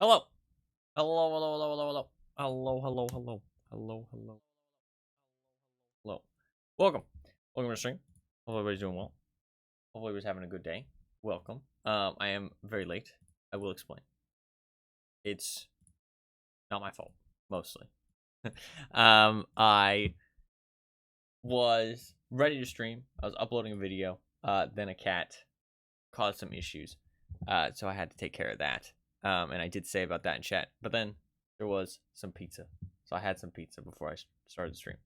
Hello. Hello, hello, hello, hello, hello. Hello, hello, hello. Hello, hello, hello. Welcome. Welcome to the stream. Hope everybody's doing well. Hopefully everybody's having a good day. Welcome. I am very late. I will explain. It's not my fault, mostly. I was ready to stream. I was uploading a video. Then a cat caused some issues. So I had to take care of that. And I did say about that in chat. But then there was some pizza. So I had some pizza before I started the stream.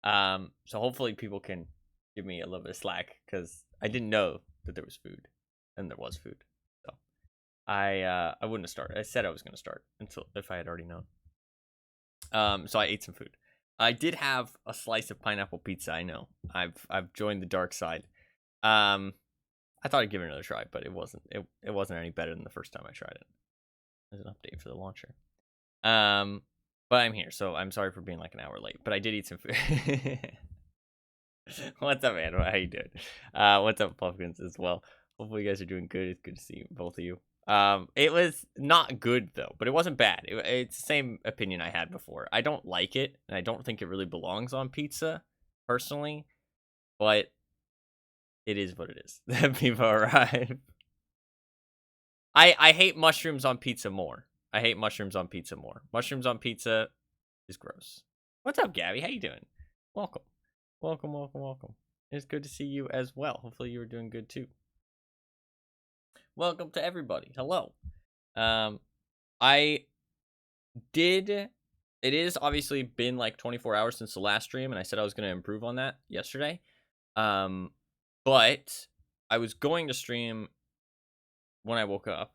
So hopefully people can give me a little bit of slack because I didn't know that there was food, and there was food. So I wouldn't have started. I said I was going to start until if I had already known. So I ate some food. I did have a slice of pineapple pizza. I know. I've joined the dark side. I thought I'd give it another try, but it wasn't any better than the first time I tried it. There's an update for the launcher. But I'm here, so I'm sorry for being like an hour late. But I did eat some food. What's up, man? How you doing? What's up, Pumpkins, as well? Hopefully you guys are doing good. It's good to see both of you. It was not good though, but it wasn't bad. It's the same opinion I had before. I don't like it, and I don't think it really belongs on pizza, personally. But it is what it is. That people arrive. I hate mushrooms on pizza more. I hate mushrooms on pizza more. Mushrooms on pizza is gross. What's up, Gabby? How you doing? Welcome. Welcome, welcome, welcome. It's good to see you as well. Hopefully you were doing good too. Welcome to everybody. Hello. I did it is obviously been like 24 hours since the last stream, and I said I was going to improve on that yesterday. But I was going to stream when I woke up,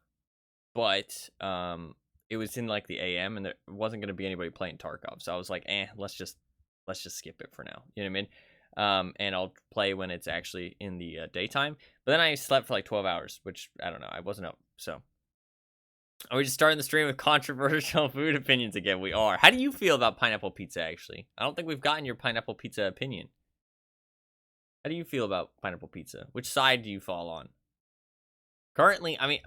but it was in like the AM, and there wasn't going to be anybody playing Tarkov, so I was like, let's just skip it for now. You know what I mean? And I'll play when it's actually in the daytime. But then I slept for like 12 hours, which I don't know. I wasn't up, so. Are we just starting the stream with controversial food opinions again? We are. How do you feel about pineapple pizza, actually? I don't think we've gotten your pineapple pizza opinion. How do you feel about pineapple pizza? Which side do you fall on? Currently, I mean,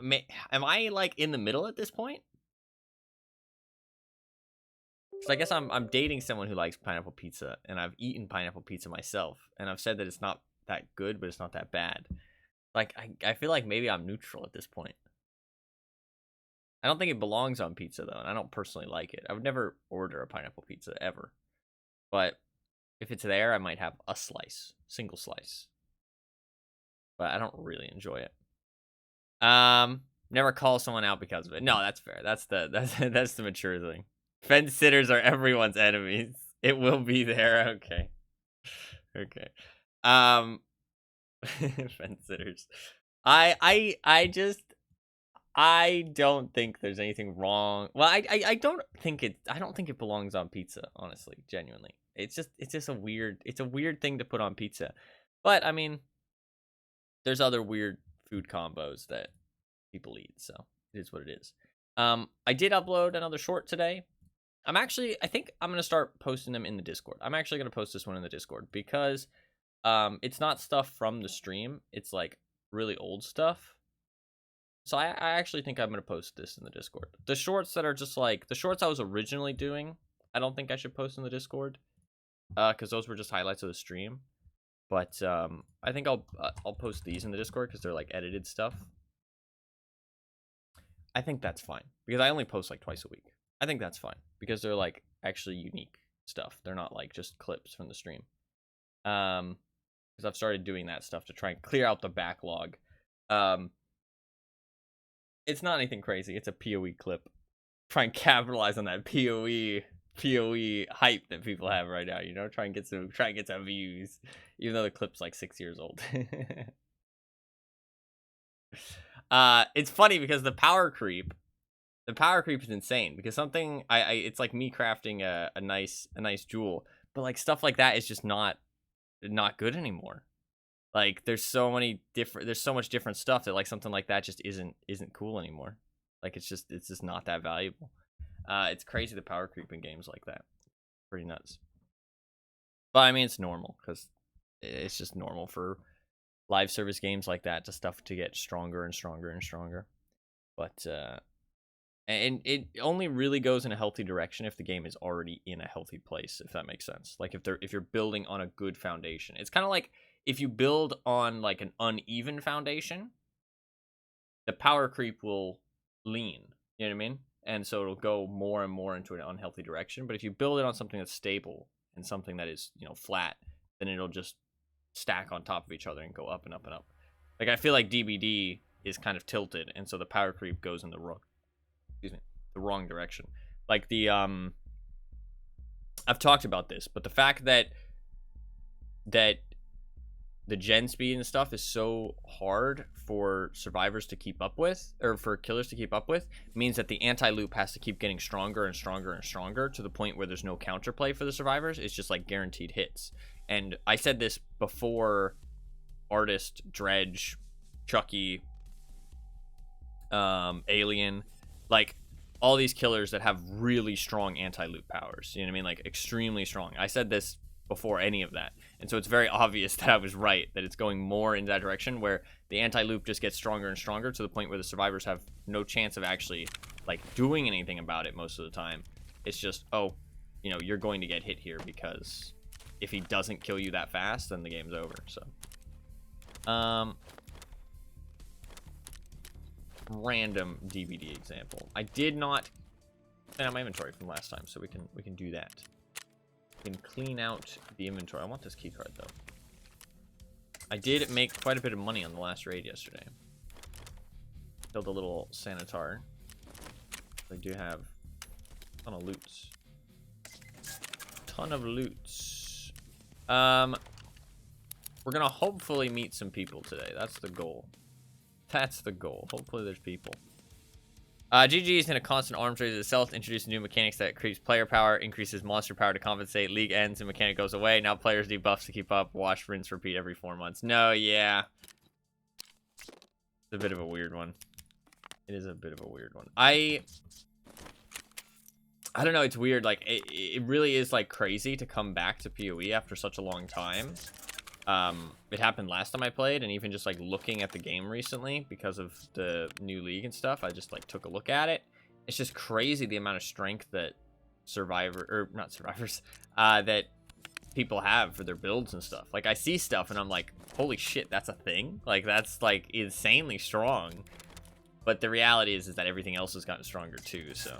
am I like in the middle at this point? So I guess I'm dating someone who likes pineapple pizza, and I've eaten pineapple pizza myself, and I've said that it's not that good, but it's not that bad. Like I feel like maybe I'm neutral at this point. I don't think it belongs on pizza though, and I don't personally like it. I would never order a pineapple pizza ever, but if it's there, I might have a slice, single slice. But I don't really enjoy it. Never call someone out because of it. No, that's fair. That's the mature thing. Fence sitters are everyone's enemies. It will be there. Okay. Okay. Fence sitters. I don't think there's anything wrong. Well, I don't think it belongs on pizza, honestly, genuinely. It's just a weird thing to put on pizza. But I mean, there's other weird food combos that people eat, so it is what it is. I did upload another short today. I think I'm gonna start posting them in the Discord. I'm actually gonna post this one in the Discord because it's not stuff from the stream. It's like really old stuff. So I actually think I'm gonna post this in the Discord. The shorts that are just like the shorts I was originally doing, I don't think I should post in the Discord, because those were just highlights of the stream. But I think I'll post these in the Discord because they're like edited stuff. I think that's fine because I only post like twice a week. I think that's fine because they're like actually unique stuff. They're not like just clips from the stream. Because I've started doing that stuff to try and clear out the backlog. It's not anything crazy. It's a PoE clip. Try and capitalize on that PoE hype that people have right now. You know, try and get some views, even though the clip's like 6 years old. It's funny because the power creep is insane because something it's like me crafting a nice jewel, but like stuff like that is just not good anymore. Like there's so much different stuff that like something like that just isn't cool anymore. Like it's just not that valuable. It's crazy the power creep in games like that. Pretty nuts. But I mean it's normal because it's just normal for live service games like that to stuff to get stronger and stronger and stronger. But And it only really goes in a healthy direction if the game is already in a healthy place, if that makes sense. Like if you're building on a good foundation. It's kind of like if you build on like an uneven foundation, the power creep will lean. You know what I mean? And so it'll go more and more into an unhealthy direction. But if you build it on something that's stable and something that is, flat, then it'll just stack on top of each other and go up and up and up. Like I feel like DBD is kind of tilted, and so the power creep goes in the wrong direction. Like the I've talked about this, but the fact that the gen speed and stuff is so hard for survivors to keep up with, or for killers to keep up with, means that the anti-loop has to keep getting stronger and stronger and stronger to the point where there's no counterplay for the survivors. It's just like guaranteed hits. And I said this before Artist, Dredge, Chucky, Alien, like all these killers that have really strong anti-loop powers. You know what I mean? Like extremely strong. I said this before any of that. And so it's very obvious that I was right, that it's going more in that direction where the anti-loop just gets stronger and stronger to the point where the survivors have no chance of actually like doing anything about it most of the time. It's just, oh, you're going to get hit here because if he doesn't kill you that fast, then the game's over. So random DVD example. I did not clean out my inventory from last time, so we can do that. We can clean out the inventory. I want this key card though. I did make quite a bit of money on the last raid yesterday. Killed a little Sanitar. I do have a ton of loots. We're gonna hopefully meet some people today. That's the goal. Hopefully there's people. GG is in a constant arms race itself, introducing new mechanics that increase player power, increases monster power to compensate, league ends, and mechanic goes away. Now players need buffs to keep up. Wash, rinse, repeat every 4 months. No, yeah. It's a bit of a weird one. It is a bit of a weird one. I don't know, it's weird. Like, it really is, like, crazy to come back to PoE after such a long time. It happened last time I played, and even just like looking at the game recently because of the new league and stuff, I just like took a look at it. It's just crazy the amount of strength that that people have for their builds and stuff. Like I see stuff and I'm like, holy shit, that's a thing. Like that's like insanely strong. But the reality is that everything else has gotten stronger too. So,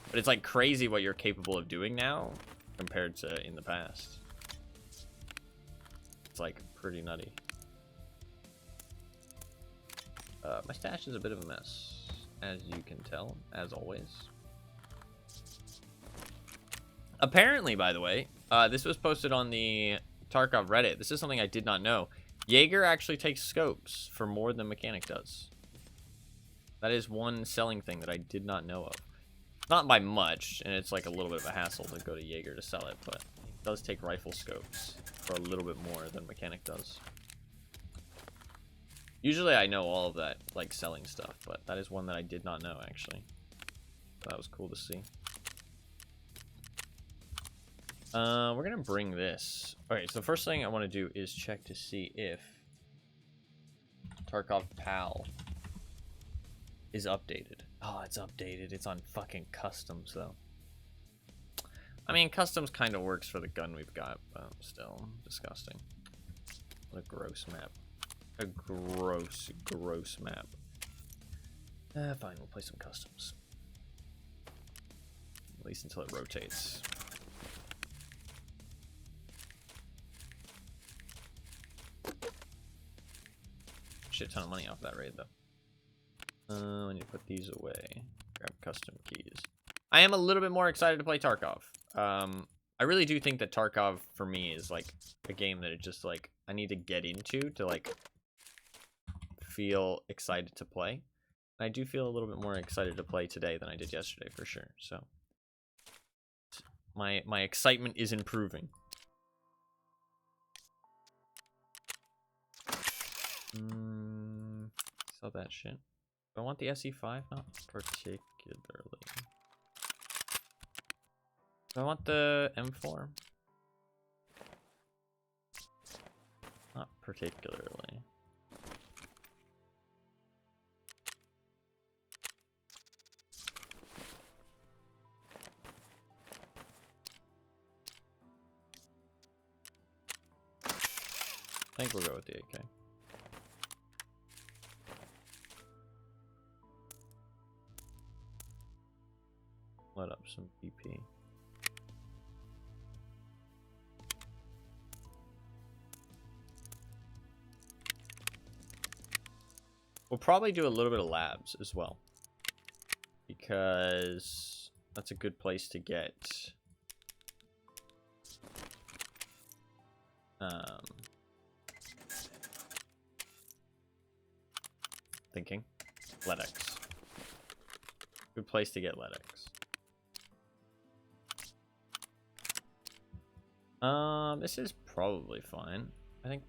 but it's like crazy what you're capable of doing now compared to in the past. It's like pretty nutty. My stash is a bit of a mess, as you can tell, as always. Apparently, by the way, this was posted on the Tarkov Reddit. This is something I did not know. Jaeger actually takes scopes for more than Mechanic does. That is one selling thing that I did not know of. Not by much, and it's like a little bit of a hassle to go to Jaeger to sell it, but it does take rifle scopes for a little bit more than Mechanic does. Usually I know all of that, like, selling stuff, but that is one that I did not know, actually. So that was cool to see. We're gonna bring this. Okay, so the first thing I want to do is check to see if Tarkov PAL is updated. Oh, it's updated. It's on fucking customs, though. I mean, customs kind of works for the gun we've got, but still disgusting. What a gross map. A gross, gross map. Fine, we'll play some customs. At least until it rotates. Shit ton of money off that raid, though. I need to put these away. Grab custom keys. I am a little bit more excited to play Tarkov. I really do think that Tarkov, for me, is, like, a game that it just, like, I need to get into to, like, feel excited to play. I do feel a little bit more excited to play today than I did yesterday, for sure. So, my excitement is improving. Sell that shit. Do I want the SE5? Not particularly. Do I want the M4? Not particularly. I think we'll go with the AK. Let up some PP. We'll probably do a little bit of labs as well, because that's a good place to get thinking. Ledx. Good place to get Ledx. This is probably fine. I think.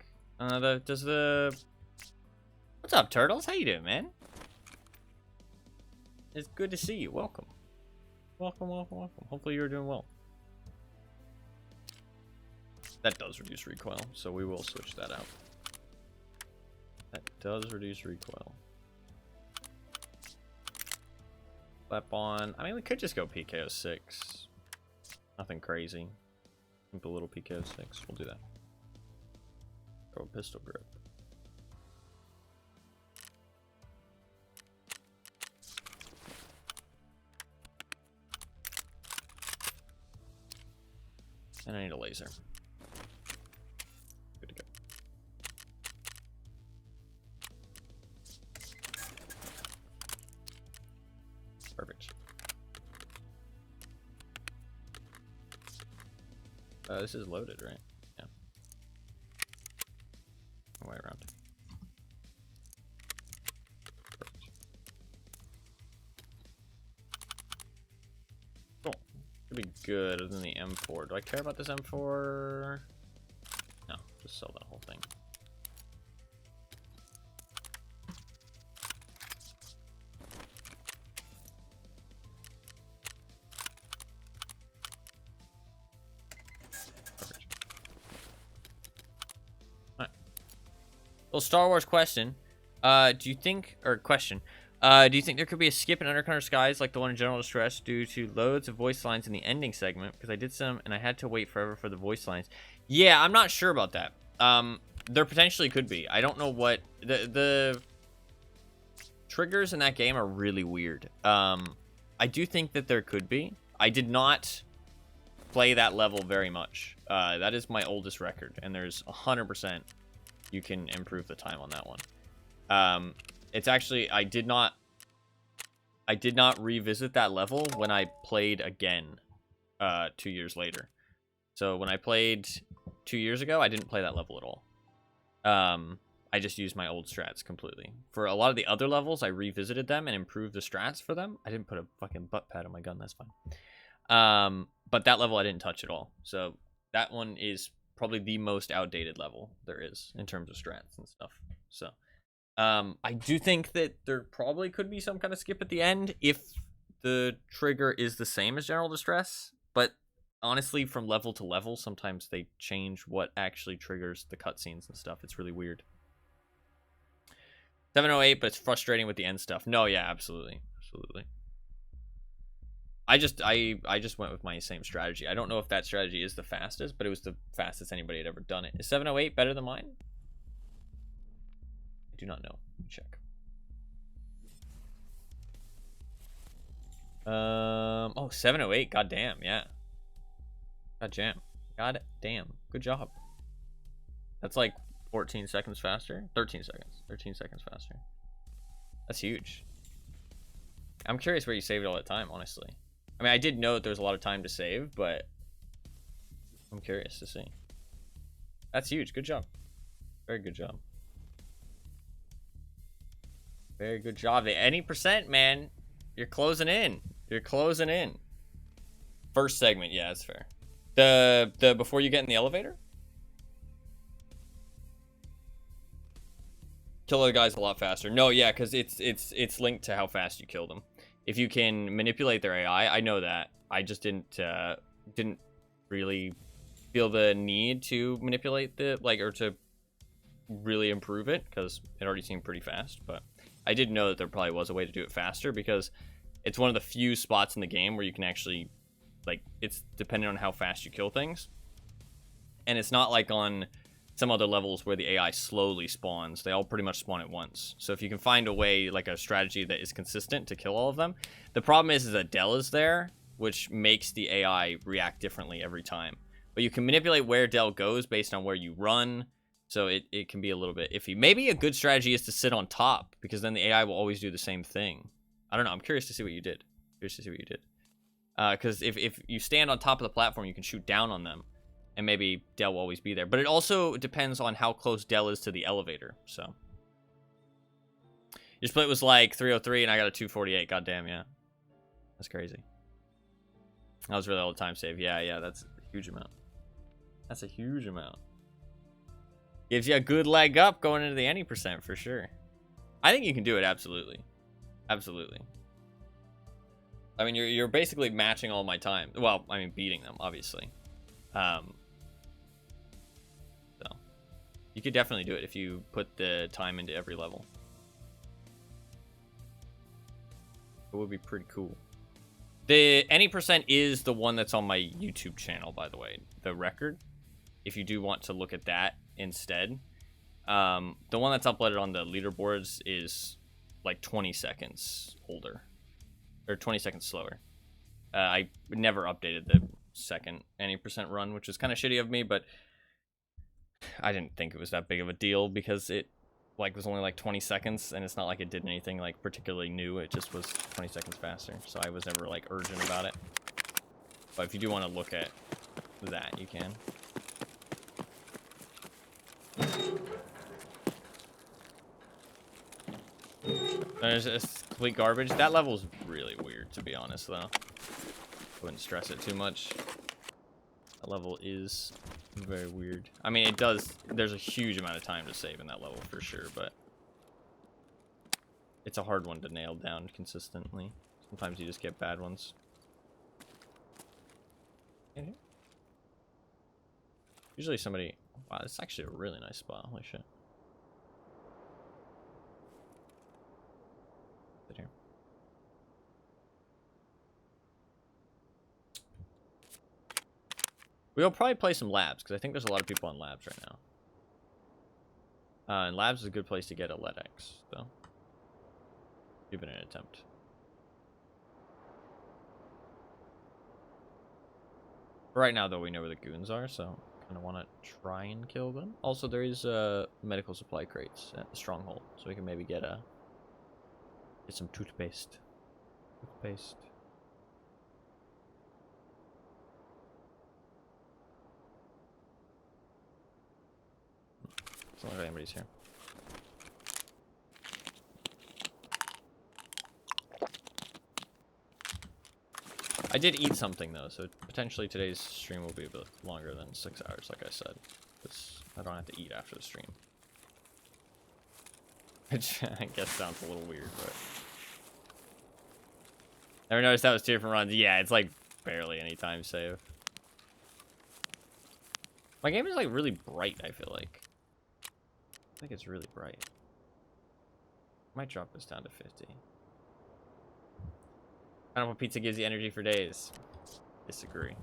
What's up, Turtles? How you doing, man? It's good to see you. Welcome. Welcome, welcome, welcome. Hopefully you're doing well. That does reduce recoil, so we will switch that out. That does reduce recoil. Flap on. I mean, we could just go PKO6. Nothing crazy. Simple little PKO6. We'll do that. Go pistol grip. And I need a laser. Good to go. Perfect. This is loaded, right? Yeah. Way around. Perfect. Cool. Should be good other than the M4. Do I care about this M4? No, just sell that whole thing. Well, Star Wars question. Do you think there could be a skip in Undercover Skies like the one in General Distress due to loads of voice lines in the ending segment? Because I did some and I had to wait forever for the voice lines. Yeah, I'm not sure about that. There potentially could be. I don't know what the triggers in that game are really weird. I do think that there could be. I did not play that level very much. That is my oldest record, and there's 100%. You can improve the time on that one. It's actually I did not revisit that level when I played again 2 years later. So when I played 2 years ago, I didn't play that level at all. I just used my old strats completely. For a lot of the other levels, I revisited them and improved the strats for them. I didn't put a fucking butt pad on my gun, that's fine. But that level I didn't touch at all. So that one is probably the most outdated level there is in terms of strats and stuff. So I do think that there probably could be some kind of skip at the end if the trigger is the same as General Distress, but honestly, from level to level, sometimes they change what actually triggers the cutscenes and stuff. It's really weird. 708, but it's frustrating with the end stuff. No, yeah, absolutely, absolutely. I just went with my same strategy. I don't know if that strategy is the fastest, but it was the fastest anybody had ever done it. Is 708 better than mine? I do not know. Check. Oh, 708. God damn, yeah. God damn. God damn. Good job. That's like 14 seconds faster. 13 seconds. 13 seconds faster. That's huge. I'm curious where you saved all that time, honestly. I mean, I did know that there was a lot of time to save, but I'm curious to see. That's huge. Good job. Very good job. Very good job. Any percent, man. You're closing in. You're closing in. First segment. Yeah, that's fair. The before you get in the elevator? Kill other guys a lot faster. No, yeah, because it's linked to how fast you kill them. If you can manipulate their AI, I know that. I just didn't really feel the need to manipulate or to really improve it, because it already seemed pretty fast. But I did know that there probably was a way to do it faster, because it's one of the few spots in the game where you can actually, it's dependent on how fast you kill things. And it's not like on some other levels where the AI slowly spawns. They all pretty much spawn at once. So if you can find a way, like a strategy that is consistent to kill all of them. The problem is that Del is there, which makes the AI react differently every time. But you can manipulate where Del goes based on where you run. So it can be a little bit iffy. Maybe a good strategy is to sit on top, because then the AI will always do the same thing. I don't know. I'm curious to see what you did. Because if you stand on top of the platform, you can shoot down on them. And maybe Del will always be there. But it also depends on how close Del is to the elevator. So your split was like 303 and I got a 248. Goddamn, yeah. That's crazy. That was really all the time save. Yeah, that's a huge amount. That's a huge amount. Gives you a good leg up going into the any percent for sure. I think you can do it, absolutely. Absolutely. I mean, you're basically matching all my time. Well, I mean, beating them, obviously. So you could definitely do it if you put the time into every level. It would be pretty cool. The any percent is the one that's on my YouTube channel, by the way. The record. If you do want to look at that instead. The one that's uploaded on the leaderboards is like 20 seconds older. Or 20 seconds slower. I never updated the second any percent run, which is kind of shitty of me, but I didn't think it was that big of a deal because it was only like 20 seconds, and it's not like it did anything like particularly new. It just was 20 seconds faster, so I was never like urgent about it. But if you do want to look at that, you can. There's complete garbage. That level's really weird, to be honest, though. I wouldn't stress it too much. That level is very weird. I mean, it does. There's a huge amount of time to save in that level for sure, but it's a hard one to nail down consistently. Sometimes you just get bad ones. Usually somebody. Wow, this is actually a really nice spot. Holy shit. Sit here. We'll probably play some labs, because I think there's a lot of people on labs right now. And labs is a good place to get a Ledx, so give it an attempt. Right now, though, we know where the goons are, so kind of want to try and kill them. Also, there is medical supply crates at the stronghold, so we can maybe get some toothpaste. Toothpaste. Doesn't look like anybody's here. I did eat something though, so potentially today's stream will be a bit longer than 6 hours, like I said. Because I don't have to eat after the stream. Which I guess sounds a little weird, but... Never noticed that was 2 different runs. Yeah, it's like barely any time save. My game is like really bright, I feel like. I think it's really bright. Might drop this down to 50. Pineapple pizza gives you energy for days. Disagree.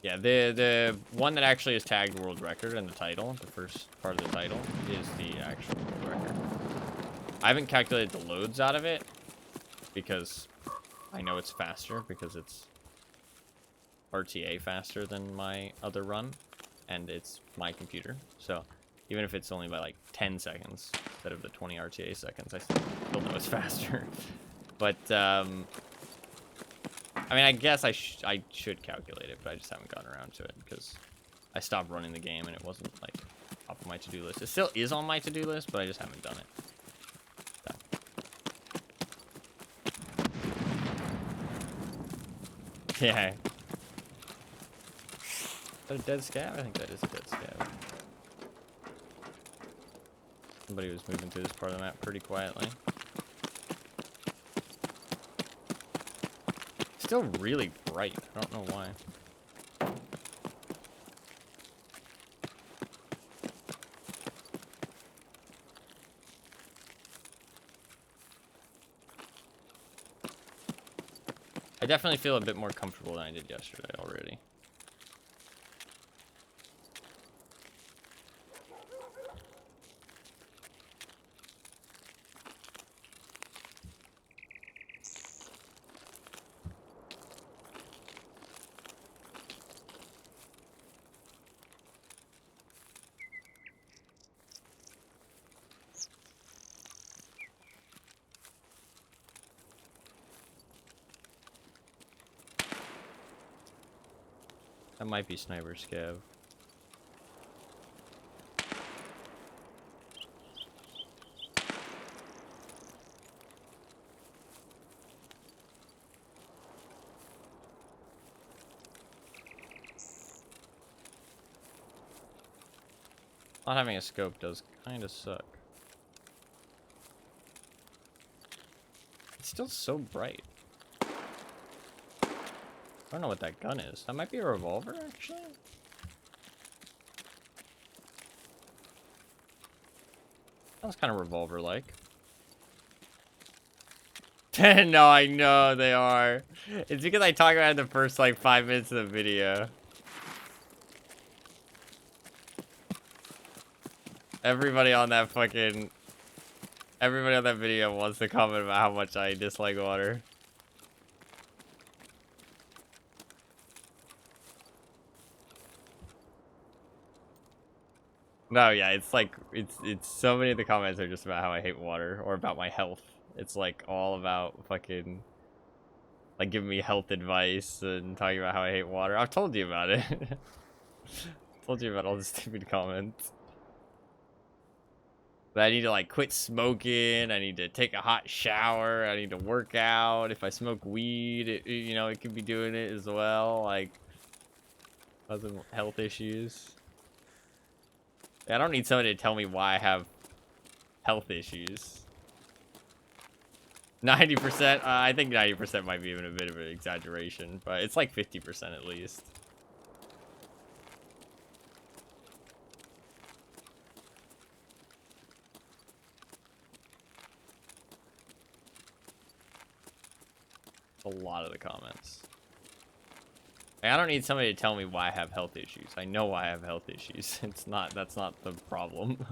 Yeah, the one that actually is tagged world record in the title, the first part of the title, is the actual world record. I haven't calculated the loads out of it because I know it's faster because it's RTA faster than my other run, and it's my computer. So even if it's only by like 10 seconds instead of the 20 RTA seconds, I still know it's faster. But I mean, I guess I should calculate it, but I just haven't gotten around to it because I stopped running the game and it wasn't like top of my to-do list. It still is on my to-do list, but I just haven't done it. So. Yeah. Is that a dead scav? I think that is a dead scav. Somebody was moving through this part of the map pretty quietly. Still really bright. I don't know why. I definitely feel a bit more comfortable than I did yesterday already. That might be Sniper Scav. Not having a scope does kind of suck. It's still so bright. I don't know what that gun is. That might be a revolver, actually. That's kind of revolver-like. No, I know they are. It's because I talk about it in the first, like, 5 minutes of the video. Everybody on that video wants to comment about how much I dislike water. No, yeah, it's like, it's so many of the comments are just about how I hate water, or about my health. It's like all about fucking, like, giving me health advice and talking about how I hate water. I've told you about it. Told you about all the stupid comments. But I need to, like, quit smoking. I need to take a hot shower. I need to work out. If I smoke weed, you know, it could be doing it as well. Like, causing health issues. I don't need somebody to tell me why I have health issues. 90%? I think 90% might be even a bit of an exaggeration, but it's like 50% at least. A lot of the comments. I don't need somebody to tell me why I have health issues. I know why I have health issues. That's not the problem.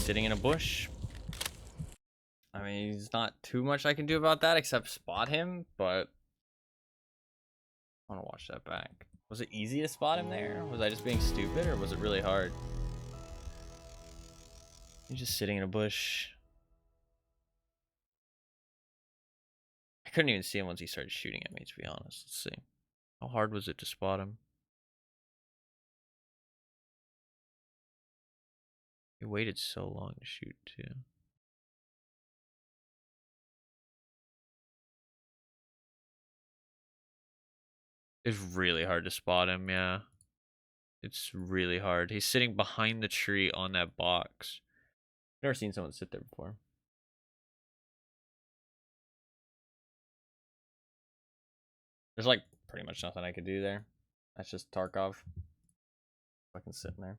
Sitting in a bush. I mean, there's not too much I can do about that except spot him, but I want to watch that back. Was it easy to spot him there? Was I just being stupid, or was it really hard? He's just sitting in a bush. I couldn't even see him once he started shooting at me, to be honest. Let's see. How hard was it to spot him? He waited so long to shoot, too. It's really hard to spot him, yeah. It's really hard. He's sitting behind the tree on that box. Never seen someone sit there before. There's like pretty much nothing I could do there. That's just Tarkov. Fucking sitting there.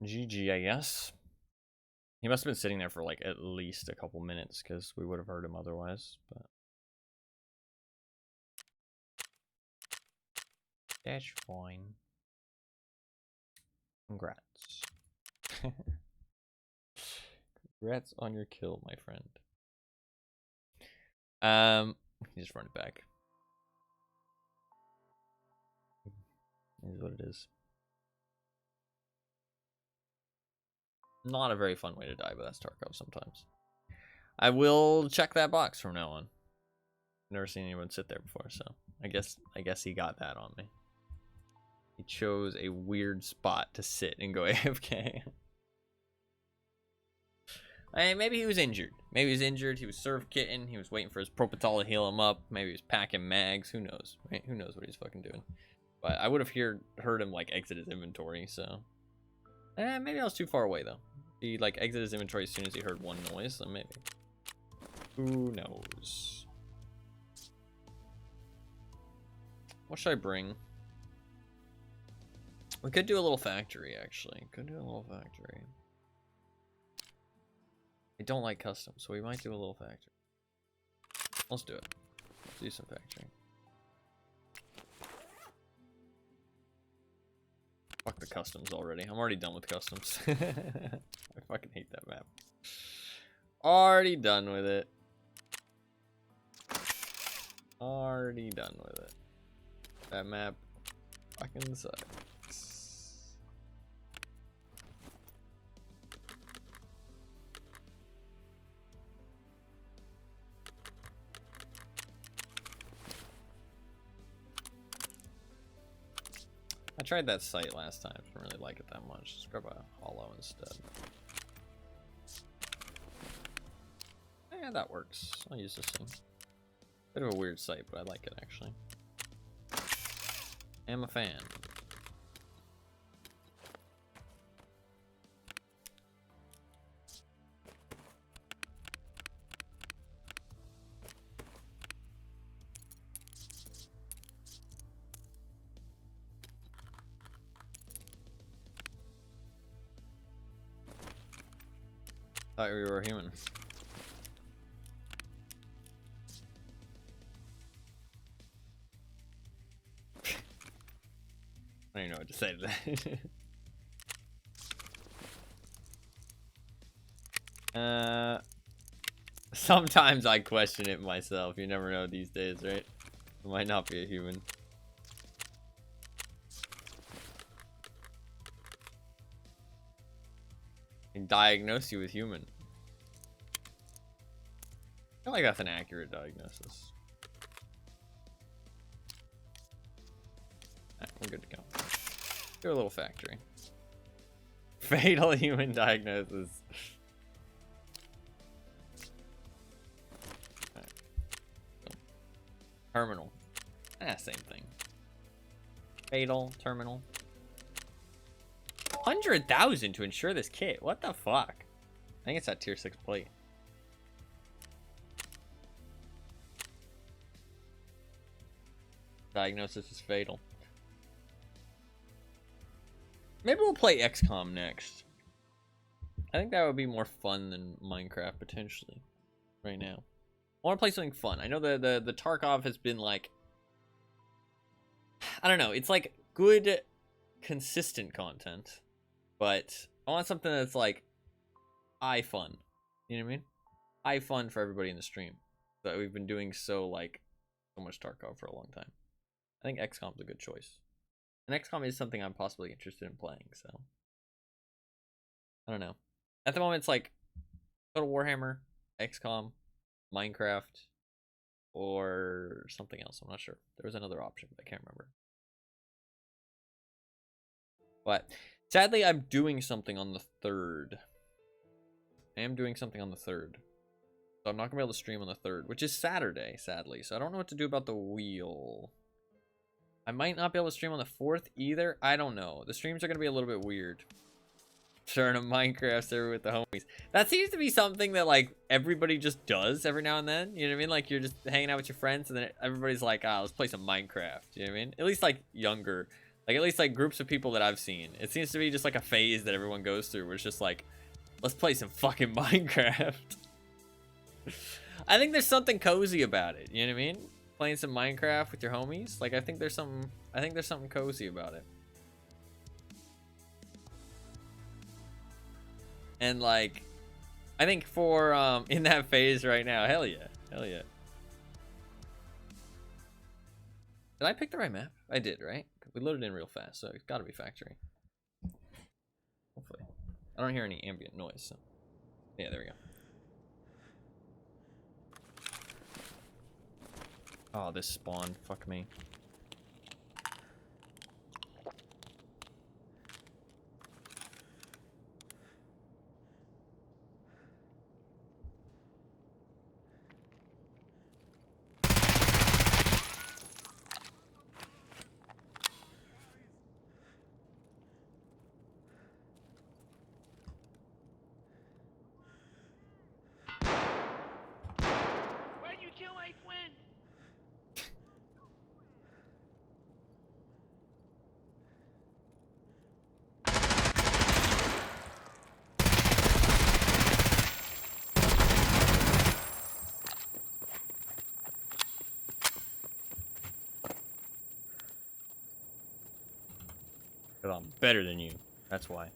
GG, I guess. He must have been sitting there for like at least a couple minutes because we would have heard him otherwise. But that's fine. Congrats. Congrats on your kill, my friend. You just run it back. It is what it is. Not a very fun way to die, but that's Tarkov sometimes. I will check that box from now on. Never seen anyone sit there before, so I guess he got that on me. He chose a weird spot to sit and go AFK. Maybe he was injured. Maybe he was injured. He was surf kitting. He was waiting for his Propital to heal him up. Maybe he was packing mags. Who knows? Right? Who knows what he's fucking doing? But I would have heard him like exit his inventory, so maybe I was too far away though. He like exited his inventory as soon as he heard one noise, so maybe. Who knows? What should I bring? We could do a little factory, actually. Could do a little factory. I don't like custom, so we might do a little factory. Let's do it. Let's do some factory. Fuck the customs already. I'm already done with customs. I fucking hate that map. Already done with it. Already done with it. That map fucking sucks. I tried that site last time. Didn't really like it that much. Just grab a hollow instead. Yeah, that works. I'll use this thing. Bit of a weird site, but I like it actually. I'm a fan. Thought we were human. I don't even know what to say to that. Sometimes I question it myself. You never know these days, right? I might not be a human. And diagnose you with human. I feel like that's an accurate diagnosis. Alright, we're good to go. Do a little factory. Fatal human diagnosis. Right. Terminal. Same thing. Fatal, terminal. 100,000 to insure this kit. What the fuck? I think it's that tier 6 plate. Diagnosis is fatal. Maybe we'll play XCOM next. I think that would be more fun than Minecraft potentially. Right now, I want to play something fun. I know the Tarkov has been like, I don't know. It's like good, consistent content, but I want something that's like high fun. You know what I mean? High fun for everybody in the stream. That we've been doing so much Tarkov for a long time. I think XCOM's a good choice. And XCOM is something I'm possibly interested in playing, so I don't know. At the moment, it's like Total Warhammer, XCOM, Minecraft, or something else. I'm not sure. There was another option, but I can't remember. But sadly, I'm doing something on the 3rd. I am doing something on the 3rd. So I'm not going to be able to stream on the 3rd, which is Saturday, sadly. So I don't know what to do about the wheel. I might not be able to stream on the 4th either. I don't know. The streams are going to be a little bit weird. Starting a Minecraft server with the homies. That seems to be something that, like, everybody just does every now and then. You know what I mean? Like, you're just hanging out with your friends, and then everybody's like, let's play some Minecraft. You know what I mean? At least, like, younger. Like, at least, like, groups of people that I've seen. It seems to be just, like, a phase that everyone goes through where it's just like, let's play some fucking Minecraft. I think there's something cozy about it. You know what I mean? Playing some Minecraft with your homies. Like, I think there's something cozy about it. And like, I think for in that phase right now, hell yeah. Hell yeah. Did I pick the right map? I did, right? We loaded in real fast, so it's gotta be factory. Hopefully. I don't hear any ambient noise, so yeah, there we go. Oh, this spawned. Fuck me. Because I'm better than you. That's why.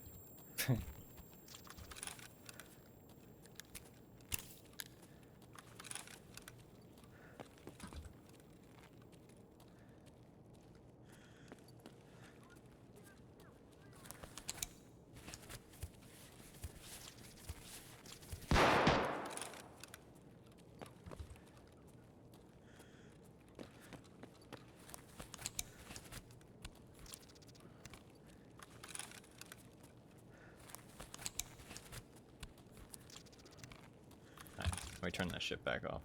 Let me turn that shit back off.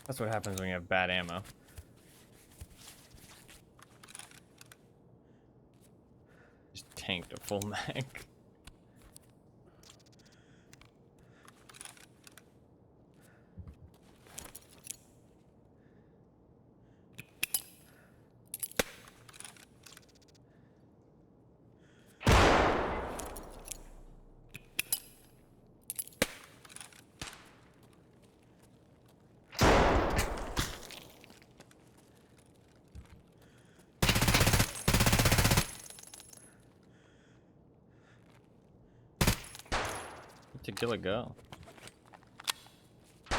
That's what happens when you have bad ammo. Just tanked a full mag. To kill a go. Do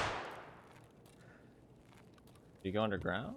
you go underground?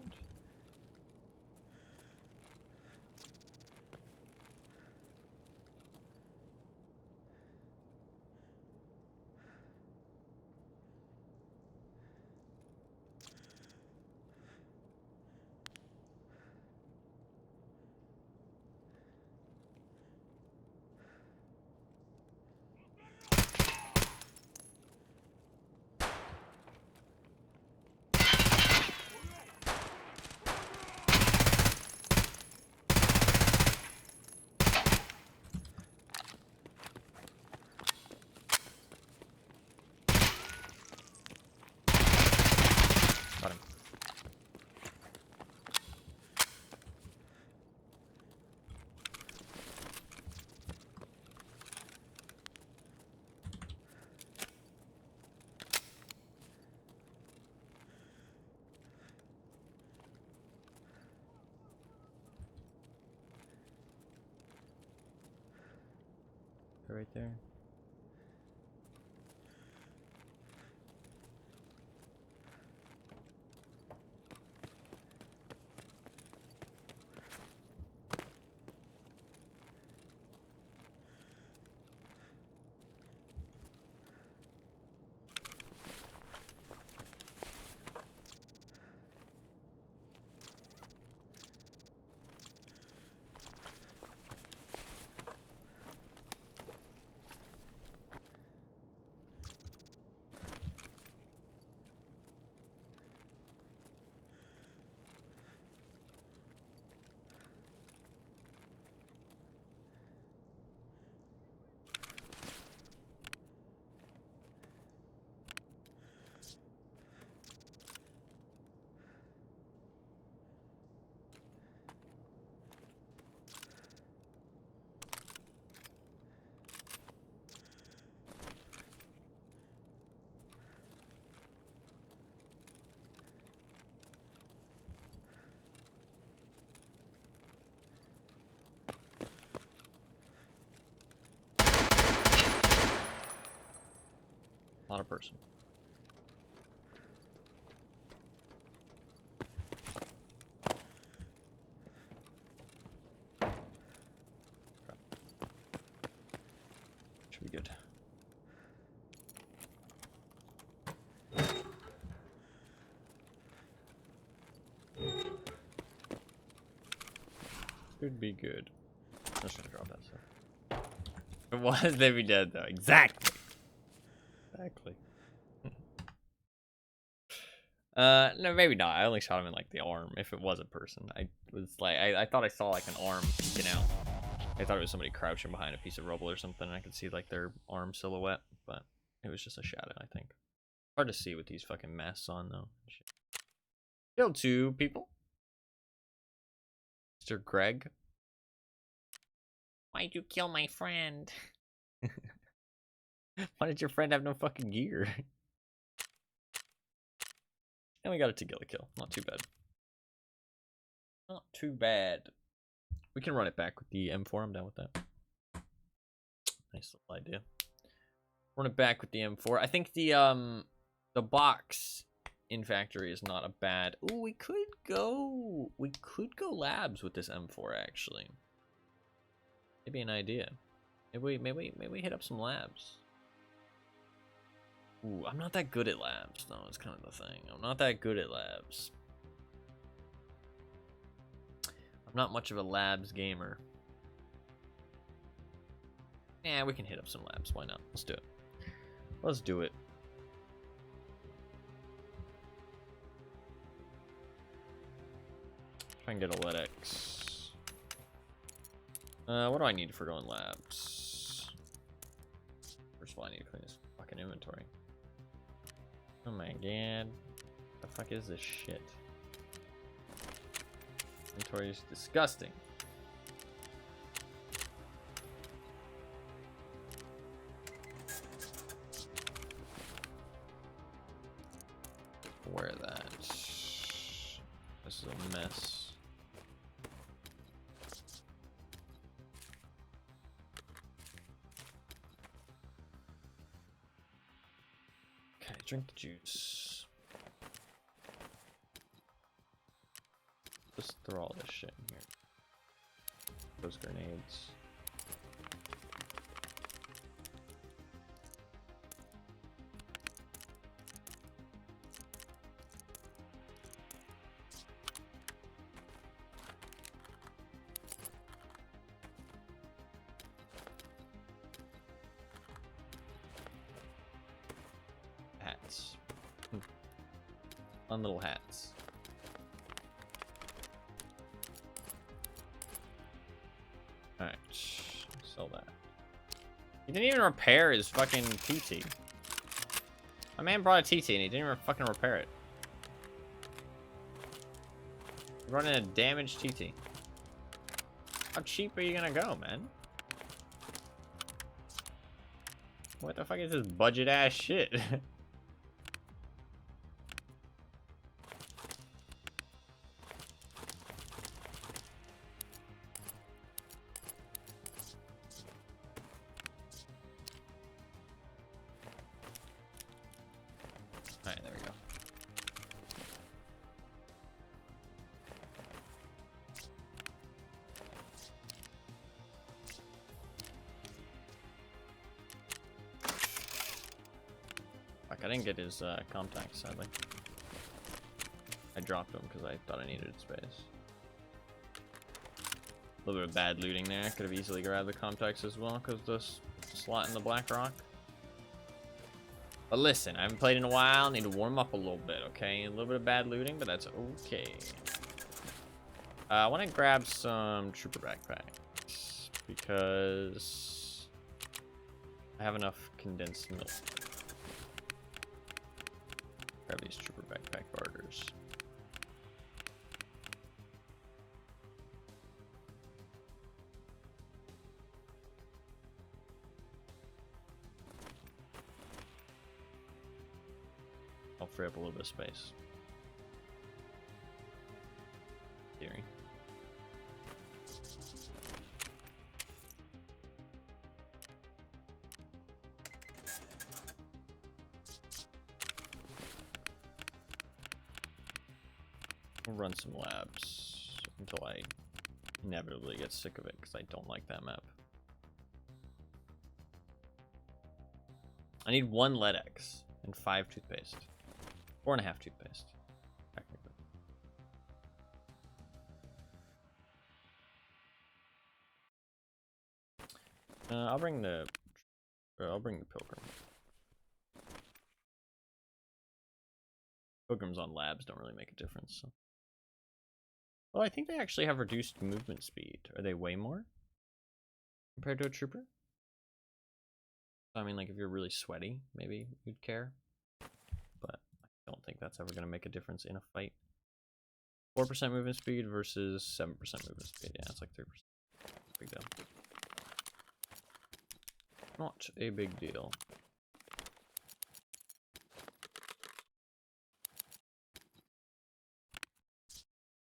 Got him. They're right there. Not a person. Should be good. Should be good. I'm just gonna drop that stuff. If it was, they'd be dead though. Exactly. Exactly. No, maybe not. I only shot him in like the arm. If it was a person, I was like, I thought I saw like an arm peeking out. I thought it was somebody crouching behind a piece of rubble or something, and I could see like their arm silhouette, but it was just a shadow, I think. Hard to see with these fucking masks on, though. Killed 2 people. Mr. Greg. Why'd you kill my friend? Why did your friend have no fucking gear? And we got a Tagilla kill. Not too bad. Not too bad. We can run it back with the M4. I'm down with that. Nice little idea. Run it back with the M4. I think the box in factory is not a bad. Ooh, we could go labs with this M4 actually. Maybe an idea. Maybe we hit up some labs. Ooh, I'm not that good at labs though. It's kind of the thing. I'm not that good at labs. I'm not much of a labs gamer. Yeah, we can hit up some labs. Why not? Let's do it. Let's do it. Try and get a Ledx. What do I need for going labs? First of all, I need to clean this fucking inventory. Oh my god. What the fuck is this shit? Inventory is disgusting. Wear that. This is a mess. Okay, drink the juice. Just throw all this shit in here. Those grenades. Hats. Fun little hats. Alright, sell that. He didn't even repair his fucking TT. My man brought a TT and he didn't even fucking repair it. Running a damaged TT. How cheap are you gonna go, man? What the fuck is this budget ass shit? Alright, there we go. Fuck, I didn't get his contacts, sadly. I dropped them because I thought I needed space. A little bit of bad looting there. I could have easily grabbed the contacts as well because the slot in the black rock. But listen, I haven't played in a while. Need to warm up a little bit, okay? A little bit of bad looting, but that's okay. I want to grab some trooper backpacks because I have enough condensed milk. Grab these trooper backpack barters. I'll free up a little bit of space. Theory. We'll run some labs until I inevitably get sick of it because I don't like that map. I need 1 Ledx and 5 toothpaste. 4.5 toothpaste. Technically. I'll bring the pilgrim. Pilgrims on labs don't really make a difference. So. Well, I think they actually have reduced movement speed. Are they way more? compared to a trooper. I mean, like, if you're really sweaty, maybe you'd care. But I don't think that's ever going to make a difference in a fight. 4% movement speed versus 7% movement speed. Yeah, it's like 3%. Big deal. Not a big deal.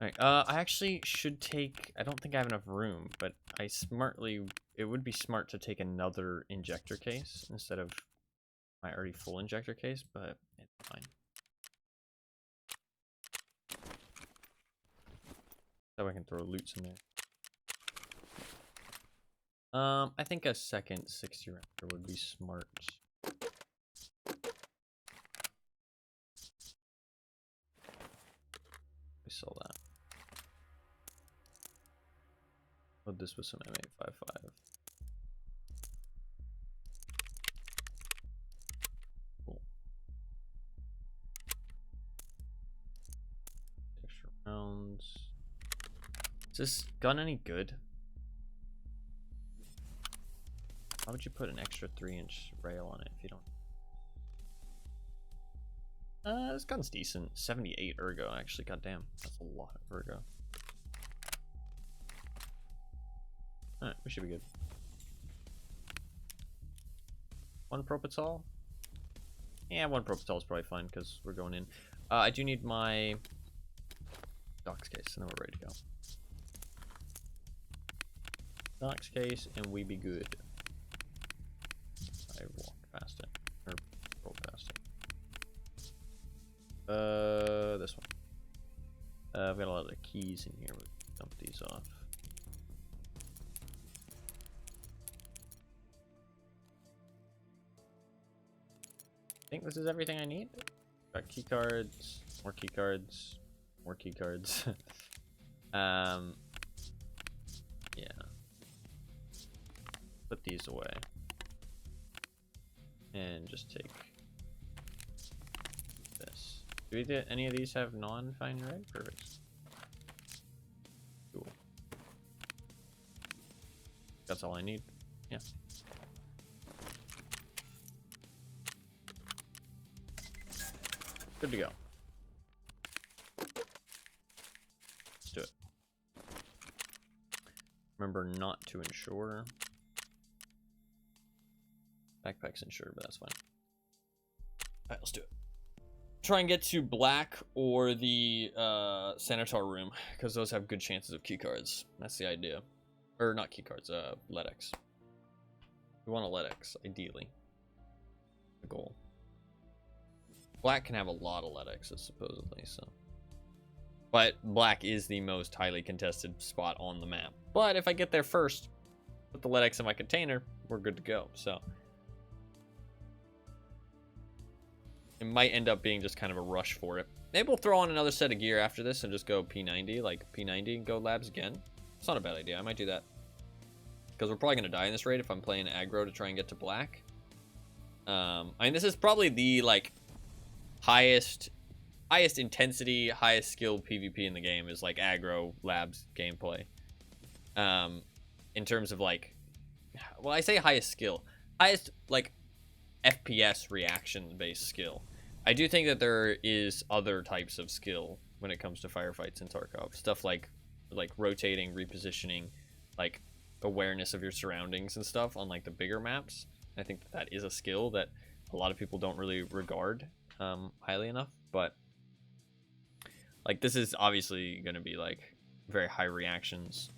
Alright, I actually should take... I don't think I have enough room, but it would be smart to take another injector case instead of my already full injector case, but it's fine. So I can throw loots in there. I think a second 60 rounder would be smart. We saw that. Load this with some M855. Cool. Extra rounds. Is this gun any good? Why would you put an extra 3-inch rail on it if you don't? This gun's decent. 78 ergo, actually. Goddamn, that's a lot of ergo. Alright, we should be good. 1 Propital? Yeah, 1 Propital is probably fine because we're going in. I do need my docs case, and then we're ready to go. Docs case, and we be good. I walked past it, or rolled past it. This one. I've got a lot of keys in here. We'll dump these off. I think this is everything I need. Got key cards, more key cards, more key cards. Yeah. Put these away. And just take this. Do any of these have non-fine red? Perfect. Cool. That's all I need. Yeah. Good to go. Let's do it. Remember not to insure. Backpack's insured, but that's fine. Alright, let's do it. Try and get to black or the sanitar room, because those have good chances of keycards. That's the idea. Or not keycards, Ledx. We want a Ledx, ideally. The goal. Black can have a lot of Ledx's, supposedly, so. But black is the most highly contested spot on the map. But if I get there first, put the Ledx in my container, we're good to go, so. It might end up being just kind of a rush for it. Maybe we'll throw on another set of gear after this and just go P90, like P90 and go labs again. It's not a bad idea. I might do that. Because we're probably going to die in this raid if I'm playing aggro to try and get to black. I mean, this is probably the, like, highest intensity, highest skill PvP in the game is, like, aggro labs gameplay. In terms of, like, well, I say highest skill. Highest, like, FPS reaction-based skill. I do think that there is other types of skill when it comes to firefights in Tarkov. Stuff like rotating, repositioning, like awareness of your surroundings and stuff on like the bigger maps. I think that is a skill that a lot of people don't really regard highly enough. But like this is obviously going to be like very high reactions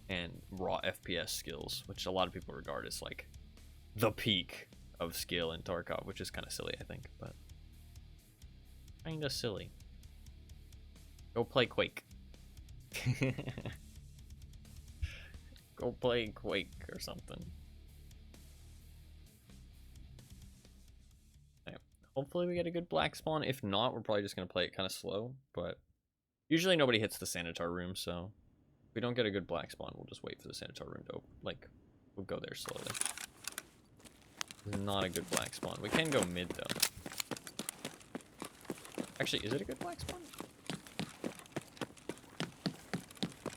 and raw FPS skills, which a lot of people regard as like the peak of skill in Tarkov, which is kind of silly, I think, but kind of silly. Go play Quake. Go play Quake or something. Okay. Hopefully we get a good black spawn. If not, we're probably just going to play it kind of slow, but usually nobody hits the sanitar room, so if we don't get a good black spawn, we'll just wait for the sanitar room to open. Like, we'll go there slowly. Not a good black spawn. We can go mid though. Actually, is it a good black spawn?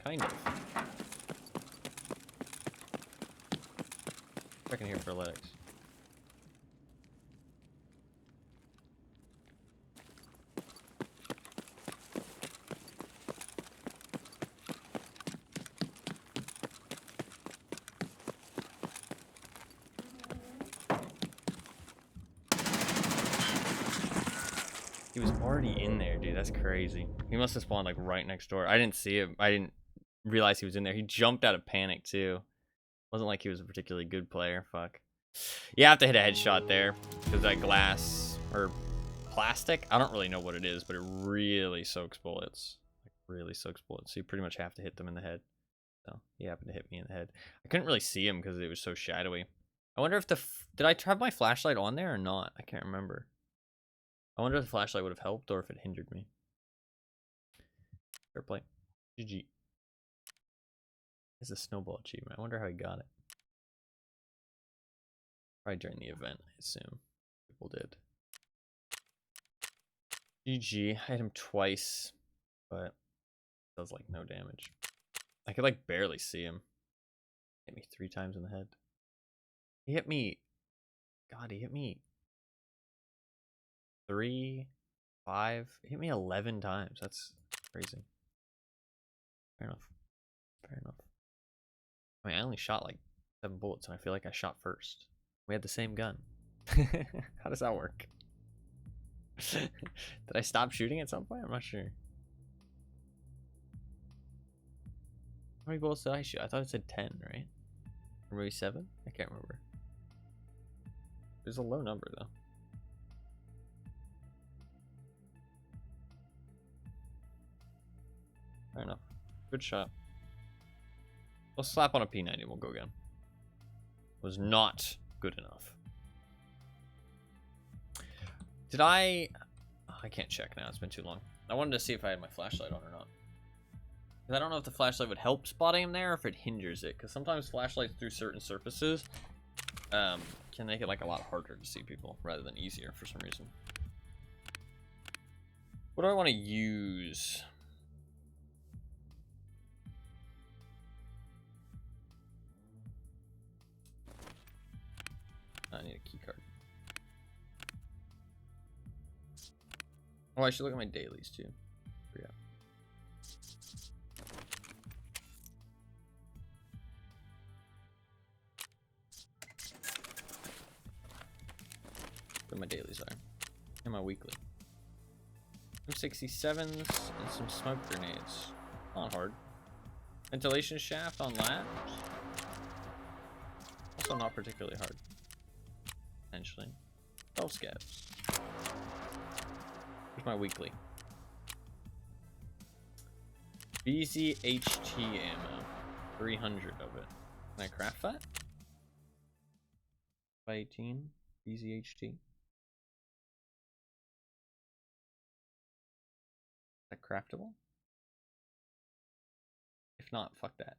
Kind of. Checking here for Ledx. He was already in there, dude. That's crazy. He must have spawned like right next door. I didn't see him. I didn't realize he was in there. He jumped out of panic too. Wasn't like he was a particularly good player. Fuck. You have to hit a headshot there because that glass or plastic. I don't really know what it is, but it really soaks bullets. Like really soaks bullets. So you pretty much have to hit them in the head. So he happened to hit me in the head. I couldn't really see him because it was so shadowy. I wonder if did I have my flashlight on there or not? I can't remember. I wonder if the flashlight would have helped or if it hindered me. Fair play. GG. It's a snowball achievement. I wonder how he got it. Probably during the event, I assume. People did. GG. I hit him twice, but does like no damage. I could like barely see him. Hit me 3 times in the head. He hit me. God, he hit me 3, 5. He hit me 11 times. That's crazy. Fair enough. Fair enough. I mean, I only shot like 7 bullets, and I feel like I shot first. We had the same gun. How does that work? Did I stop shooting at some point? I'm not sure. How many bullets did I shoot? I thought it said 10, right? Or maybe 7? I can't remember. It was a low number, though. Fair enough. Good shot. Let's slap on a P90 and we'll go again. Was not good enough. Did I... Oh, I can't check now. It's been too long. I wanted to see if I had my flashlight on or not. I don't know if the flashlight would help spotting him there or if it hinders it. Because sometimes flashlights through certain surfaces can make it like a lot harder to see people rather than easier for some reason. What do I want to use? I need a key card. Oh, I should look at my dailies too. Yeah. What my dailies are. And my weekly. Some 67s and some smoke grenades. Not hard. Ventilation shaft on labs. Also not particularly hard. Potentially. 12 scavs. Here's my weekly. BZHT ammo. 300 of it. Can I craft that? By 18. BZHT. Is that craftable? If not, fuck that.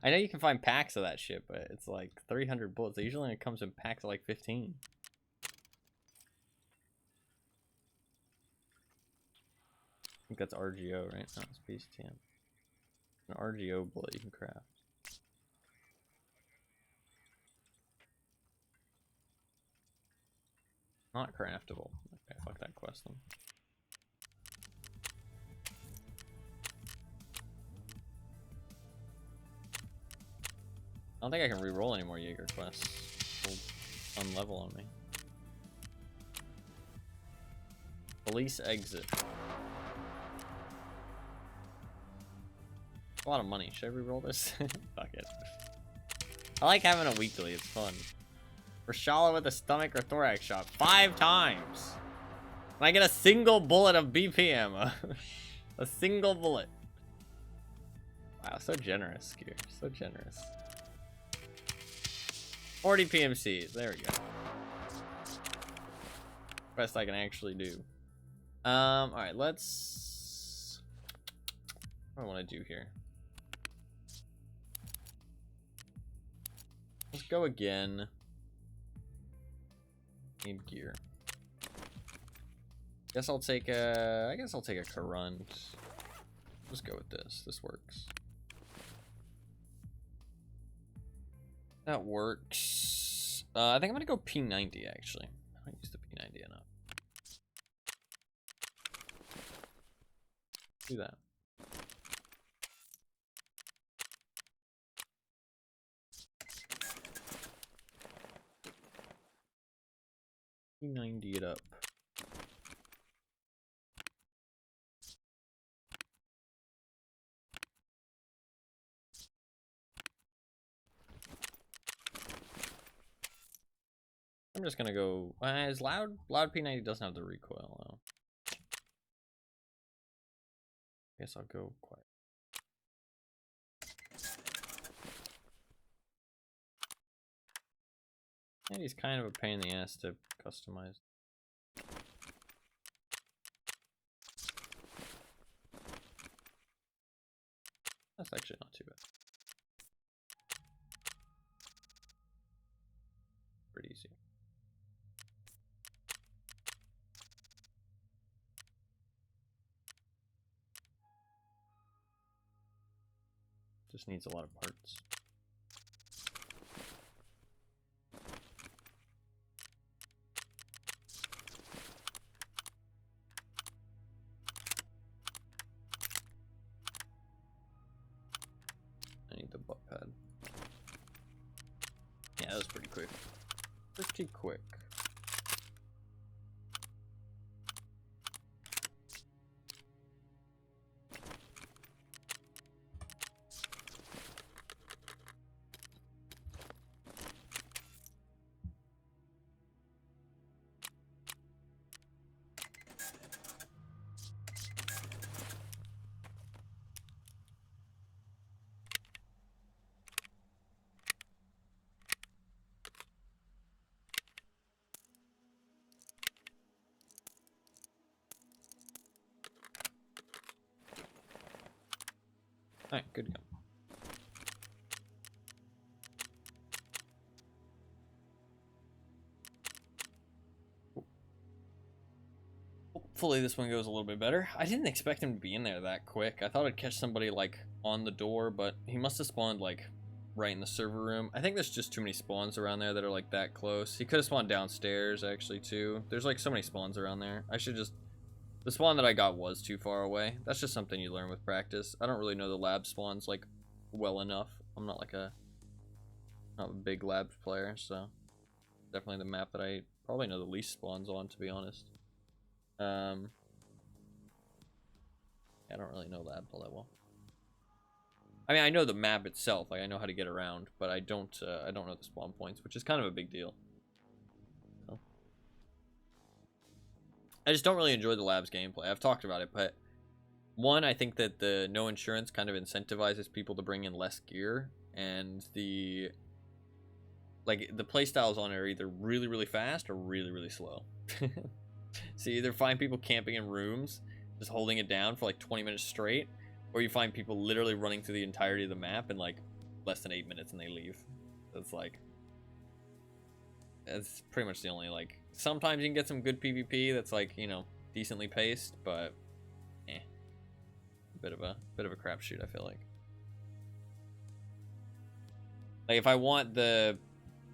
I know you can find packs of that shit, but it's like 300 bullets. Usually it comes in packs of like 15. I think that's RGO, right? No, it's PCTM. An RGO bullet you can craft. Not craftable. Okay, fuck that quest then. I don't think I can re-roll any more Jaeger quests. It'll unlevel on me. Police exit. A lot of money. Should I re-roll this? Fuck it. I like having a weekly. It's fun. Rashala with a stomach or thorax shot 5 times. And I get a single bullet of BP ammo. A single bullet. Wow, so generous, Skier. So generous. 40 PMCs. There we go. Best I can actually do. Alright, let's... What do I want to do here? Let's go again. Need gear. Guess I'll take a... I guess I'll take a Current. Let's go with this. This works. That works. I think I'm gonna go P90 actually. I don't use the P90 enough. Do that. P90 it up. I'm just gonna go as loud P90 doesn't have the recoil though. Guess I'll go quiet. And he's kind of a pain in the ass to customize. That's actually not too bad. Pretty easy. Just needs a lot of parts. I need the butt pad. Yeah, that was pretty quick. Pretty quick. Alright, good go. Hopefully this one goes a little bit better. I didn't expect him to be in there that quick. I thought I'd catch somebody like on the door, but he must have spawned like right in the server room. I think there's just too many spawns around there that are like that close. He could have spawned downstairs actually too. There's like so many spawns around there. I should just... The spawn that I got was too far away. That's just something you learn with practice. I don't really know the lab spawns like well enough. I'm not like not a big labs player, so definitely the map that I probably know the least spawns on, to be honest. I don't really know labs all that well. I mean, I know the map itself, like I know how to get around, but I don't know the spawn points, which is kind of a big deal. So. I just don't really enjoy the labs gameplay. I've talked about it, but one, I think that the no insurance kind of incentivizes people to bring in less gear, and the playstyles on it are either really, really fast or really, really slow. So you either find people camping in rooms, just holding it down for like 20 minutes straight, or you find people literally running through the entirety of the map in like less than 8 minutes and they leave. That's like, that's pretty much the only, like, sometimes you can get some good PvP that's like, you know, decently paced, but bit of a crapshoot, I feel like. Like if I want the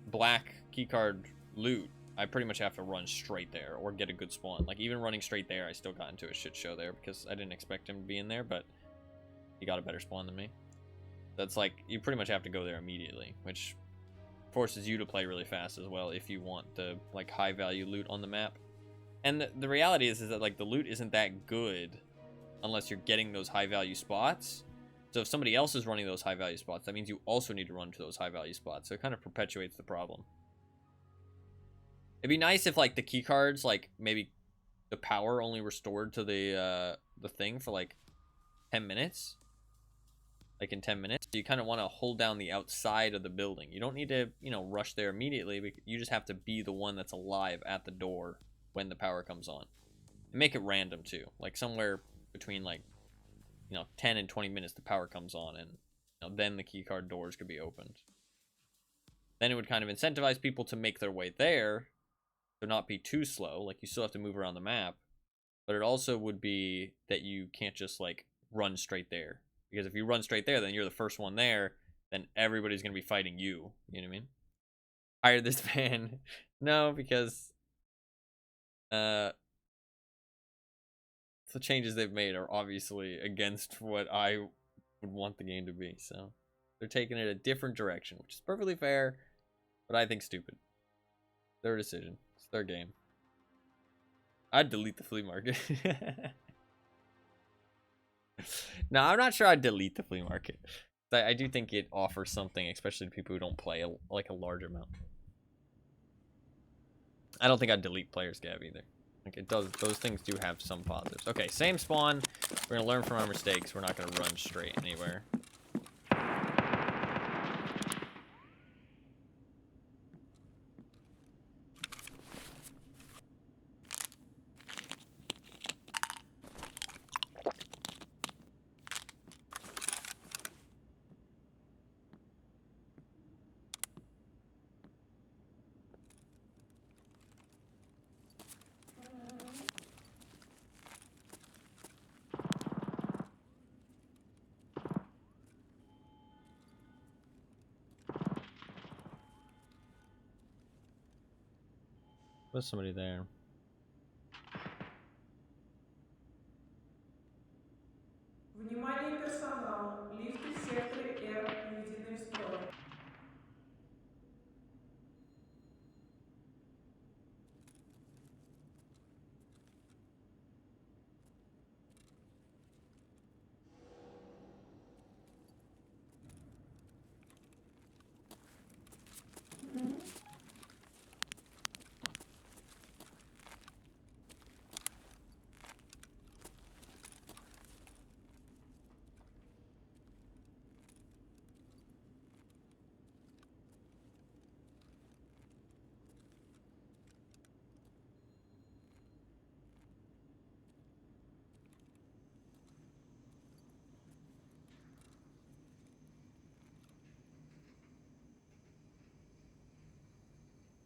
black keycard loot, I pretty much have to run straight there or get a good spawn. Like even running straight there, I still got into a shit show there because I didn't expect him to be in there, but he got a better spawn than me. That's like, you pretty much have to go there immediately, which forces you to play really fast as well if you want the like high value loot on the map. And the reality is that like the loot isn't that good unless you're getting those high value spots. So if somebody else is running those high value spots, that means you also need to run to those high value spots. So it kind of perpetuates the problem. It'd be nice if like the key cards, like maybe the power only restored to the thing for like 10 minutes. Like in 10 minutes. You kind of want to hold down the outside of the building. You don't need to, you know, rush there immediately. You just have to be the one that's alive at the door when the power comes on. And make it random too. Like somewhere between like, you know, 10 and 20 minutes the power comes on, and you know, then the keycard doors could be opened. Then it would kind of incentivize people to make their way there, to not be too slow. Like you still have to move around the map, but it also would be that you can't just like run straight there, because if you run straight there, then you're the first one there. then everybody's gonna be fighting you. You know what I mean? Hire this van. No, because the changes they've made are obviously against what I would want the game to be. So they're taking it a different direction, which is perfectly fair, but I think stupid. Their decision. It's their game. I'd delete the flea market. No, I'm not sure I'd delete the flea market. I do think it offers something, especially to people who don't play like a large amount. I don't think I'd delete Player's Gab either. Like it does, those things do have some positives. Okay, same spawn. We're gonna learn from our mistakes. We're not gonna run straight anywhere. There's somebody there. Внимание персоналу. Лифты в секторе R приведены в строй.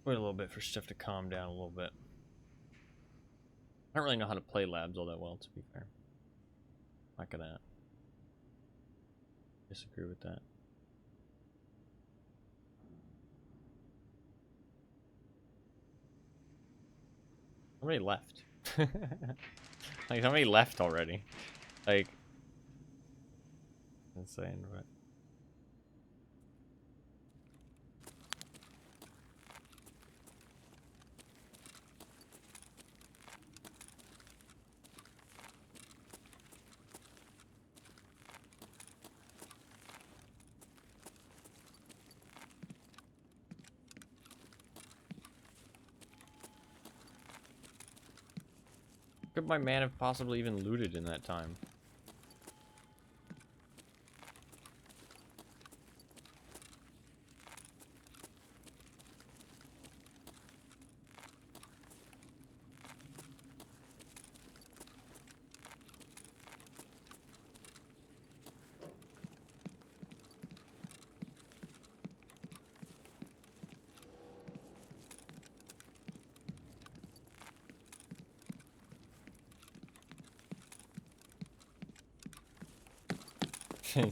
Wait a little bit for stuff to calm down a little bit. I don't really know how to play labs all that well, to be fair. Not gonna disagree with that. How many left? Like, how many left already? Like, insane, but... Could my man have possibly even looted in that time?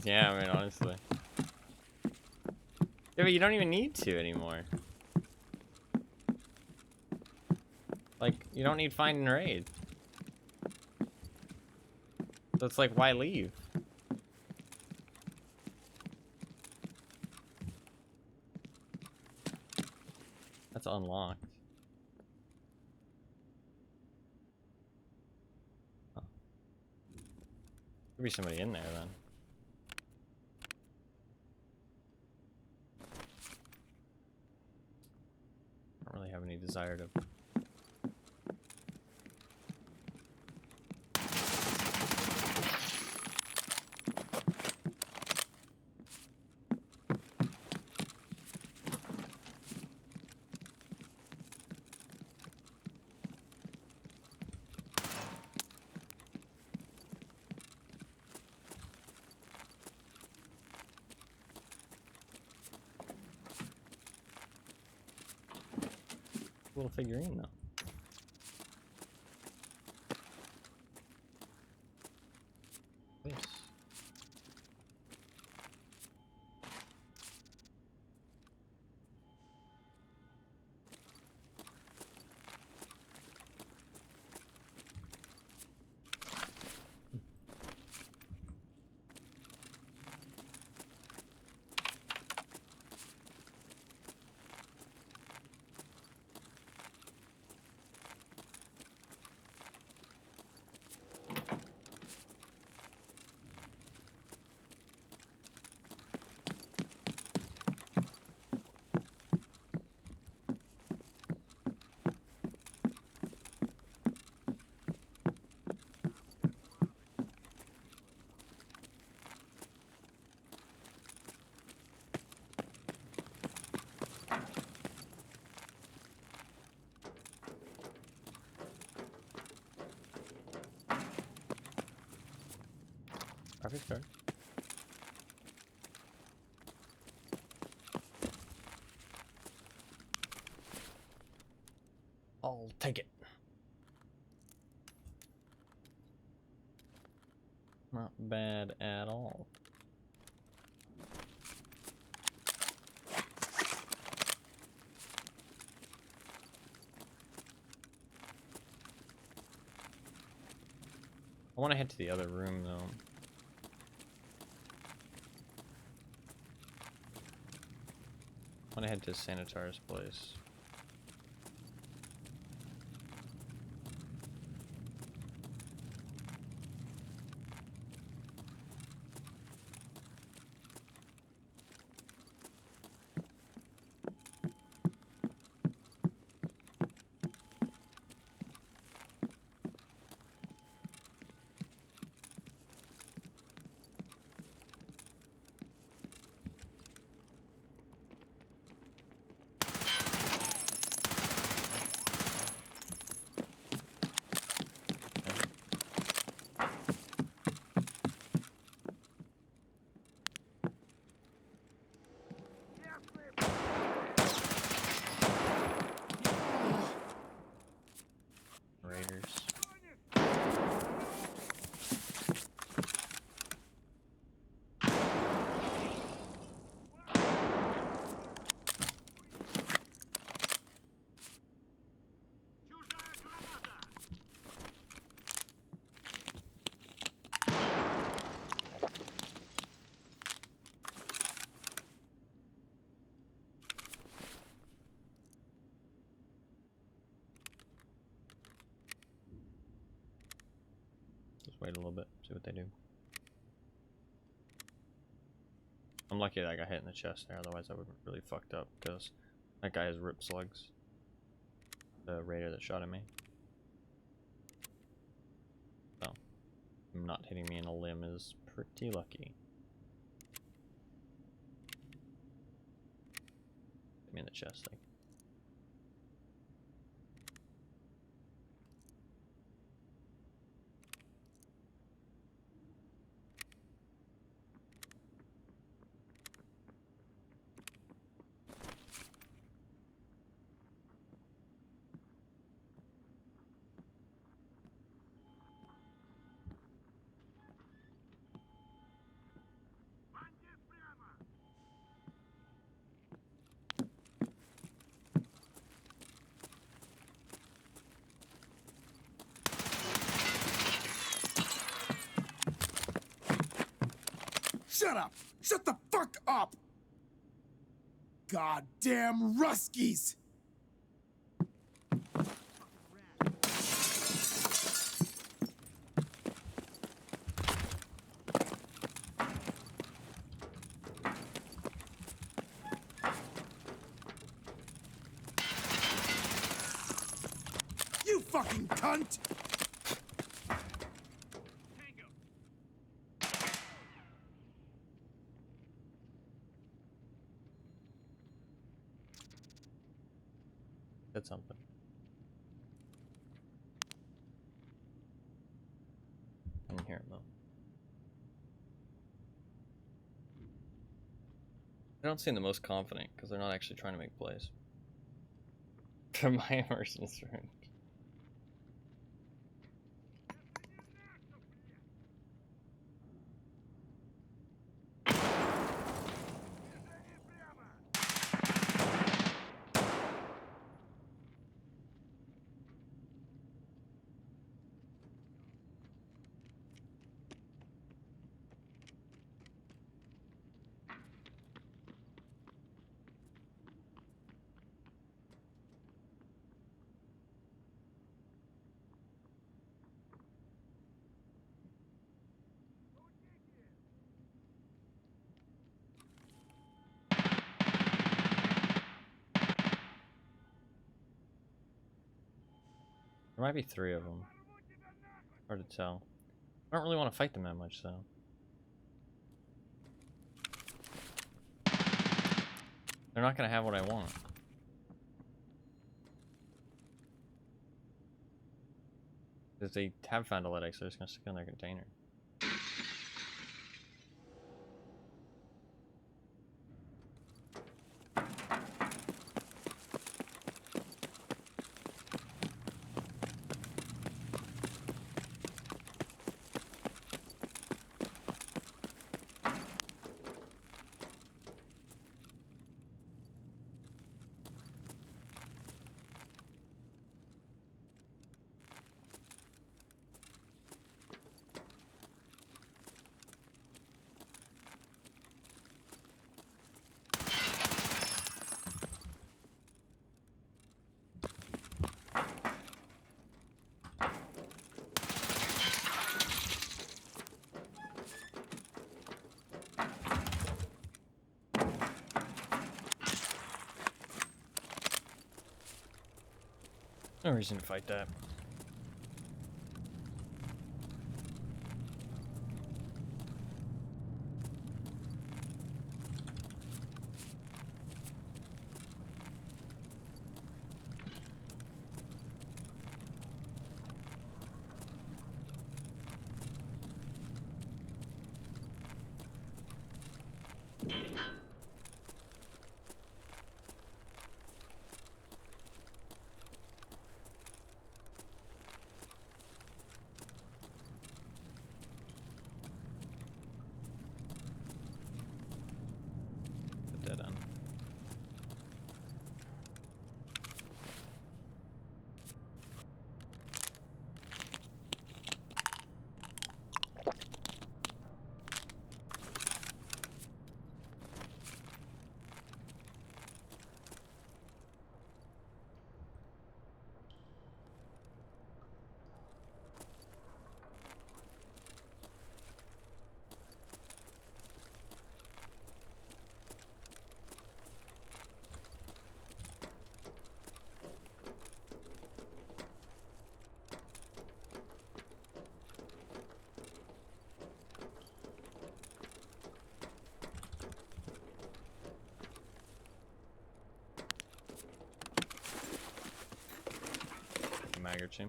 Yeah, I mean, honestly. Yeah, but you don't even need to anymore. Like, you don't need find and raid. So it's like, why leave? That's unlocked. Oh. Could be somebody in there then. I don't really have any desire to... Little figurine though. This. Graphics card. I'll take it. Not bad at all. I want to head to the other room though. I want to head to Sanitar's place. Just wait a little bit, see what they do. I'm lucky that I got hit in the chest there, otherwise I would have really fucked up, because that guy has rip slugs. The raider that shot at me. So, him not hitting me in a limb is pretty lucky. Hit me in the chest, like. Shut up! Shut the fuck up! Goddamn Ruskies! You fucking cunt! Did something. I didn't hear him though. I don't seem the most confident because they're not actually trying to make plays. For my immersion room. There might be 3 of them. Hard to tell. I don't really want to fight them that much, though. They're not going to have what I want. Because they have found a Ledx, they're just going to stick it in their container. No reason to fight that. Put that on. Mag or two.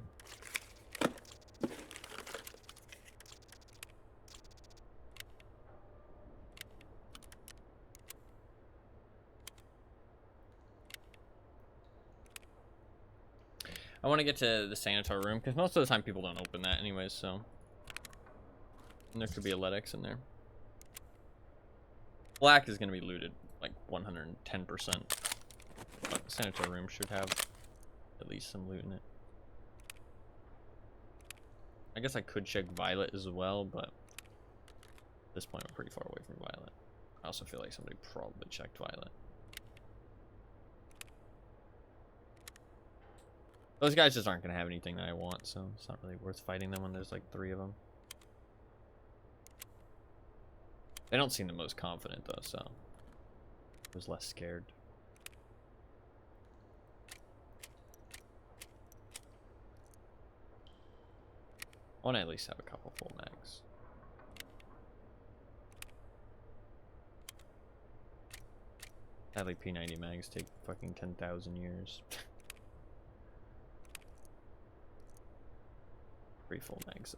I want to get to the sanitary room because most of the time people don't open that anyways, so. And there could be a Ledx in there. Black is going to be looted like 110%. But the sanitary room should have at least some loot in it. I guess I could check Violet as well, but at this point we're pretty far away from Violet. I also feel like somebody probably checked Violet. Those guys just aren't going to have anything that I want, so it's not really worth fighting them when there's like 3 of them. They don't seem the most confident though, so I was less scared. I want to at least have a couple full mags. Sadly, P90 mags take fucking 10,000 years. 3 full mags.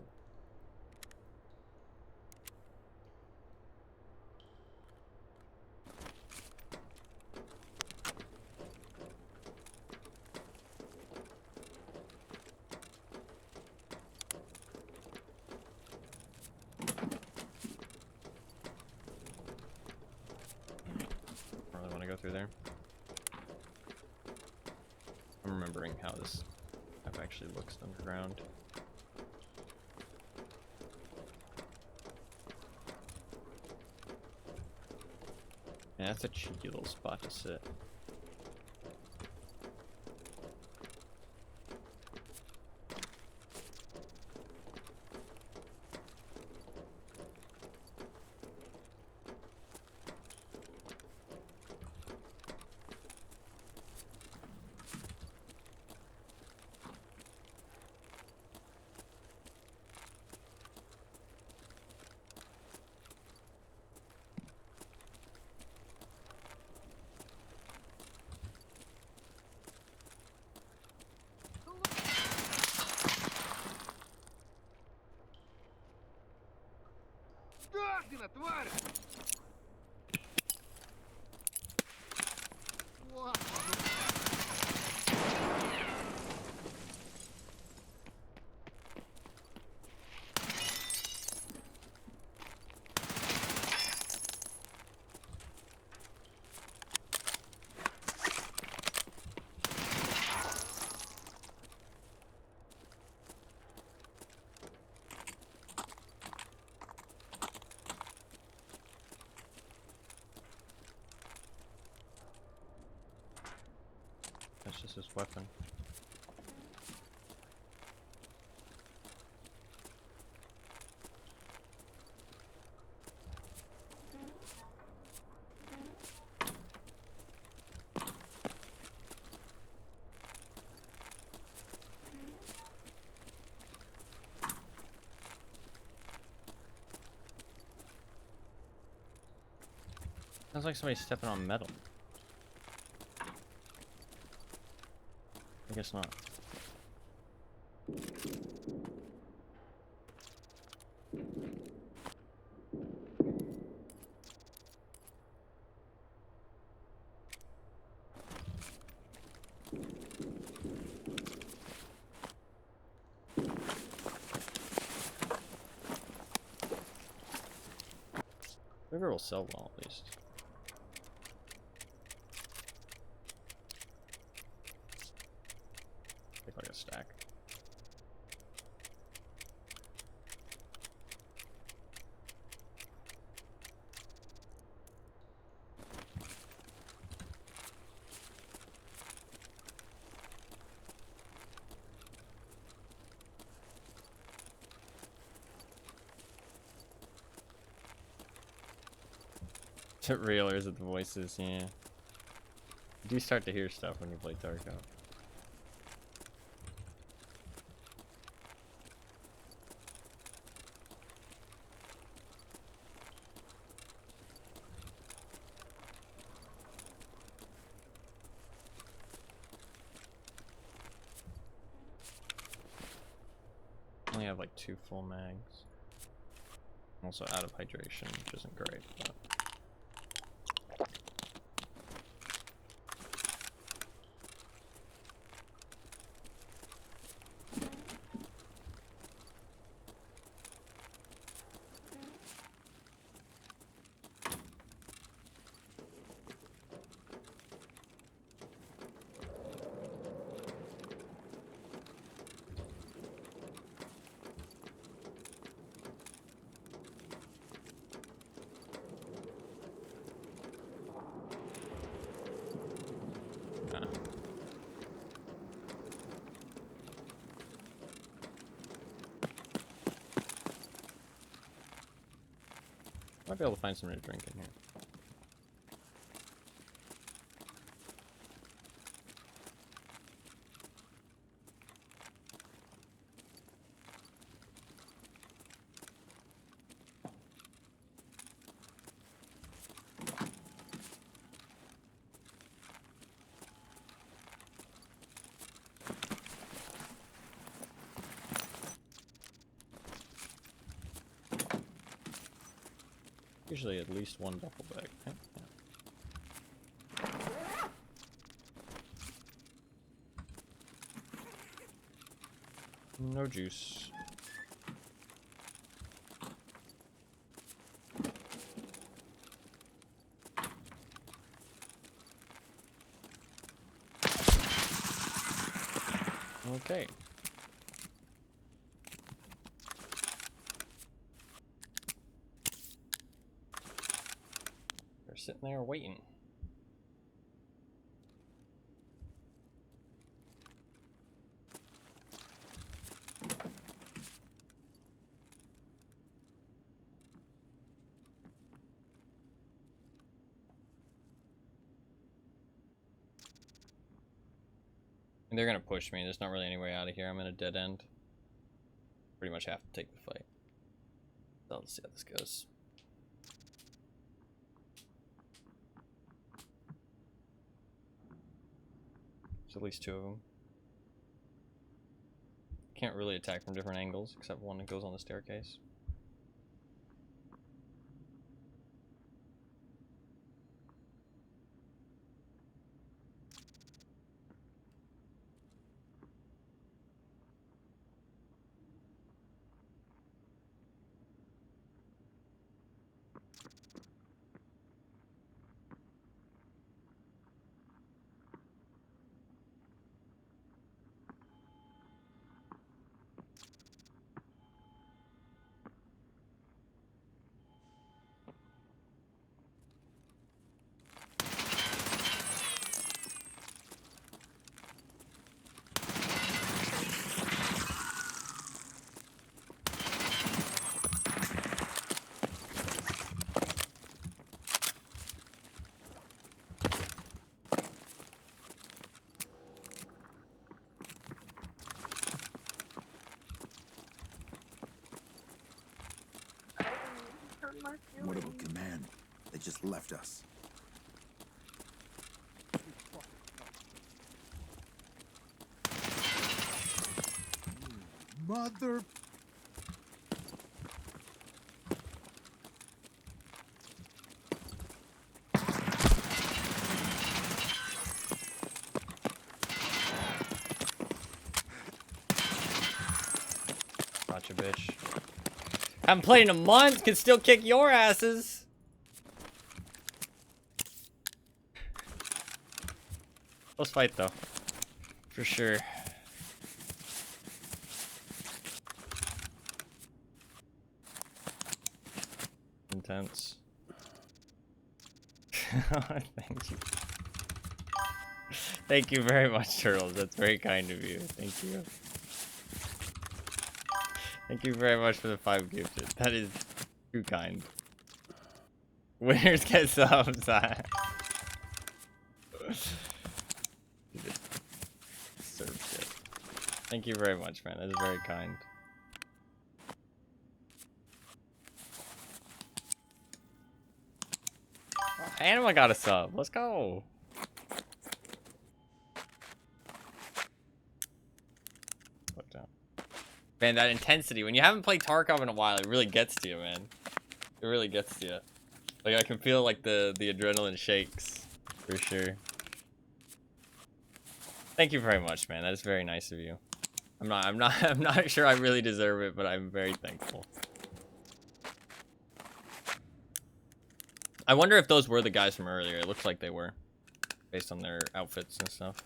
Go through there. I'm remembering how this map actually looks underground. Yeah, that's a cheeky little spot to sit. Тварь! That's just his weapon. Sounds like somebody stepping on metal. I guess not. River will sell well, at least. Take like a stack. Is it real or is it the voices? Yeah. You do start to hear stuff when you play Dark Out. Only have like 2 full mags. Also out of hydration, which isn't great, but... Might be able to find something to drink in here. Usually at least 1 duffel bag. Okay, yeah. No juice. Okay. They're sitting there waiting. And they're gonna push me. There's not really any way out of here. I'm in a dead end. Pretty much have to take the fight. So let's see how this goes. There's at least 2 of them. Can't really attack from different angles, except one that goes on the staircase. What about command? They just left us. mother. Gotcha, bitch. Haven't played in a month, can still kick your asses. Let's fight though. For sure. Intense. Thank you. Thank you very much, Turtles. That's very kind of you. Thank you. Thank you very much for the 5 gifted. That is too kind. Winners get subs. Serve shit. Thank you very much, man. That is very kind. Anima got a sub. Let's go. Man, that intensity. When you haven't played Tarkov in a while, it really gets to you, man. It really gets to you. Like, I can feel, like, the adrenaline shakes. For sure. Thank you very much, man. That is very nice of you. I'm not sure I really deserve it, but I'm very thankful. I wonder if those were the guys from earlier. It looks like they were. Based on their outfits and stuff.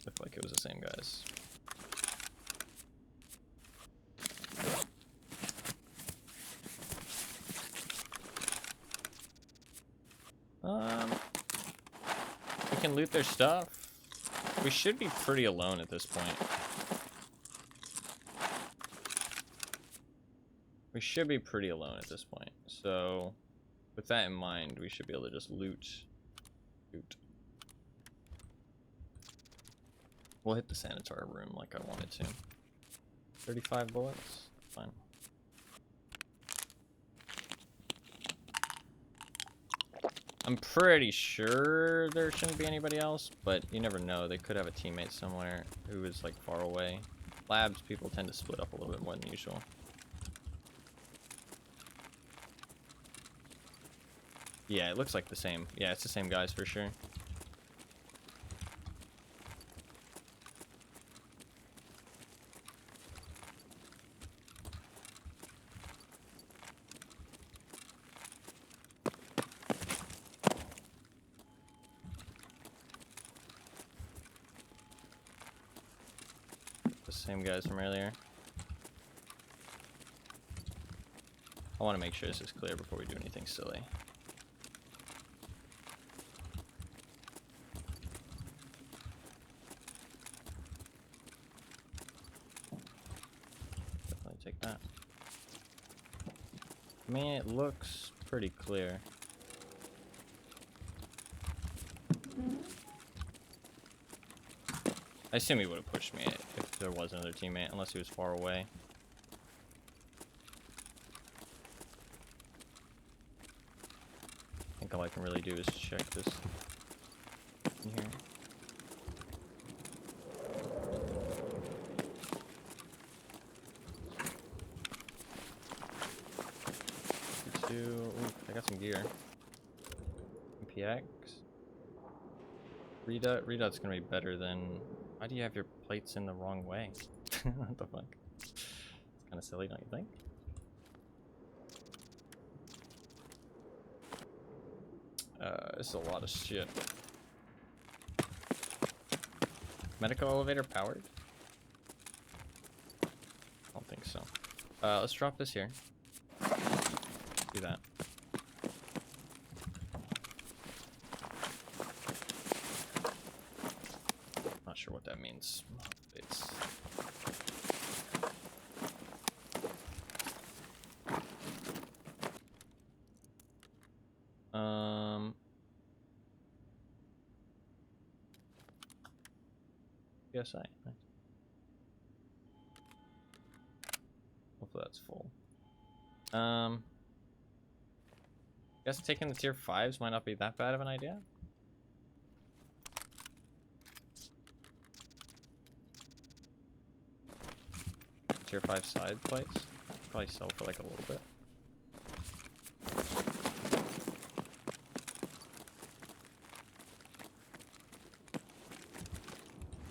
Looked like it was the same guys. We can loot their stuff. We should be pretty alone at this point. We should be pretty alone at this point. So, with that in mind, we should be able to just loot. We'll hit the sanitar room like I wanted to. 35 bullets? Fine. I'm pretty sure there shouldn't be anybody else, but you never know. They could have a teammate somewhere who is like far away. Labs, people tend to split up a little bit more than usual. Yeah, it looks like the same. Yeah, it's the same guys for sure. Same guys from earlier. I want to make sure this is clear before we do anything silly. Definitely take that. I mean, it looks pretty clear. I assume he would have pushed me if there was another teammate, unless he was far away. I think all I can really do is check this in here. Ooh, I got some gear. MPX. Redot's gonna be better than... Why do you have your plates in the wrong way? What the fuck? It's kind of silly, don't you think? This is a lot of shit. Medical elevator powered? I don't think so. Let's drop this here. Do that. Not sure what that means. It's... PSI. Nice. Hopefully that's full. Guess taking the tier 5s might not be that bad of an idea. Tier 5 side plates. Probably sell for like a little bit.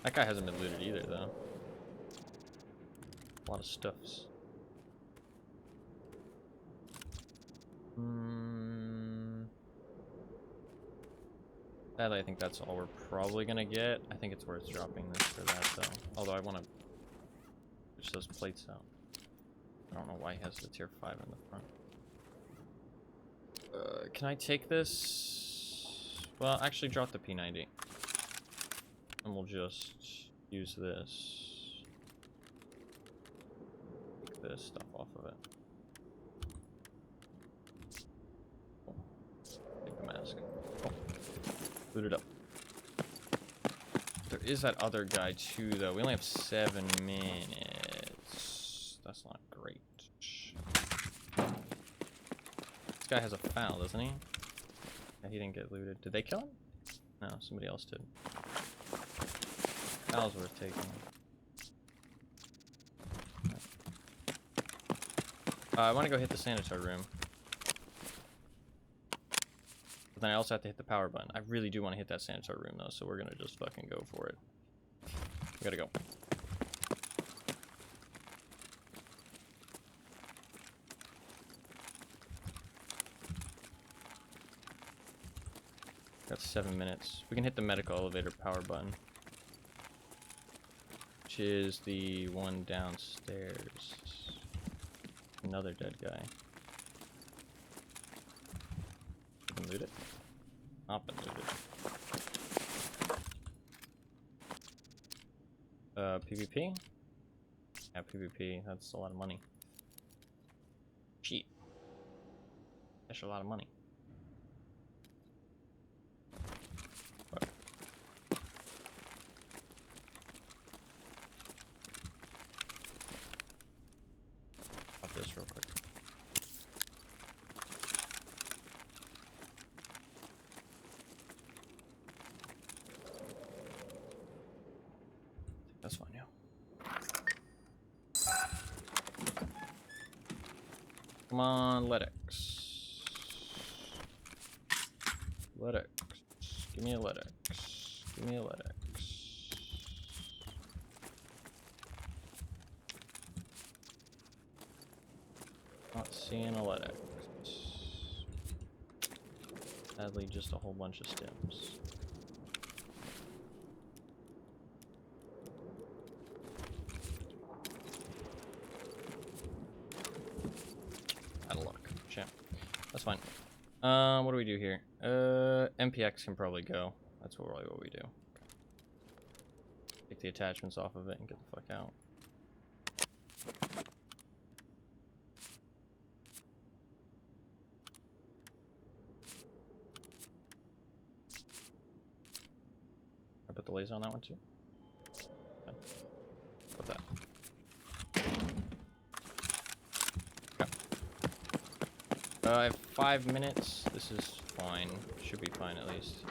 That guy hasn't been looted either, though. A lot of stuffs. Sadly, I think that's all we're probably gonna get. I think it's worth dropping this for that, though. Although I want to switch those plates out. I don't know why he has the tier 5 in the front. Can I take this? Well, actually drop the P90. And we'll just use this. Take this stuff off of it. Oh. Take the mask. Oh. Boot it up. There is that other guy too, though. We only have 7 minutes. That's not great. This guy has a foul, doesn't he? Yeah, he didn't get looted. Did they kill him? No, somebody else did. Foul's worth taking. I want to go hit the sanitary room. But then I also have to hit the power button. I really do want to hit that sanitary room, though, so we're going to just fucking go for it. We gotta go. Got 7 minutes. We can hit the medical elevator power button. Which is the one downstairs. Another dead guy. Been looted? Not been looted. PvP? Yeah, PvP. That's a lot of money. Cheat. That's a lot of money. This real quick. That's fine, yeah. Come on, Ledx. Ledx. Give me a Ledx. Give me a Ledx. Not seeing a Ledx. Sadly, just a whole bunch of stims. Out of luck. Champ. That's fine. What do we do here? MPX can probably go. That's really what we do. Take the attachments off of it and get the fuck out. I put the laser on that one too. Okay. Put that. Okay. I have 5 minutes. This is fine. Should be fine at least.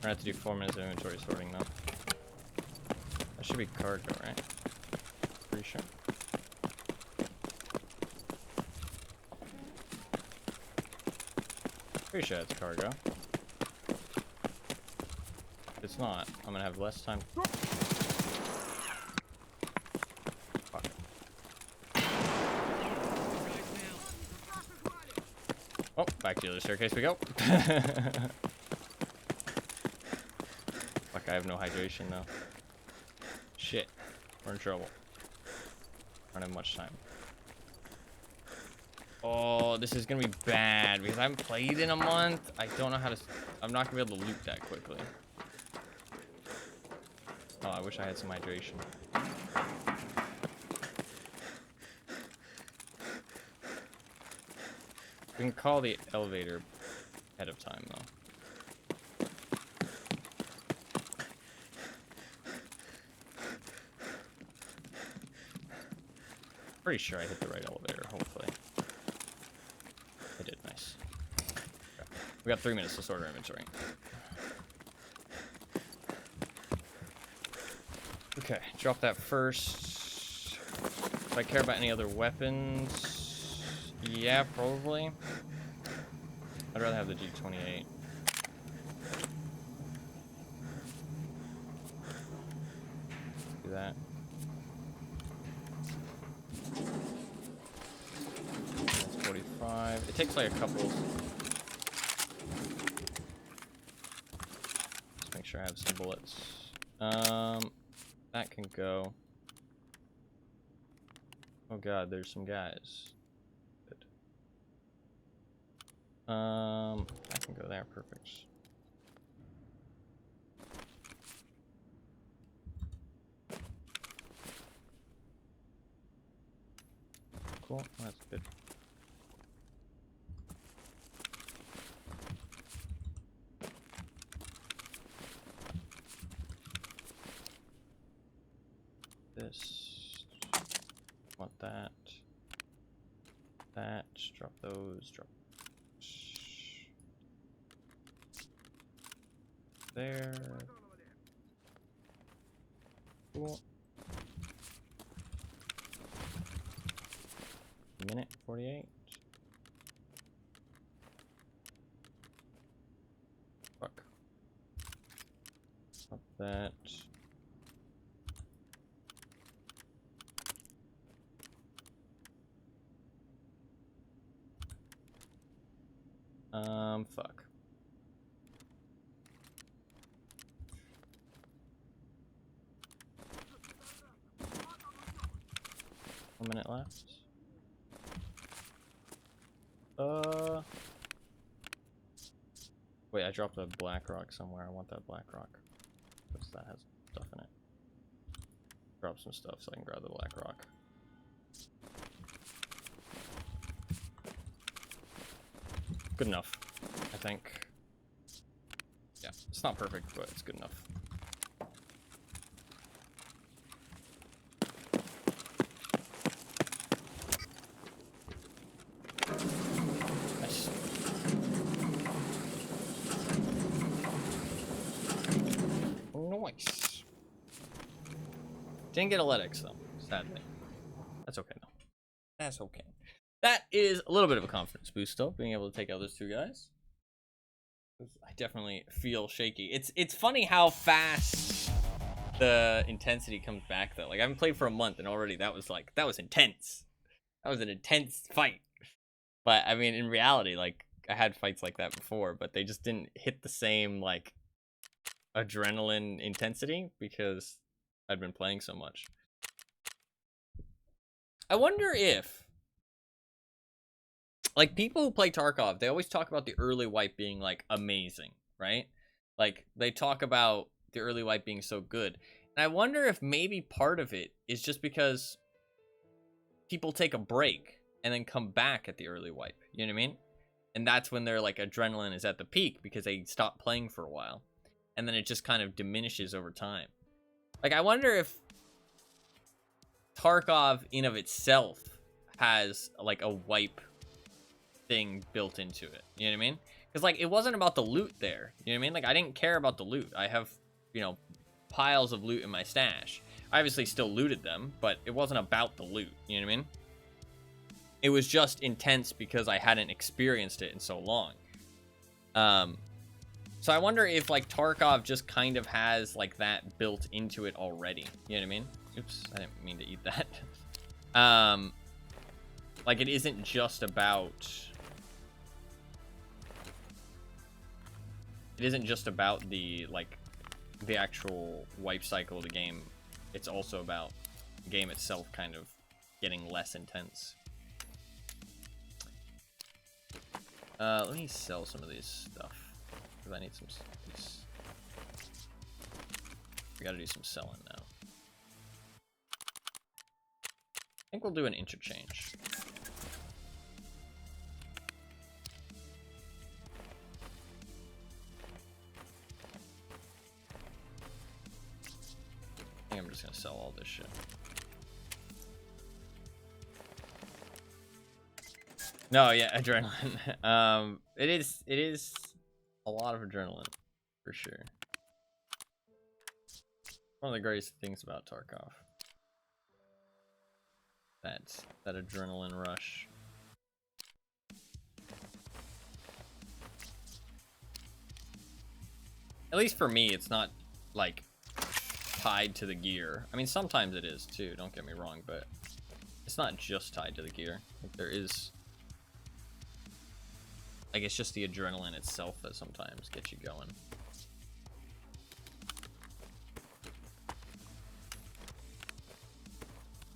I have to do 4 minutes of inventory sorting though. That should be cargo, right? Pretty sure. Pretty sure it's cargo. If it's not, I'm gonna have less time. Fuck. Oh, back to the other staircase we go. I have no hydration though. Shit. We're in trouble. Don't have much time. Oh, this is gonna be bad because I haven't played in a month. I don't know how to. I'm not gonna be able to loot that quickly. Oh, I wish I had some hydration. We can call the elevator ahead of time, though. Pretty sure I hit the right elevator, hopefully. I did, nice. Okay. We got 3 minutes to sort our inventory. Okay, drop that first. If I care about any other weapons, yeah, probably. I'd rather have the G28. Do that. That's 45. It takes like a couple. Just make sure I have some bullets. That can go. Oh god, there's some guys. Good. I can go there, perfect. Cool, that's good. This, want that, drop those, drop there. Cool. Minute 48. Fuck. Drop that. Fuck. One minute left. Wait, I dropped a black rock somewhere. I want that black rock. Because that has stuff in it. Drop some stuff so I can grab the black rock. Good enough, I think. Yeah, it's not perfect, but it's good enough. Nice. Nice. Didn't get a Ledx though, sadly. That's okay though. That's okay. That is a little bit of a confidence boost though, being able to take out those 2 guys. I definitely feel shaky. It's funny how fast the intensity comes back though. Like I haven't played for a month and already that was intense. That was an intense fight. But I mean in reality, like I had fights like that before, but they just didn't hit the same like adrenaline intensity because I'd been playing so much. I wonder if like people who play Tarkov, they always talk about the early wipe being like amazing, right? Like they talk about the early wipe being so good. And I wonder if maybe part of it is just because people take a break and then come back at the early wipe. You know what I mean? And that's when their like adrenaline is at the peak because they stop playing for a while. And then it just kind of diminishes over time. Like I wonder if Tarkov in of itself has like a wipe thing built into it. You know what I mean? Because like it wasn't about the loot there. You know what I mean? Like I didn't care about the loot. I have, you know, piles of loot in my stash. I obviously still looted them, but it wasn't about the loot. You know what I mean? It was just intense because I hadn't experienced it in so long. So I wonder if like Tarkov just kind of has like that built into it already. You know what I mean? Oops, I didn't mean to eat that. Like it isn't just about the like the actual wipe cycle of the game. It's also about the game itself kind of getting less intense. Let me sell some of these stuff because I need some. We gotta do some selling now. I think we'll do an interchange. just gonna sell all this shit. No, yeah, adrenaline. It is a lot of adrenaline, for sure. One of the greatest things about Tarkov. That adrenaline rush. At least for me, it's not like tied to the gear. I mean, sometimes it is too, don't get me wrong, but it's not just tied to the gear. Like, there is, like, it's just the adrenaline itself that sometimes gets you going.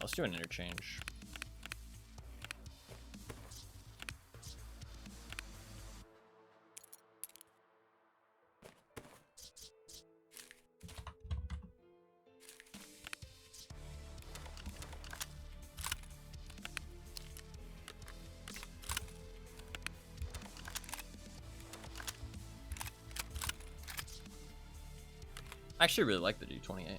Let's do an interchange. I actually really like the G28.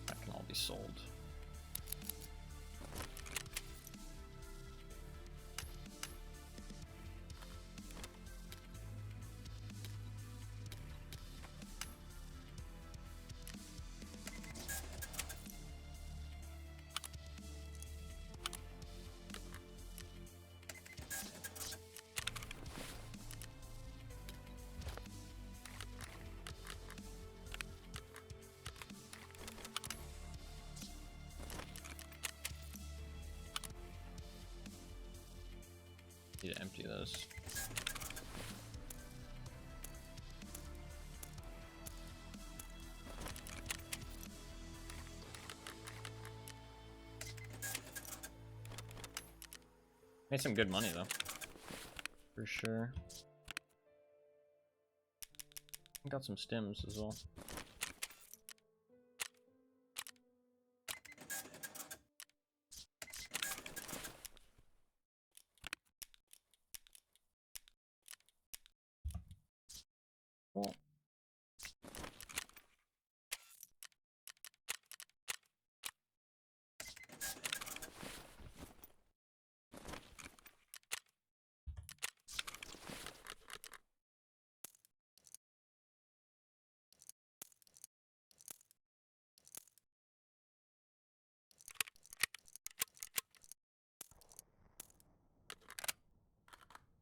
That can all be sold. Need to empty those. Made some good money though, for sure. Got some stims as well. Cool.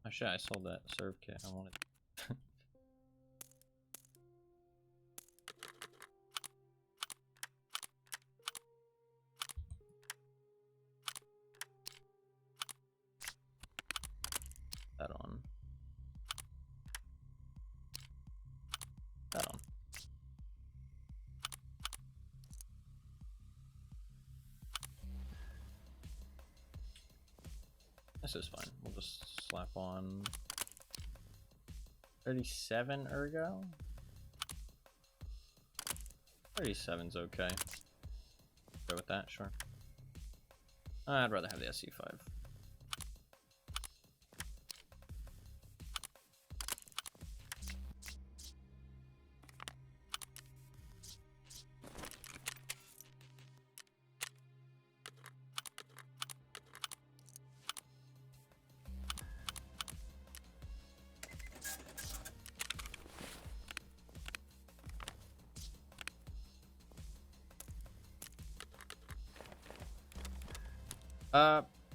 Oh shit, I sold that serve kit. I wanted. That on. That on. This is fine. We'll just slap on 37 ergo. 37's okay. Go with that, sure. I'd rather have the SC5.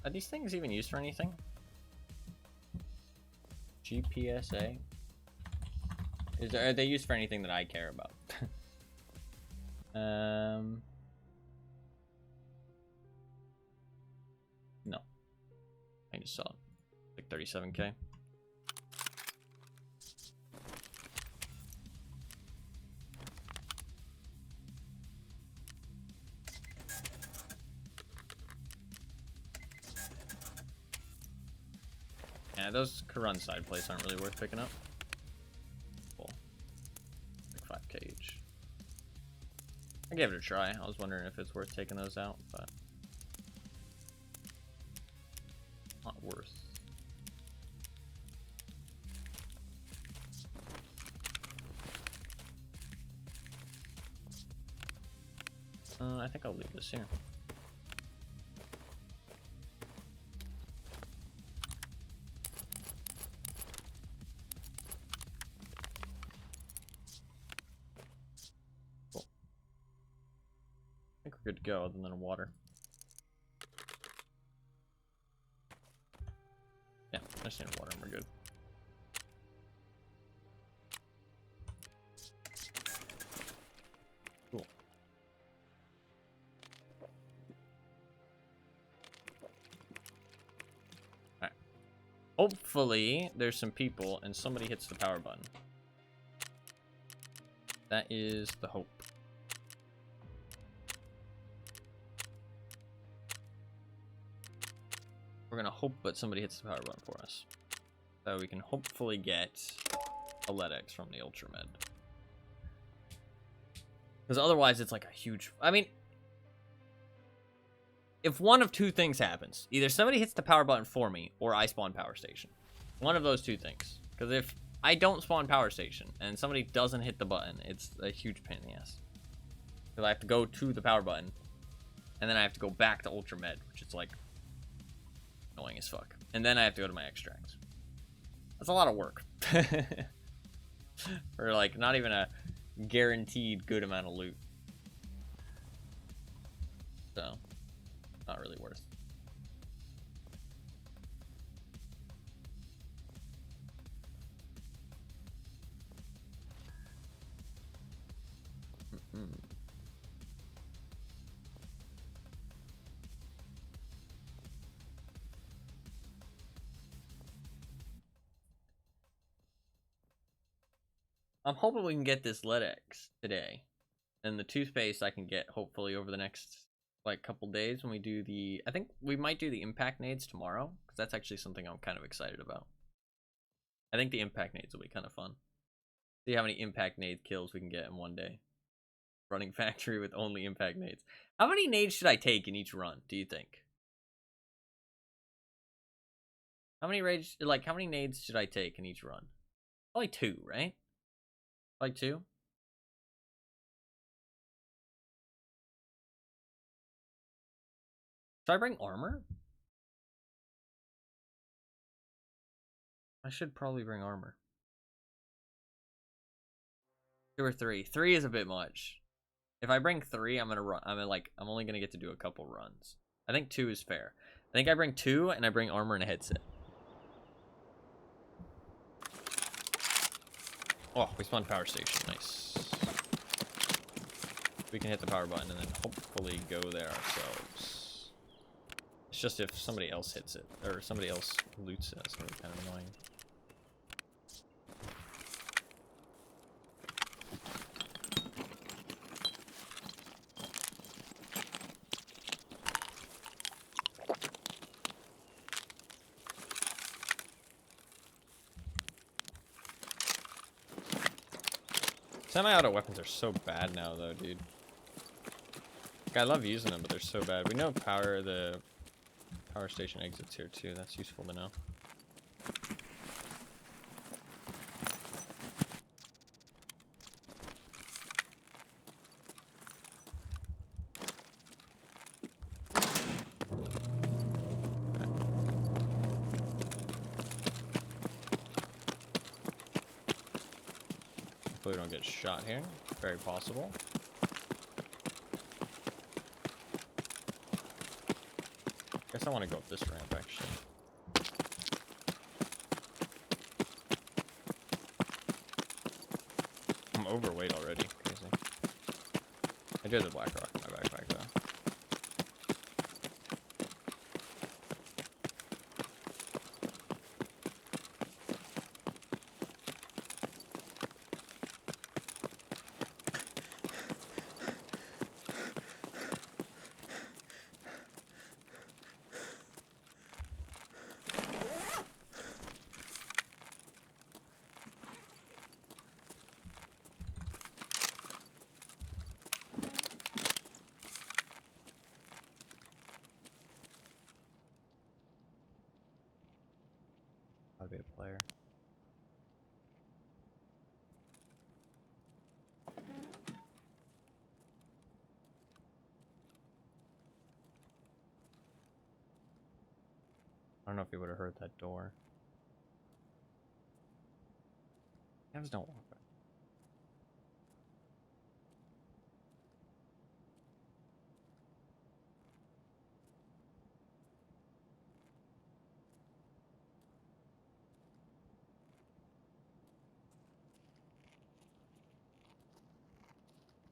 Are these things even used for anything? GPSA? Are they used for anything that I care about? No. I just saw it. Like 37K. Yeah, those Karun side plates aren't really worth picking up. Cool. Like 5K each. I gave it a try. I was wondering if it's worth taking those out, but not worth. I think I'll leave this here. Cool. I think we're good to go, other than water. Yeah, I just need water and we're good. Cool. Alright. Hopefully, there's some people and somebody hits the power button. That is the hope. We're gonna hope that somebody hits the power button for us. So we can hopefully get a Ledx from the Ultra Med. Because otherwise it's like a huge... I mean... If one of two things happens, either somebody hits the power button for me, or I spawn power station. One of those two things. Because if I don't spawn power station, and somebody doesn't hit the button, it's a huge pain in the ass. Because I have to go to the power button, and then I have to go back to Ultra Med, which is like... annoying as fuck. And then I have to go to my extracts. That's a lot of work. For like not even a guaranteed good amount of loot. So, not really worth. I'm hoping we can get this Ledx today. And the Toothpaste I can get hopefully over the next like couple days when we do the... I think we might do the impact nades tomorrow. Because that's actually something I'm kind of excited about. I think the impact nades will be kind of fun. See how many impact nade kills we can get in one day. Running factory with only impact nades. How many nades should I take in each run, do you think? How many rage... like, how many nades should I take in each run? Probably 2, right? Like 2? Should I bring armor? I should probably bring armor. 2 or 3. 3 is a bit much. If I bring 3, I'm gonna run. I'm only gonna get to do a couple runs. I think 2 is fair. I think I bring 2 and I bring armor and a headset. Oh, we spawned power station. Nice. We can hit the power button and then hopefully go there ourselves. It's just if somebody else hits it, or somebody else loots it, it's gonna be kind of annoying. Semi-auto weapons are so bad now, though, dude. Like, I love using them, but they're so bad. We know the power station exits here, too. That's useful to know. We don't get shot here. Very possible. Guess I want to go up this ramp, actually. I'm overweight already. Crazy. I do have the black rock in my backpack, though. I'll be a player. I don't know if he would have heard that door. Scavs don't walk back.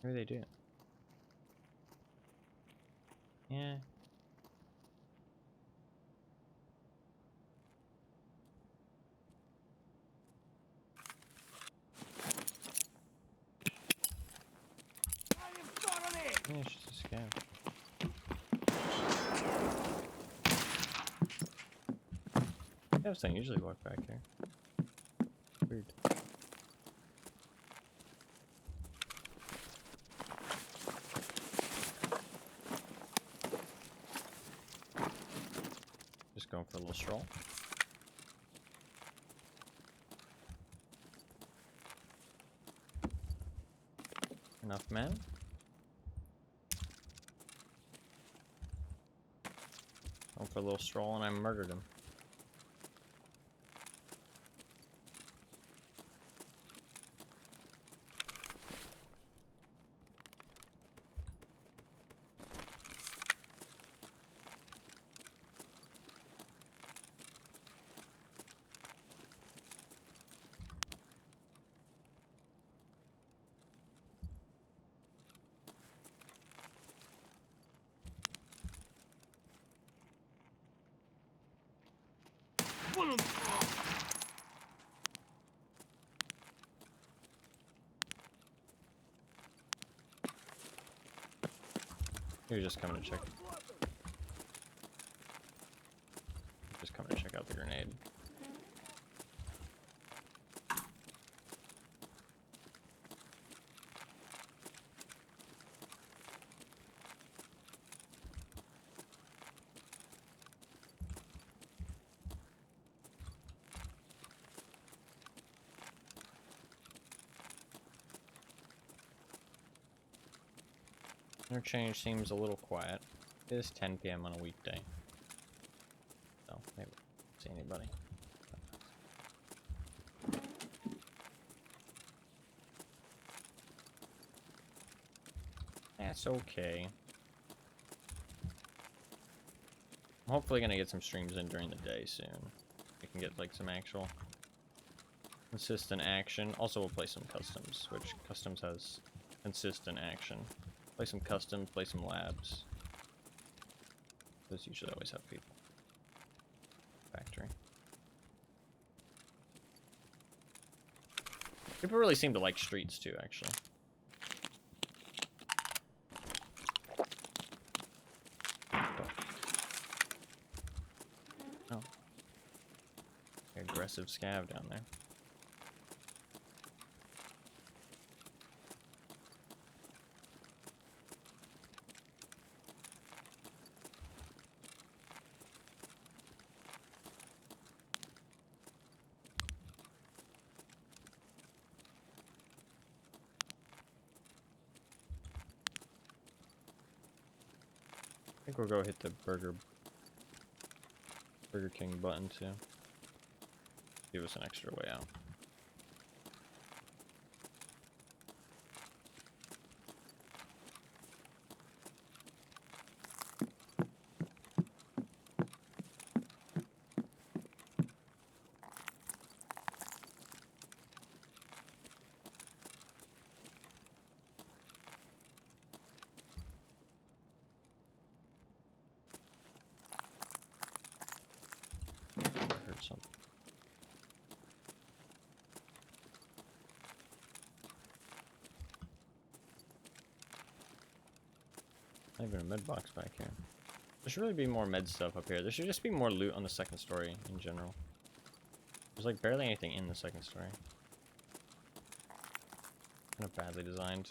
Maybe they do. Yeah. Yeah, it's just a scav. Scavs don't usually walk back here. Weird. Just going for a little stroll. Enough men. Going for a little stroll and I murdered him. You're just coming to check. Just coming to check out the grenade. Interchange seems a little quiet. It is 10 p.m. on a weekday. So, maybe I don't see anybody. That's okay. I'm hopefully gonna get some streams in during the day soon. We can get like some actual consistent action. Also, we'll play some customs, which customs has consistent action. Play some customs, play some labs. Those usually always have people. Factory. People really seem to like streets too, actually. Oh. Aggressive scav down there. I think we'll go hit the Burger King button too. Give us an extra way out. I heard something. Not even a med box back here. There should really be more med stuff up here. There should just be more loot on the second story in general. There's like barely anything in the second story. Kind of badly designed.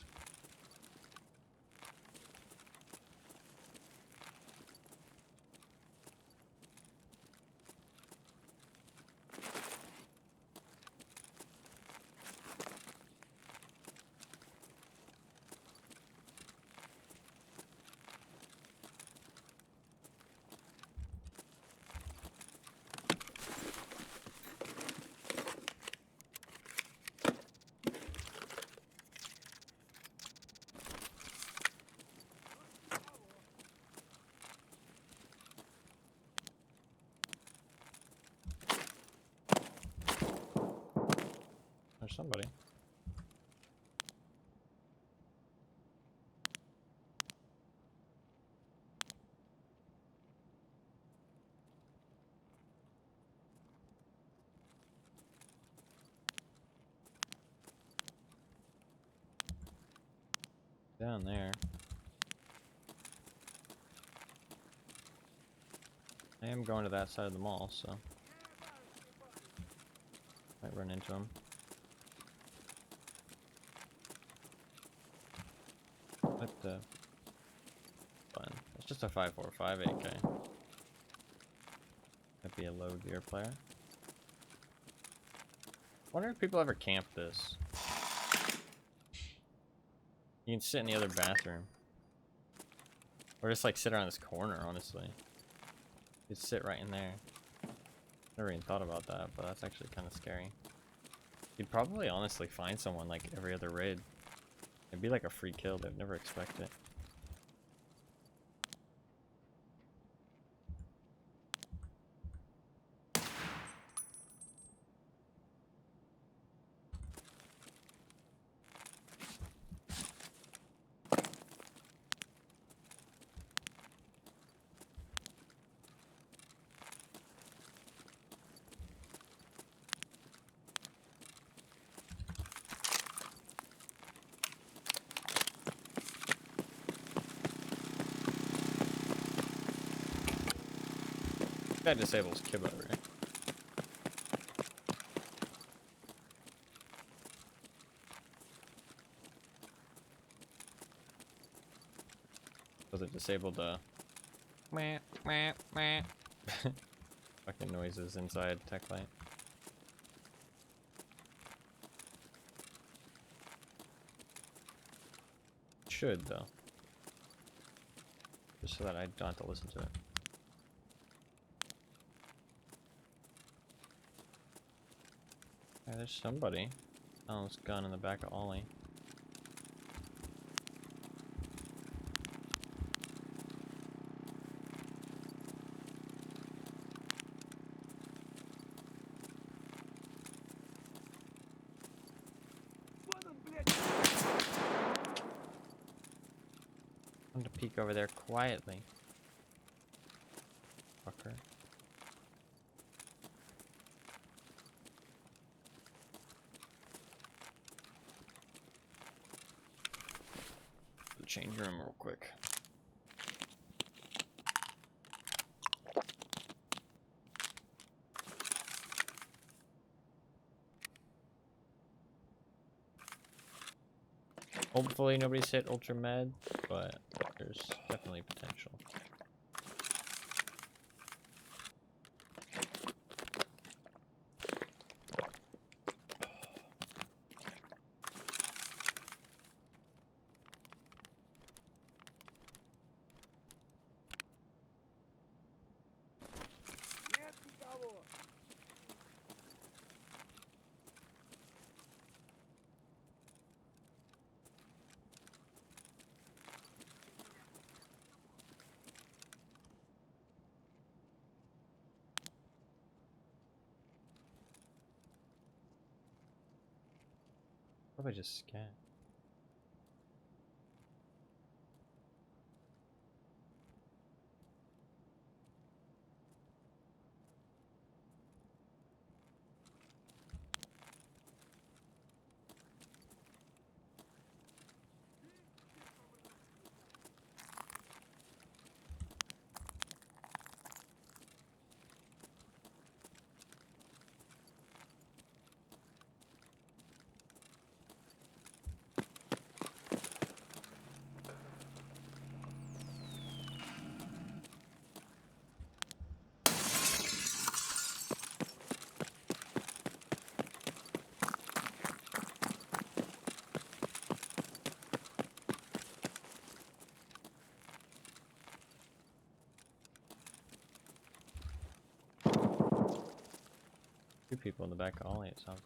There's somebody. Down there. I am going to that side of the mall, so might run into him. What the fun? It's just a 5.45 AK. Might be a low gear player. Wonder if people ever camp this. You can sit in the other bathroom. Or just like sit around this corner, honestly. You could sit right in there. Never even thought about that, but that's actually kind of scary. You'd probably honestly find someone like every other raid. It'd be like a free kill, they'd never expect it. That disables Kibbo, right? Was it disabled meh, meh, meh. Fucking noises inside tech light. Should though. Just so that I don't have to listen to it. There's somebody. Oh, it's gun in the back of Ollie. I'm gonna peek over there quietly. Fucker. Change room real quick. Hopefully nobody's hit ultra med, but there's definitely potential. Probably just scan. Two people in the back of Ollie, it sounds.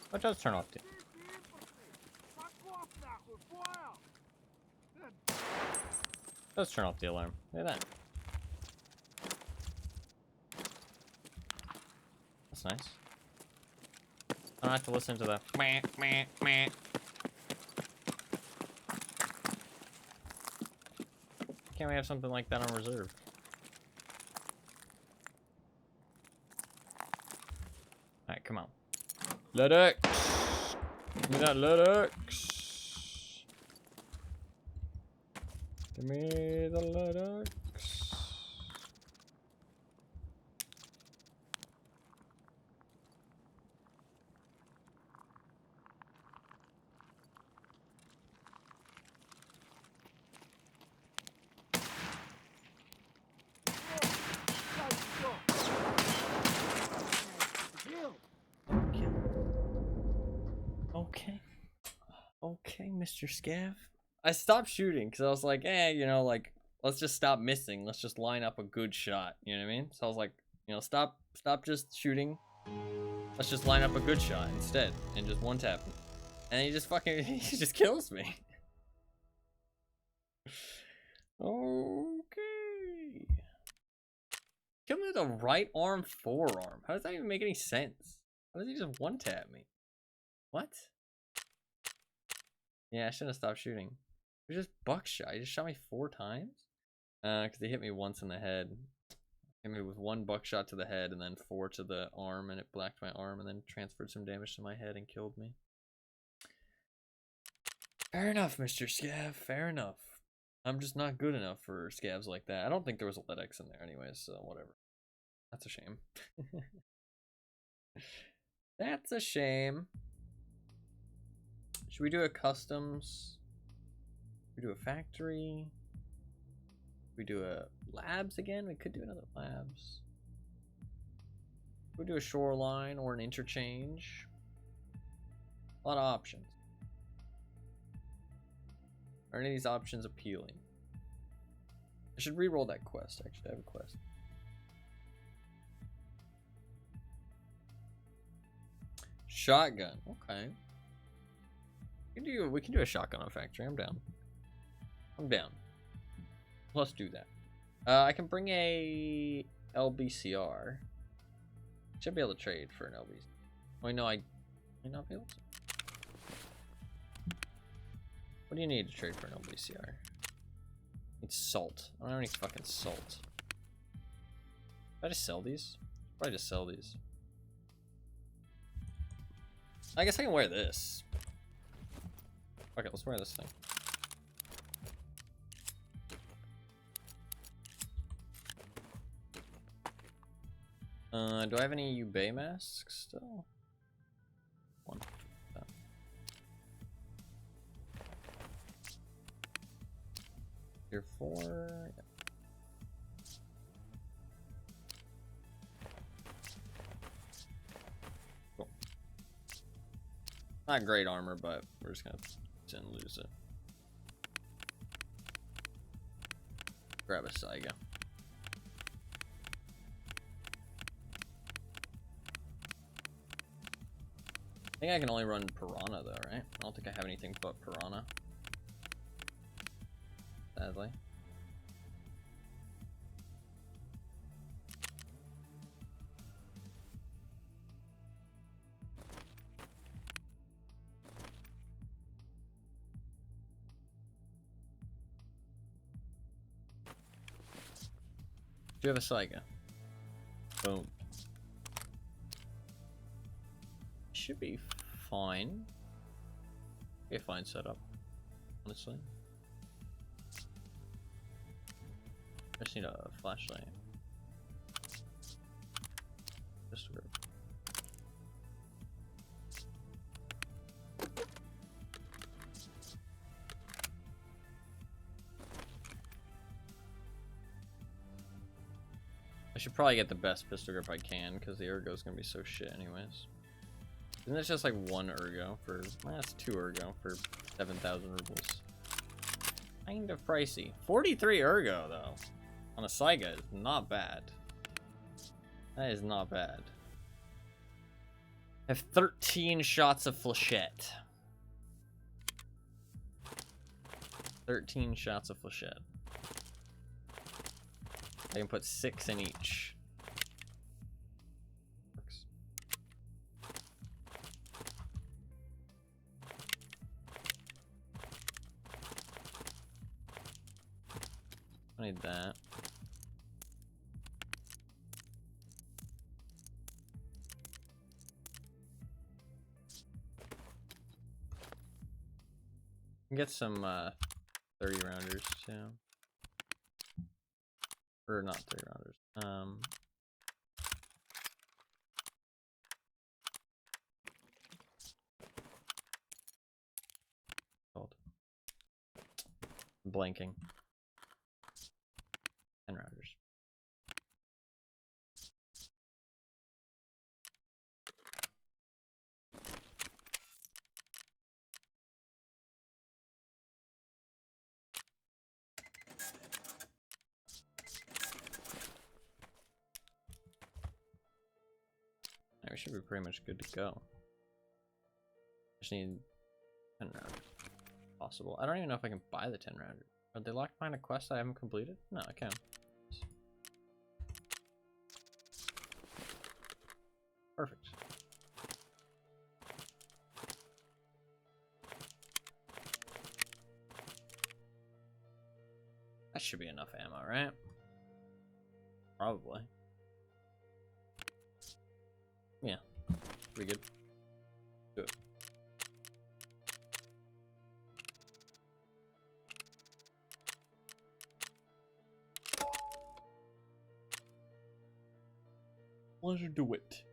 What does turn off the? Does turn off the alarm. Look at that. That's nice. I don't have to listen to the meh, meh, meh. Can't we have something like that on reserve? Alright, come on. Ledx! Give me that Ledx! Give me the Ledx! Okay. Okay, Mr. Scav. I stopped shooting because I was like, you know, like, let's just stop missing. Let's just line up a good shot. You know what I mean? So I was like, you know, stop just shooting. Let's just line up a good shot instead and just one tap. And he just fucking, he just kills me. Okay. Kill me with a right arm forearm. How does that even make any sense? How does he just one tap me? What? Yeah, I shouldn't have stopped shooting. It was just buckshot. He just shot me 4 times. Because he hit me once in the head. Hit me with 1 buckshot to the head and then 4 to the arm, and it blacked my arm and then transferred some damage to my head and killed me. Fair enough, Mr. Scav. Fair enough. I'm just not good enough for scavs like that. I don't think there was a Ledx in there anyways, so whatever. That's a shame. That's a shame. Should we do a customs? Should we do a factory? Should we do a labs again? We could do another labs. Should we do a shoreline or an interchange? A lot of options. Are any of these options appealing? I should re-roll that quest. Actually, I have a quest. Shotgun. Okay. We can do a shotgun on factory. I'm down. I'm down. Let's do that. I can bring a LBCR. Should be able to trade for an LBCR. Oh no, I might not be able to. What do you need to trade for an LBCR? Need salt. I don't have any fucking salt. Did I just sell these? Probably just sell these. I guess I can wear this. Okay, let's wear this thing. Do I have any Ube masks still? 1. Tier 4. Yeah. Cool. Not great armor, but we're just gonna lose it. Grab a Saiga. I think I can only run Piranha though, right? I don't think I have anything but Piranha. Sadly. Do you have a Saiga? Boom. Should be fine. Be a fine setup, honestly. I just need a flashlight. Just grip. I should probably get the best pistol grip I can because the ergo's gonna be so shit anyways. Isn't it just like 1 ergo for, well, that's 2 ergo for 7,000 rubles. Kind of pricey. 43 ergo though on a Saiga is not bad. That is not bad. I have 13 shots of flechette. 13 shots of flechette. I can put 6 in each. Works. I need that. Get some 30 rounders too. Or not 30 rounders. Hold. Blanking. 10 rounders. We should be pretty much good to go. Just need 10 rounders. Possible. I don't even know if I can buy the 10 rounders. Are they locked behind a quest I haven't completed? No, I can. Perfect. That should be enough ammo, right? Probably. Yeah. Pretty good. Do it. Let's do it.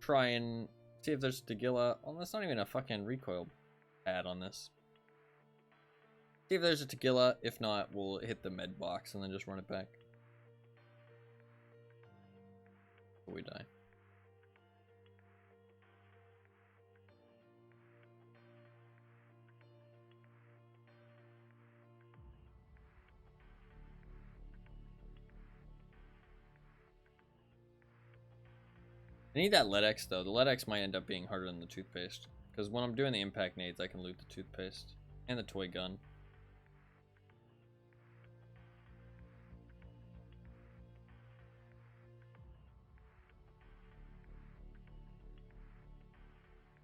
Try and see if there's Tagilla. Well, that's not even a fucking recoil pad on this. See if there's a Tagilla. If not, we'll hit the med box and then just run it back. Before we die. I need that Ledx though. The Ledx might end up being harder than the Toothpaste. Because when I'm doing the impact nades, I can loot the Toothpaste. And the toy gun.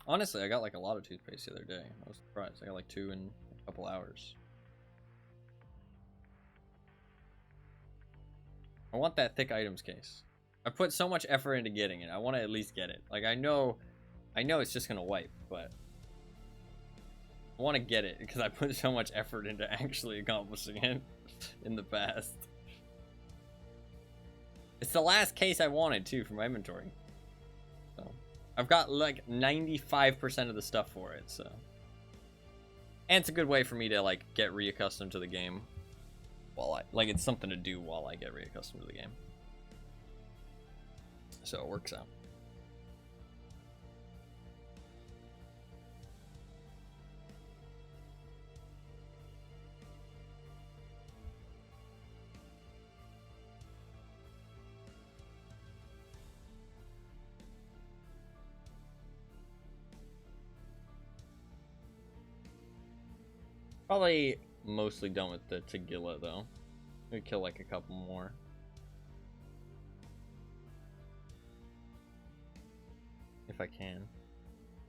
Honestly, I got like a lot of Toothpaste the other day. I was surprised. I got like 2 in a couple hours. I want that thick items case. I put so much effort into getting it. I want to at least get it. Like I know it's just gonna wipe, but I want to get it because I put so much effort into actually accomplishing it in the past. It's the last case I wanted too for my inventory. So I've got like 95% of the stuff for it. So, and it's a good way for me to like get reaccustomed to the game. While it's something to do while I get reaccustomed to the game. So it works out. Probably mostly done with the Tagilla though. We kill like a couple more. If I can.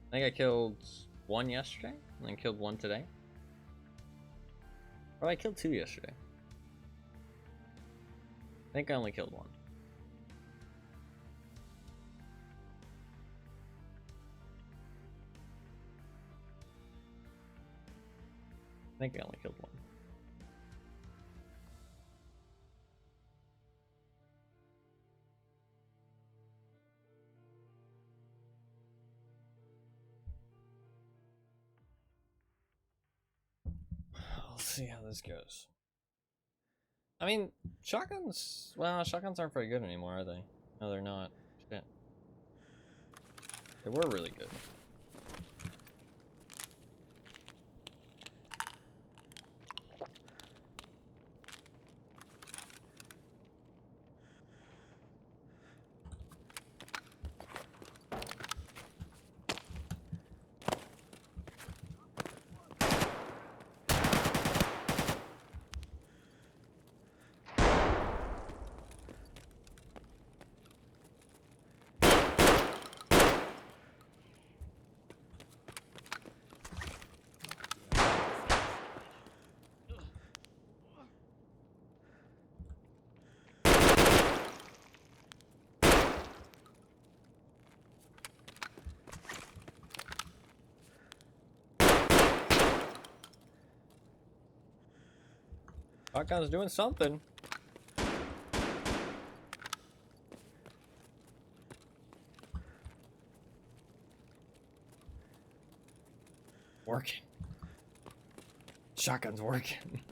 I think I killed 1 yesterday, and then killed 1 today. Or I killed 2 yesterday. I think I only killed 1. I think I only killed 1. Let's see how this goes. I mean, shotguns... Well, shotguns aren't very good anymore, are they? No, they're not. Shit. They were really good. Shotgun's doing something. Working. Shotgun's working.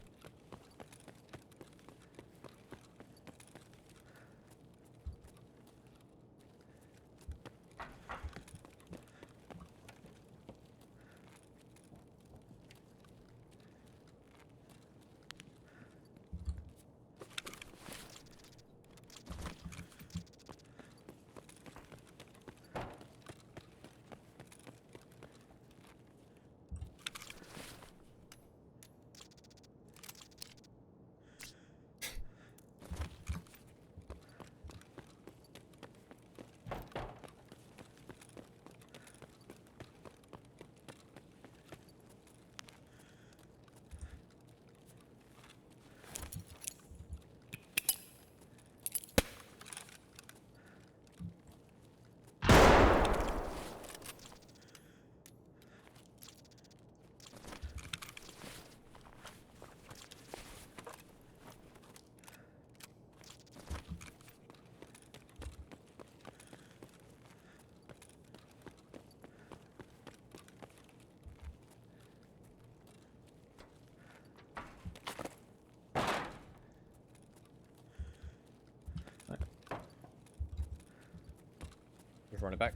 Just run it back.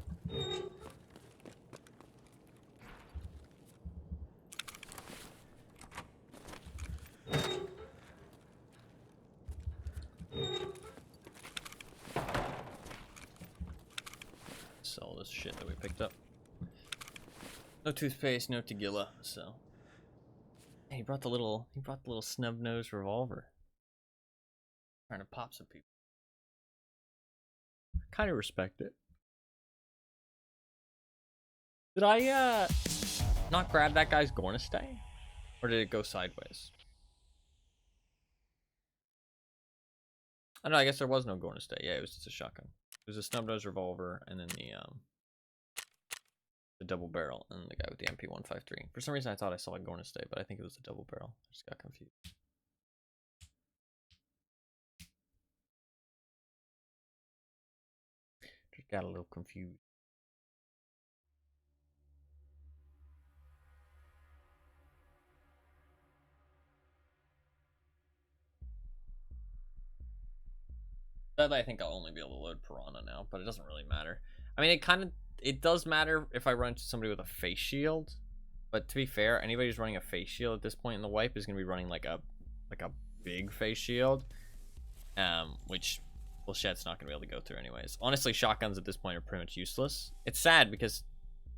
Sell this shit that we picked up. No toothpaste, no tequila, so. Hey, he brought the little snub nose revolver. Trying to pop some people. Kind of respect it. Did I not grab that guy's Gornistay? Or did it go sideways? I don't know, I guess there was no Gornistay. Yeah, it was just a shotgun. It was a snub nose revolver and then the double barrel and the guy with the MP153. For some reason I thought I saw a Gornistay, but I think it was a double barrel. I just got confused. Just got a little confused. Sadly, I think I'll only be able to load Piranha now, but it doesn't really matter. I mean, it does matter if I run into somebody with a face shield, but to be fair, anybody who's running a face shield at this point in the wipe is going to be running like a big face shield, which Blechette's not going to be able to go through anyways. Honestly, shotguns at this point are pretty much useless. It's sad because,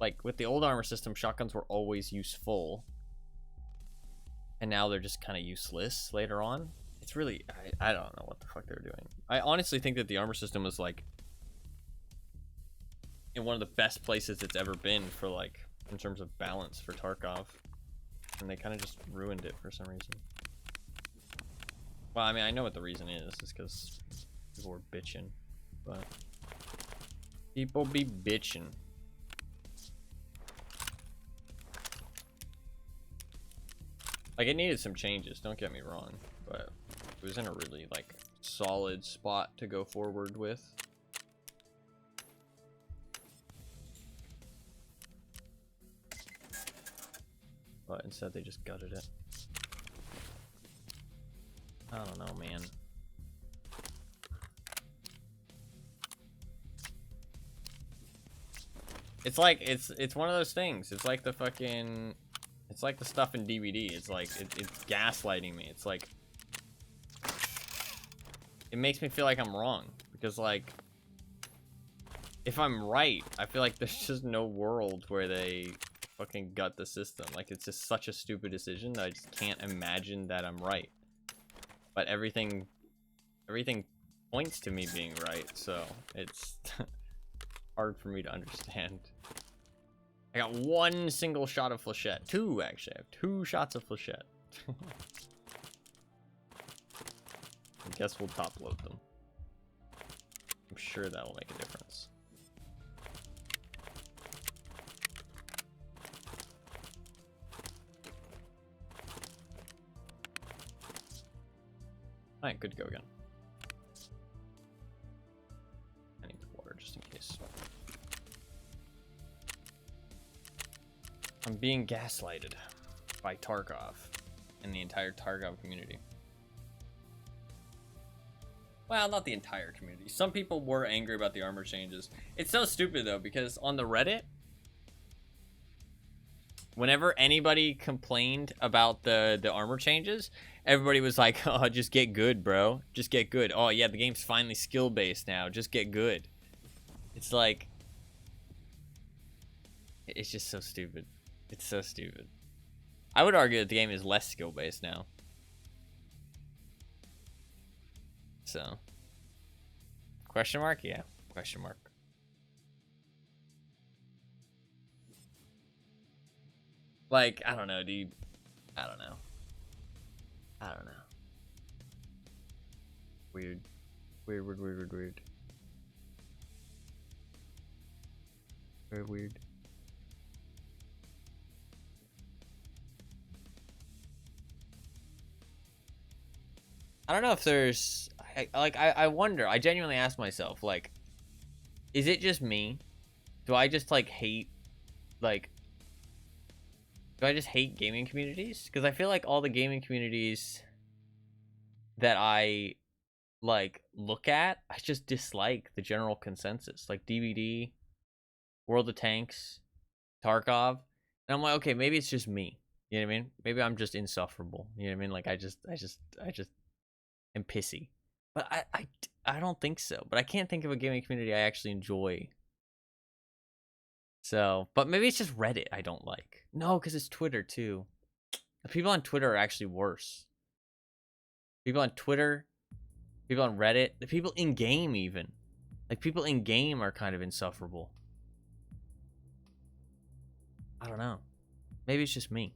like, with the old armor system, shotguns were always useful, and now they're just kind of useless later on. It's really, I don't know what the fuck they're doing. I honestly think that the armor system was like in one of the best places it's ever been for, like, in terms of balance for Tarkov, and they kind of just ruined it for some reason. Well, I mean, I know what the reason is. It's because people were bitching, but people be bitching. Like, it needed some changes, don't get me wrong, but it was in a really, like, solid spot to go forward with. But instead they just gutted it. I don't know, man. It's like, it's one of those things. It's like the fucking, it's like the stuff in DVD. It's like, it's gaslighting me. It's like, it makes me feel like I'm wrong. Because, like, if I'm right, I feel like there's just no world where they fucking gut the system. Like, it's just such a stupid decision that I just can't imagine that I'm right. But everything points to me being right, so it's hard for me to understand. I got one single shot of Flechette. Two, actually. I have 2 shots of Flechette. I guess we'll top load them. I'm sure that will make a difference. Alright, good to go again. I need the water just in case. I'm being gaslighted by Tarkov and the entire Tarkov community. Well, not the entire community. Some people were angry about the armor changes. It's so stupid though, because on the Reddit, whenever anybody complained about the armor changes, everybody was like, oh, just get good, bro. Just get good. Oh yeah, the game's finally skill-based now. Just get good. It's like, it's just so stupid. It's so stupid. I would argue that the game is less skill-based now. So, question mark? Yeah, question mark. Like, I don't know, dude. I don't know. I don't know. Weird. Weird, weird, weird, weird, weird. Very weird. I don't know if there's... I wonder. I genuinely ask myself, like, is it just me? Do I just, like, hate... Like... Do I just hate gaming communities? Because I feel like all the gaming communities that I, like, look at, I just dislike the general consensus. Like, DVD, World of Tanks, Tarkov. And I'm like, okay, maybe it's just me. You know what I mean? Maybe I'm just insufferable. You know what I mean? Like, I just am pissy. But I don't think so. But I can't think of a gaming community I actually enjoy. So, but maybe it's just Reddit I don't like. No, because it's Twitter too. The people on Twitter are actually worse. People on Twitter, people on Reddit, the people in game even. Like, people in game are kind of insufferable. I don't know. Maybe it's just me.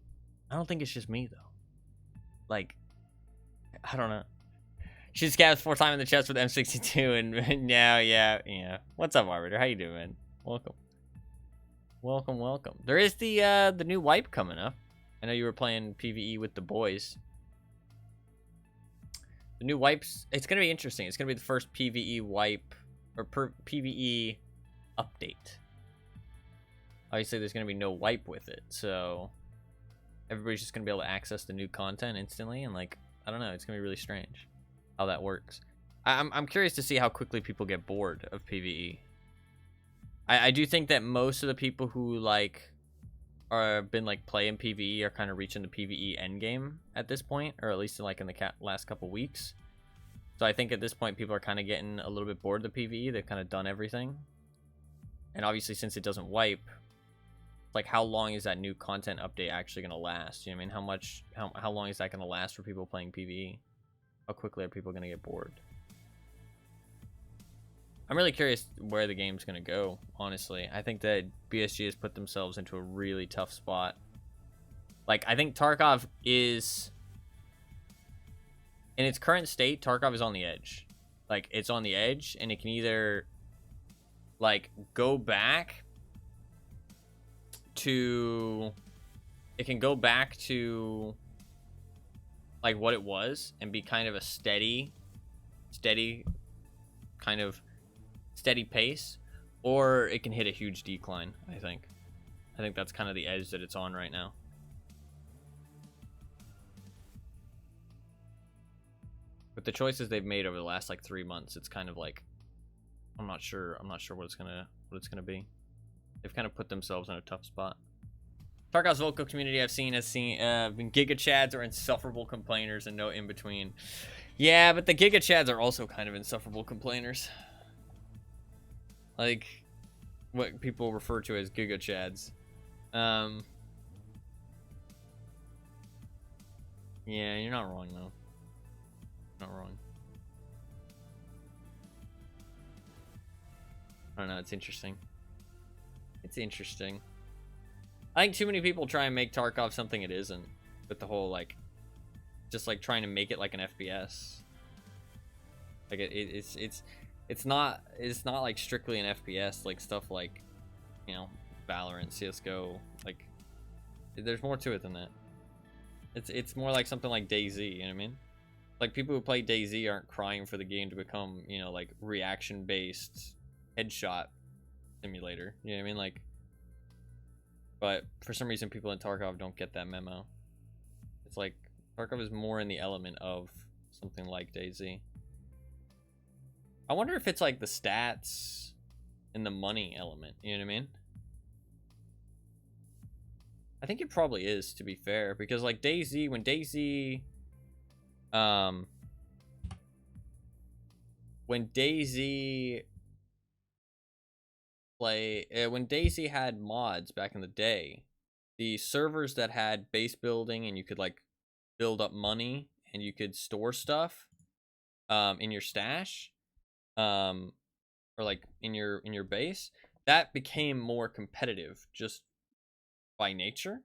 I don't think it's just me though. Like, I don't know. She's scabs 4 times in the chest with M62 and now, yeah. What's up, Arbiter? How you doing, man? Welcome. Welcome. There is the new wipe coming up. I know you were playing PvE with the boys. The new wipes, it's gonna be interesting. It's gonna be the first PvE wipe or PvE update. Obviously, there's gonna be no wipe with it, so everybody's just gonna be able to access the new content instantly, and like, I don't know, it's gonna be really strange how that works. I'm curious to see how quickly people get bored of PvE. I do think that most of the people who like are been like playing PvE are kind of reaching the PvE endgame at this point, or at least like in the last couple weeks. So I think at this point people are kind of getting a little bit bored of the PvE. They've kind of done everything, and obviously since it doesn't wipe, like how long is that new content update actually going to last? You know what I mean? How long is that going to last for people playing PvE? How quickly are people going to get bored? I'm really curious where the game's going to go, honestly. I think that BSG has put themselves into a really tough spot. Like, I think Tarkov is... In its current state, Tarkov is on the edge. Like, it's on the edge, and it can either, like, go back to... It can go back to, like, what it was, and be kind of a steady kind of... steady pace, or it can hit a huge decline. I think that's kind of the edge that it's on right now. With the choices they've made over the last like 3 months, it's kind of like I'm not sure what it's gonna be. They've kind of put themselves in a tough spot. Tarkov's vocal community I've seen has been Giga Chads or insufferable complainers and no in between. Yeah, but the Giga Chads are also kind of insufferable complainers. Like, what people refer to as Giga Chads. Yeah, you're not wrong, though. Not wrong. I don't know, it's interesting. It's interesting. I think too many people try and make Tarkov something it isn't. With the whole, like, just, like, trying to make it like an FPS. Like, it's not like strictly an FPS, like stuff like, you know, Valorant, CSGO, like there's more to it than that. It's more like something like DayZ, you know what I mean? Like, people who play DayZ aren't crying for the game to become, you know, like, reaction-based headshot simulator. You know what I mean? Like, but for some reason, people in Tarkov don't get that memo. It's like, Tarkov is more in the element of something like DayZ. I wonder if it's like the stats and the money element. You know what I mean? I think it probably is, to be fair, because like DayZ, when DayZ when DayZ had mods back in the day, the servers that had base building and you could like build up money and you could store stuff in your stash, or like in your base, that became more competitive just by nature.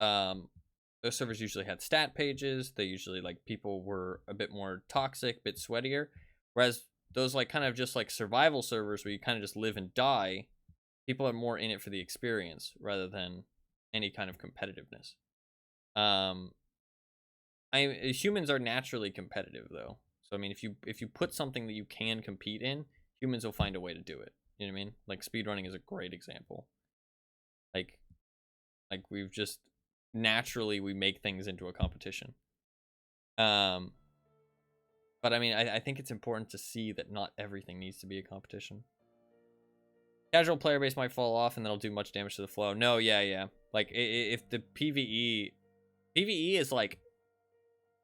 Those servers usually had stat pages. They usually, like, people were a bit more toxic, a bit sweatier. Whereas those, like, kind of just like survival servers where you kind of just live and die, people are more in it for the experience rather than any kind of competitiveness. Humans are naturally competitive, though. So I mean, if you put something that you can compete in, humans will find a way to do it. You know what I mean? Like, speedrunning is a great example. Like we've just naturally, we make things into a competition. But I mean, I think it's important to see that not everything needs to be a competition. Casual player base might fall off and that'll do much damage to the flow. No, yeah. Like, if the PvE is like,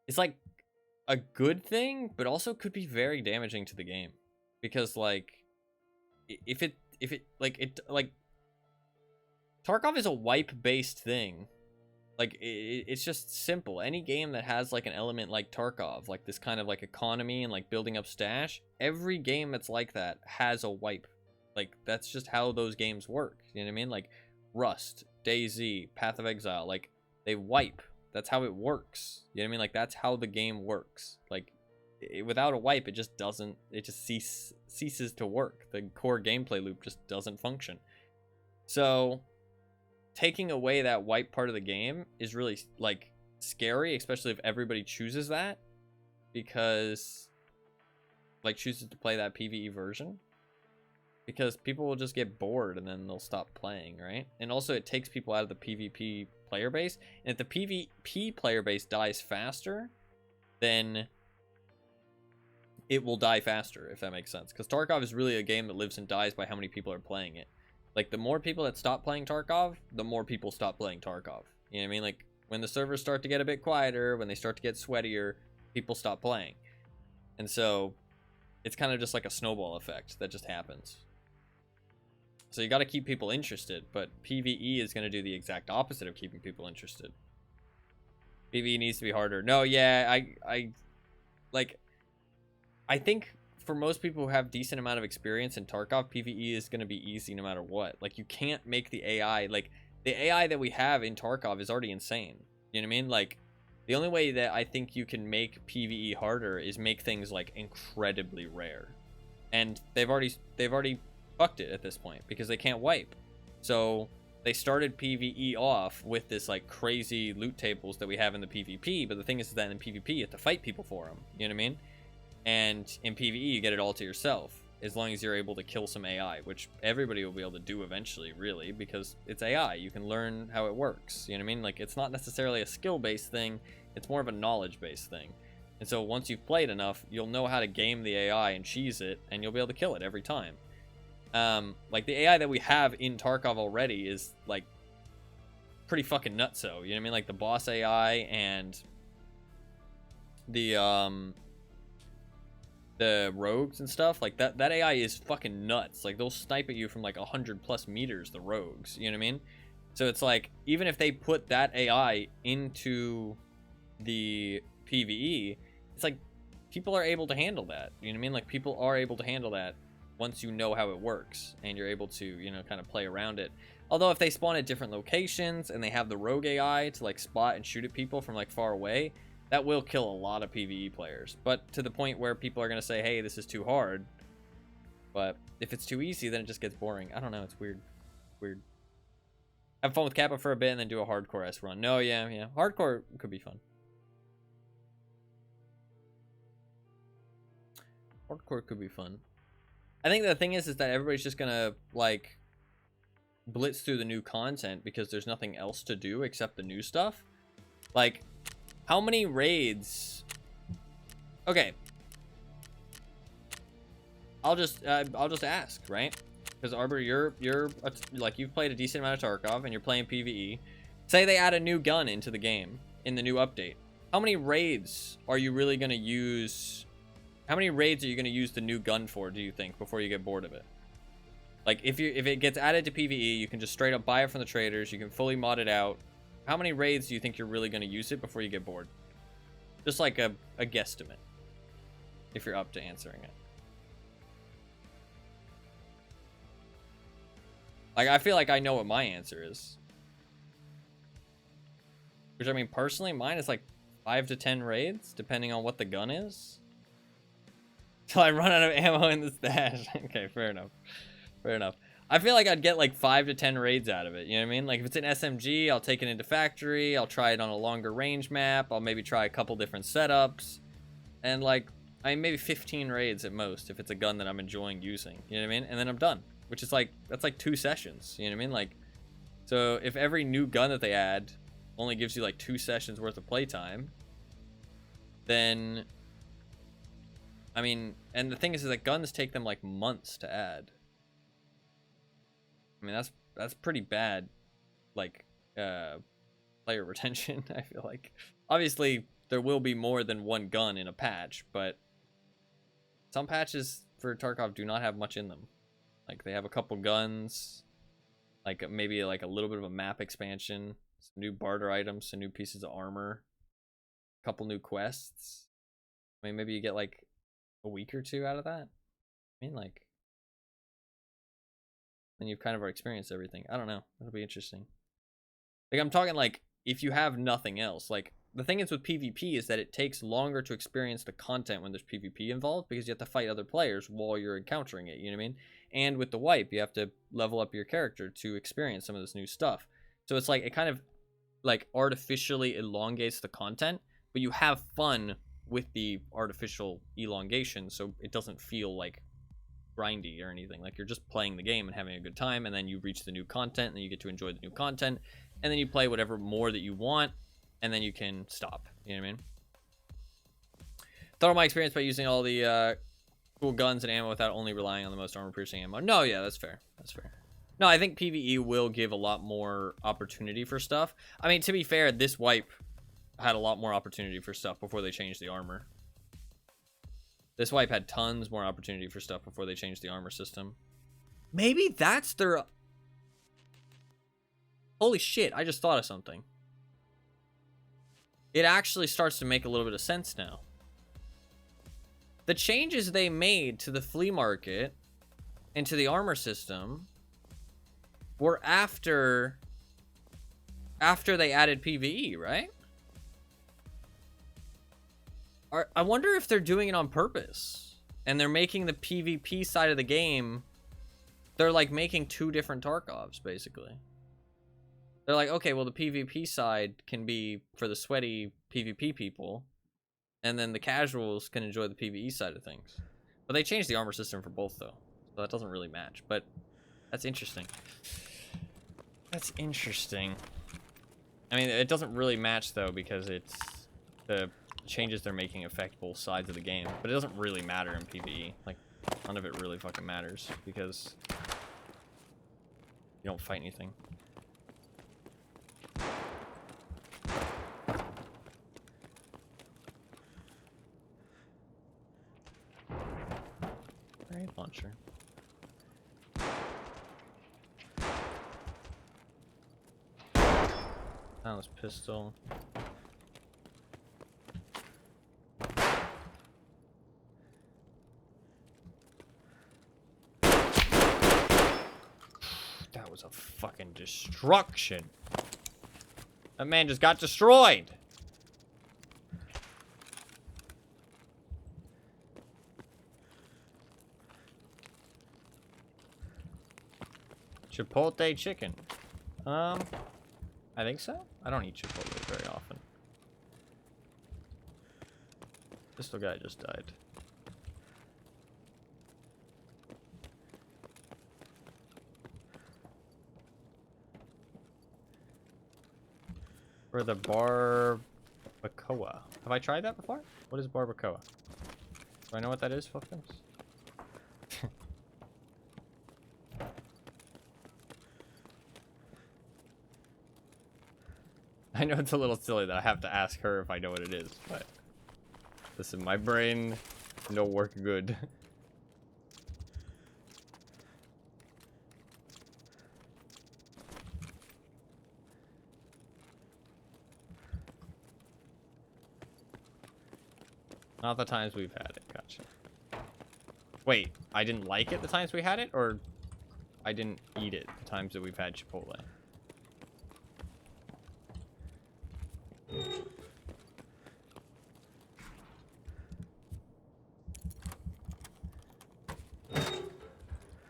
it's like a good thing, but also could be very damaging to the game. Because like, if it like Tarkov is a wipe based thing. Like, it's just simple. Any game that has like an element like Tarkov, like this kind of like economy and like building up stash, every game that's like that has a wipe. Like, that's just how those games work. You know what I mean? Like Rust, DayZ, Path of Exile, like they wipe. That's how it works. You know what I mean? Like, that's how the game works. Like, without a wipe, it just doesn't, it just ceases to work. The core gameplay loop just doesn't function. So taking away that wipe part of the game is really like scary, especially if everybody chooses that, because like chooses to play that PvE version, because people will just get bored and then they'll stop playing, right? And also it takes people out of the PvP player base, and if the PvP player base dies faster, then it will die faster, if that makes sense, because Tarkov is really a game that lives and dies by how many people are playing it. Like, the more people that stop playing Tarkov, the more people stop playing Tarkov. You know what I mean? Like, when the servers start to get a bit quieter, when they start to get sweatier, people stop playing. And so, it's kind of just like a snowball effect that just happens. So you got to keep people interested, but PvE is going to do the exact opposite of keeping people interested. PvE needs to be harder. No, yeah, I think for most people who have decent amount of experience in Tarkov, PvE is going to be easy no matter what. Like, you can't make the AI, like, the AI that we have in Tarkov is already insane. You know what I mean? Like, the only way that I think you can make PvE harder is make things, like, incredibly rare. And they've already fucked it at this point, because they can't wipe. So they started PvE off with this, like, crazy loot tables that we have in the PvP, but the thing is that in PvP, you have to fight people for them. You know what I mean? And in PvE, you get it all to yourself, as long as you're able to kill some AI, which everybody will be able to do eventually, really, because it's AI. You can learn how it works. You know what I mean? Like, it's not necessarily a skill-based thing. It's more of a knowledge-based thing. And so once you've played enough, you'll know how to game the AI and cheese it, and you'll be able to kill it every time. Like, the AI that we have in Tarkov already is, like, pretty fucking nutso. You know what I mean? Like, the boss AI and the rogues and stuff, like that AI is fucking nuts. Like, they'll snipe at you from like 100+ meters, the rogues, you know what I mean? So it's like, even if they put that AI into the PvE, it's like people are able to handle that, you know what I mean? Like, people are able to handle that once you know how it works and you're able to, you know, kind of play around it. Although if they spawn at different locations and they have the rogue AI to like spot and shoot at people from like far away, that will kill a lot of PvE players, but to the point where people are going to say, hey, this is too hard. But if it's too easy, then it just gets boring. I don't know, it's weird. Weird. Have fun with Kappa for a bit and then do a hardcore S run. No, yeah. Hardcore could be fun. Hardcore could be fun. I think the thing is that everybody's just gonna like blitz through the new content because there's nothing else to do except the new stuff. Like, how many raids? Okay, I'll just ask, right? Because Arbor, you're like, you've played a decent amount of Tarkov and you're playing PvE. Say they add a new gun into the game in the new update. How many raids are you really gonna use? How many raids are you gonna use the new gun for, do you think, before you get bored of it? Like, if it gets added to PvE, you can just straight up buy it from the traders. You can fully mod it out. How many raids do you think you're really gonna use it before you get bored? Just like a guesstimate, if you're up to answering it. Like, I feel like I know what my answer is. Which, I mean, personally, mine is like 5 to 10 raids, depending on what the gun is. Till I run out of ammo in the stash. Okay, fair enough. Fair enough. I feel like I'd get like 5 to 10 raids out of it. You know what I mean? Like, if it's an SMG, I'll take it into factory. I'll try it on a longer range map. I'll maybe try a couple different setups. And like, I mean, maybe 15 raids at most if it's a gun that I'm enjoying using. You know what I mean? And then I'm done. Which is like, that's like 2 sessions. You know what I mean? Like, so if every new gun that they add only gives you like 2 sessions worth of playtime, then, I mean, and the thing is that guns take them like months to add. I mean, that's pretty bad, like, player retention, I feel like. Obviously, there will be more than one gun in a patch, but some patches for Tarkov do not have much in them. Like, they have a couple guns, like maybe like a little bit of a map expansion, some new barter items, some new pieces of armor, a couple new quests. I mean, maybe you get like a week or 2 out of that. I mean, like, then you've kind of experienced everything. I don't know. It'll be interesting. Like, I'm talking like, if you have nothing else, like, the thing is with PvP is that it takes longer to experience the content when there's PvP involved because you have to fight other players while you're encountering it, you know what I mean? And with the wipe, you have to level up your character to experience some of this new stuff. So it's like, it kind of like artificially elongates the content, but you have fun with the artificial elongation, so it doesn't feel like grindy or anything. Like, you're just playing the game and having a good time, and then you reach the new content, and then you get to enjoy the new content, and then you play whatever more that you want, and then you can stop. You know what I mean? Thought of my experience by using all the cool guns and ammo without only relying on the most armor-piercing ammo. No, yeah, that's fair. That's fair. No, I think PvE will give a lot more opportunity for stuff. I mean, to be fair, this wipe had a lot more opportunity for stuff before they changed the armor. This wipe had tons more opportunity for stuff before they changed the armor system. Maybe that's their... Holy shit, I just thought of something. It actually starts to make a little bit of sense now. The changes they made to the flea market and to the armor system were after they added PvE, right? I wonder if they're doing it on purpose and they're making the PvP side of the game, they're like making 2 different Tarkovs, basically. They're like, okay, well, the PvP side can be for the sweaty PvP people, and then the casuals can enjoy the PvE side of things. But they changed the armor system for both, though, so that doesn't really match. But that's interesting. That's interesting. I mean, it doesn't really match, though, because it's the changes they're making affect both sides of the game. But it doesn't really matter in PvE. Like, none of it really fucking matters, because you don't fight anything. Grenade launcher. Silenced pistol. That was a fucking destruction. That man just got destroyed. Chipotle chicken. I think so. I don't eat Chipotle very often. Pistol guy just died. for the barbacoa. Have I tried that before? What is barbacoa? Do I know what that is, Fluffins? I know it's a little silly that I have to ask her if I know what it is, but listen, my brain no work good. Not the times we've had it, gotcha. Wait, I didn't like it the times we had it, or I didn't eat it the times that we've had Chipotle?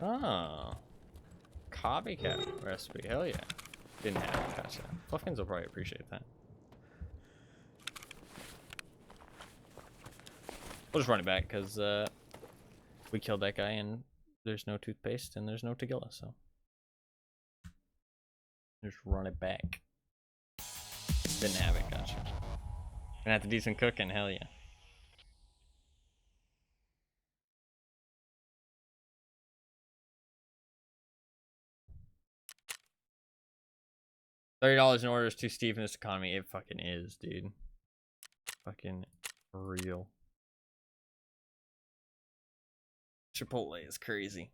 Oh. Copycat recipe, hell yeah. Didn't have it, gotcha. Fluffkins will probably appreciate that. We'll just run it back, because we killed that guy, and there's no toothpaste, and there's no tequila, so. Just run it back. Didn't have it, gotcha. Gonna have to do some cooking, hell yeah. $30 in order is too steep in this economy. It fucking is, dude. Fucking real. Chipotle is crazy.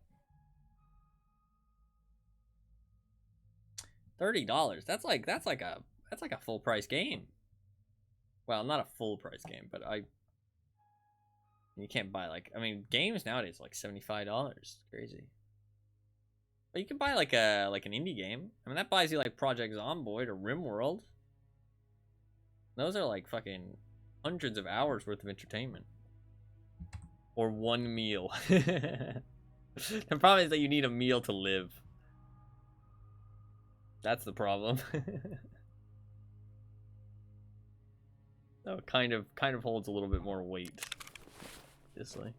$30. That's like a full price game. Well, not a full price game, but you can't buy like, I mean, games nowadays are like $75. It's crazy. But you can buy like an indie game. I mean, that buys you like Project Zomboid or RimWorld. Those are like fucking hundreds of hours worth of entertainment. Or one meal. The problem is that you need a meal to live. That's the problem. So it kind of holds a little bit more weight. Obviously.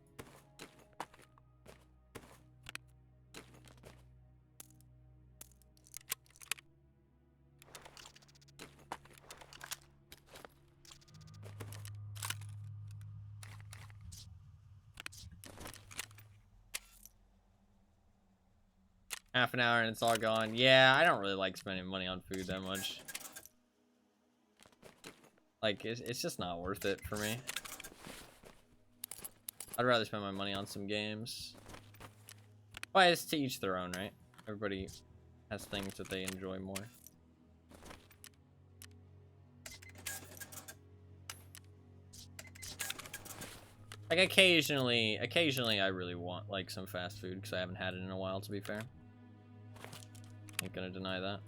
Half an hour and it's all gone. Yeah, I don't really like spending money on food that much. Like, it's just not worth it for me. I'd rather spend my money on some games. Well, it's to each their own, right? Everybody has things that they enjoy more. Like, occasionally I really want, like, some fast food, because I haven't had it in a while, to be fair. Ain't gonna deny that.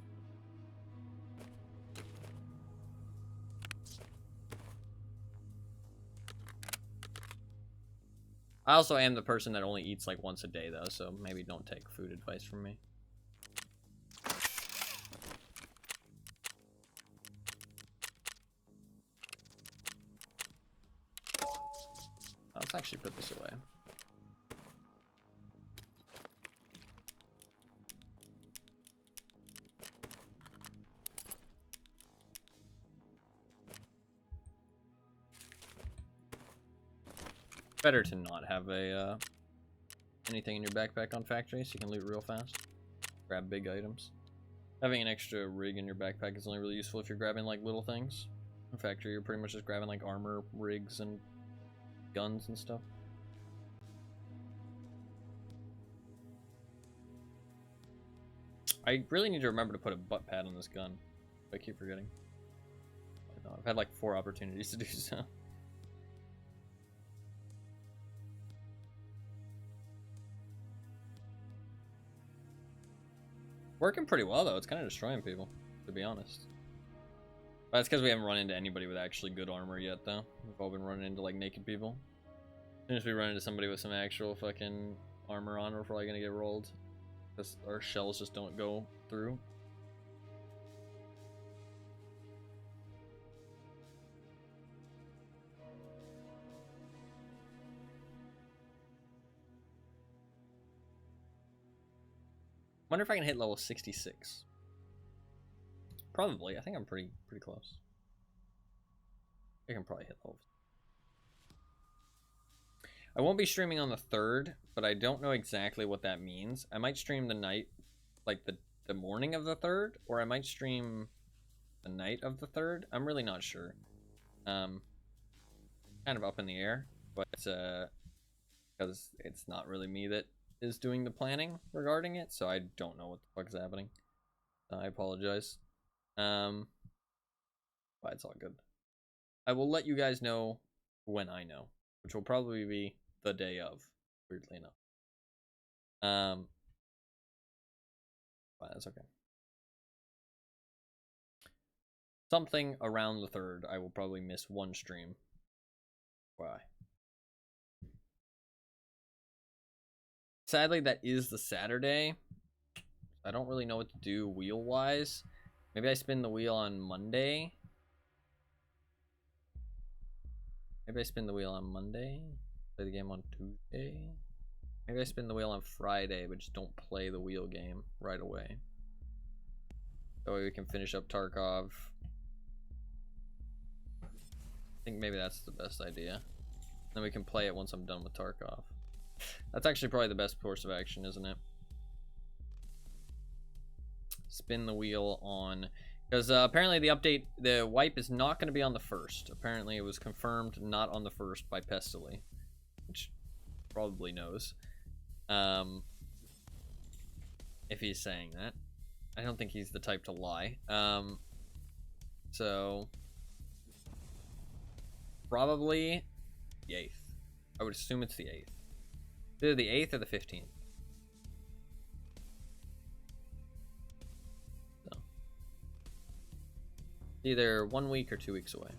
I also am the person that only eats like once a day though, so maybe don't take food advice from me. Let's actually put this away. Better to not have a anything in your backpack on factory so you can loot real fast. Grab big items. Having an extra rig in your backpack is only really useful if you're grabbing like little things. In factory, you're pretty much just grabbing like armor, rigs, and guns and stuff. I really need to remember to put a butt pad on this gun. I keep forgetting. I've had like 4 opportunities to do so. Working pretty well though. It's kind of destroying people, to be honest. But that's because we haven't run into anybody with actually good armor yet, though. We've all been running into like naked people. As soon as we run into somebody with some actual fucking armor on, we're probably gonna get rolled, because our shells just don't go through. Wonder if I can hit level 66. Probably. I think I'm pretty close. I can probably hit level. I won't be streaming on the 3rd, but I don't know exactly what that means. I might stream the night, like the morning of the 3rd, or I might stream the night of the 3rd. I'm really not sure. Kind of up in the air, but because it's not really me that is doing the planning regarding it, so I don't know what the fuck is happening. I apologize. But it's all good. I will let you guys know when I know, which will probably be the day of, weirdly enough. But that's okay. Something around the 3rd, I will probably miss one stream. Why? Sadly, that is the Saturday. I don't really know what to do wheel-wise. Maybe I spin the wheel on Monday. Maybe I spin the wheel on Monday. Play the game on Tuesday. Maybe I spin the wheel on Friday, but just don't play the wheel game right away. That way we can finish up Tarkov. I think maybe that's the best idea. Then we can play it once I'm done with Tarkov. That's actually probably the best course of action, isn't it? Spin the wheel on... Because apparently the update, the wipe is not going to be on the 1st. Apparently it was confirmed not on the 1st by Pestily, which probably knows. If he's saying that. I don't think he's the type to lie. So... Probably the 8th. I would assume it's the 8th. Either the 8th or the 15th. So. Either 1 week or 2 weeks away.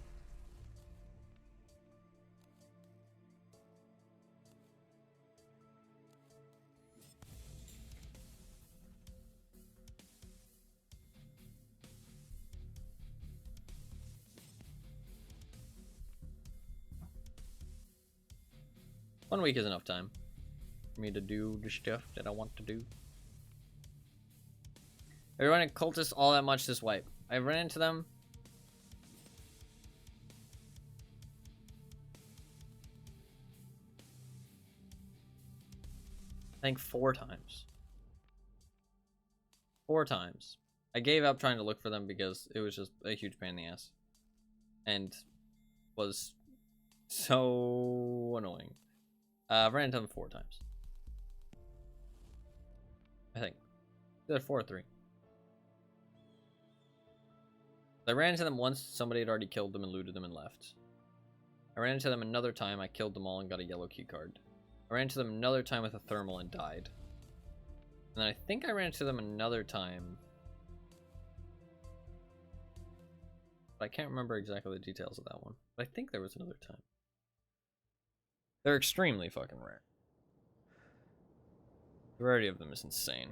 One week is enough time for me to do the stuff that I want to do. Have you run into cultists all that much this wipe? I ran into them. I think 4 times. 4 times. I gave up trying to look for them because it was just a huge pain in the ass. And was so annoying. I've ran into them 4 times. I think. Either 4 or 3. I ran into them once, somebody had already killed them and looted them and left. I ran into them another time, I killed them all and got a yellow key card. I ran into them another time with a thermal and died. And then I think I ran into them another time. But I can't remember exactly the details of that one. But I think there was another time. They're extremely fucking rare. The rarity of them is insane.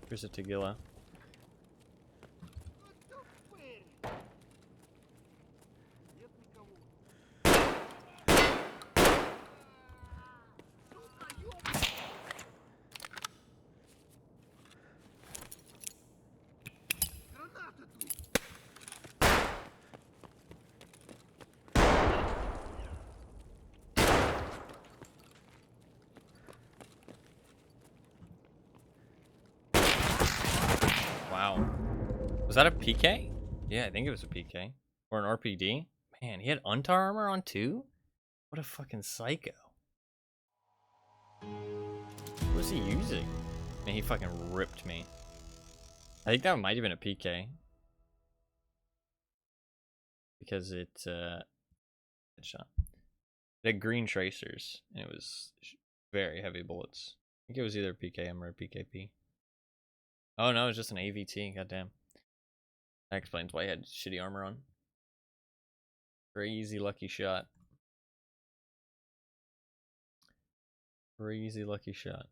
Here's a Tagilla. that a PK? Yeah, I think it was a PK. Or an RPD. Man, he had Untar armor on 2? What a fucking psycho. What was he using? Man, he fucking ripped me. I think that might have been a PK. Because it, headshot. It had green tracers, and it was very heavy bullets. I think it was either a PKM or a PKP. Oh no, it was just an AVT, goddamn. That explains why he had shitty armor on. Crazy lucky shot. Crazy lucky shot.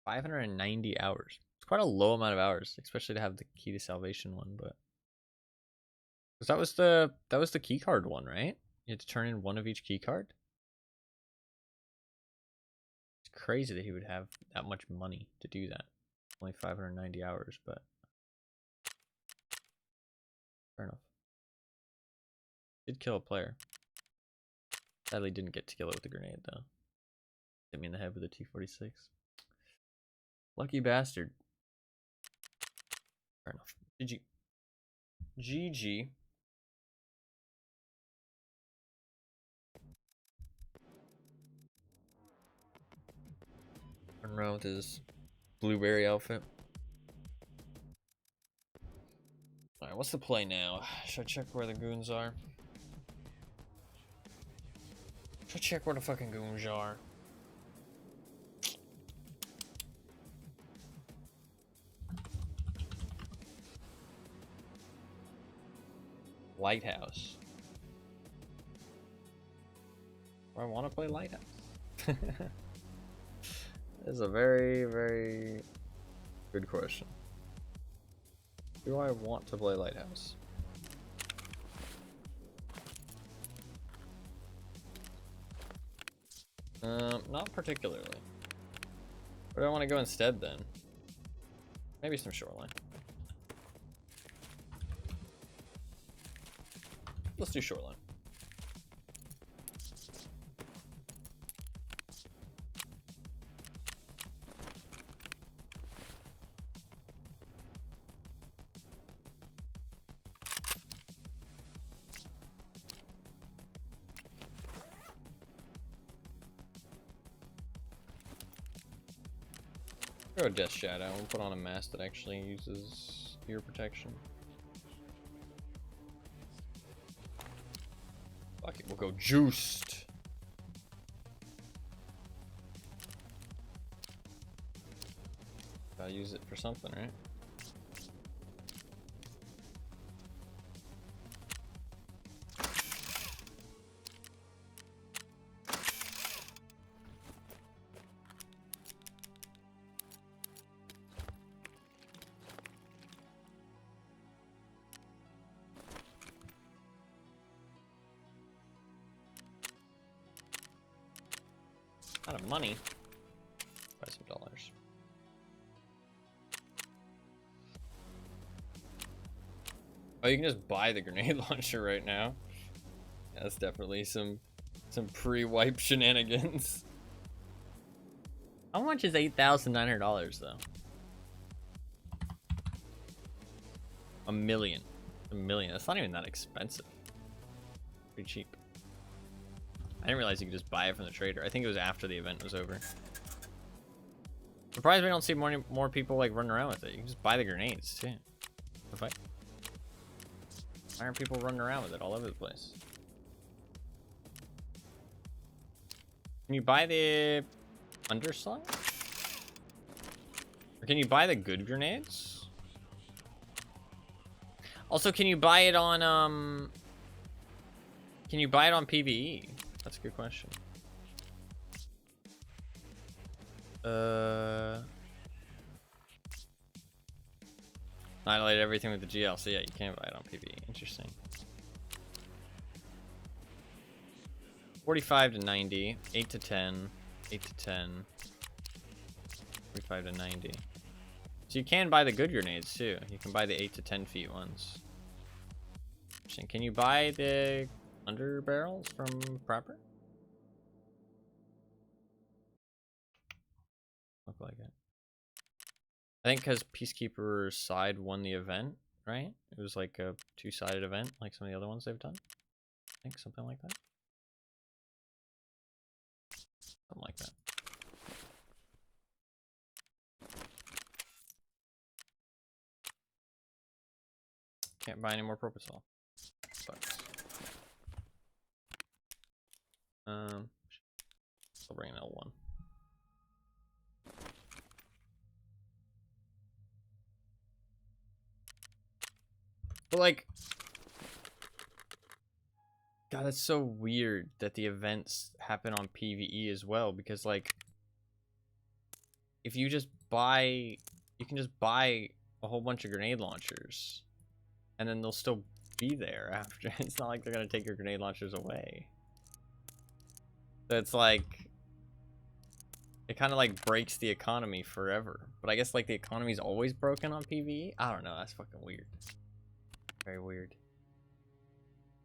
590 hours. It's quite a low amount of hours, especially to have the key to salvation one, but that was the key card one, right? You had to turn in one of each key card. It's crazy that he would have that much money to do that. Only 590 hours, but fair enough. Did kill a player. Sadly didn't get to kill it with a grenade though. Hit me in the head with a T-46. Lucky bastard. Fair enough. GG. GG. Run around with his blueberry outfit. Alright, what's the play now? Should I check where the goons are? Should I check where the fucking goons are? Lighthouse. Do I want to play Lighthouse? That's a very, very good question. Do I want to play Lighthouse? Not particularly. Where do I want to go instead then? Maybe some Shoreline. Let's do Shoreline. Go Death Shadow and put on a mask that actually uses ear protection. Fuck it, we'll go Juiced. Gotta use it for something, right? Out of money. Buy some dollars. Oh, you can just buy the grenade launcher right now. Yeah, that's definitely some pre-wipe shenanigans. How much is $8,900 though? $1 million. $1 million. That's not even that expensive. Pretty cheap. I didn't realize you could just buy it from the trader. I think it was after the event was over. Surprised we don't see more people like running around with it. You can just buy the grenades too. The fight. Why aren't people running around with it all over the place? Can you buy the underslung? Or can you buy the good grenades? Also, can you buy it on can you buy it on PvE? That's a good question. Annihilate everything with the GL, so yeah, you can't buy it on PvE. Interesting. 45 to 90, 8 to 10, 8 to 10, 45 to 90. So you can buy the good grenades too. You can buy the 8 to 10 feet ones. Interesting. Can you buy the under barrels from Proper? Look like it. I think because Peacekeeper's side won the event, right? It was like a 2-sided event, like some of the other ones they've done. I think something like that. Something like that. Can't buy any more Propofol. Sucks. I'll bring an L1. But like, God, that's so weird that the events happen on PvE as well, because like, if you just buy, you can just buy a whole bunch of grenade launchers, and then they'll still be there after. It's not like they're gonna take your grenade launchers away. So it's like, it kind of like breaks the economy forever. But I guess like the economy's always broken on PvE. I don't know. That's fucking weird. Very weird.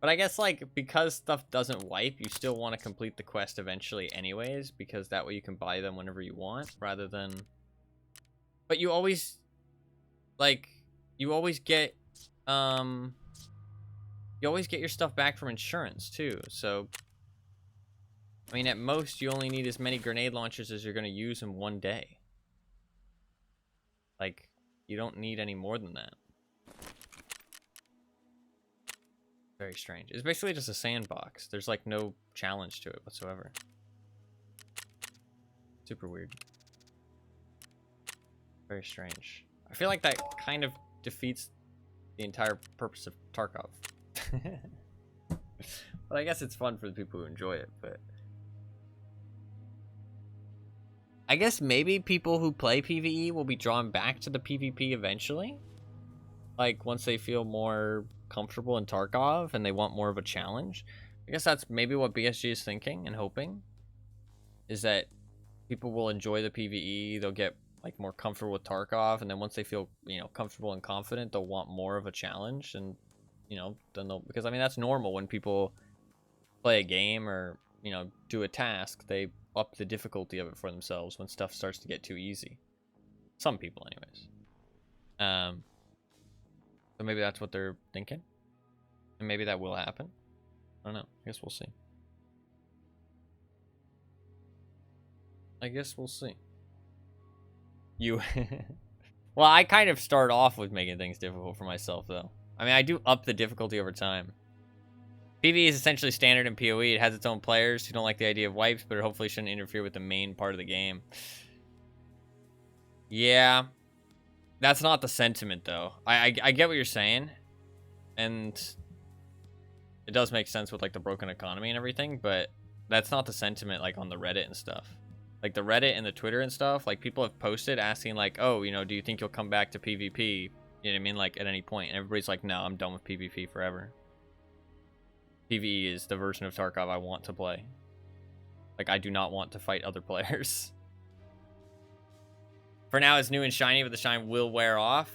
But I guess like because stuff doesn't wipe, you still want to complete the quest eventually anyways, because that way you can buy them whenever you want rather than. But you always like you always get your stuff back from insurance too. So I mean, at most you only need as many grenade launchers as you're going to use in one day. Like, you don't need any more than that. Very strange. It's basically just a sandbox. There's like no challenge to it whatsoever. Super weird. Very strange. I feel like that kind of defeats the entire purpose of Tarkov. But I guess it's fun for the people who enjoy it, but I guess maybe people who play PvE will be drawn back to the PvP eventually. Like, once they feel more comfortable in Tarkov and they want more of a challenge. I guess that's maybe what BSG is thinking and hoping. Is that people will enjoy the PvE, they'll get like more comfortable with Tarkov, and then once they feel, you know, comfortable and confident, they'll want more of a challenge, and, you know, then they'll, because I mean, that's normal when people play a game or, you know, do a task, they up the difficulty of it for themselves when stuff starts to get too easy. Some people anyways. So maybe that's what they're thinking, and maybe that will happen. I don't know. I guess we'll see. I guess we'll see. You well, I kind of start off with making things difficult for myself though. I mean, I do up the difficulty over time. PvE is essentially standard in PoE. It has its own players who don't like the idea of wipes, but it hopefully shouldn't interfere with the main part of the game. Yeah. That's not the sentiment, though. I get what you're saying. And it does make sense with, like, the broken economy and everything, but that's not the sentiment, like, on the Reddit and stuff. Like, the Reddit and the Twitter and stuff, like, people have posted asking, like, oh, you know, do you think you'll come back to PvP? You know what I mean? Like, at any point. And everybody's like, no, I'm done with PvP forever. PvE is the version of Tarkov I want to play. Like, I do not want to fight other players. For now, it's new and shiny, but the shine will wear off.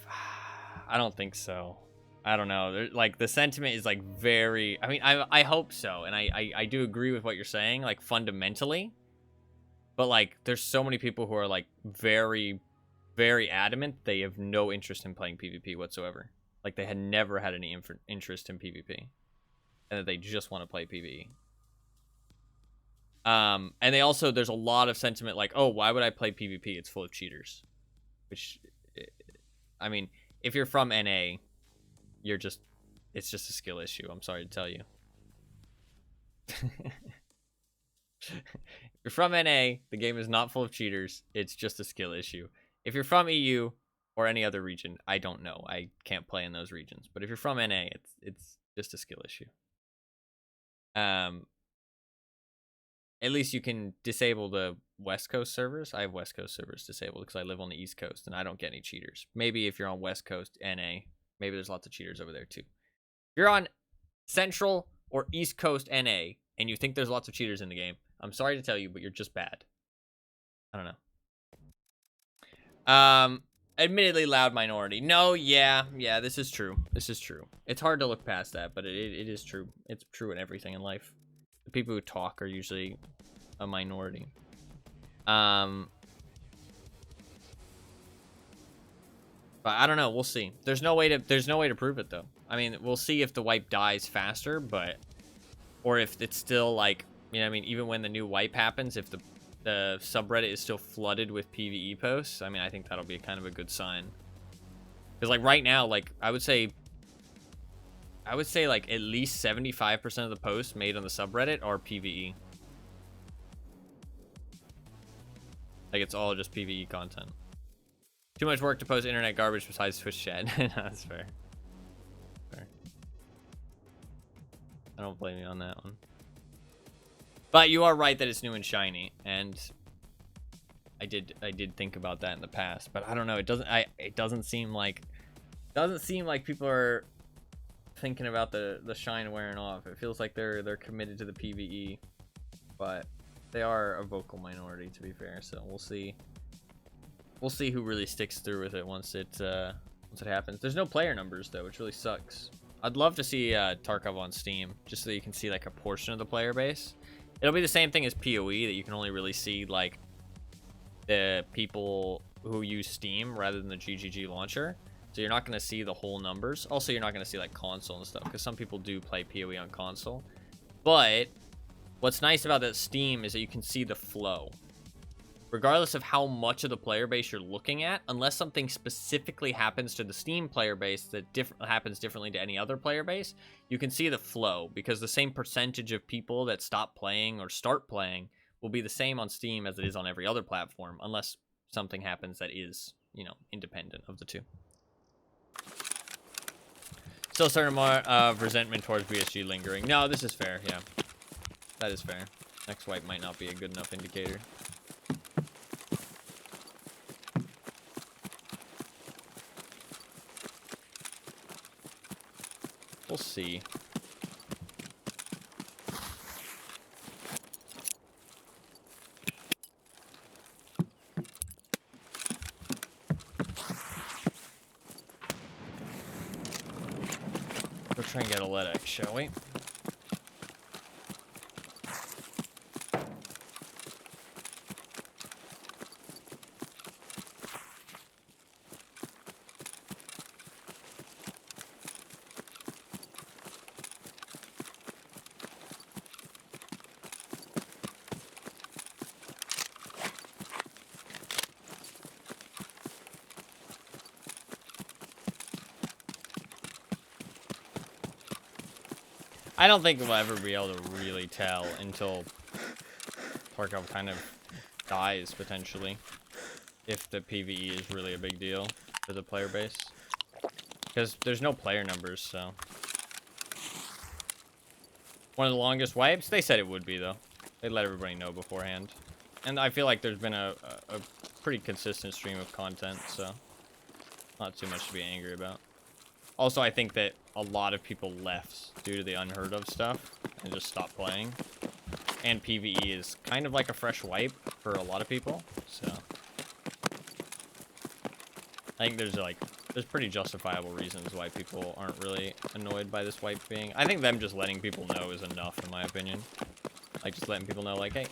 I don't think so. I don't know. Like, the sentiment is, like, very... I mean, I hope so, and I do agree with what you're saying, like, fundamentally. But, like, there's so many people who are, like, very, very adamant they have no interest in playing PvP whatsoever. Like, they had never had any interest in PvP. And that they just want to play PvE. And they also, there's a lot of sentiment like, oh, why would I play PvP? It's full of cheaters. Which, I mean, if you're from NA, you're just, it's just a skill issue. I'm sorry to tell you. If you're from NA, the game is not full of cheaters. It's just a skill issue. If you're from EU or any other region, I don't know. I can't play in those regions. But if you're from NA, it's just a skill issue. At least you can disable the West Coast servers. I have West Coast servers disabled because I live on the East Coast and I don't get any cheaters. Maybe if you're on West Coast NA, maybe there's lots of cheaters over there too. If you're on Central or East Coast NA and you think there's lots of cheaters in the game, I'm sorry to tell you, but you're just bad. I don't know. Admittedly loud minority. No, yeah, this is true. This is true. It's hard to look past that, but it is true. It's true in everything in life. The people who talk are usually a minority. But I don't know. We'll see. There's no way to prove it though. I mean, we'll see if the wipe dies faster, but or if it's still like, you know, I mean, even when the new wipe happens, if the subreddit is still flooded with PvE posts, I mean, I think that'll be kind of a good sign. Because like right now, like I would say like at least 75% of the posts made on the subreddit are PvE. Like it's all just PvE content. Too much work to post internet garbage besides Twitch chat. No, that's fair. Fair. I don't blame you on that one. But you are right that it's new and shiny, and I did think about that in the past, but I don't know. It doesn't seem like people are thinking about the shine wearing off. It feels like they're committed to the PvE, but they are a vocal minority, to be fair. So we'll see. We'll see who really sticks through with it once it happens. There's no player numbers though, which really sucks. I'd love to see Tarkov on Steam, just so you can see like a portion of the player base. It'll be the same thing as PoE, that you can only really see like the people who use Steam rather than the GGG launcher. So you're not going to see the whole numbers. Also, you're not going to see like console and stuff, because some people do play PoE on console. But what's nice about that Steam is that you can see the flow. Regardless of how much of the player base you're looking at, unless something specifically happens to the Steam player base that happens differently to any other player base, you can see the flow, because the same percentage of people that stop playing or start playing will be the same on Steam as it is on every other platform, unless something happens that is, you know, independent of the two. Still a certain amount of resentment towards BSG lingering. No, this is fair, yeah. That is fair. Next wipe might not be a good enough indicator. We'll see. We'll try and get a Ledx, shall we? I don't think we'll ever be able to really tell until Tarkov kind of dies, potentially, if the PvE is really a big deal for the player base. Because there's no player numbers, so. One of the longest wipes? They said it would be, though. They let everybody know beforehand. And I feel like there's been a pretty consistent stream of content, so not too much to be angry about. Also, I think that a lot of people left due to the unheard of stuff and just stopped playing. And PvE is kind of like a fresh wipe for a lot of people, so I think there's pretty justifiable reasons why people aren't really annoyed by this wipe being. I think them just letting people know is enough, in my opinion. Like, just letting people know, like, hey.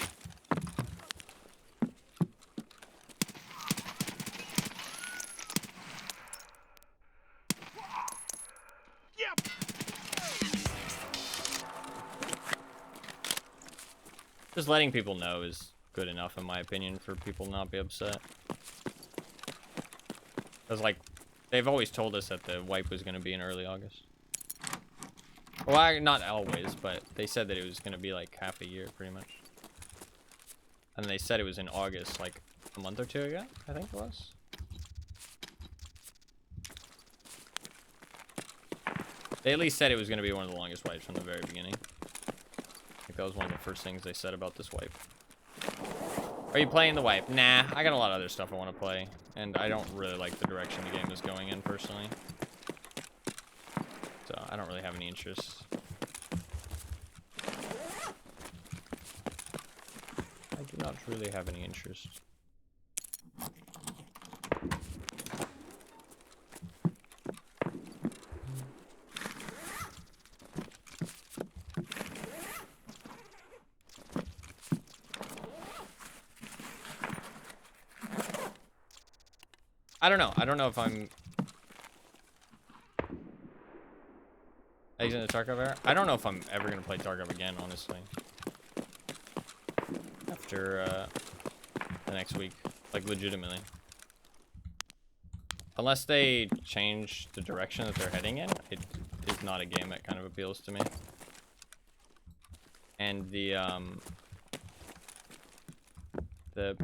Just letting people know is good enough, in my opinion, for people not be upset. Because, like, they've always told us that the wipe was going to be in early August. Well, not always, but they said that it was going to be, like, half a year, pretty much. And they said it was in August, like, a month or two ago, I think it was. They at least said it was going to be one of the longest wipes from the very beginning. I think that was one of the first things they said about this wipe. Are you playing the wipe? Nah, I got a lot of other stuff I want to play. And I don't really like the direction the game is going in, personally. So, I don't really have any interest. I do not really have any interest. I don't know. I don't know if I'm Easing the Tarkov era? I don't know if I'm ever gonna play Tarkov again, honestly. After the next week, like legitimately. Unless they change the direction that they're heading in, it is not a game that kind of appeals to me. And the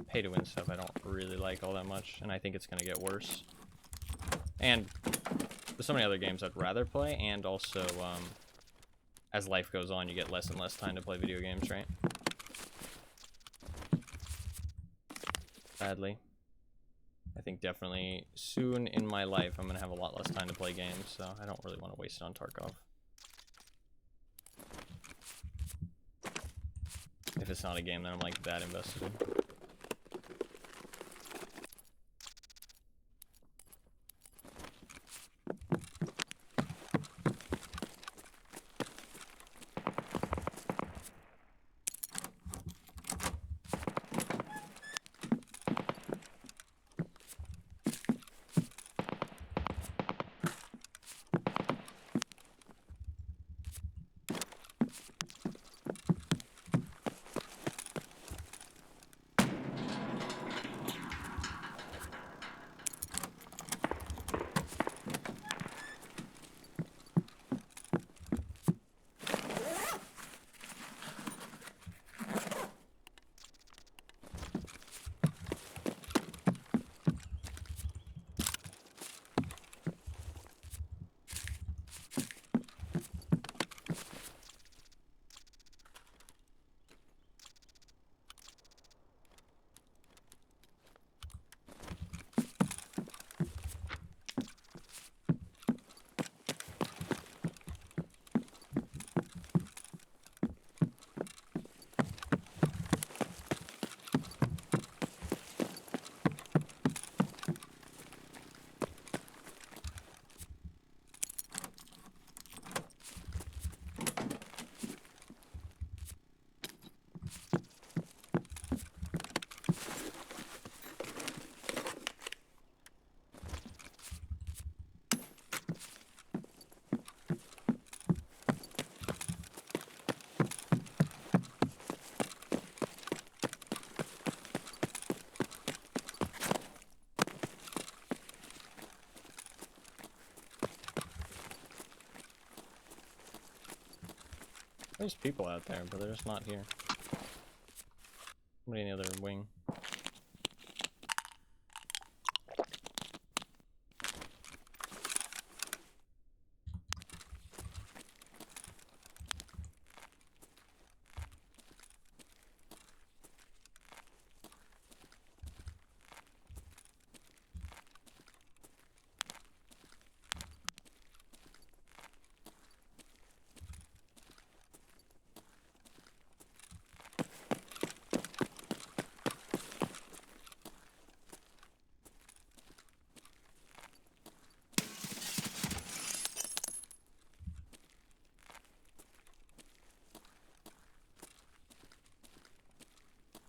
pay-to-win stuff I don't really like all that much, and I think it's gonna get worse. And there's so many other games I'd rather play, and also, as life goes on, you get less and less time to play video games, right? Sadly. I think definitely soon in my life I'm gonna have a lot less time to play games, so I don't really want to waste it on Tarkov. If it's not a game that I'm like that invested in. There's people out there, but they're just not here. Somebody in the other wing.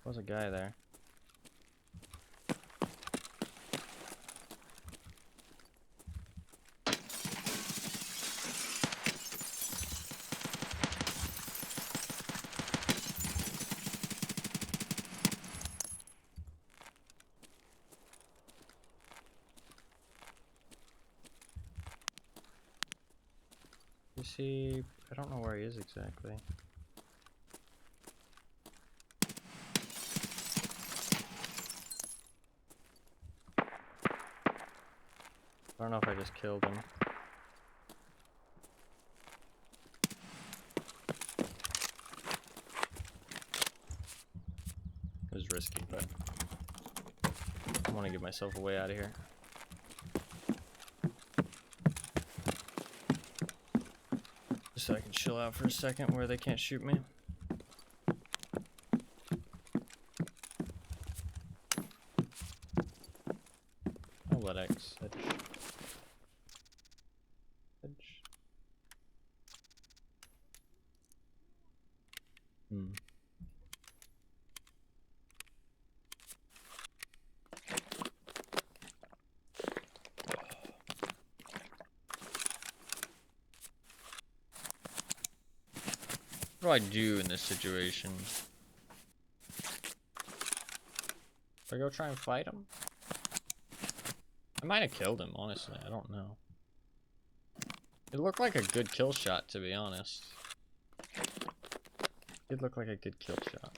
There's a guy there. Is he? I don't know where he is exactly. I don't know if I just killed him. It was risky, but I want to get myself a way out of here. Just so I can chill out for a second where they can't shoot me. Oh, Ledx. do I do in this situation? Do I go try and fight him? I might have killed him, honestly. I don't know. It looked like a good kill shot, to be honest. It looked like a good kill shot.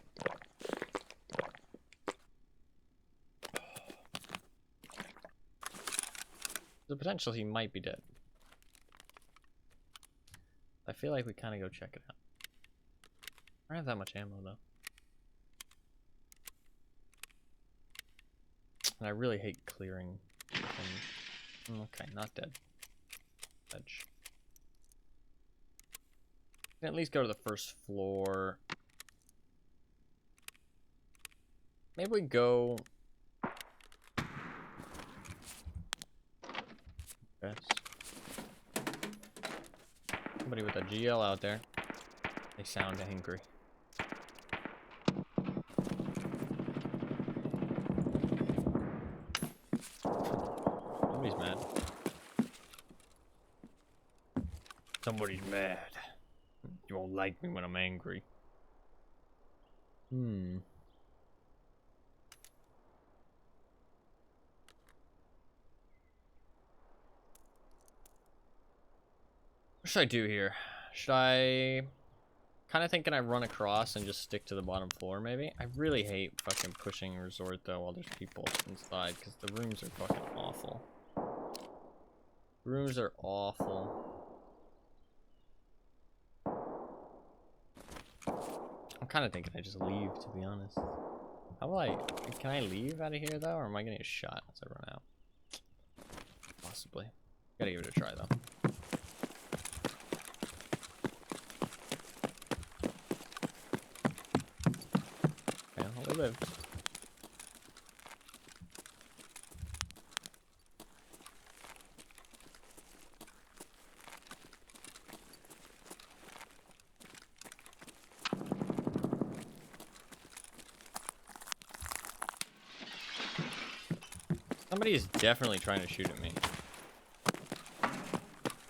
The potential he might be dead. I feel like we kind of go check it out. I don't have that much ammo, though. And I really hate clearing. Okay, not dead. Edge. Can at least go to the first floor. Maybe we go. Yes. Somebody with a GL out there. They sound angry. Somebody's mad. Somebody's mad. You won't like me when I'm angry. What should I do here? Should I... Kind of thinking I run across and just stick to the bottom floor, maybe? I really hate fucking pushing resort, though, while there's people inside, because the rooms are fucking awful. Rooms are awful. I'm kind of thinking I just leave, to be honest. How will I... Can I leave out of here, though, or am I gonna get shot as I run out? Possibly. Gotta give it a try, though. Live. Somebody is definitely trying to shoot at me.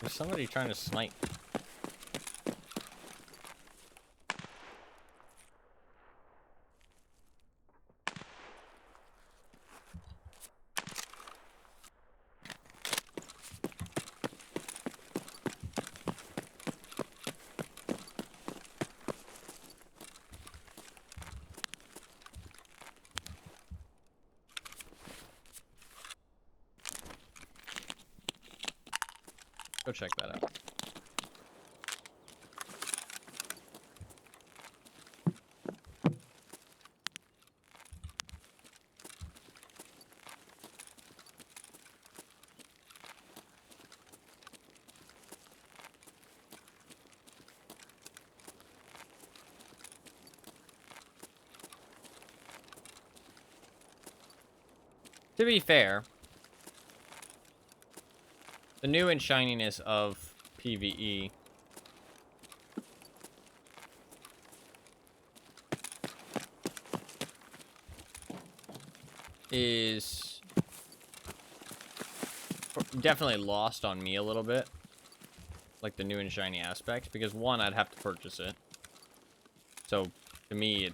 There's somebody trying to snipe. Go check that out. To be fair, the new and shininess of PvE is definitely lost on me a little bit. Like the new and shiny aspect, because one, I'd have to purchase it. So to me,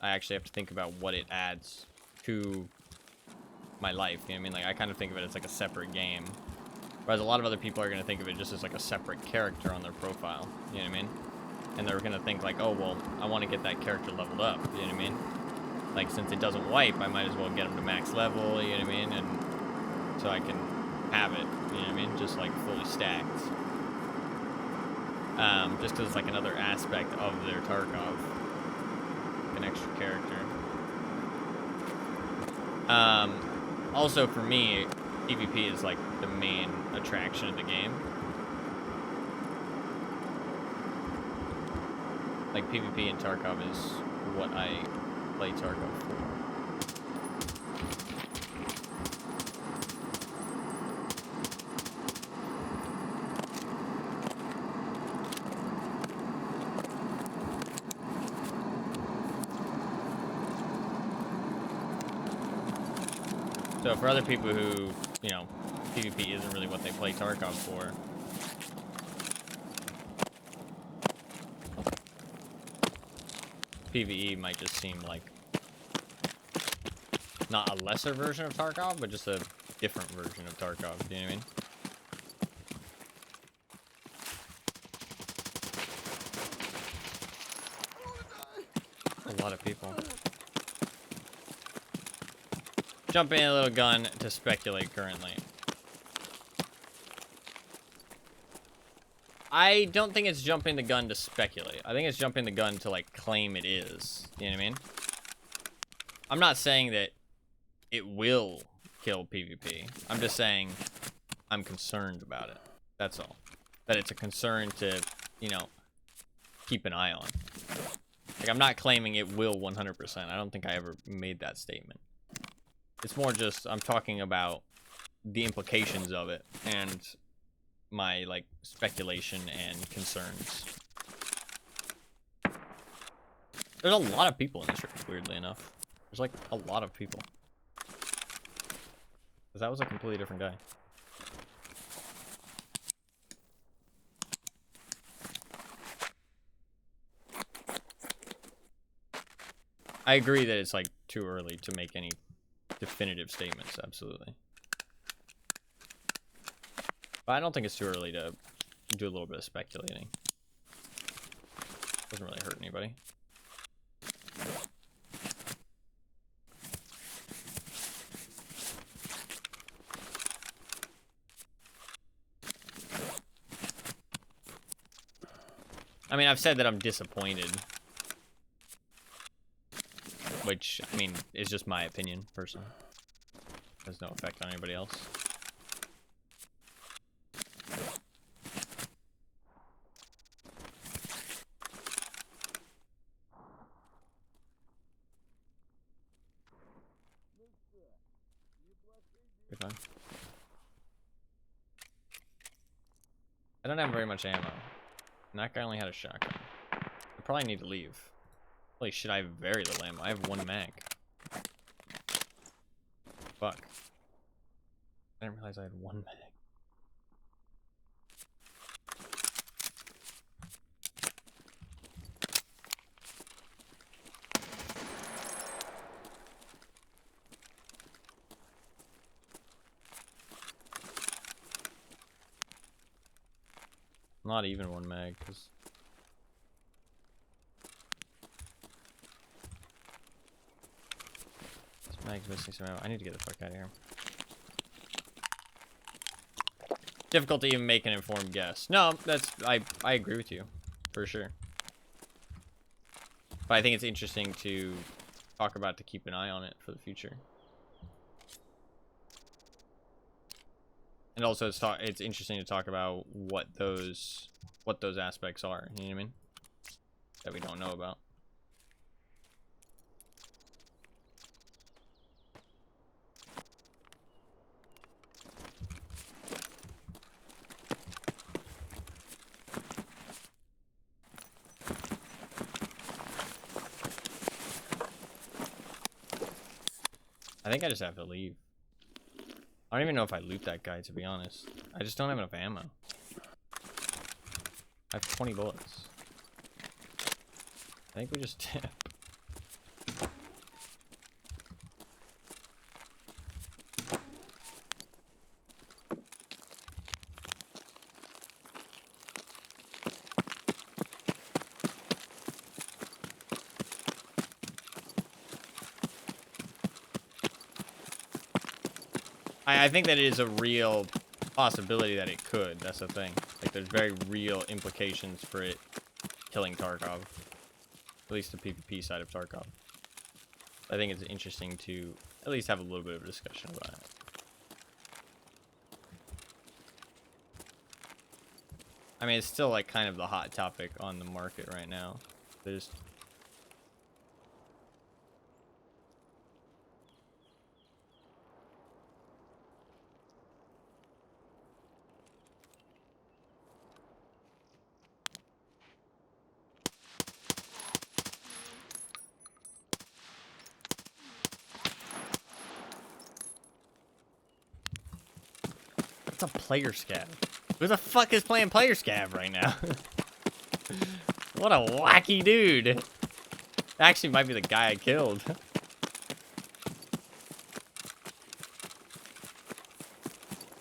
I actually have to think about what it adds to my life. You know what I mean? Like I kind of think of it as like a separate game. Whereas a lot of other people are going to think of it just as like a separate character on their profile. You know what I mean? And they're going to think like, oh, well, I want to get that character leveled up. You know what I mean? Like, since it doesn't wipe, I might as well get him to max level. You know what I mean? And so I can have it. You know what I mean? Just like fully stacked. Just because it's like another aspect of their Tarkov. An extra character. Also, for me, PvP is like the main attraction of the game. Like PvP in Tarkov is what I play Tarkov for. So for other people who, you know, PvP isn't really what they play Tarkov for. PvE might just seem like not a lesser version of Tarkov, but just a different version of Tarkov. Do you know what I mean? A lot of people. Jumping in a little gun to speculate currently. I don't think it's jumping the gun to speculate. I think it's jumping the gun to, like, claim it is. You know what I mean? I'm not saying that it will kill PvP. I'm just saying I'm concerned about it. That's all. That it's a concern to, you know, keep an eye on. Like, I'm not claiming it will 100%. I don't think I ever made that statement. It's more just, I'm talking about the implications of it and my, like, speculation and concerns. There's a lot of people in this room, weirdly enough. There's, like, a lot of people. Because that was a completely different guy. I agree that it's, like, too early to make any definitive statements, absolutely. But I don't think it's too early to do a little bit of speculating. Doesn't really hurt anybody. I mean, I've said that I'm disappointed. Which, I mean, is just my opinion, personally. Has no effect on anybody else. Good time. I don't have very much ammo. And that guy only had a shotgun. I probably need to leave. Holy shit, I have very little ammo. I have one mag. Fuck. I didn't realize I had one mag. Not even one mag, because this mag's missing some ammo. I need to get the fuck out of here. Difficult to even make an informed guess. No, that's I agree with you, for sure. But I think it's interesting to talk about, to keep an eye on it for the future. And also, it's interesting to talk about what those aspects are. You know what I mean? That we don't know about. I think I just have to leave. I don't even know if I loot that guy, to be honest. I just don't have enough ammo. I have 20 bullets. I think we just tip. I think that it is a real possibility that it could. That's the thing. Like, there's very real implications for it killing Tarkov. At least the PvP side of Tarkov. I think it's interesting to at least have a little bit of a discussion about it. I mean, it's still, like, kind of the hot topic on the market right now. There's... a player scav. Who the fuck is playing player scav right now? What a wacky dude. Actually, might be the guy I killed.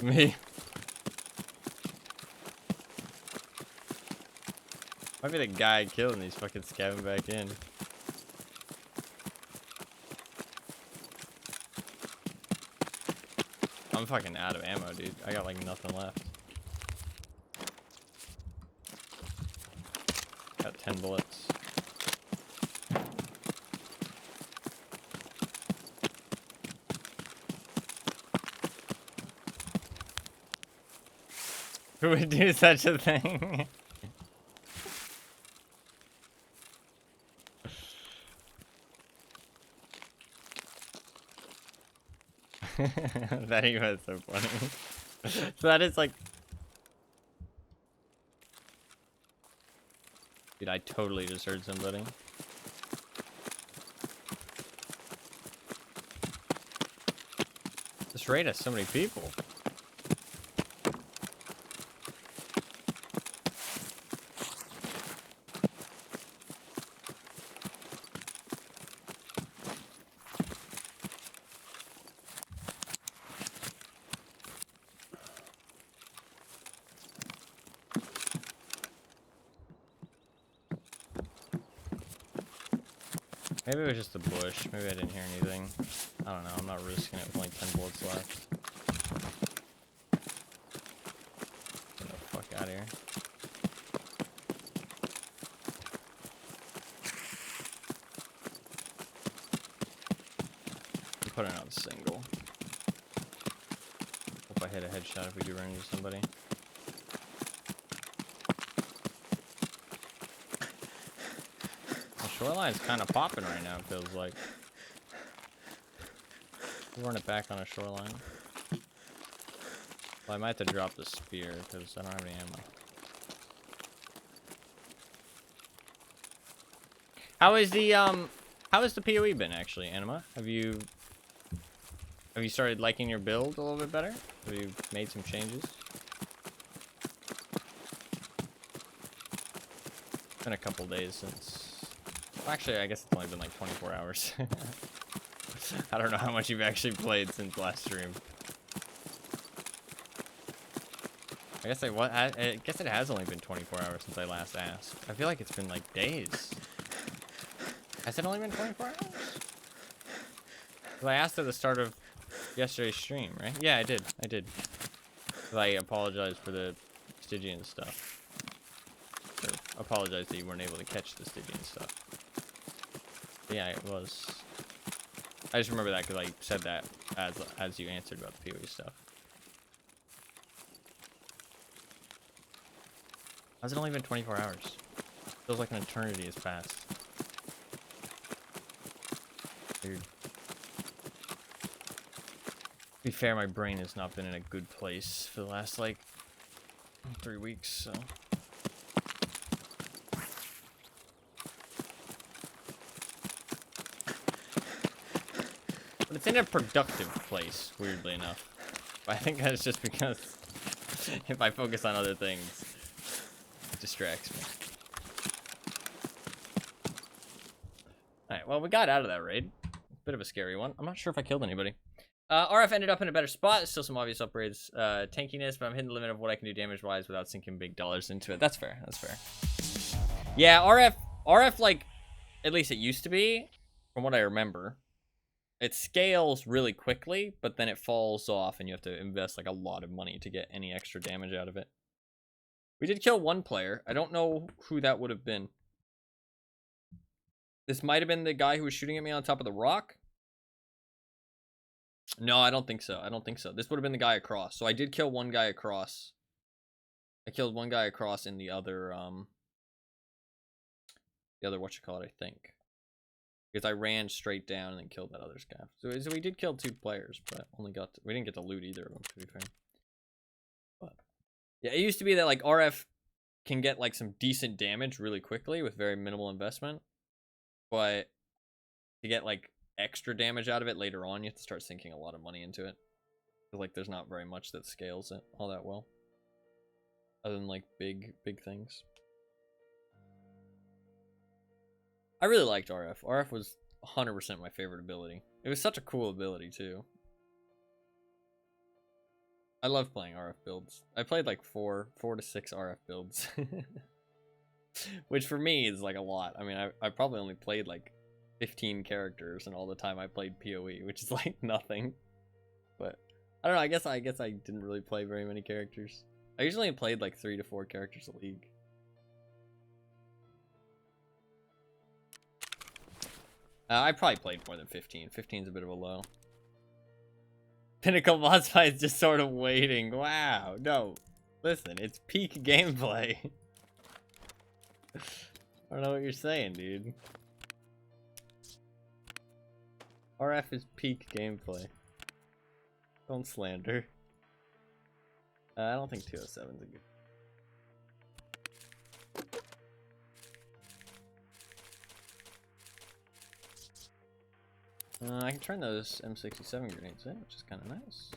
Me. Might be the guy I killed and he's fucking scabbing back in. I'm fucking out of ammo, dude. I got like nothing left. Got 10 bullets. Who would do such a thing? That even is so funny. So that is like... Dude, I totally just heard somebody. This raid has so many people. Maybe it was just a bush. Maybe I didn't hear anything. I don't know. I'm not risking it with only 10 bullets left. Get the fuck out of here. I'm putting out a single. Hope I hit a headshot if we do run into somebody. Shoreline's kind of popping right now, it feels like. We'll run it back on a shoreline. Well, I might have to drop the spear because I don't have any ammo. How is the PoE been actually, Anima? Have you started liking your build a little bit better? Have you made some changes? It's been a couple days since. Well, actually, I guess it's only been like 24 hours. I don't know how much you've actually played since last stream. I guess it has only been 24 hours since I last asked. I feel like it's been like days. Has it only been 24 hours? Well, I asked at the start of yesterday's stream, right? Yeah, I did. I apologized for the Stygian stuff. Or apologize that you weren't able to catch the Stygian stuff. Yeah, it was. I just remember that because I said that as you answered about the PoE stuff. How's it only been 24 hours? Feels like an eternity has passed. Weird. To be fair, my brain has not been in a good place for the last like 3 weeks, so. But it's in a productive place, weirdly enough. But I think that's just because if I focus on other things, it distracts me. Alright, well, we got out of that raid. Bit of a scary one. I'm not sure if I killed anybody. RF ended up in a better spot. Still some obvious upgrades. Tankiness, but I'm hitting the limit of what I can do damage-wise without sinking big dollars into it. That's fair. That's fair. Yeah, RF, like, at least it used to be, from what I remember, it scales really quickly, but then it falls off, and you have to invest, like, a lot of money to get any extra damage out of it. We did kill one player. I don't know who that would have been. This might have been the guy who was shooting at me on top of the rock. No, I don't think so. I don't think so. This would have been the guy across. So I did kill one guy across. I killed one guy across in the other, whatchamacallit, I think. Because I ran straight down and then killed that other scav. So we did kill 2 players, but we didn't get to loot either of them, to be fair. But yeah, it used to be that like RF can get like some decent damage really quickly with very minimal investment. But to get like extra damage out of it later on, you have to start sinking a lot of money into it. Because like there's not very much that scales it all that well. Other than like big things. I really liked RF. RF was 100% my favorite ability. It was such a cool ability too. I love playing RF builds. I played like four to six RF builds. Which for me is like a lot. I mean, I probably only played like 15 characters, and all the time I played PoE, which is like nothing. But I don't know, I guess I didn't really play very many characters. I usually played like 3 to 4 characters a league. I probably played more than 15. 15 is a bit of a low. Pinnacle boss fight is just sort of waiting. Wow. No. Listen, it's peak gameplay. I don't know what you're saying, dude. RF is peak gameplay. Don't slander. I don't think 207 is a good. I can turn those M67 grenades in, which is kind of nice.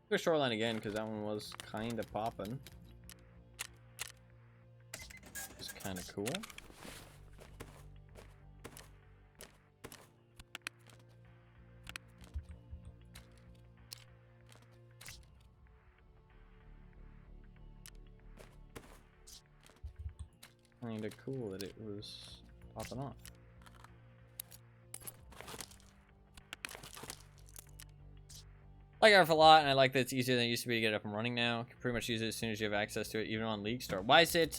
Go shoreline again, because that one was kind of popping. It's kind of cool. Kind of cool that it was popping off. I like RF a lot, and I like that it's easier than it used to be to get up and running now. You can pretty much use it as soon as you have access to it, even on League Store. Why is it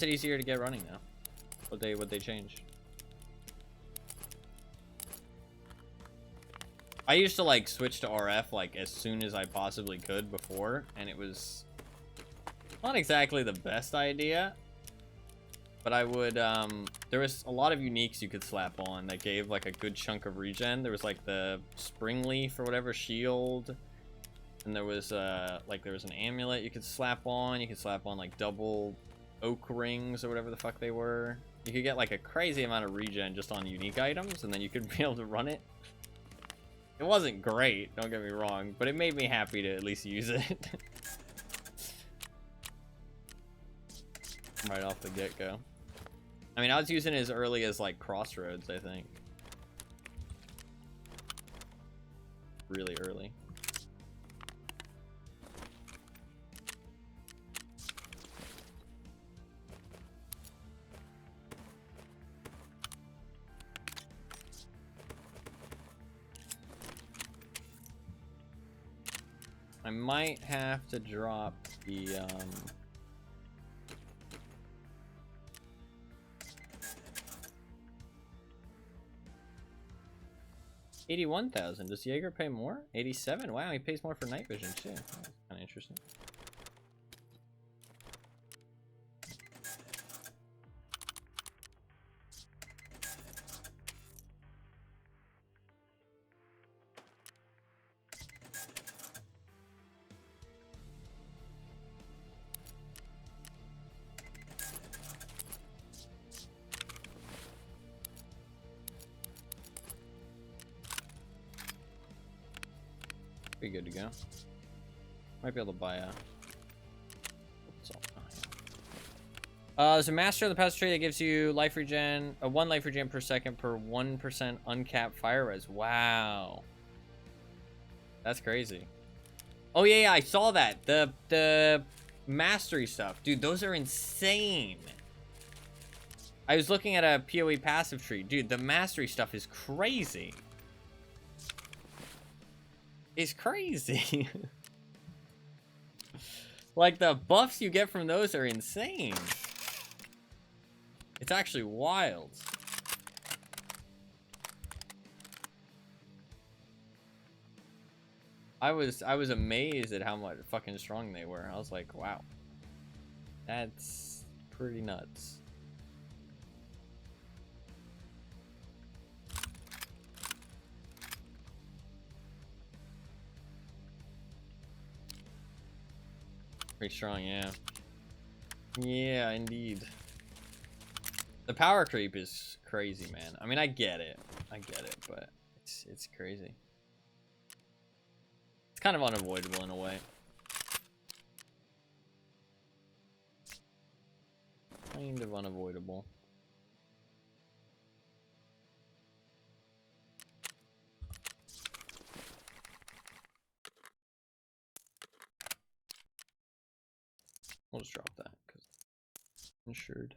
easier to get running now? What they change? I used to like switch to RF like as soon as I possibly could before, and it was not exactly the best idea. But I would, there was a lot of uniques you could slap on that gave like a good chunk of regen. There was like the spring leaf or whatever shield. And there was, there was an amulet you could slap on. You could slap on like double oak rings or whatever the fuck they were. You could get like a crazy amount of regen just on unique items, and then you could be able to run it. It wasn't great, don't get me wrong, but it made me happy to at least use it. Right off the get-go. I mean, I was using it as early as, like, Crossroads, I think. Really early. I might have to drop the, 81,000. Does Jaeger pay more? 87. Wow, he pays more for night vision too. That's kind of interesting. Be good to go. Might be able to buy a. There's a master of the passive tree that gives you life regen, 1 life regen per second per 1% uncapped fire res. Wow, that's crazy. Oh yeah, I saw that. The mastery stuff, dude. Those are insane. I was looking at a PoE passive tree, dude. The mastery stuff is crazy. It's crazy. Like, the buffs you get from those are insane. It's actually wild. I was amazed at how much fucking strong they were. I was like, wow. That's pretty nuts. Pretty strong, yeah. Yeah, indeed. The power creep is crazy, man. I mean, I get it, but it's crazy. It's kind of unavoidable in a way. kind of unavoidable. We'll just drop that because insured.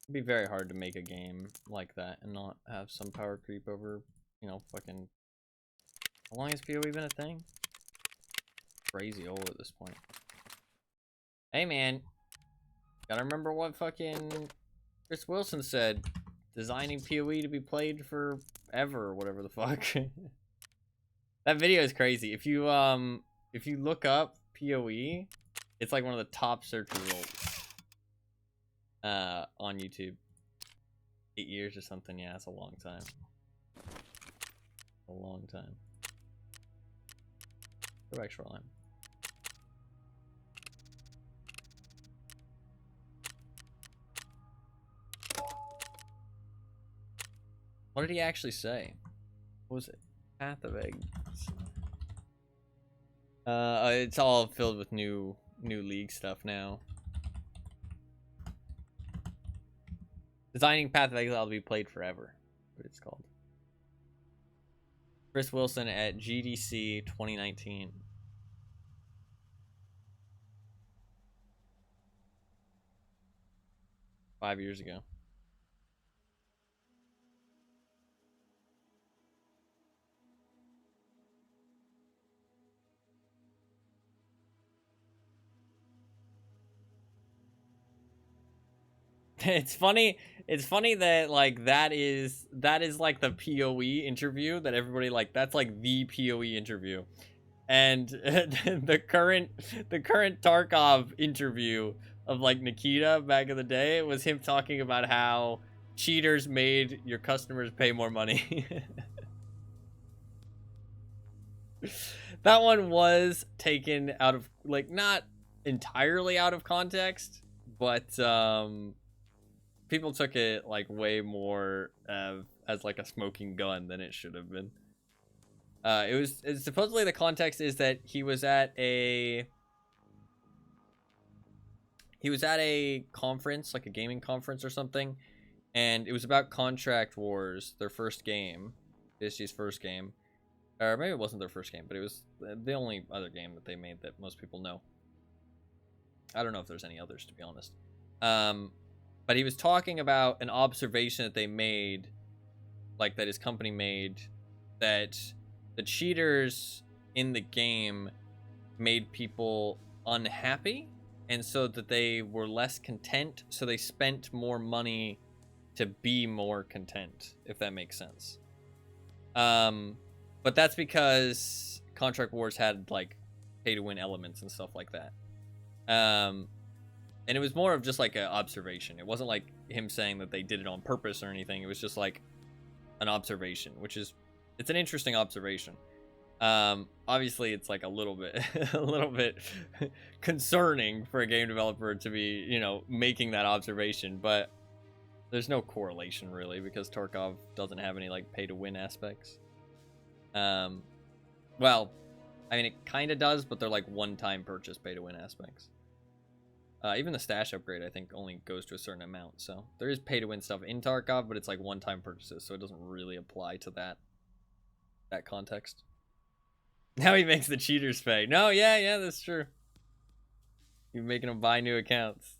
It'd be very hard to make a game like that and not have some power creep over, you know, fucking. How long has PoE been a thing? Crazy old at this point. Hey man, gotta remember what fucking Chris Wilson said. Designing PoE to be played forever or whatever the fuck. That video is crazy. If you look up PoE, it's like one of the top search results on YouTube. 8 years or something. Yeah, it's a long time. A long time. Go back shoreline. What did he actually say? What was it? Path of Eggs. It's all filled with new league stuff now. Designing Path of Exile to be played forever. What it's called. Chris Wilson at GDC 2019. Five years ago. It's funny that like that is like the PoE interview that everybody like, that's like the PoE interview. And the current Tarkov interview of like Nikita back in the day was him talking about how cheaters made your customers pay more money. That one was taken out of, like, not entirely out of context, but people took it like way more as like a smoking gun than it should have been. It's supposedly the context is that he was at a conference, like a gaming conference or something, and it was about Contract Wars, their first game, BSG's first game, or maybe it wasn't their first game, but it was the only other game that they made that most people know. I don't know if there's any others, to be honest. But he was talking about an observation that they made, like that his company made, that the cheaters in the game made people unhappy, and so that they were less content, so they spent more money to be more content, if that makes sense. But that's because Contract Wars had like pay to win elements and stuff like that. And it was more of just like an observation. It wasn't like him saying that they did it on purpose or anything. It was just like an observation, which is, it's an interesting observation. Obviously it's like a little bit concerning for a game developer to be, you know, making that observation, but there's no correlation really, because Tarkov doesn't have any like pay to win aspects. Well, I mean, it kind of does, but they're like one-time purchase pay to win aspects. Even the stash upgrade, I think, only goes to a certain amount. So there is pay to win stuff in Tarkov, but it's like one-time purchases, so it doesn't really apply to that context. Now he makes the cheaters pay. No, yeah, that's true. You're making them buy new accounts.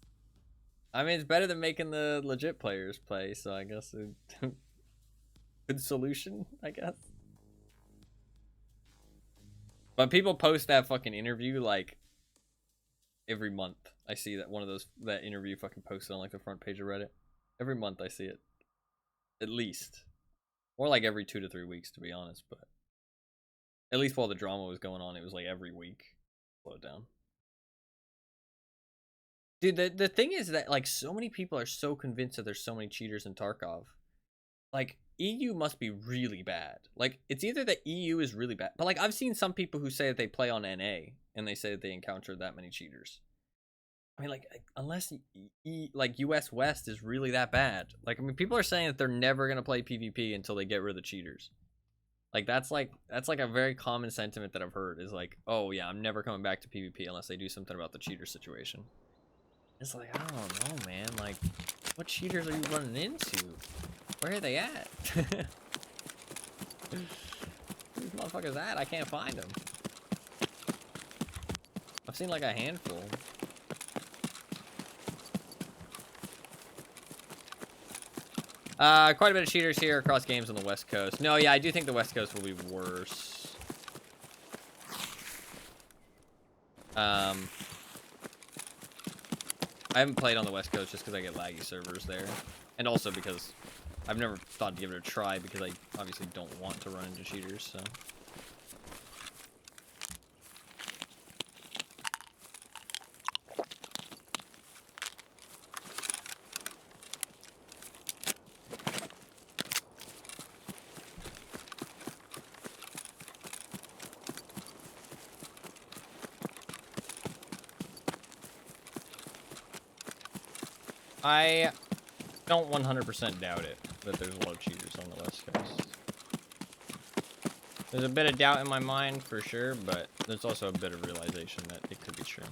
I mean, it's better than making the legit players play, so I guess it's good solution, I guess. But people post that fucking interview like every month. I see that that interview fucking posted on like the front page of Reddit. Every month I see it. At least. Or like every 2 to 3 weeks, to be honest, but at least while the drama was going on, it was like every week. Slow it down. Dude, the thing is that like so many people are so convinced that there's so many cheaters in Tarkov. Like EU must be really bad. Like it's either that EU is really bad, but like I've seen some people who say that they play on NA and they say that they encounter that many cheaters. I mean, like, unless like US West is really that bad. Like, I mean, people are saying that they're never gonna play PvP until they get rid of the cheaters. Like, that's like a very common sentiment that I've heard is like, oh yeah, I'm never coming back to PvP unless they do something about the cheater situation. It's like, I don't know, man. Like, what cheaters are you running into? Where are they at? Where these motherfuckers at? I can't find them. I've seen like a handful. Quite a bit of cheaters here across games on the West Coast. No, yeah, I do think the West Coast will be worse. I haven't played on the West Coast just because I get laggy servers there. And also because I've never thought to give it a try because I obviously don't want to run into cheaters, so. I don't 100% doubt it that there's a lot of cheaters on the West Coast. There's a bit of doubt in my mind for sure, but there's also a bit of realization that it could be true.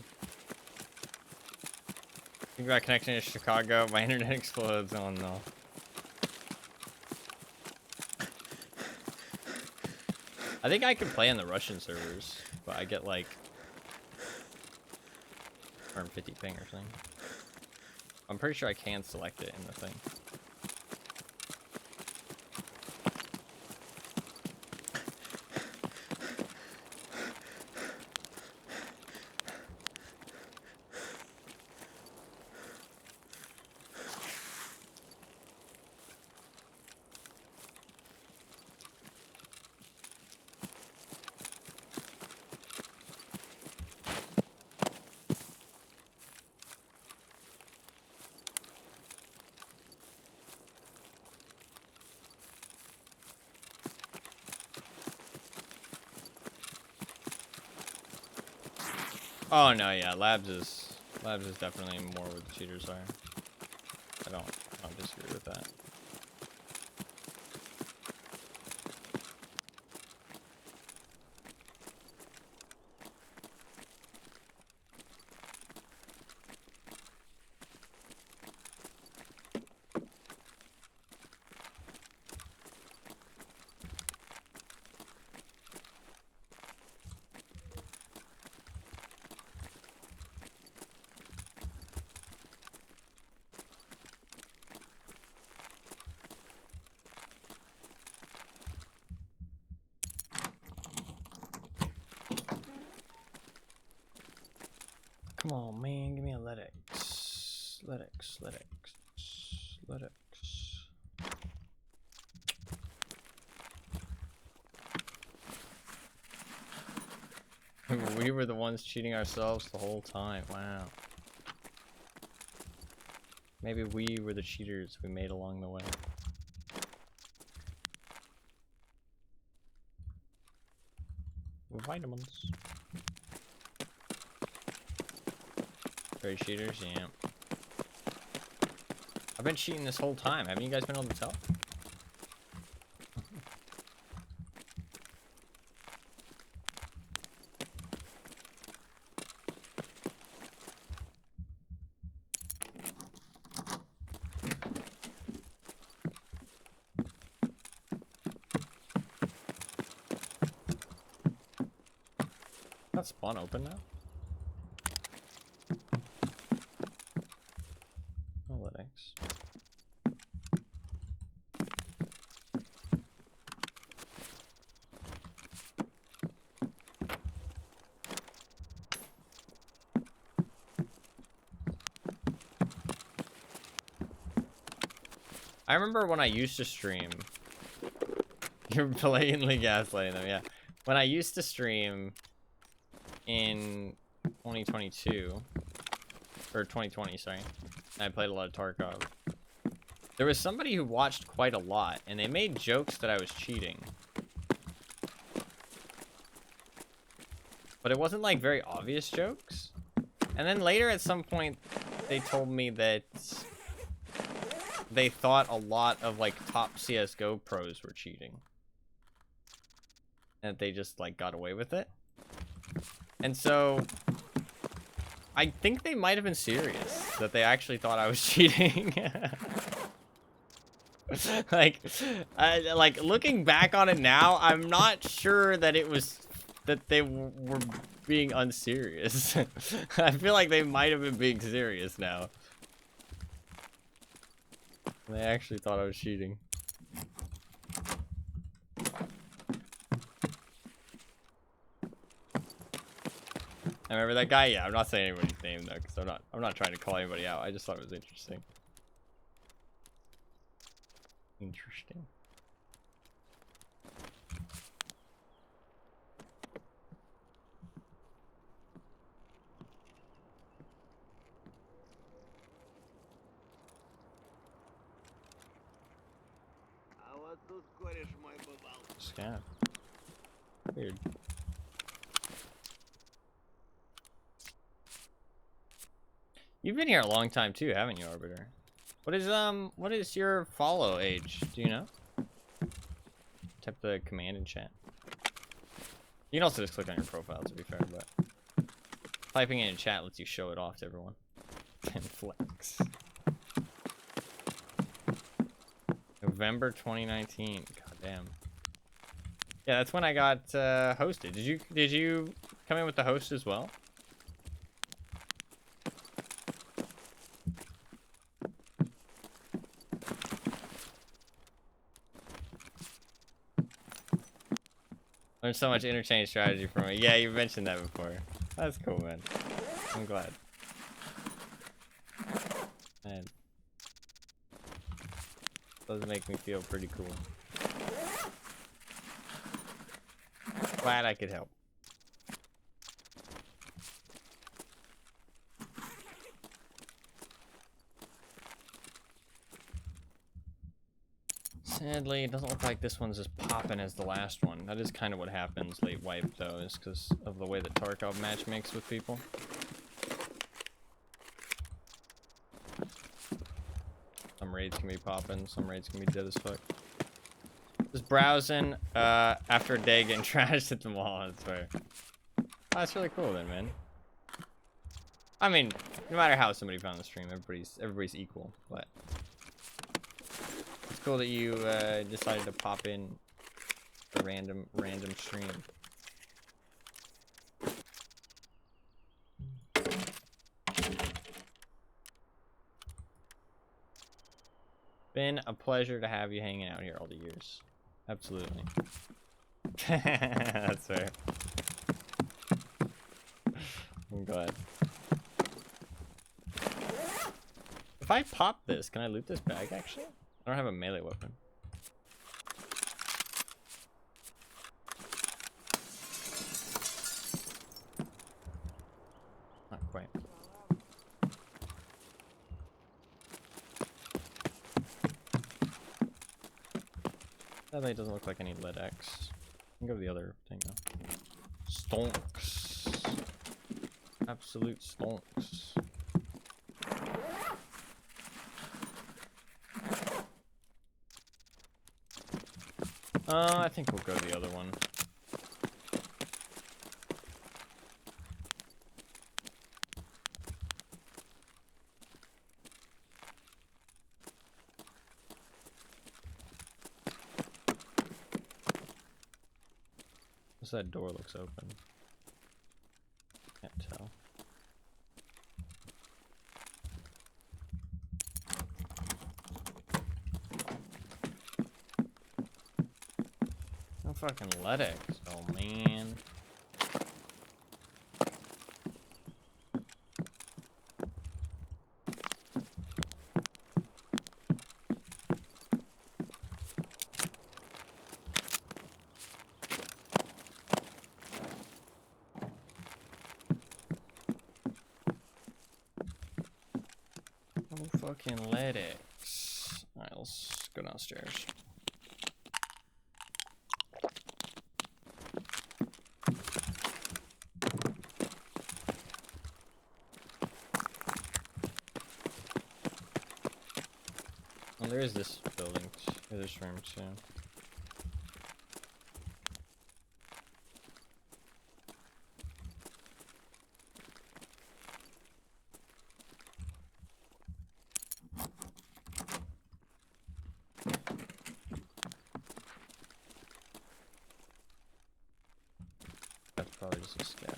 Think about connecting to Chicago, my internet explodes. Oh no. I think I could play on the Russian servers, but I get like 150 ping or something. I'm pretty sure I can select it in the thing. Oh no, yeah, labs is definitely more where the cheaters are. I don't disagree with that. Come on, man, give me a Ledx. Ledx. We were the ones cheating ourselves the whole time. Wow. Maybe we were the cheaters we made along the way. Vitamins. Very cheaters, yeah. I've been cheating this whole time. Haven't you guys been able to tell? That spawn open now? Ledx. I remember when I used to stream. You're blatantly gaslighting them, yeah. When I used to stream in 2022, or 2020, sorry, and I played a lot of Tarkov. There was somebody who watched quite a lot, and they made jokes that I was cheating. But it wasn't like very obvious jokes. And And then later at some point, they told me that they thought a lot of like top CSGO pros were cheating. And they just like got away with it. And so I think they might have been serious, that they actually thought I was cheating. Like looking back on it now, I'm not sure that it was that they were being unserious. I feel like they might have been being serious now. They actually thought I was cheating. I remember that guy. Yeah, I'm not saying anybody's name though, because I'm not trying to call anybody out. I just thought it was interesting. Interesting. Scan. Weird. You've been here a long time too, haven't you, Arbiter? What is your follow age? Do you know? Type the command in chat. You can also just click on your profile, to be fair, but typing it in chat lets you show it off to everyone. And flex. November 2019. God damn. Yeah, that's when I got hosted. Did you come in with the host as well? Learned so much interchange strategy from it. Yeah, you mentioned that before. That's cool, man. I'm glad. Man. Does make me feel pretty cool. Glad I could help. Sadly, it doesn't look like this one's as poppin' as the last one. That is kind of what happens late wipe, though, is because of the way that Tarkov match makes with people. Some raids can be poppin', some raids can be dead as fuck. Just browsing after a day getting trashed at the mall, that's fair. Oh, that's really cool then, man. I mean, no matter how somebody found the stream, everybody's equal, but it's cool that you decided to pop in a random stream. Been a pleasure to have you hanging out here all the years. Absolutely. That's fair. I'm glad. If I pop this, can I loot this bag actually? I don't have a melee weapon. Not quite. Sadly, it doesn't look like I need Ledx. I can go to the other thing though. Stonks. Absolute stonks. I think we'll go to the other one. That door looks open. Can't tell. No fucking Ledx. Oh man. Fucking Ledx. Alright, let's go downstairs. is this building? This room too. That's probably just a scav.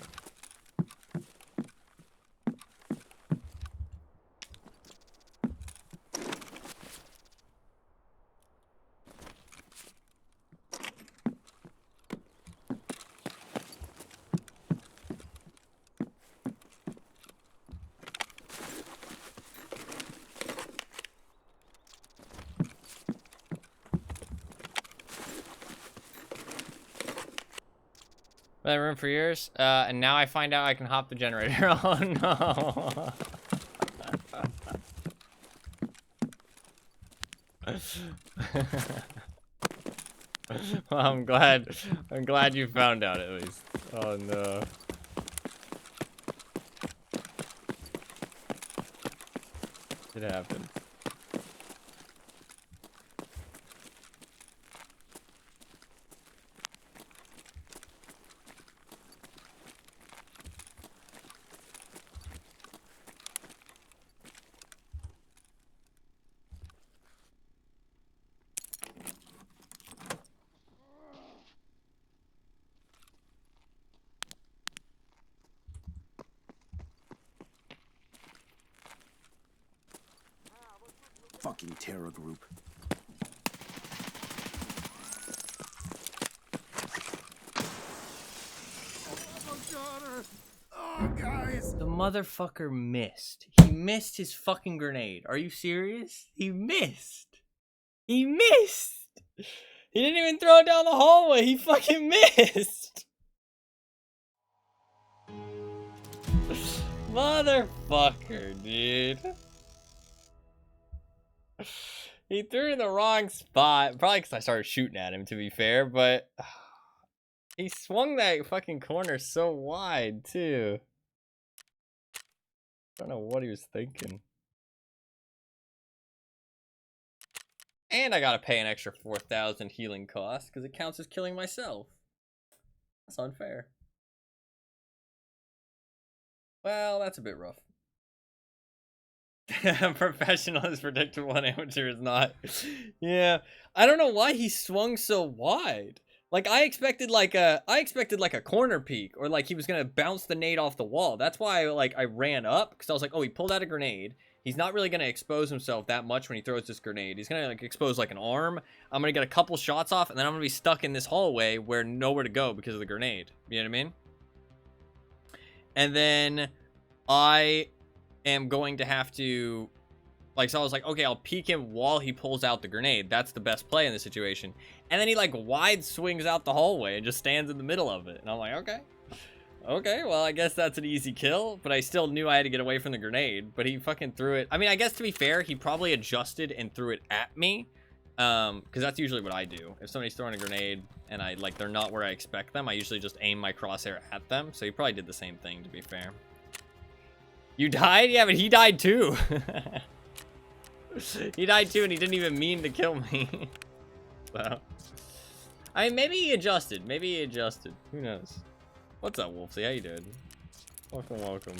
That room for years, and now I find out I can hop the generator. Oh no! Well, I'm glad you found out at least. Oh no. It happened. Fucking terror group. Oh, guys. The motherfucker missed. He missed his fucking grenade. Are you serious? He missed. He missed. He didn't even throw it down the hallway. He fucking missed. Motherfucker, dude. He threw it in the wrong spot. Probably because I started shooting at him, to be fair, but he swung that fucking corner so wide, too. I don't know what he was thinking. And I gotta pay an extra 4,000 healing costs because it counts as killing myself. That's unfair. Well, that's a bit rough. Professional is predictable and amateur is not. Yeah, I don't know why he swung so wide. Like I expected like a corner peek, or like he was gonna bounce the nade off the wall. That's why I ran up, because I was like, oh, he pulled out a grenade. He's not really gonna expose himself that much when he throws this grenade. He's gonna like expose like an arm. I'm gonna get a couple shots off, and then I'm gonna be stuck in this hallway where nowhere to go because of the grenade. You know what I mean? And then I am going to have to, like, so I was like, okay, I'll peek him while he pulls out the grenade. That's the best play in this situation. And then he like wide swings out the hallway and just stands in the middle of it. And I'm like, okay, well, I guess that's an easy kill. But I still knew I had to get away from the grenade. But he fucking threw it. I mean, I guess to be fair, he probably adjusted and threw it at me. Because that's usually what I do. If somebody's throwing a grenade and they're not where I expect them, I usually just aim my crosshair at them. So he probably did the same thing, to be fair. You died? Yeah, but he died too. He died too, and he didn't even mean to kill me. So, I mean, maybe he adjusted. Maybe he adjusted. Who knows? What's up, Wolfsy? How you doing? Welcome.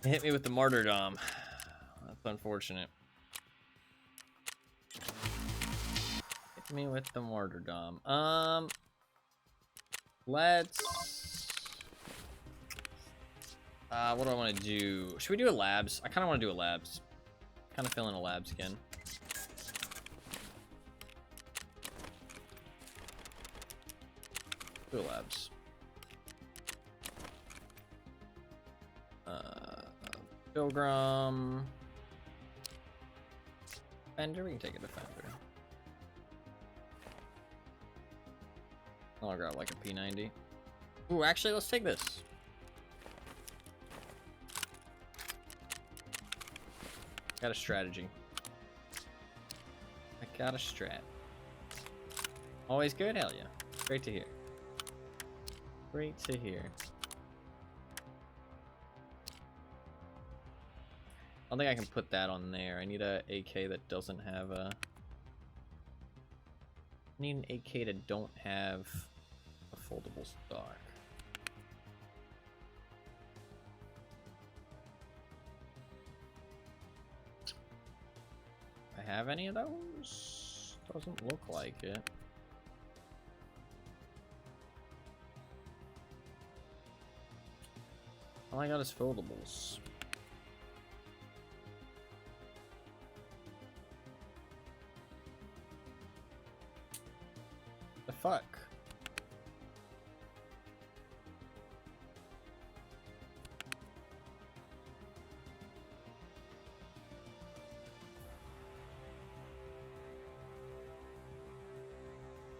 He hit me with the martyrdom. That's unfortunate. Hit me with the martyrdom. Let's... what do I want to do? Should we do a labs? I kind of want to do a labs. Kind of feeling a labs again. Do a labs. Pilgrim. Defender. We can take a defender. I'll grab like a P90. Ooh, actually, let's take this. Got a strategy. I got a strat. Always good? Hell yeah. Great to hear. Great to hear. don't think I can put that on there. I need a AK that doesn't have a... I need an AK that don't have a foldable stock. I have any of those? Doesn't look like it. All I got is foldables. The fuck?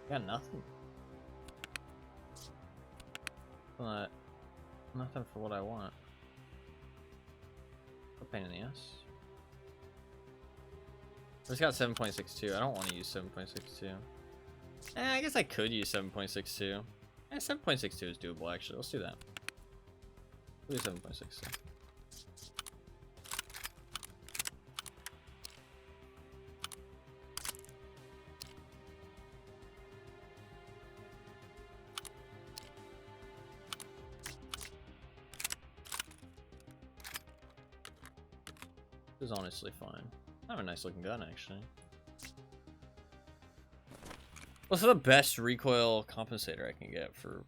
Got nothing. Nothing for what I want. A pain in the ass. I just got 7.62. I don't want to use 7.62. I guess I could use 7.62. 7.62 is doable, actually. Let's do that. We'll do 7.62. This is honestly fine. I have a nice looking gun, actually. What's the best recoil compensator I can get for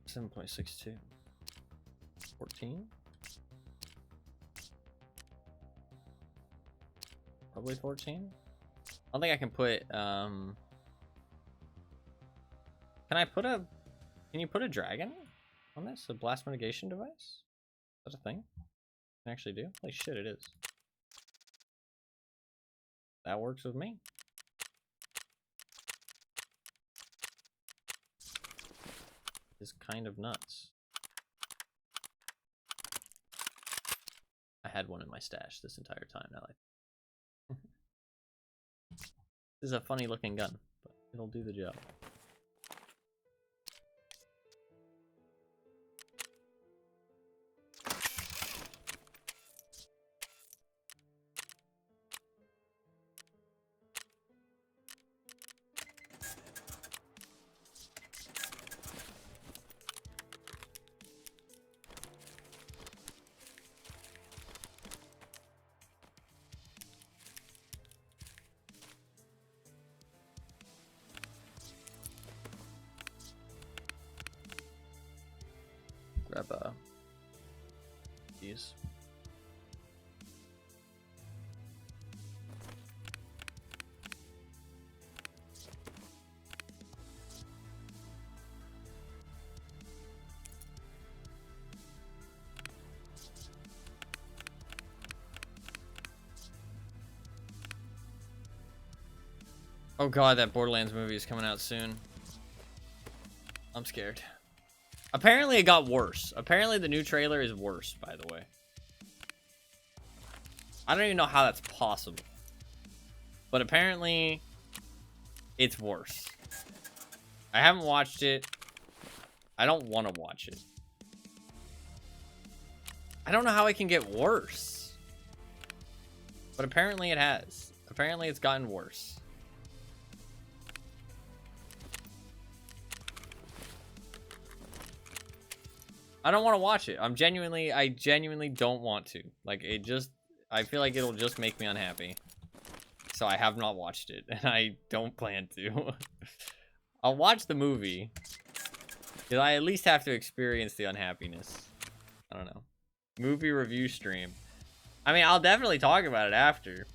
7.62? 14? Probably 14? I don't think I can put, can you put a dragon on this? A blast mitigation device? Is that a thing? Can I actually do? Like shit, it is. That works with me. Is kind of nuts. I had one in my stash this entire time. Now, this is a funny looking gun, but it'll do the job. Grab these. Oh god, that Borderlands movie is coming out soon. I'm scared. Apparently it got worse. Apparently the new trailer is worse, by the way. I don't even know how that's possible. But apparently it's worse. I haven't watched it. I don't want to watch it. I don't know how it can get worse. But apparently it has. Apparently it's gotten worse. I don't want to watch it. I genuinely don't want to. Like, I feel like it'll just make me unhappy. So I have not watched it, and I don't plan to. I'll watch the movie, because I at least have to experience the unhappiness. I don't know. Movie review stream. I mean, I'll definitely talk about it after.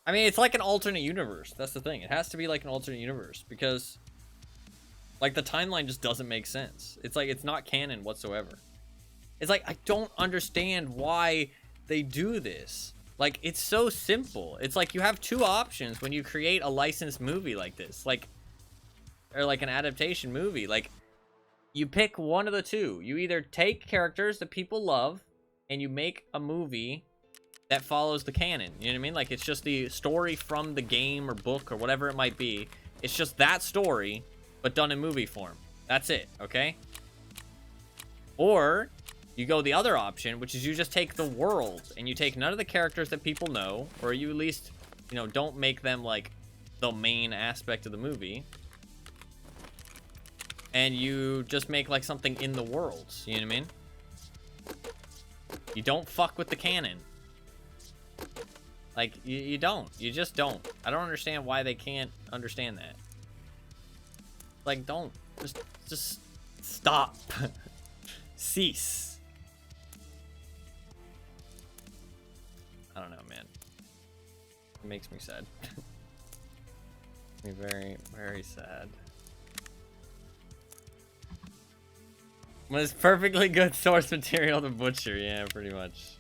I mean, it's like an alternate universe. That's the thing. It has to be like an alternate universe because, like, the timeline just doesn't make sense. It's like it's not canon whatsoever. It's like I don't understand why they do this. Like, it's so simple. It's like you have two options when you create a licensed movie like this, like, or like an adaptation movie. Like, you pick one of the two. You either take characters that people love and you make a movie that follows the canon. You know what I mean? Like, it's just the story from the game or book or whatever it might be. It's just that story, but done in movie form. That's it, okay? Or you go the other option, which is you just take the world and you take none of the characters that people know, or you at least, you know, don't make them like the main aspect of the movie. And you just make like something in the world, you know what I mean? You don't fuck with the canon. Like, you don't. You just don't. I don't understand why they can't understand that. Like, don't. Just stop. Cease. I don't know, man. It makes me sad. Makes me very, very sad. When it's perfectly good source material to butcher, yeah, pretty much.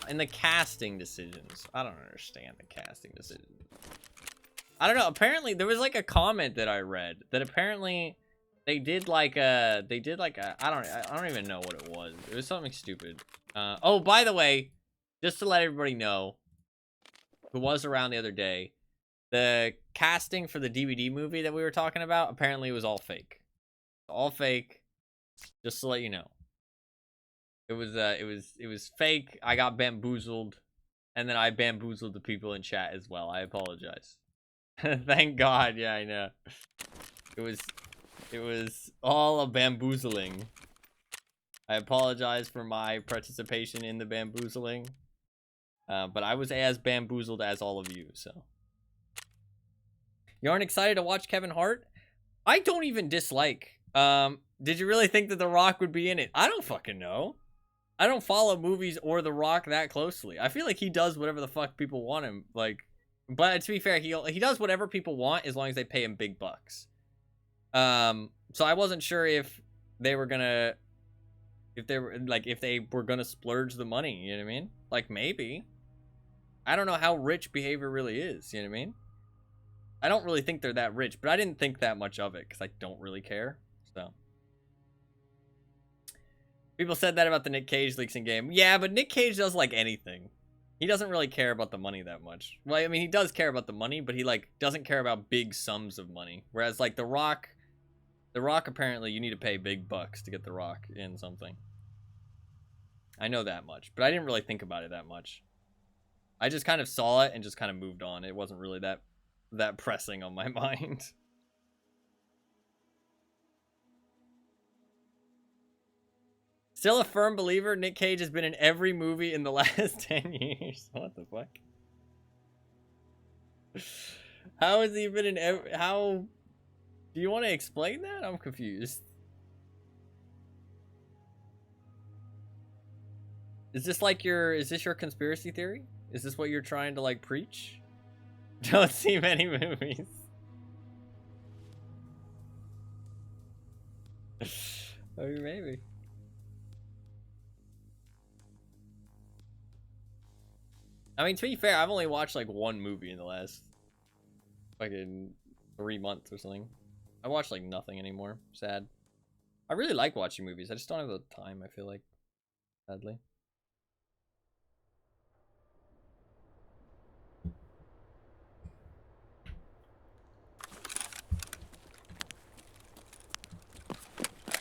And the casting decisions. I don't understand the casting decisions. I don't know. Apparently, there was like a comment that I read that apparently they did like a I don't even know what it was. It was something stupid. Oh, by the way, just to let everybody know who was around the other day, the casting for the DVD movie that we were talking about apparently was all fake. All fake. Just to let you know. It was fake. I got bamboozled, and then I bamboozled the people in chat as well. I apologize. Thank God. Yeah, I know. It was all a bamboozling. I apologize for my participation in the bamboozling, but I was as bamboozled as all of you. So you aren't excited to watch Kevin Hart? I don't even dislike. Did you really think that The Rock would be in it? I don't fucking know. I don't follow movies or The Rock that closely. I feel like he does whatever the fuck people want him. Like, but to be fair, he does whatever people want as long as they pay him big bucks. So I wasn't sure if they were gonna, if they were gonna splurge the money. You know what I mean? Like maybe. I don't know how rich behavior really is. You know what I mean? I don't really think they're that rich, but I didn't think that much of it because I don't really care. So. People said that about the Nick Cage leaks in game. Yeah, but Nick Cage does like anything. He doesn't really care about the money that much. Well, I mean, he does care about the money, but he like doesn't care about big sums of money. Whereas like The Rock apparently you need to pay big bucks to get The Rock in something. I know that much, but I didn't really think about it that much. I just kind of saw it and just kind of moved on. It wasn't really that pressing on my mind. Still a firm believer, Nick Cage has been in every movie in the last 10 years. What the fuck? How has he been in every... How... Do you want to explain that? I'm confused. Is this like your... Is this your conspiracy theory? Is this what you're trying to, like, preach? Don't see many movies. Maybe. I mean, to be fair, I've only watched like one movie in the last fucking 3 months or something. I watch like nothing anymore. Sad. I really like watching movies. I just don't have the time, I feel like. Sadly.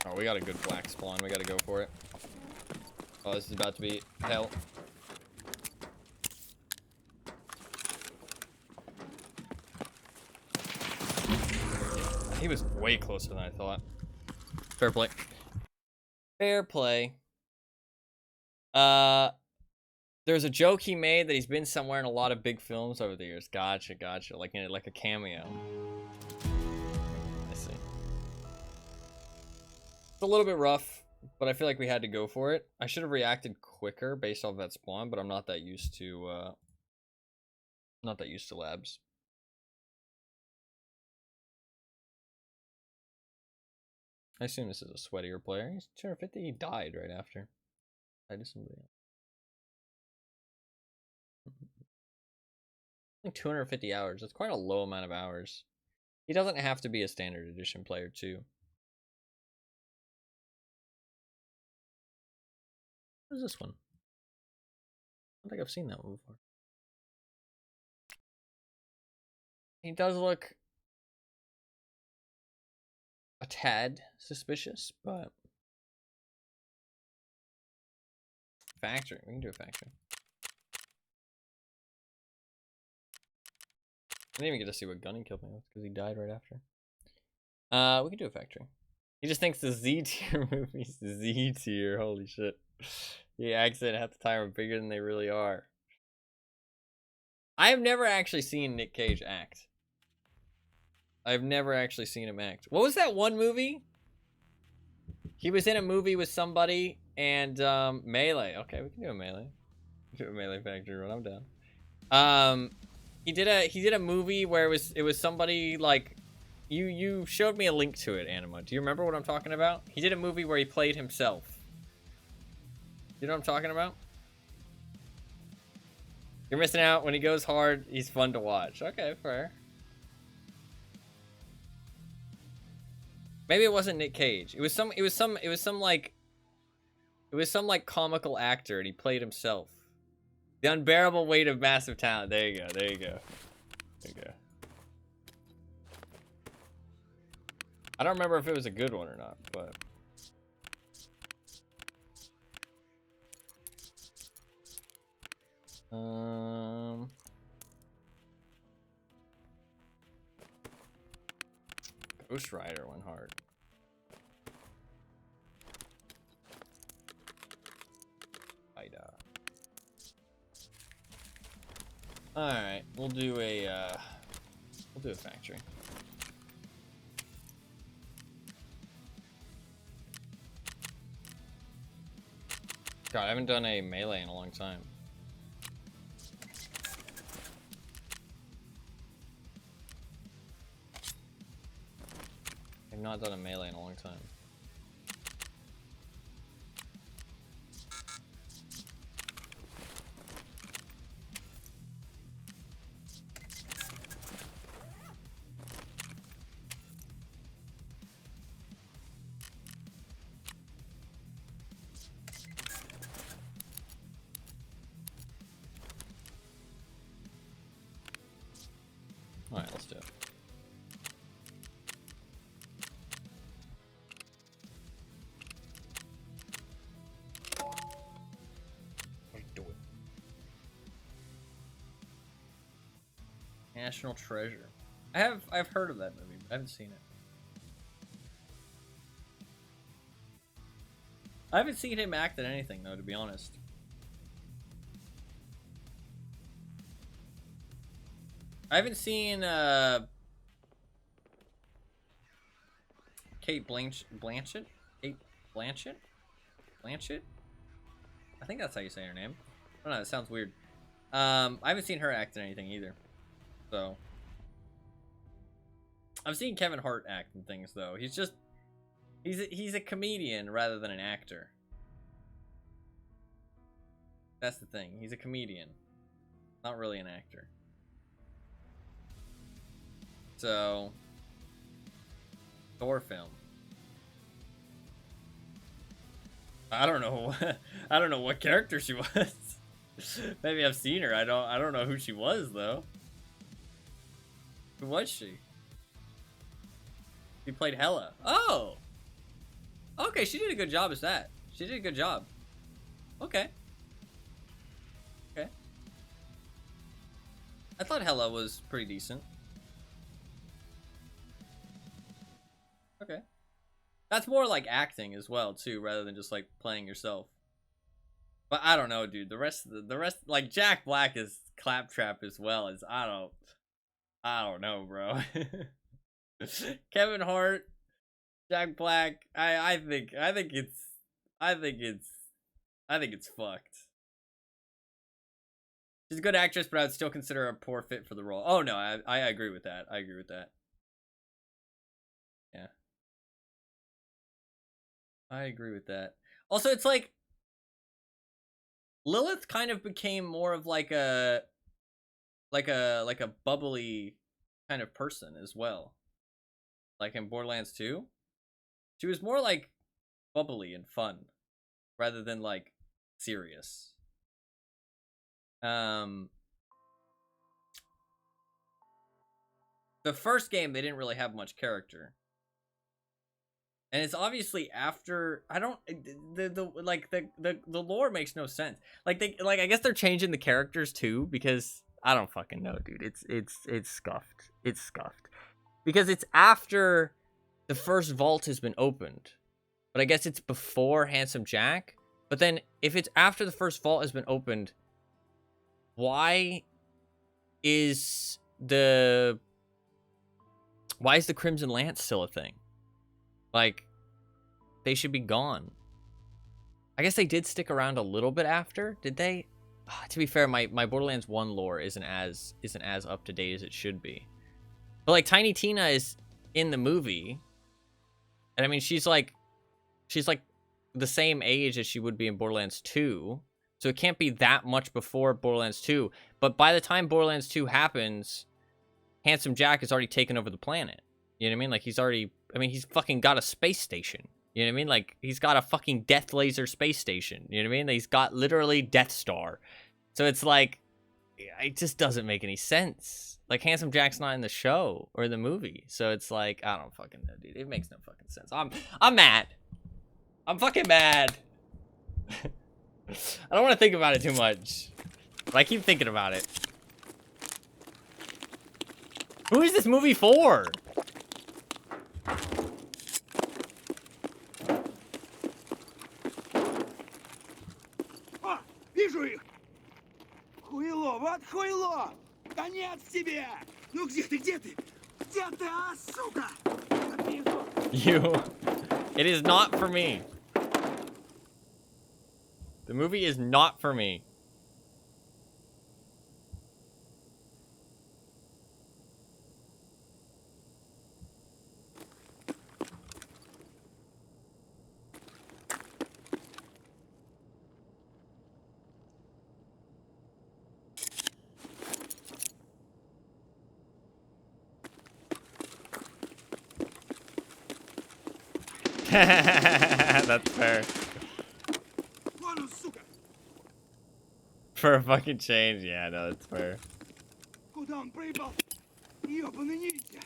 Oh, we got a good black spawn. We gotta go for it. Oh, this is about to be hell. He was way closer than I thought. Fair play. Fair play. There's a joke he made that he's been somewhere in a lot of big films over the years. Gotcha. Like in like a cameo. I see. It's a little bit rough, but I feel like we had to go for it. I should have reacted quicker based off that spawn, but I'm not that used to labs. I assume this is a sweatier player. He's 250. He died right after. I did somebody else. Like 250 hours. That's quite a low amount of hours. He doesn't have to be a standard edition player too. What is this one? I don't think I've seen that one before. He does look a tad suspicious, but factory. We can do a factory. I didn't even get to see what gun he killed me with because he died right after. We can do a factory. He just thinks the Z tier movies, Z tier. Holy shit! The accent half the time are bigger than they really are. I have never actually seen Nick Cage act. I've never actually seen him act. What was that one movie? He was in a movie with somebody and Melee. Okay, we can do a Melee. Do a Melee factory run. I'm down. He did a movie where it was somebody like you showed me a link to it, Anima. Do you remember what I'm talking about? He did a movie where he played himself. You know what I'm talking about? You're missing out. When he goes hard, he's fun to watch. Okay, fair. Maybe it wasn't Nick Cage. It was some like comical actor and he played himself. The unbearable weight of massive talent. There you go. There you go. There you go. I don't remember if it was a good one or not, but Ghost Rider went hard. Alright, we'll do a factory. God, I haven't done a melee in a long time. I've not done a melee in a long time. Alright, let's do it. Let's do it. National Treasure. I've heard of that movie, but I haven't seen it. I haven't seen him act in anything though, to be honest. I haven't seen Kate Blanchett? Kate Blanchett? Blanchett? I think that's how you say her name. I don't know, it sounds weird. I haven't seen her act in anything either. So I've seen Kevin Hart act in things though. He's a comedian rather than an actor. That's the thing. He's a comedian. Not really an actor. So, Thor film. I don't know. I don't know what character she was. Maybe I've seen her. I don't know who she was though. Who was she? She played Hela. Oh. Okay, she did a good job as that. She did a good job. Okay. Okay. I thought Hela was pretty decent. Okay. That's more like acting as well too, rather than just like playing yourself. But I don't know, dude. The rest like Jack Black is Claptrap as well as I don't know, bro. Kevin Hart, Jack Black, I think it's fucked. She's a good actress, but I would still consider her a poor fit for the role. Oh no, I agree with that. I agree with that. Yeah. I agree with that. Also, it's like Lilith kind of became more of like a bubbly kind of person as well. Like in Borderlands 2, she was more like bubbly and fun rather than like serious. The first game, they didn't really have much character. And it's obviously after the lore makes no sense. Like I guess they're changing the characters too, because I don't fucking know, dude. It's scuffed. It's scuffed. Because it's after the first vault has been opened. But I guess it's before Handsome Jack. But then if it's after the first vault has been opened, why is the Crimson Lance still a thing? Like, they should be gone. I guess they did stick around a little bit after, did they? To be fair, my Borderlands 1 lore isn't as up to date as it should be. But like Tiny Tina is in the movie, and I mean she's like the same age as she would be in Borderlands 2, so it can't be that much before Borderlands 2. But by the time Borderlands 2 happens, Handsome Jack has already taken over the planet. You know what I mean? Like he's fucking got a space station. You know what I mean? Like he's got a fucking Death Laser space station. You know what I mean? He's got literally Death Star. So it's like, it just doesn't make any sense. Like Handsome Jack's not in the show or the movie. So it's like, I don't fucking know, dude. It makes no fucking sense. I'm mad. I'm fucking mad. I don't want to think about it too much, but I keep thinking about it. Who is this movie for? Вижу их! Хуйло, вот хуйло! Конец тебе! Ну где ты, где ты? Где ты, а, сука? You. It is not for me. The movie is not for me. That's fair. For a fucking change, yeah, no, that's fair. Куда он проебал? Ёбаный ниндзя!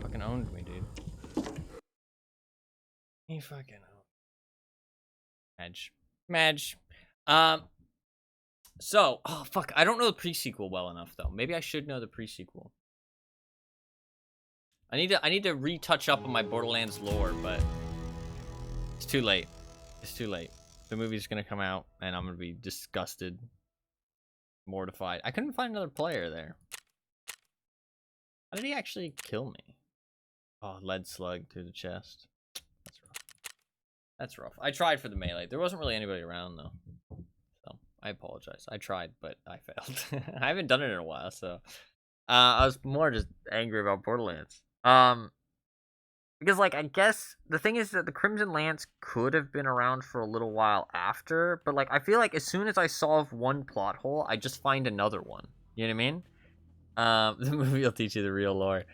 Fucking owned me, dude. He fucking owned. Madge. So, oh fuck, I don't know the pre-sequel well enough though. Maybe I should know the pre-sequel. I need to retouch up on my Borderlands lore, but it's too late. It's too late. The movie's gonna come out, and I'm gonna be disgusted, mortified. I couldn't find another player there. How did he actually kill me? Oh, lead slug through the chest. That's rough. That's rough. I tried for the melee. There wasn't really anybody around though, so I apologize. I tried, but I failed. I haven't done it in a while, so I was more just angry about Borderlands. Because like I guess the thing is that the Crimson Lance could have been around for a little while after, but like I feel like as soon as I solve one plot hole, I just find another one. You know what I mean? The movie will teach you the real lore.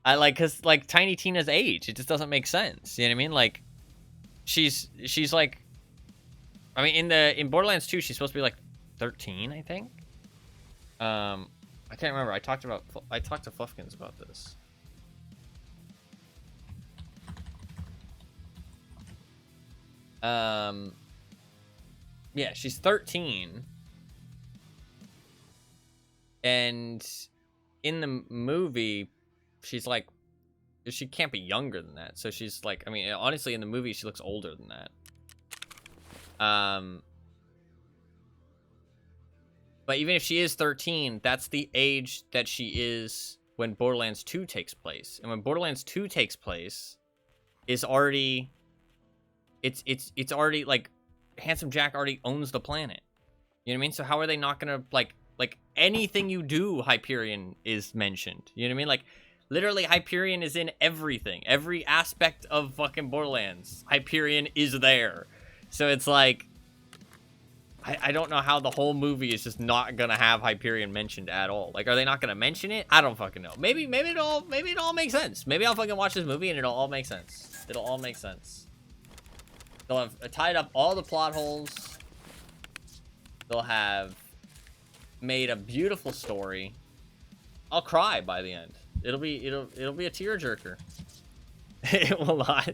I like, cause like Tiny Tina's age, it just doesn't make sense. You know what I mean? Like, she's like, I mean in Borderlands 2, she's supposed to be like 13, I think. I can't remember. I talked to Fluffkins about this. Yeah, she's 13. And in the movie, she's like, she can't be younger than that. So she's like, I mean, honestly, in the movie, she looks older than that. But even if she is 13, that's the age that she is when Borderlands 2 takes place. And when Borderlands 2 takes place, is already, it's already like, Handsome Jack already owns the planet. You know what I mean? So how are they not gonna like anything you do, Hyperion is mentioned. You know what I mean? Like, literally, Hyperion is in everything. Every aspect of fucking Borderlands, Hyperion is there. So it's like, I don't know how the whole movie is just not gonna have Hyperion mentioned at all. Like, are they not gonna mention it? I don't fucking know. Maybe it all makes sense. Maybe I'll fucking watch this movie and it'll all make sense. It'll all make sense. They'll have tied up all the plot holes. They'll have made a beautiful story. I'll cry by the end. It'll be a tearjerker. It will not.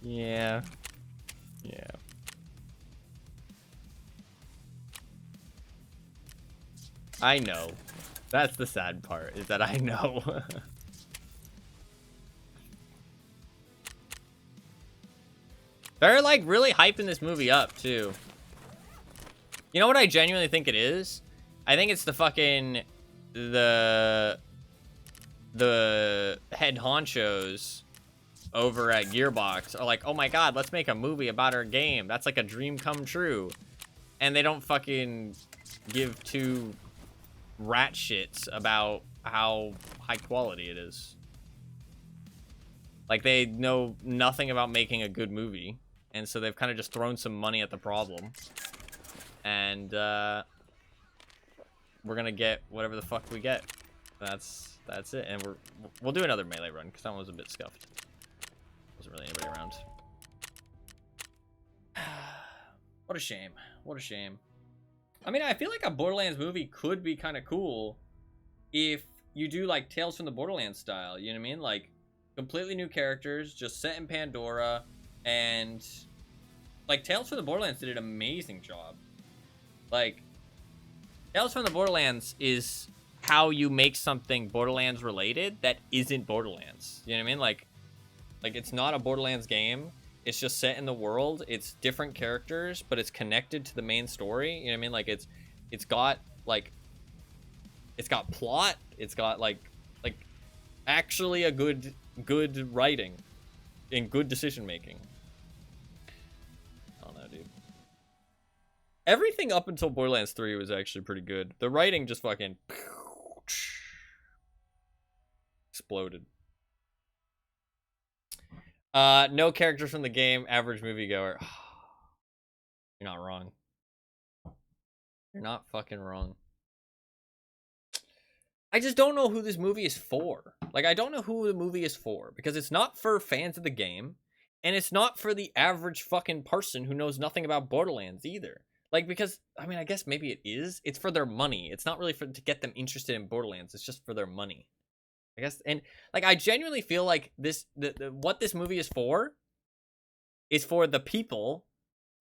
Yeah. Yeah. I know. That's the sad part, is that I know. They're like really hyping this movie up too. You know what I genuinely think it is? I think it's the fucking the head honchos over at Gearbox are like, oh my god, let's make a movie about our game. That's like a dream come true. And they don't fucking give two rat shits about how high quality it is. Like, they know nothing about making a good movie. And so they've kind of just thrown some money at the problem. And we're gonna get whatever the fuck we get. That's it. And we'll do another melee run because that one was a bit scuffed. Wasn't really anybody around. What a shame. What a shame. I mean, I feel like a Borderlands movie could be kind of cool if you do like Tales from the Borderlands style. You know what I mean? Like, completely new characters, just set in Pandora, and like Tales from the Borderlands did an amazing job. Like, Tales from the Borderlands is how you make something Borderlands related that isn't Borderlands. You know what I mean? Like it's not a Borderlands game. It's just set in the world. It's different characters, but it's connected to the main story. You know what I mean? Like, it's got plot. It's got like actually a good writing and good decision making. I don't know, dude. Everything up until Borderlands 3 was actually pretty good. The writing just fucking exploded. No characters from the game, average moviegoer. You're not wrong. You're not fucking wrong. I just don't know who this movie is for. Like, I don't know who the movie is for, because it's not for fans of the game, and it's not for the average fucking person who knows nothing about Borderlands either. Like, because, I mean, I guess maybe it is. It's for their money. It's not really to get them interested in Borderlands. It's just for their money, I guess. And like, I genuinely feel like what this movie is for the people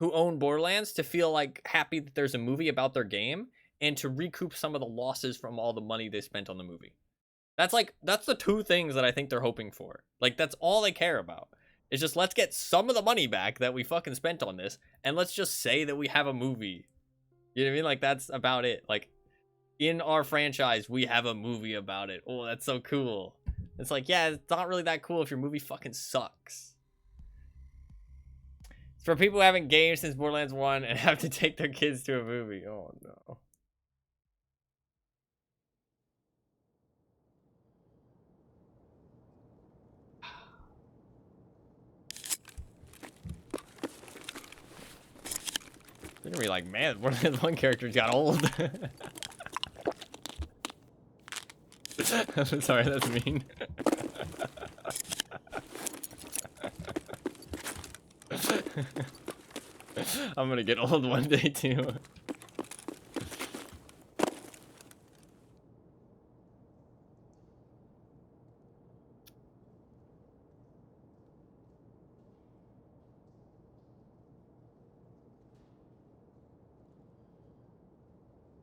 who own Borderlands to feel like happy that there's a movie about their game and to recoup some of the losses from all the money they spent on the movie. That's the two things that I think they're hoping for. Like, that's all they care about. It's just, let's get some of the money back that we fucking spent on this, and let's just say that we have a movie. You know what I mean? Like, that's about it. Like, in our franchise, we have a movie about it. Oh, that's so cool. It's like, yeah, it's not really that cool if your movie fucking sucks. It's for people who haven't gamed since Borderlands 1 and have to take their kids to a movie. Oh, no. They're gonna be like, man, one character got old. I'm sorry, that's mean. I'm gonna get old one day too.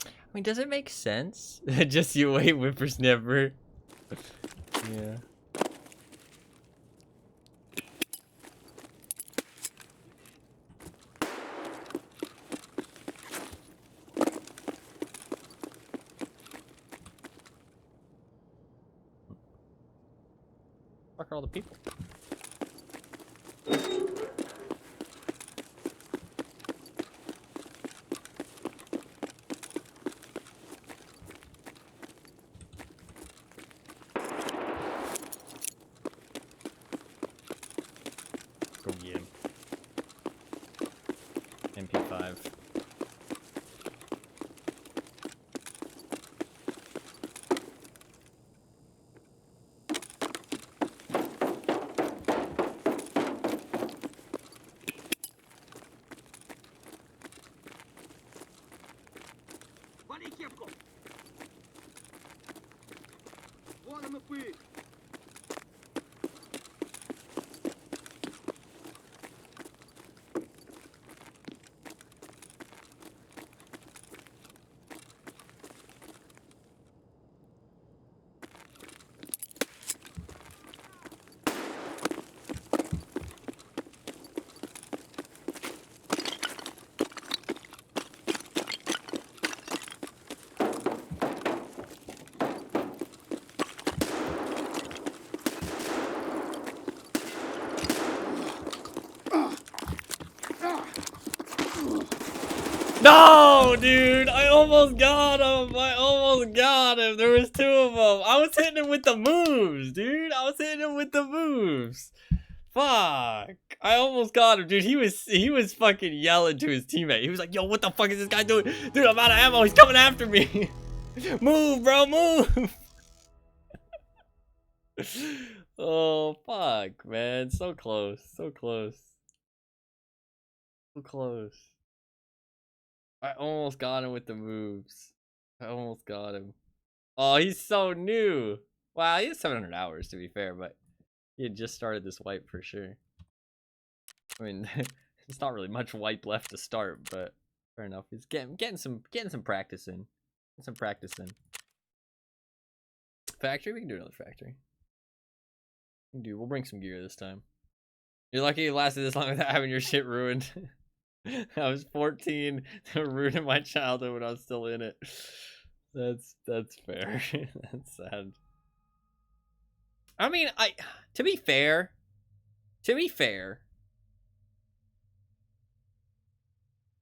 I mean, does it make sense? Just you wait, whippersnapper. Yeah. Fuck are all the people? Go get him. MP5. Вали кепку! Вон он и пыль! No, dude, I almost got him. I almost got him. There was 2 of them. I was hitting him with the moves, dude. I was hitting him with the moves. Fuck. I almost got him, dude. He was fucking yelling to his teammate. He was like, yo, what the fuck is this guy doing? Dude, I'm out of ammo. He's coming after me. Move, bro, move. Oh, fuck, man. So close. So close. So close. I almost got him with the moves. I almost got him. Oh, he's so new. Wow, he has 700 hours to be fair, but he had just started this wipe for sure. I mean, it's not really much wipe left to start, but fair enough. He's getting some practice in. Get some practice in. Factory? We can do another factory. We'll bring some gear this time. You're lucky it lasted this long without having your shit ruined. I was 14. They were ruining my childhood when I was still in it. That's fair. That's sad. I mean, to be fair,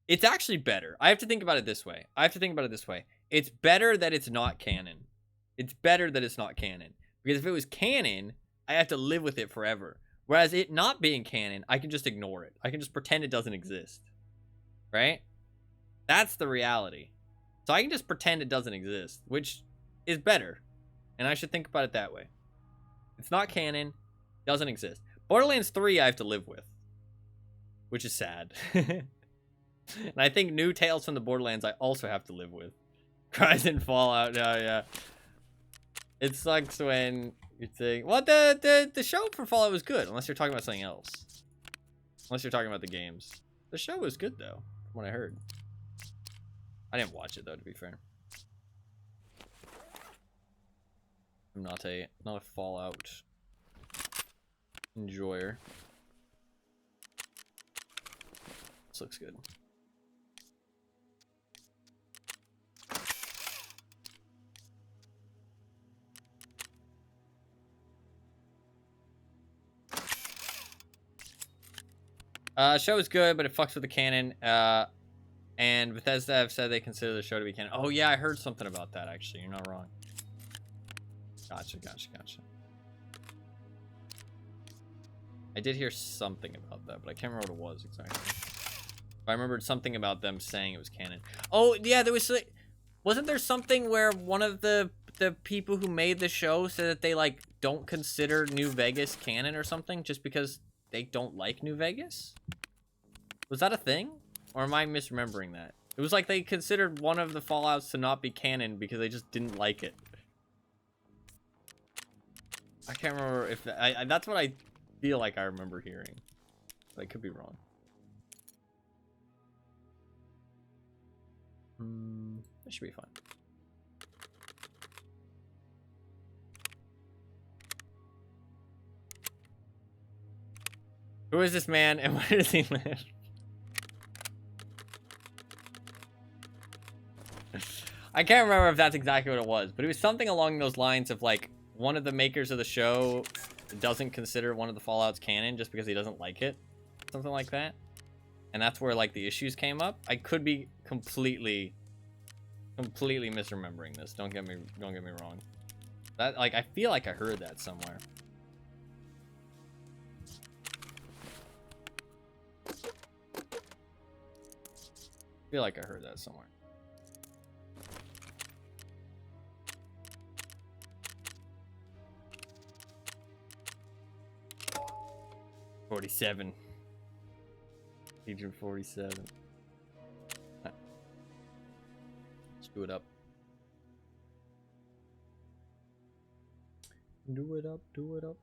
it's actually better. I have to think about it this way. It's better that it's not canon. It's better that it's not canon. Because if it was canon, I have to live with it forever. Whereas it not being canon, I can just ignore it. I can just pretend it doesn't exist. Right? That's the reality. So I can just pretend it doesn't exist, which is better. And I should think about it that way. It's not canon, doesn't exist. Borderlands 3 I have to live with, which is sad. And I think new Tales from the Borderlands I also have to live with. Cries in Fallout, yeah. It sucks when you think, well, the show for Fallout was good, unless you're talking about something else. Unless you're talking about the games. The show was good though, from what I heard. I didn't watch it though, to be fair. I'm not a Fallout enjoyer. This looks good. Show is good, but it fucks with the canon. And Bethesda have said they consider the show to be canon. Oh yeah, I heard something about that actually. You're not wrong. Gotcha. I did hear something about that, but I can't remember what it was exactly. I remembered something about them saying it was canon. Oh yeah, there was like, wasn't there something where one of the people who made the show said that they like don't consider New Vegas canon or something just because they don't like New Vegas? Was that a thing? Or am I misremembering that? It was like they considered one of the Fallouts to not be canon because they just didn't like it. I can't remember if that, that's what I feel like I remember hearing. But I could be wrong. That should be fine. Who is this man and where does he live? I can't remember if that's exactly what it was, but it was something along those lines of like one of the makers of the show doesn't consider one of the Fallouts canon just because he doesn't like it, something like that. And that's where like the issues came up. I could be completely misremembering this. Don't get me wrong. That, like, I feel like I heard that somewhere. I feel like I heard that somewhere. $47. Agent 47. Let's do it up. Do it up, do it up.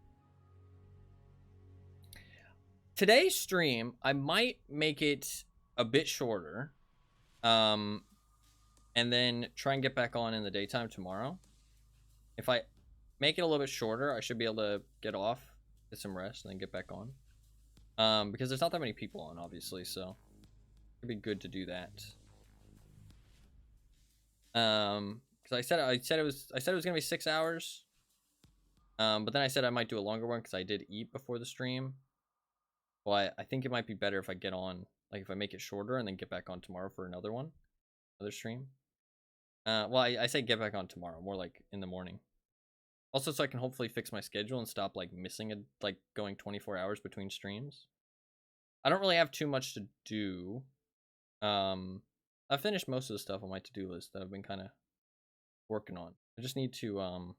Today's stream, I might make it a bit shorter. And then try and get back on in the daytime tomorrow. If I make it a little bit shorter, I should be able to get off, get some rest, and then get back on. Because there's not that many people on, obviously, so it'd be good to do that. Because I said it was gonna be 6 hours. But then I said I might do a longer one because I did eat before the stream. But I think it might be better if I get on, like if I make it shorter and then get back on tomorrow for another one, another stream. Well, I say get back on tomorrow, more like in the morning. Also, so I can hopefully fix my schedule and stop like missing it, like going 24 hours between streams. I don't really have too much to do. I finished most of the stuff on my to-do list that I've been kind of working on. I just need to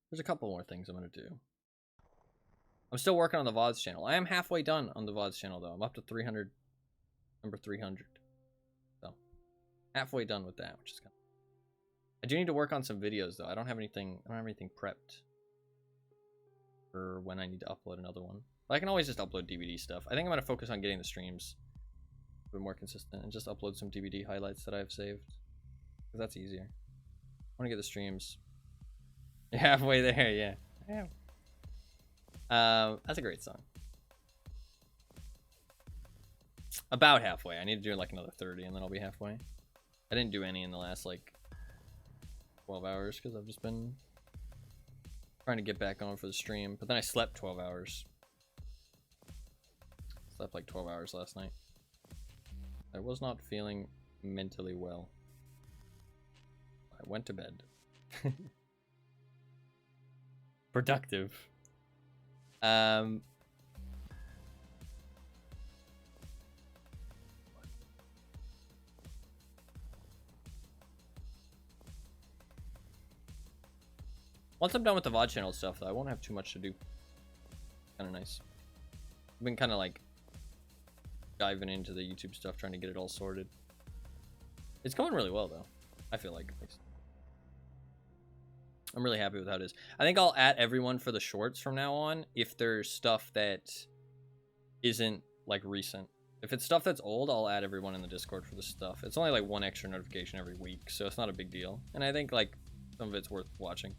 there's a couple more things I'm gonna do. I'm still working on the VODs channel. I am halfway done on the VODs channel though. I'm up to 300, number 300. So halfway done with that, which is kind of... I do need to work on some videos though. I don't have anything prepped for when I need to upload another one. But I can always just upload DVD stuff. I think I'm gonna focus on getting the streams a bit more consistent and just upload some DVD highlights that I've saved. Because that's easier. I wanna get the streams. You're halfway there, yeah. That's a great song. About halfway. I need to do like another 30 and then I'll be halfway. I didn't do any in the last like 12 hours because I've just been trying to get back on for the stream. But then I slept 12 hours. Slept like 12 hours last night. I was not feeling mentally well. I went to bed. Productive. Once I'm done with the VOD channel stuff, though, I won't have too much to do. Kind of nice. I've been kind of like diving into the YouTube stuff, trying to get it all sorted. It's going really well, though. I feel like at least. I'm really happy with how it is. I think I'll add everyone for the shorts from now on if there's stuff that isn't like recent. If it's stuff that's old, I'll add everyone in the Discord for the stuff. It's only like one extra notification every week, so it's not a big deal. And I think like some of it's worth watching.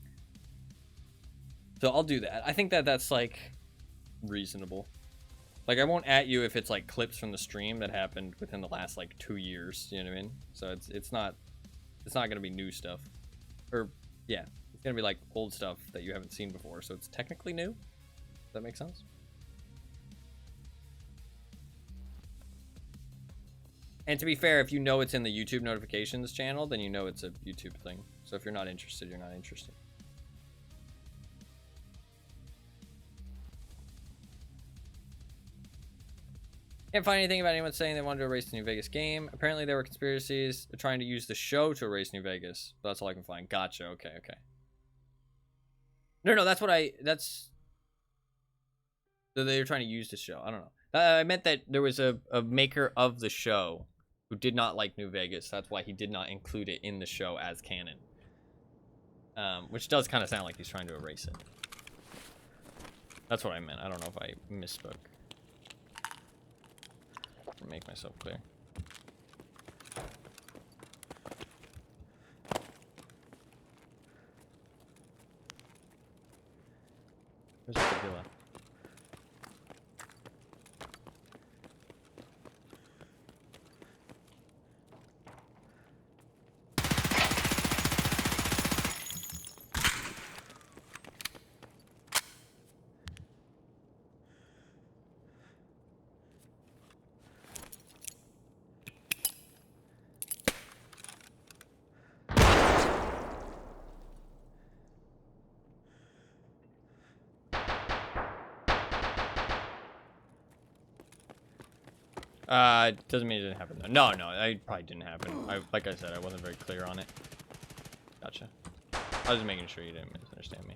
So I'll do that. I think that that's like reasonable. Like I won't at you if it's like clips from the stream that happened within the last like 2 years. You know what I mean? So it's not gonna be new stuff. Or yeah. It's gonna be like old stuff that you haven't seen before, so it's technically new. Does that make sense? And to be fair, if you know it's in the YouTube notifications channel, then you know it's a YouTube thing. So if you're not interested, you're not interested. Can't find anything about anyone saying they wanted to erase the New Vegas game. Apparently there were conspiracies trying to use the show to erase New Vegas. But that's all I can find. Gotcha. Okay. No, that's what that's that they were trying to use the show. I don't know. I meant that there was a maker of the show who did not like New Vegas. That's why he did not include it in the show as canon. Which does kind of sound like he's trying to erase it. That's what I meant. I don't know if I misspoke. Make myself clear. Where's the villa? Doesn't mean it didn't happen though. No, no, it probably didn't happen. Like I said, I wasn't very clear on it. Gotcha. I was just making sure you didn't misunderstand me.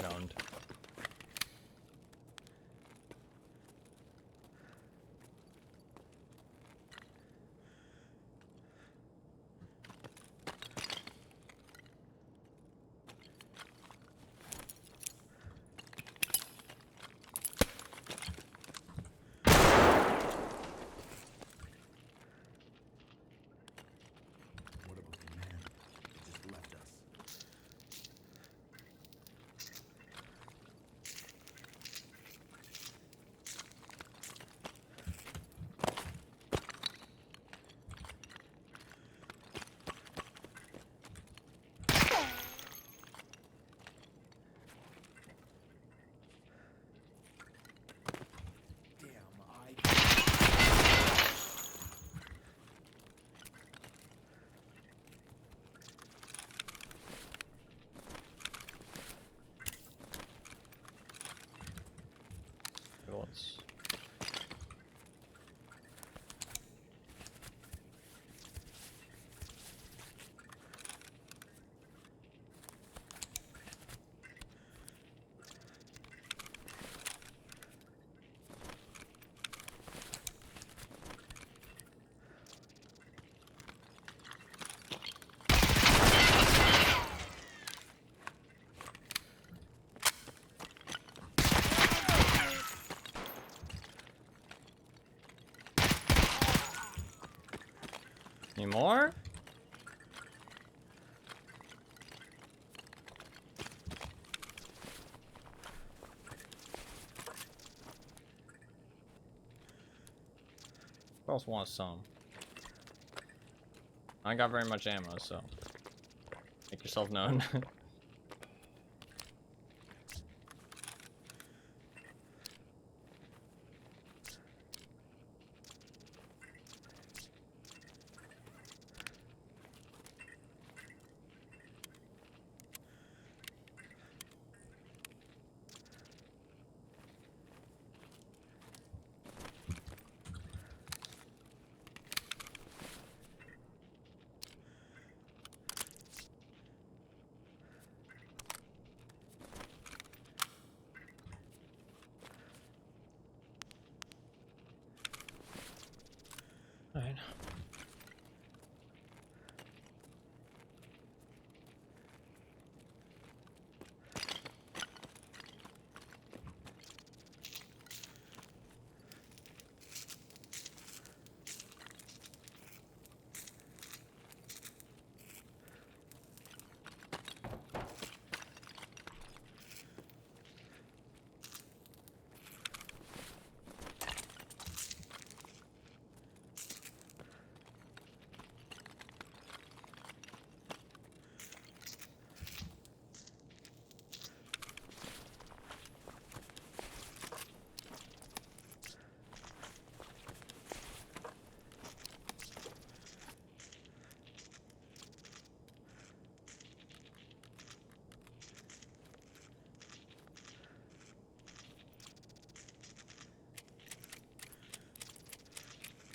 Owned. What about the man that just left us? It was. Any more? Who else wants some? I ain't got very much ammo, so make yourself known. Alright.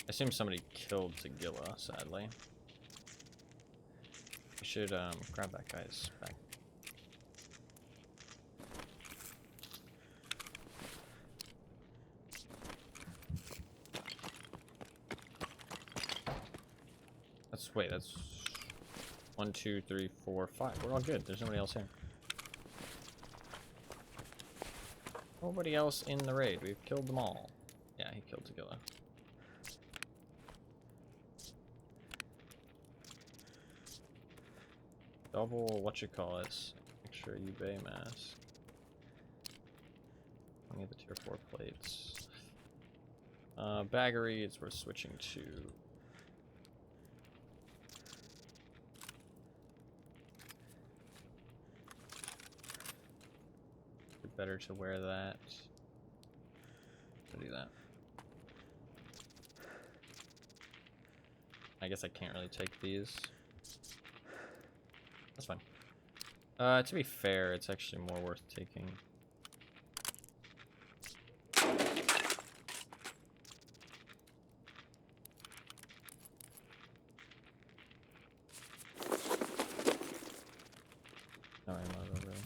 I assume somebody killed Zagilla, sadly. We should grab that guy's back. Wait, that's 1, 2, 3, 4, 5. We're all good. There's nobody else here. Nobody else in the raid. We've killed them all. Yeah, he killed Tagilla. Double, what you call it? Make sure you bay mask. I need the tier 4 plates. Baggery, it's worth switching to. Better to wear that. To do that. I guess I can't really take these. That's fine. To be fair, it's actually more worth taking. No ammo, really.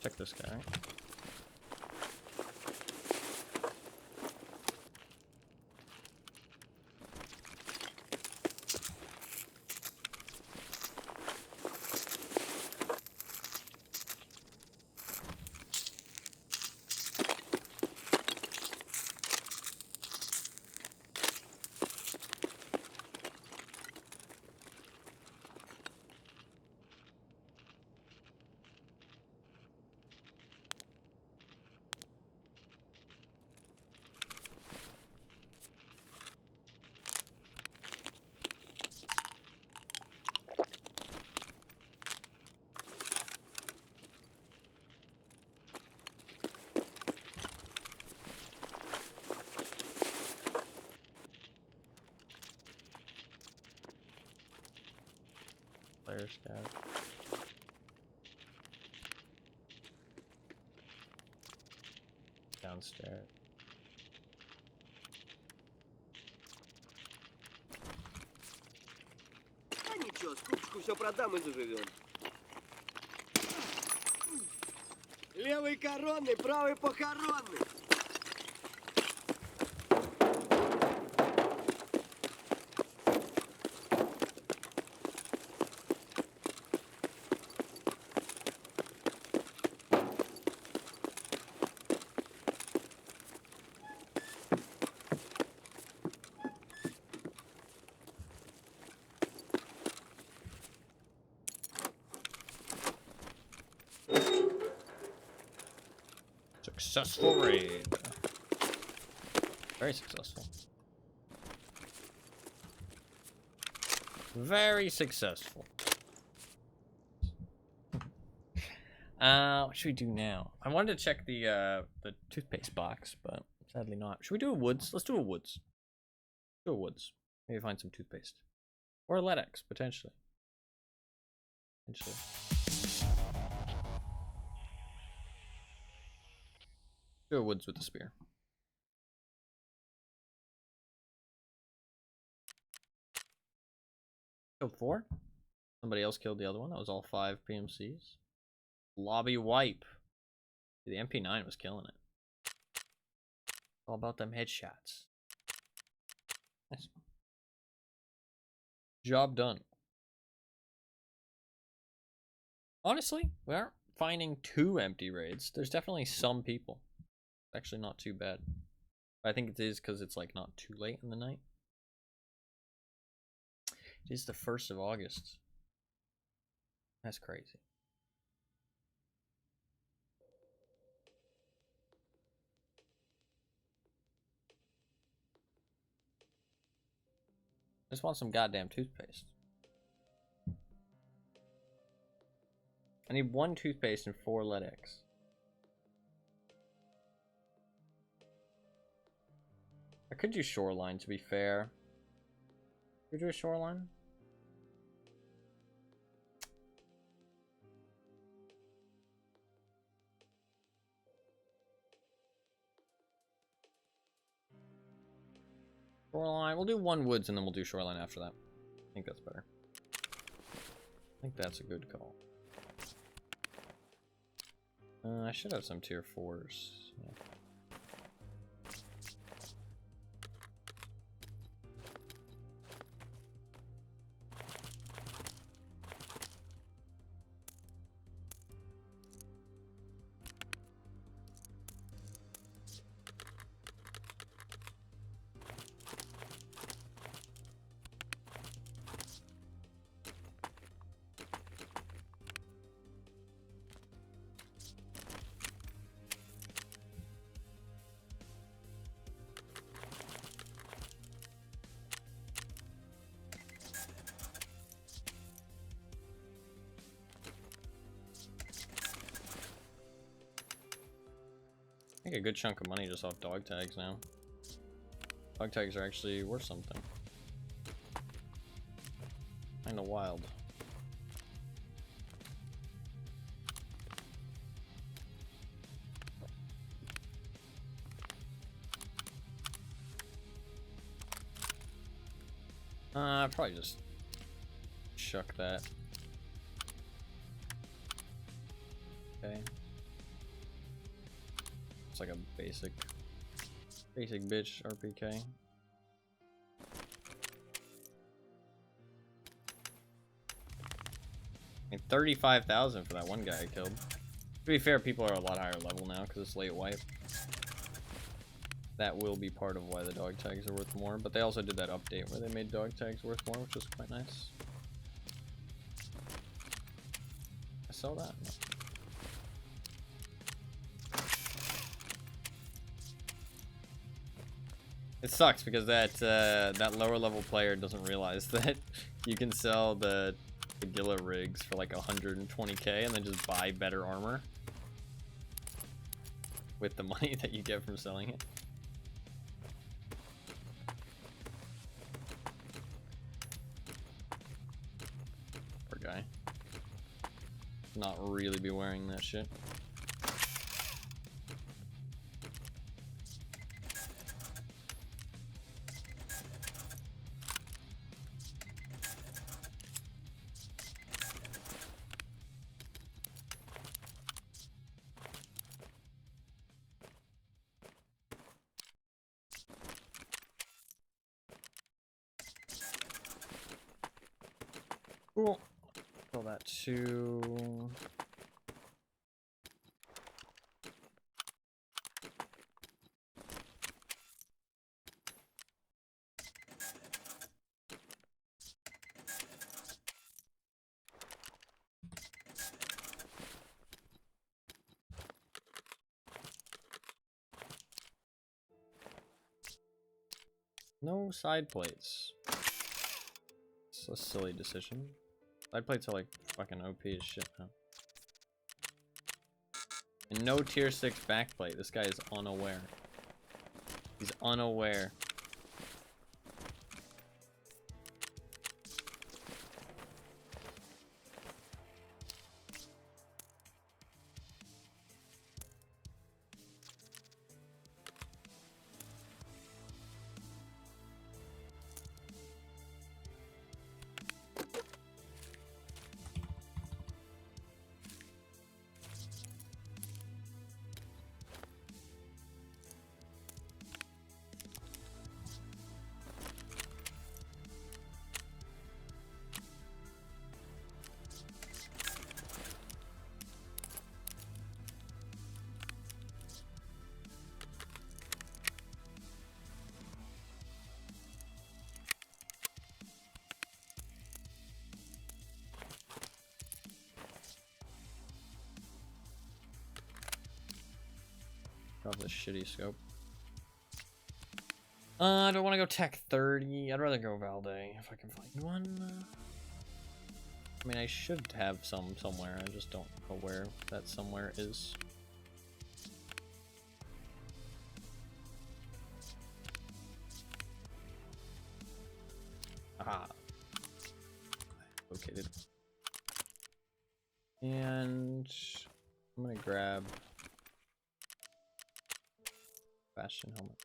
Check this guy. Player scout. Downstairs. А ничего, скупочку все продам и заживем. Левый коронный, правый похоронный. Successful raid. Very successful. Very successful. What should we do now? I wanted to check the toothpaste box, but sadly not. Should we do a woods? Let's do a woods. Do a woods. Maybe find some toothpaste. Or Ledx, potentially. Potentially. Do a woods with the spear. Killed 4. Somebody else killed the other one. That was all 5 PMCs. Lobby wipe. The MP9 was killing it. All about them headshots. Nice. Job done. Honestly, we aren't finding 2 empty raids. There's definitely some people. Actually not too bad. But I think it is because it's like not too late in the night. It is the 1st of August. That's crazy. I just want some goddamn toothpaste. I need 1 toothpaste and 4 Ledx. I could do shoreline, to be fair. Could we do a shoreline? Shoreline. We'll do 1 woods and then we'll do shoreline after that. I think that's better. I think that's a good call. I should have some tier 4s. Yeah. make a good chunk of money just off dog tags now. Dog tags are actually worth something. Kinda wild. Probably just chuck that. Okay. It's like a basic bitch RPK. And 35,000 for that one guy I killed. To be fair, people are a lot higher level now because it's late wipe. That will be part of why the dog tags are worth more, but they also did that update where they made dog tags worth more, which was quite nice. I sell that? No. It sucks because that lower level player doesn't realize that you can sell the Gilla rigs for like 120k and then just buy better armor with the money that you get from selling it. Poor guy. Not really be wearing that shit. Cool. Fill that too. No side plates. It's a silly decision. Side plates are like fucking OP as shit now. And no tier 6 backplate. This guy is unaware. He's unaware. Drop this shitty scope. I don't want to go Tech 30. I'd rather go Valde if I can find one. I mean, I should have some somewhere. I just don't know where that somewhere is. Aha. Located. And I'm gonna grab Bastion helmet.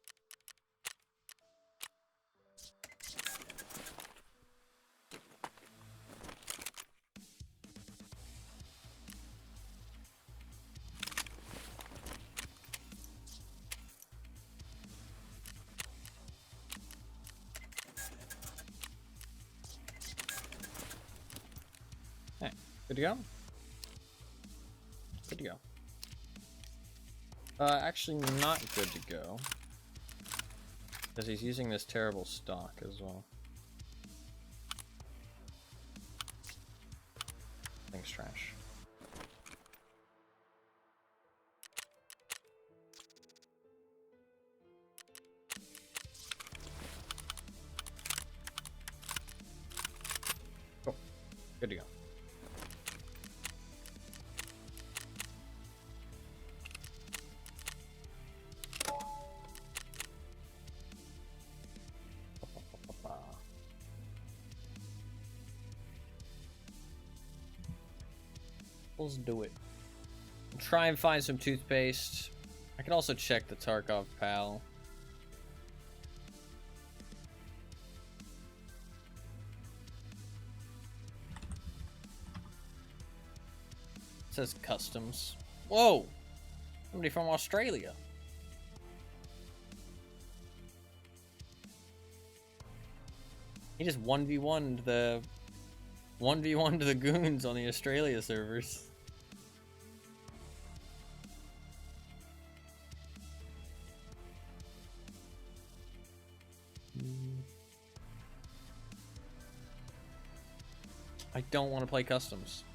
Hey, good to go? Good to go. Actually not good to go. Because he's using this terrible stock as well. Thing's trash. Cool. Good to go. Let's do it. Try and find some toothpaste. I can also check the Tarkov PAL. It says customs. Whoa! Somebody from Australia. He just 1v1'd the 1v1 to the goons on the Australia servers. I don't want to play customs.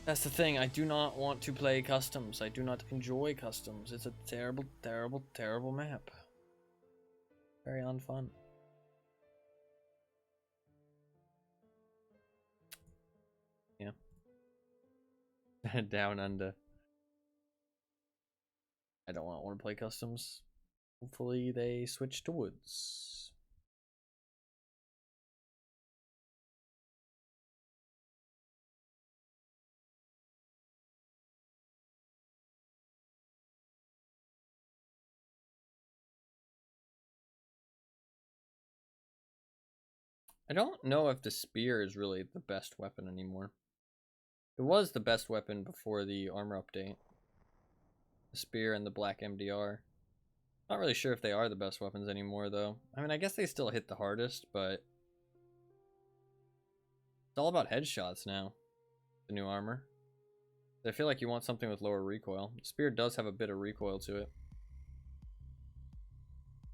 That's the thing, I do not want to play customs. I do not enjoy customs. It's a terrible, terrible, terrible map. Very unfun. Yeah. Down under. I don't want to play customs. Hopefully they switch to woods. I don't know if the spear is really the best weapon anymore. It was the best weapon before the armor update. The spear and the black MDR. Not really sure if they are the best weapons anymore, though. I mean, I guess they still hit the hardest, but it's all about headshots now. The new armor. I feel like you want something with lower recoil. The spear does have a bit of recoil to it.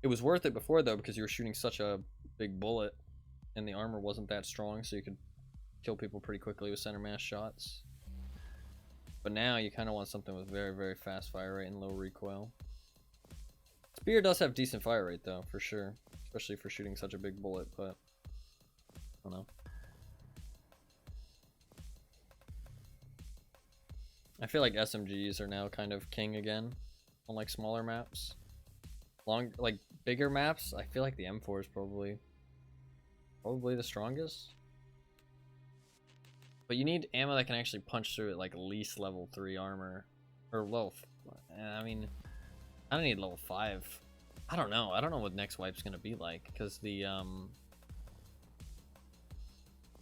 It was worth it before, though, because you were shooting such a big bullet, and the armor wasn't that strong, so you could kill people pretty quickly with center mass shots. But now you kind of want something with very, very fast fire rate and low recoil. Spear does have decent fire rate, though, for sure. Especially for shooting such a big bullet, but I don't know. I feel like SMGs are now kind of king again on like smaller maps. Like bigger maps, I feel like the M4 is probably the strongest. But you need ammo that can actually punch through it, like least level 3 armor. Or low. I mean, I don't need level 5. I don't know. I don't know what next wipe's gonna be like, because the I'm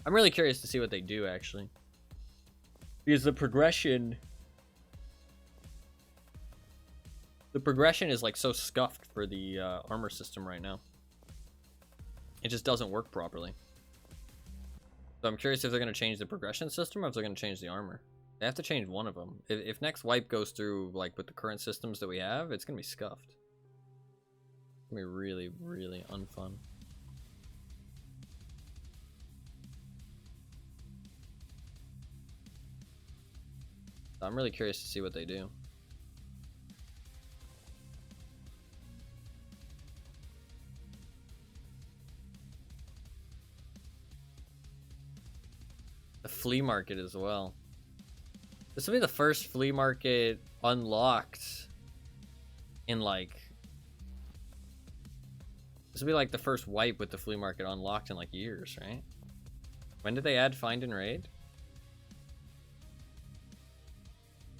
really curious to see what they do, actually. Because the progression is like so scuffed for the armor system right now. It just doesn't work properly. So I'm curious if they're going to change the progression system or if they're going to change the armor. They have to change one of them. If next wipe goes through like with the current systems that we have, it's going to be scuffed. It's going to be really, really unfun. So I'm really curious to see what they do. The flea market as well. This will be the first flea market unlocked in like... This will be like the first wipe with the flea market unlocked in like years, right? When did they add Find and Raid?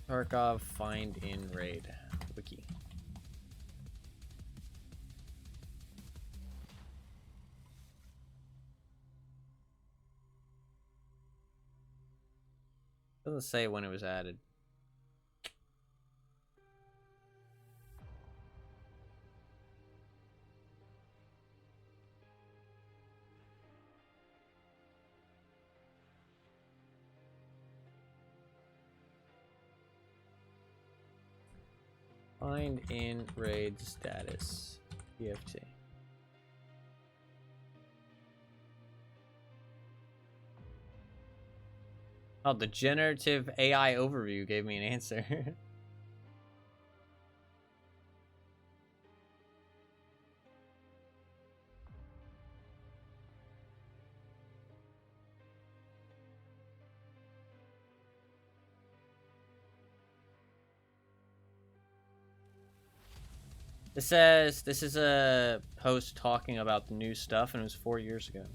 Tarkov Find in Raid wiki. Doesn't say when it was added. Find in raid status. EFT. Oh, the generative AI overview gave me an answer. It says this is a post talking about the new stuff, and it was 4 years ago.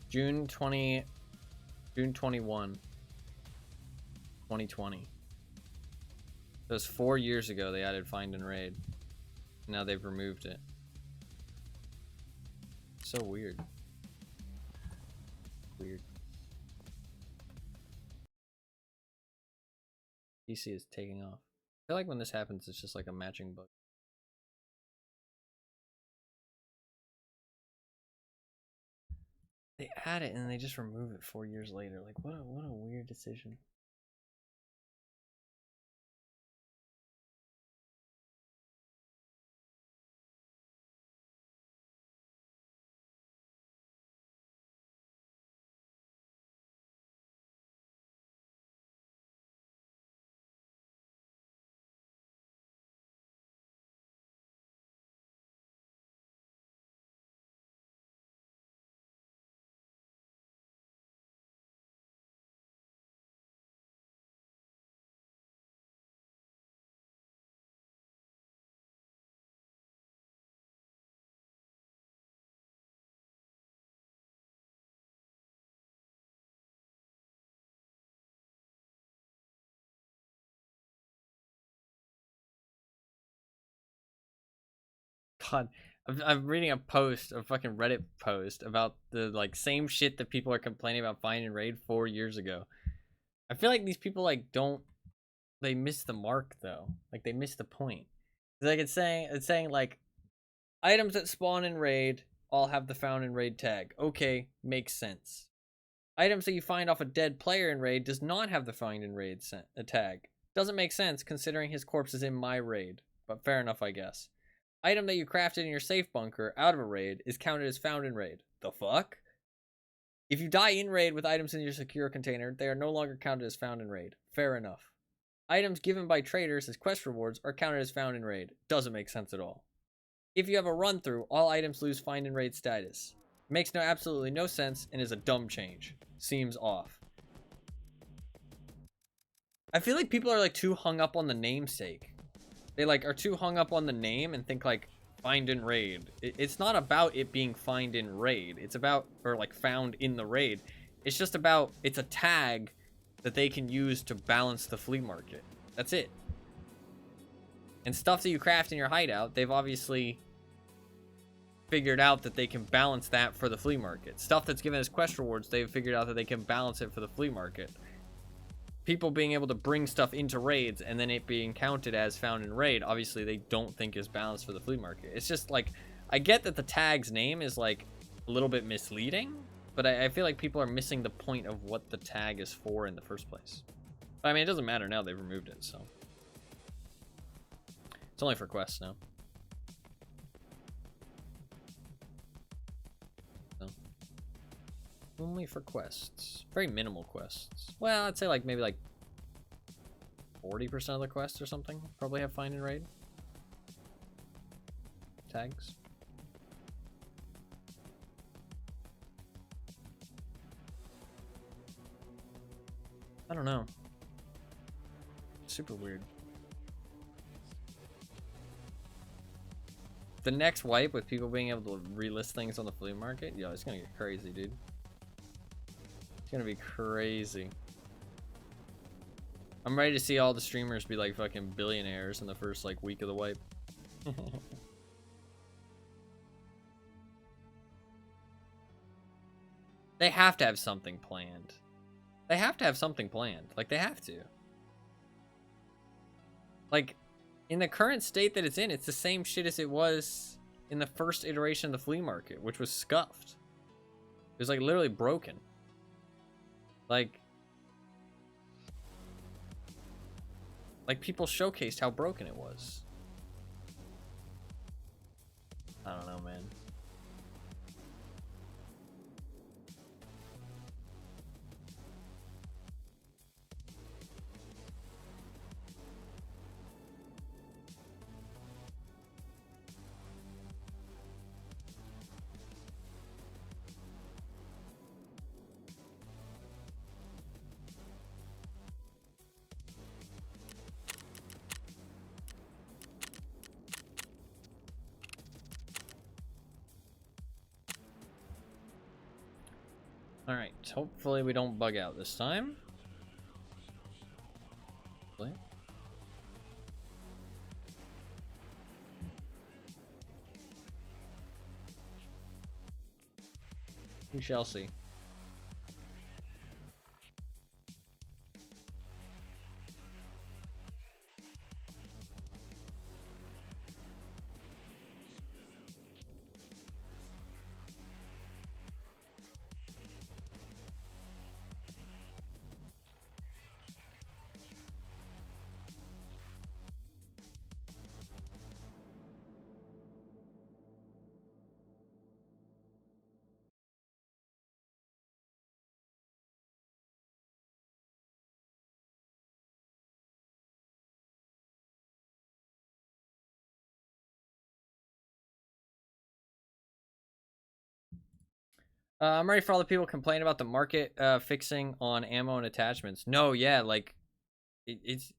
June 20 June 21, 2020. It was 4 years ago they added Find and Raid. Now they've removed it. So weird. Weird. PC is taking off. I feel like when this happens, it's just like a matching bug. They add it and then they just remove it 4 years later. Like, what a weird decision. God, I'm reading a post, a fucking Reddit post about the like same shit that people are complaining about Find and Raid 4 years ago. I feel like these people like they miss the mark though. Like they miss the point. Like it's saying like items that spawn in Raid all have the Found in Raid tag. Okay, makes sense. Items that you find off a dead player in Raid does not have the Find in Raid tag. Doesn't make sense considering his corpse is in my raid, but fair enough, I guess. Item that you crafted in your safe bunker out of a raid is counted as found in raid. The fuck? If you die in raid with items in your secure container, they are no longer counted as found in raid. Fair enough. Items given by traders as quest rewards are counted as found in raid. Doesn't make sense at all. If you have a run through, all items lose find in raid status. Makes absolutely no sense and is a dumb change. Seems off. I feel like people are like too hung up on the namesake. They like are too hung up on the name and think like find in raid. It's not about it being find in raid. It's about, or like found in the raid. It's just about, it's a tag that they can use to balance the flea market. That's it. And stuff that you craft in your hideout, they've obviously figured out that they can balance that for the flea market. Stuff that's given as quest rewards, they've figured out that they can balance it for the flea market. People being able to bring stuff into raids and then it being counted as found in raid, obviously they don't think is balanced for the flea market. It's just like, I get that the tag's name is like a little bit misleading, but I feel like people are missing the point of what the tag is for in the first place. But I mean, it doesn't matter now, they've removed it, so. It's only for quests now. So. Only for quests. Very minimal quests. Well, I'd say like maybe like 40% of the quests or something probably have find and raid tags. I don't know. Super weird. The next wipe with people being able to relist things on the flea market, yo, it's gonna get crazy, dude. It's gonna be crazy. I'm ready to see all the streamers be like fucking billionaires in the first like week of the wipe. They have to have something planned. They have to have something planned. Like they have to. Like in the current state that it's in, it's the same shit as it was in the first iteration of the flea market, which was scuffed. It was like literally broken. Like people showcased how broken it was. I don't know, man. Alright, hopefully we don't bug out this time. Hopefully. We shall see. I'm ready for all the people complaining about the market fixing on ammo and attachments. No, yeah, like it's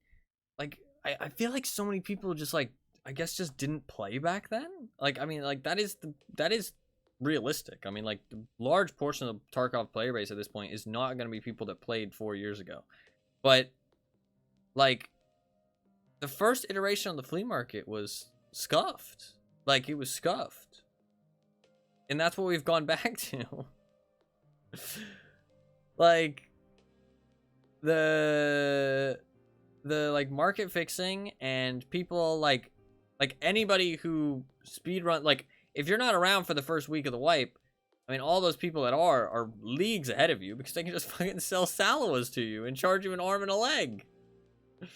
like I feel like so many people just like I guess just didn't play back then. Like I mean like that is realistic. I mean like the large portion of the Tarkov player base at this point is not going to be people that played 4 years ago. But like the first iteration on the flea market was scuffed. Like it was scuffed. And that's what we've gone back to. Like the like market fixing and people like anybody who speedrun, like if you're not around for the first week of the wipe, I mean all those people that are leagues ahead of you because they can just fucking sell Salawas to you and charge you an arm and a leg. I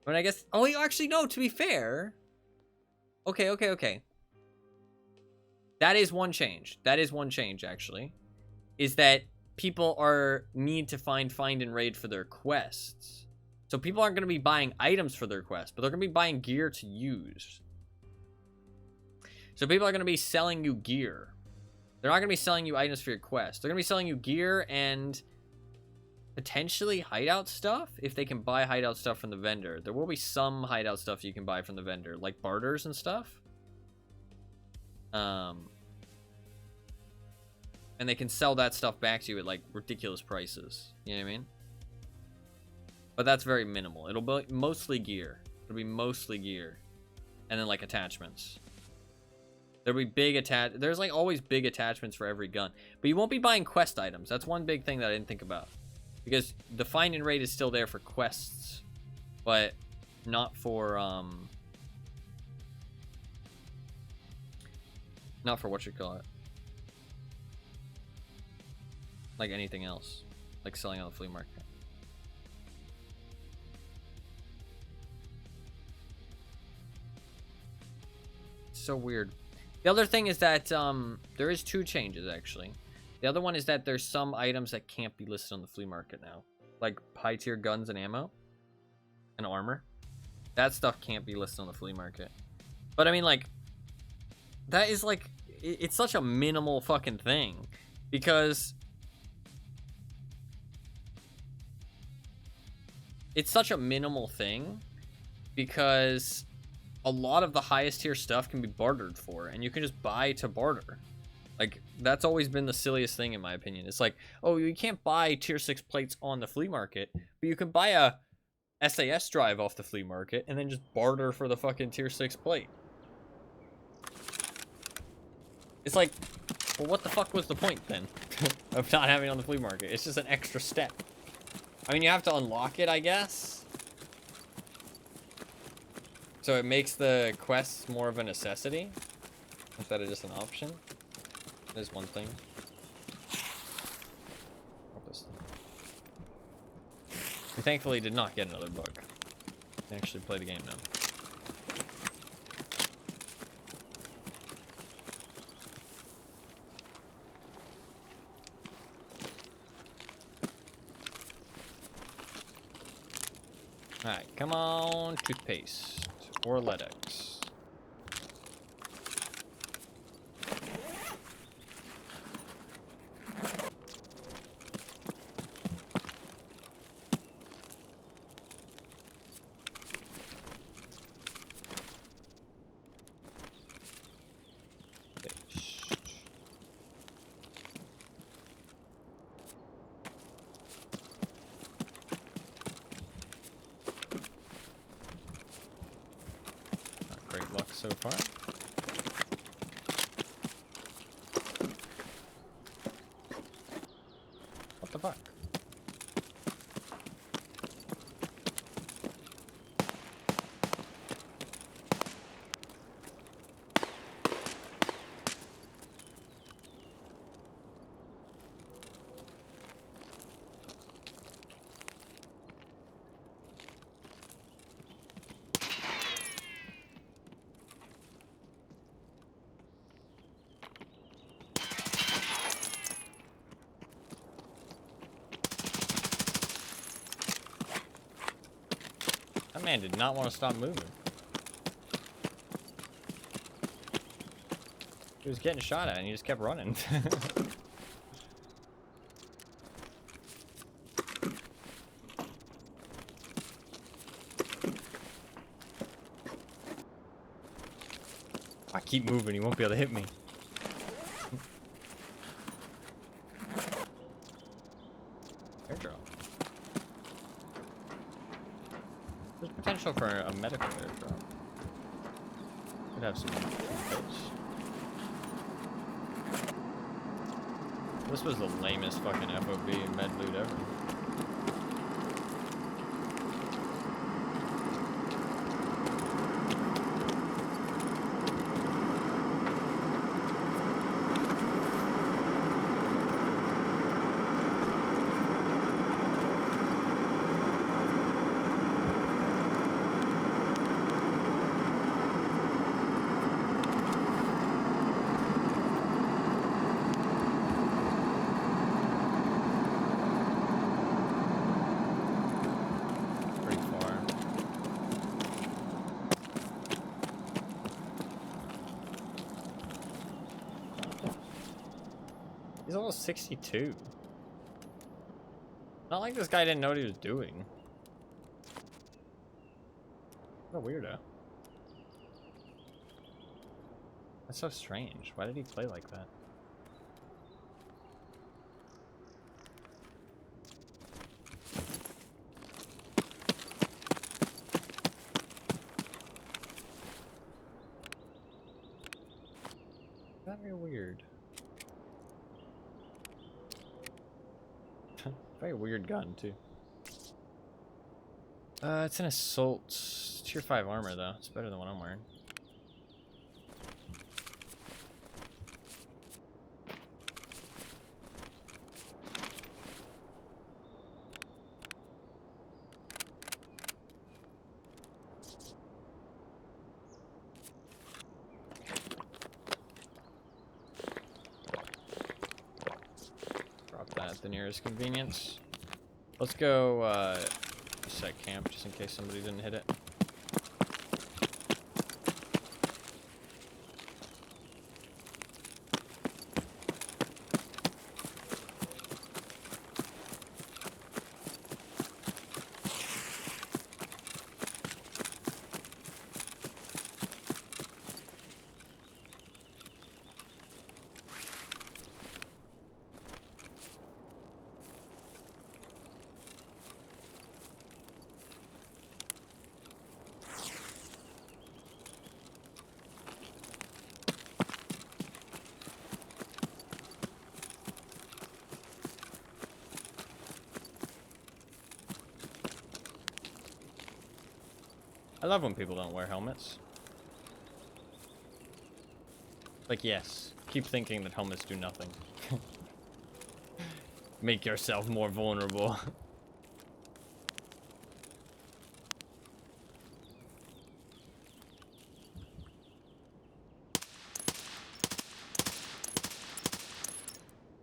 mean I guess, oh actually no, to be fair, okay. That is one change. That is one change, actually. Is that people need to find and raid for their quests. So people aren't going to be buying items for their quests, but they're going to be buying gear to use. So people are going to be selling you gear. They're not going to be selling you items for your quest. They're going to be selling you gear and potentially hideout stuff if they can buy hideout stuff from the vendor. There will be some hideout stuff you can buy from the vendor, like barters and stuff. And they can sell that stuff back to you at like ridiculous prices. You know what I mean? But that's very minimal. It'll be mostly gear. It'll be mostly gear. And then like attachments. There'll be big there's like always big attachments for every gun. But you won't be buying quest items. That's one big thing that I didn't think about. Because the find and raid is still there for quests. But not for not for what you call it. Like anything else. Like selling on the flea market. So weird. The other thing is that there is 2 changes actually. The other one is that there's some items that can't be listed on the flea market now. Like high tier guns and ammo. And armor. That stuff can't be listed on the flea market. But I mean like, that is like, it's such a minimal fucking thing. Because it's such a minimal thing. Because a lot of the highest tier stuff can be bartered for. And you can just buy to barter. Like, that's always been the silliest thing in my opinion. It's like, oh, you can't buy tier 6 plates on the flea market. But you can buy a SAS drive off the flea market. And then just barter for the fucking tier 6 plate. It's like, well, what the fuck was the point then of not having it on the flea market? It's just an extra step. I mean, you have to unlock it, I guess. So it makes the quests more of a necessity instead of just an option. There's one thing. We thankfully did not get another bug. I actually play the game now. Alright, come on, Toothpaste or Ledx. so far. What the fuck? That man did not want to stop moving. He was getting shot at and he just kept running. I keep moving, he won't be able to hit me. Airdrop. There's potential for a medical airdrop. Could have some hits. This was the lamest fucking FOB med loot ever. He's almost 62. Not like this guy didn't know what he was doing. What a weirdo. That's so strange. Why did he play like that? Very weird. Very weird gun, too. It's an assault. Tier 5 armor, though. It's better than what I'm wearing. At the nearest convenience. Let's go set camp just in case somebody didn't hit it. I love when people don't wear helmets. Like, yes, keep thinking that helmets do nothing. Make yourself more vulnerable.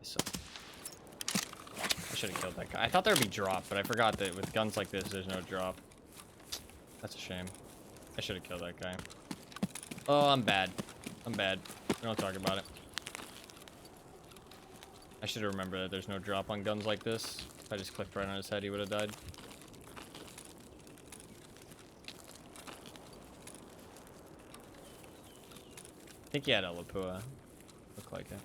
So, I should have killed that guy. I thought there would be drop, but I forgot that with guns like this, there's no drop. That's a shame. I should have killed that guy. Oh, I'm bad. I'm bad. We don't talk about it. I should have remembered that there's no drop on guns like this. If I just clicked right on his head, he would have died. I think he had a Lapua. Looked like it.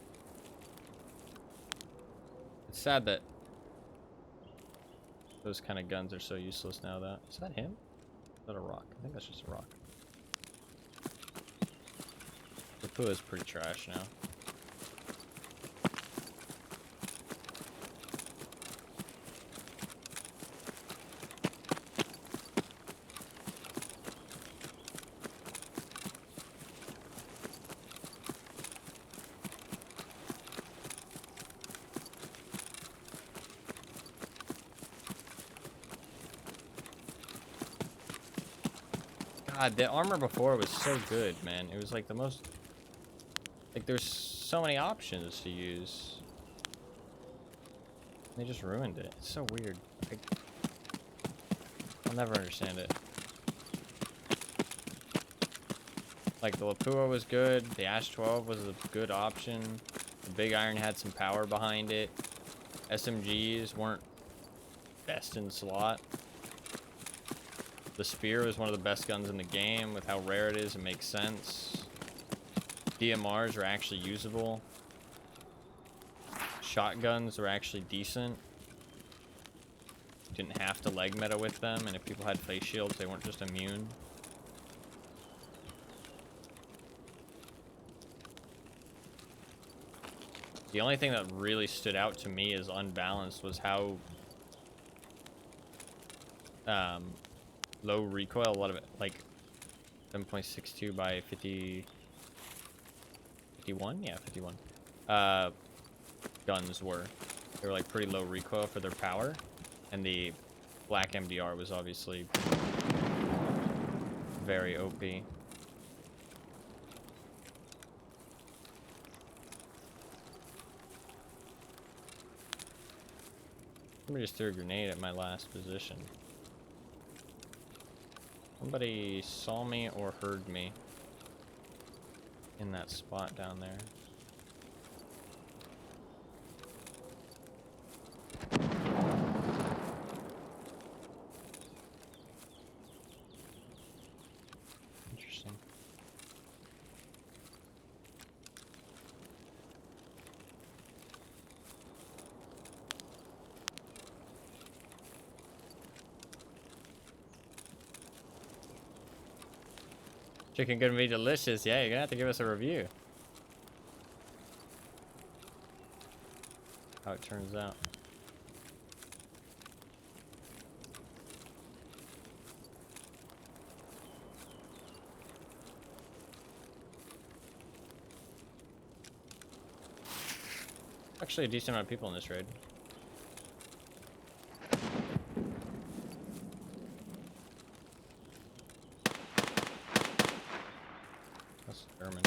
It's sad that those kind of guns are so useless now. Is that him? Is that a rock? I think that's just a rock. The poo is pretty trash now. God, the armor before was so good, man. It was like the most... Like, there's so many options to use. They just ruined it. It's so weird. Like, I'll never understand it. Like, the Lapua was good. The Ash 12 was a good option. The Big Iron had some power behind it. SMGs weren't best in slot. The Spear was one of the best guns in the game. With how rare it is, it makes sense. DMRs are actually usable. Shotguns were actually decent. Didn't have to leg meta with them, and if people had face shields, they weren't just immune. The only thing that really stood out to me as unbalanced was how low recoil, a lot of it, like 7.62 by 50, 51? Yeah, 51. Guns were. They were like pretty low recoil for their power. And the black MDR was obviously very OP. Somebody just threw a grenade at my last position. Somebody saw me or heard me in that spot down there. Interesting. Chicken gonna be delicious. Yeah, you're gonna have to give us a review. How it turns out. Actually, a decent amount of people in this raid. That's German.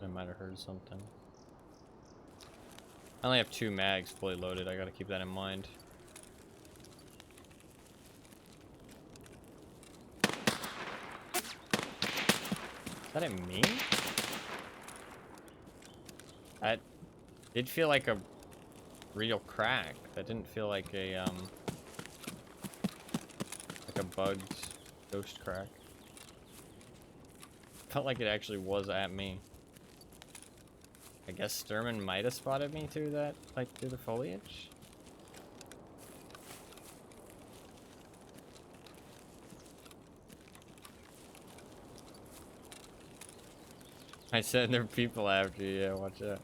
I might have heard something. I only have 2 mags fully loaded. I gotta keep that in mind. Is that at me? That did feel like a real crack. That didn't feel like a bugged ghost crack. Felt like it actually was at me. I guess Sturman might have spotted me through that, like through the foliage. I said there are people after you, yeah, watch out.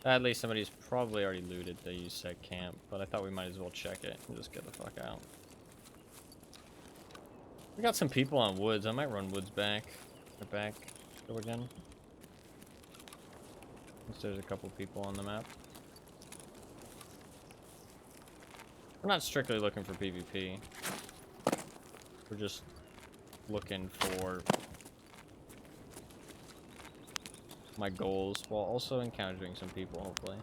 Sadly, somebody's probably already looted the USEC camp, but I thought we might as well check it and just get the fuck out. We got some people on woods. I might run woods back. Go again. Since there's a couple people on the map. We're not strictly looking for PvP. We're just looking for my goals while also encountering some people, hopefully.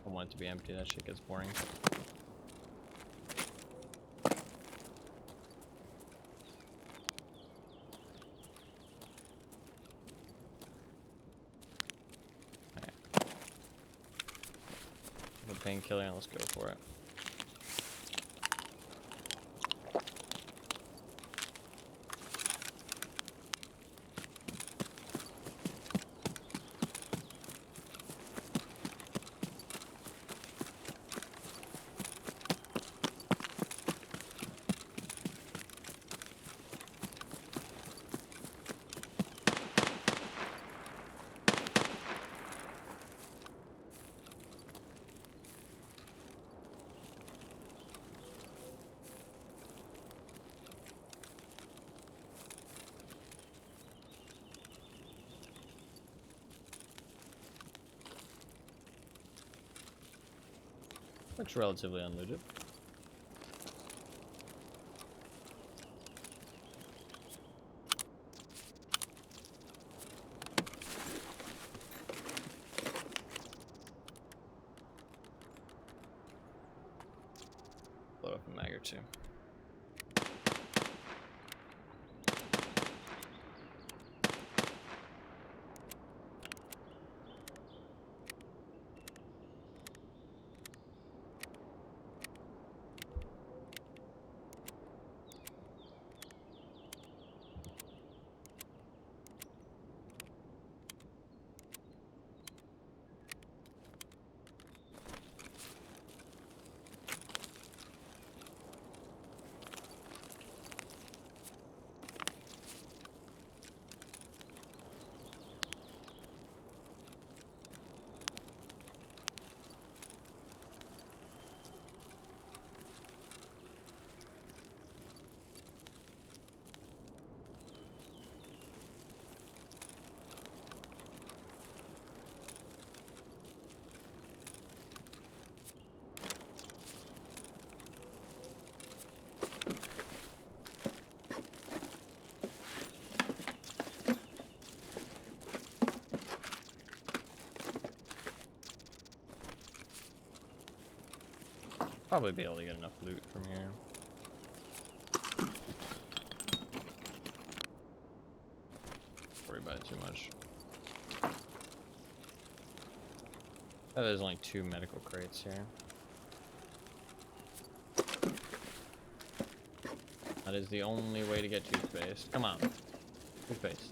I want it to be empty. That shit gets boring. The painkiller, and let's go for it. Looks relatively unlooted. Load up a mag or two. Probably be able to get enough loot from here. Worry about it too much. Oh, there's only 2 medical crates here. That is the only way to get toothpaste. Come on. Toothpaste.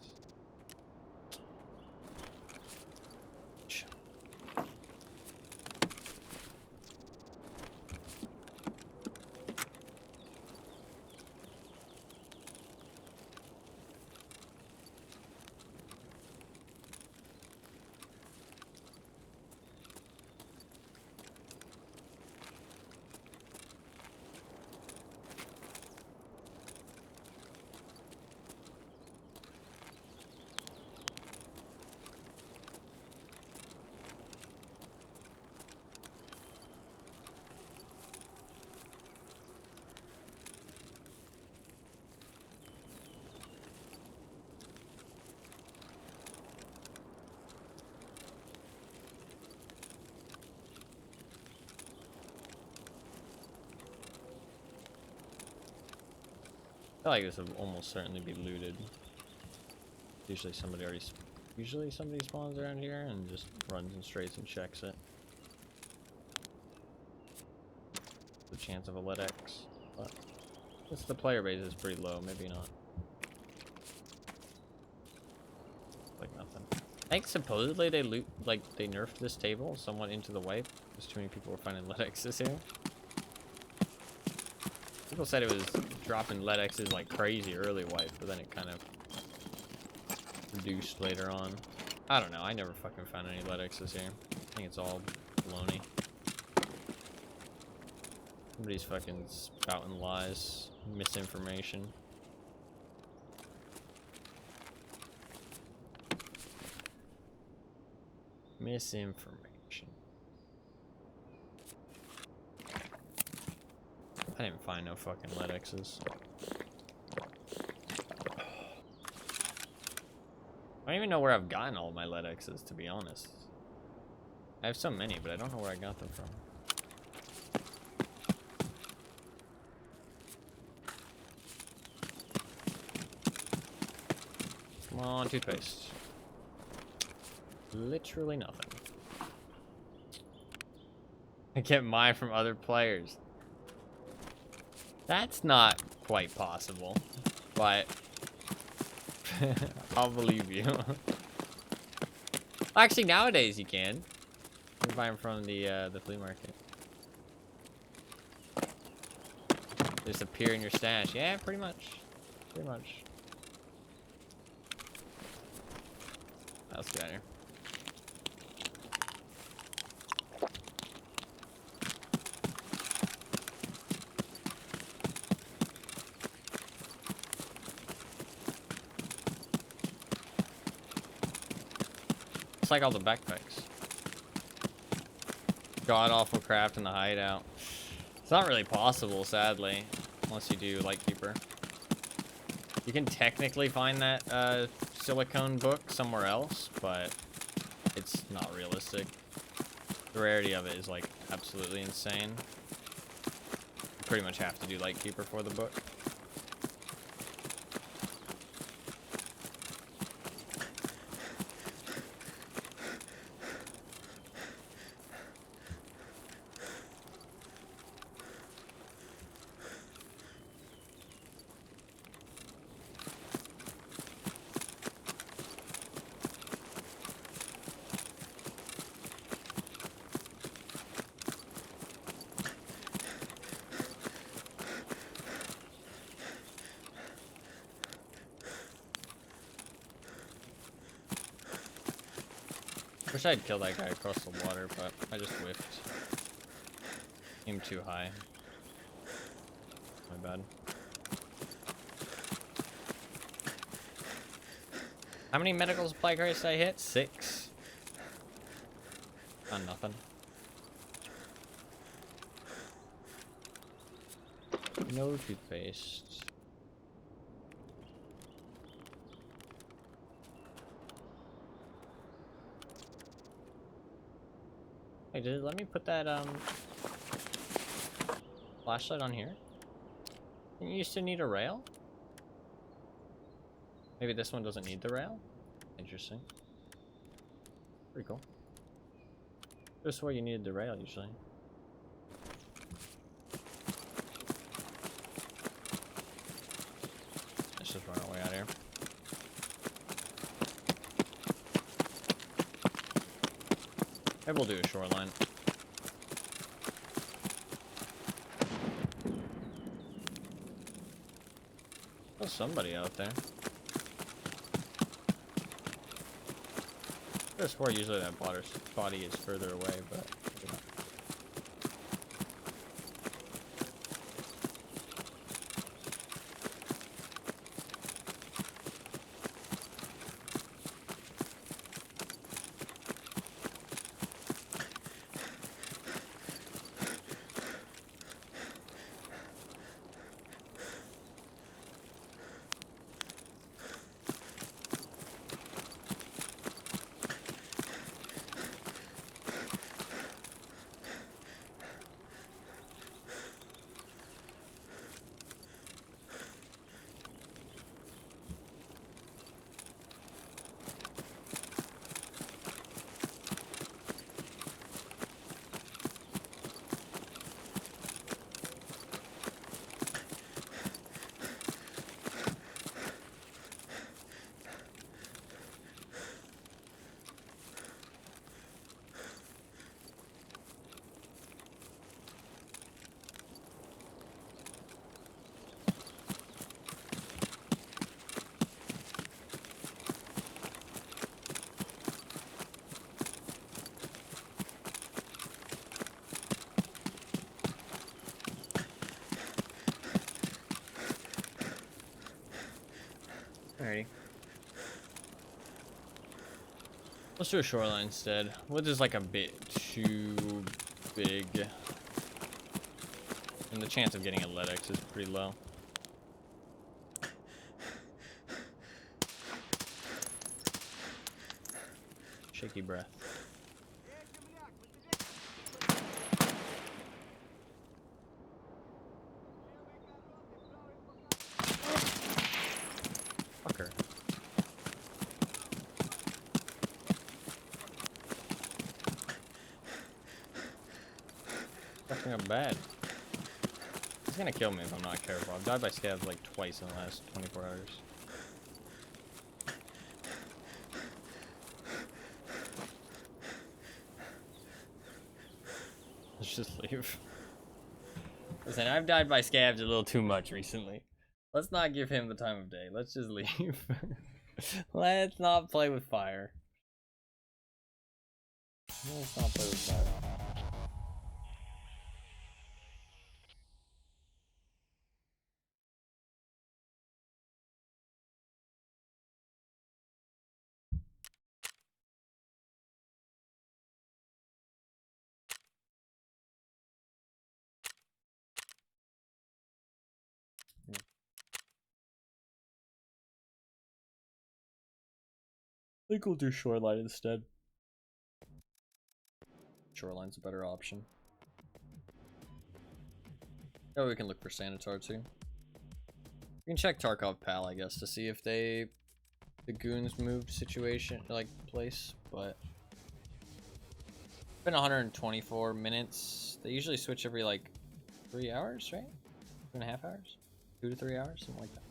I feel like this will almost certainly be looted. Usually somebody spawns around here and just runs and straights and checks it. The chance of a Ledx, but since the player base is pretty low, maybe not. Like nothing. I think supposedly they they nerfed this table somewhat into the wipe because too many people were finding Ledx's here. People said it was dropping Ledx's like crazy early wipe, but then it kind of reduced later on. I don't know. I never fucking found any Ledx's here. I think it's all baloney. Somebody's fucking spouting lies, misinformation. Misinformation. I didn't find no fucking Ledx's. I don't even know where I've gotten all my Ledx's, to be honest. I have so many, but I don't know where I got them from. Come on, toothpaste. Literally nothing. I get mine from other players. That's not quite possible, but I'll believe you. Actually, nowadays you can. You can buy them from the flea market. Just appear in your stash. Yeah, pretty much. Pretty much. Let's get out of here. It's like all the backpacks. God awful craft in the hideout. It's not really possible, sadly, unless you do Lightkeeper. You can technically find that silicone book somewhere else, but it's not realistic. The rarity of it is like absolutely insane. You pretty much have to do Lightkeeper for the book. Wish I'd killed that guy across the water, but I just whiffed. Aimed too high. My bad. How many medical supply crates did I hit? 6. On nothing. No toothpaste. Hey, did it let me put that flashlight on here? Didn't you used to need a rail? Maybe this one doesn't need the rail? Interesting. Pretty cool. Just where you needed the rail usually. Let's just run our way out of here. Maybe we'll do a shoreline. There's somebody out there. I could swear usually that body is further away, but maybe not. Alrighty. Let's do a shoreline instead. Woods is like a bit too big. And the chance of getting a Ledx is pretty low. Shaky breath. Fucking up bad. He's gonna kill me if I'm not careful. I've died by scabs like twice in the last 24 hours. Let's just leave. Listen, I've died by scabs a little too much recently. Let's not give him the time of day. Let's just leave. Let's not play with fire. Let's not play with fire. I think we'll do shoreline instead. Shoreline's a better option. Oh, we can look for Sanitar too. We can check Tarkov Pal, I guess, to see if the goons moved situation, like, place, but it's been 124 minutes. They usually switch every, like, 3 hours, right? 2.5 hours? 2 to 3 hours? Something like that.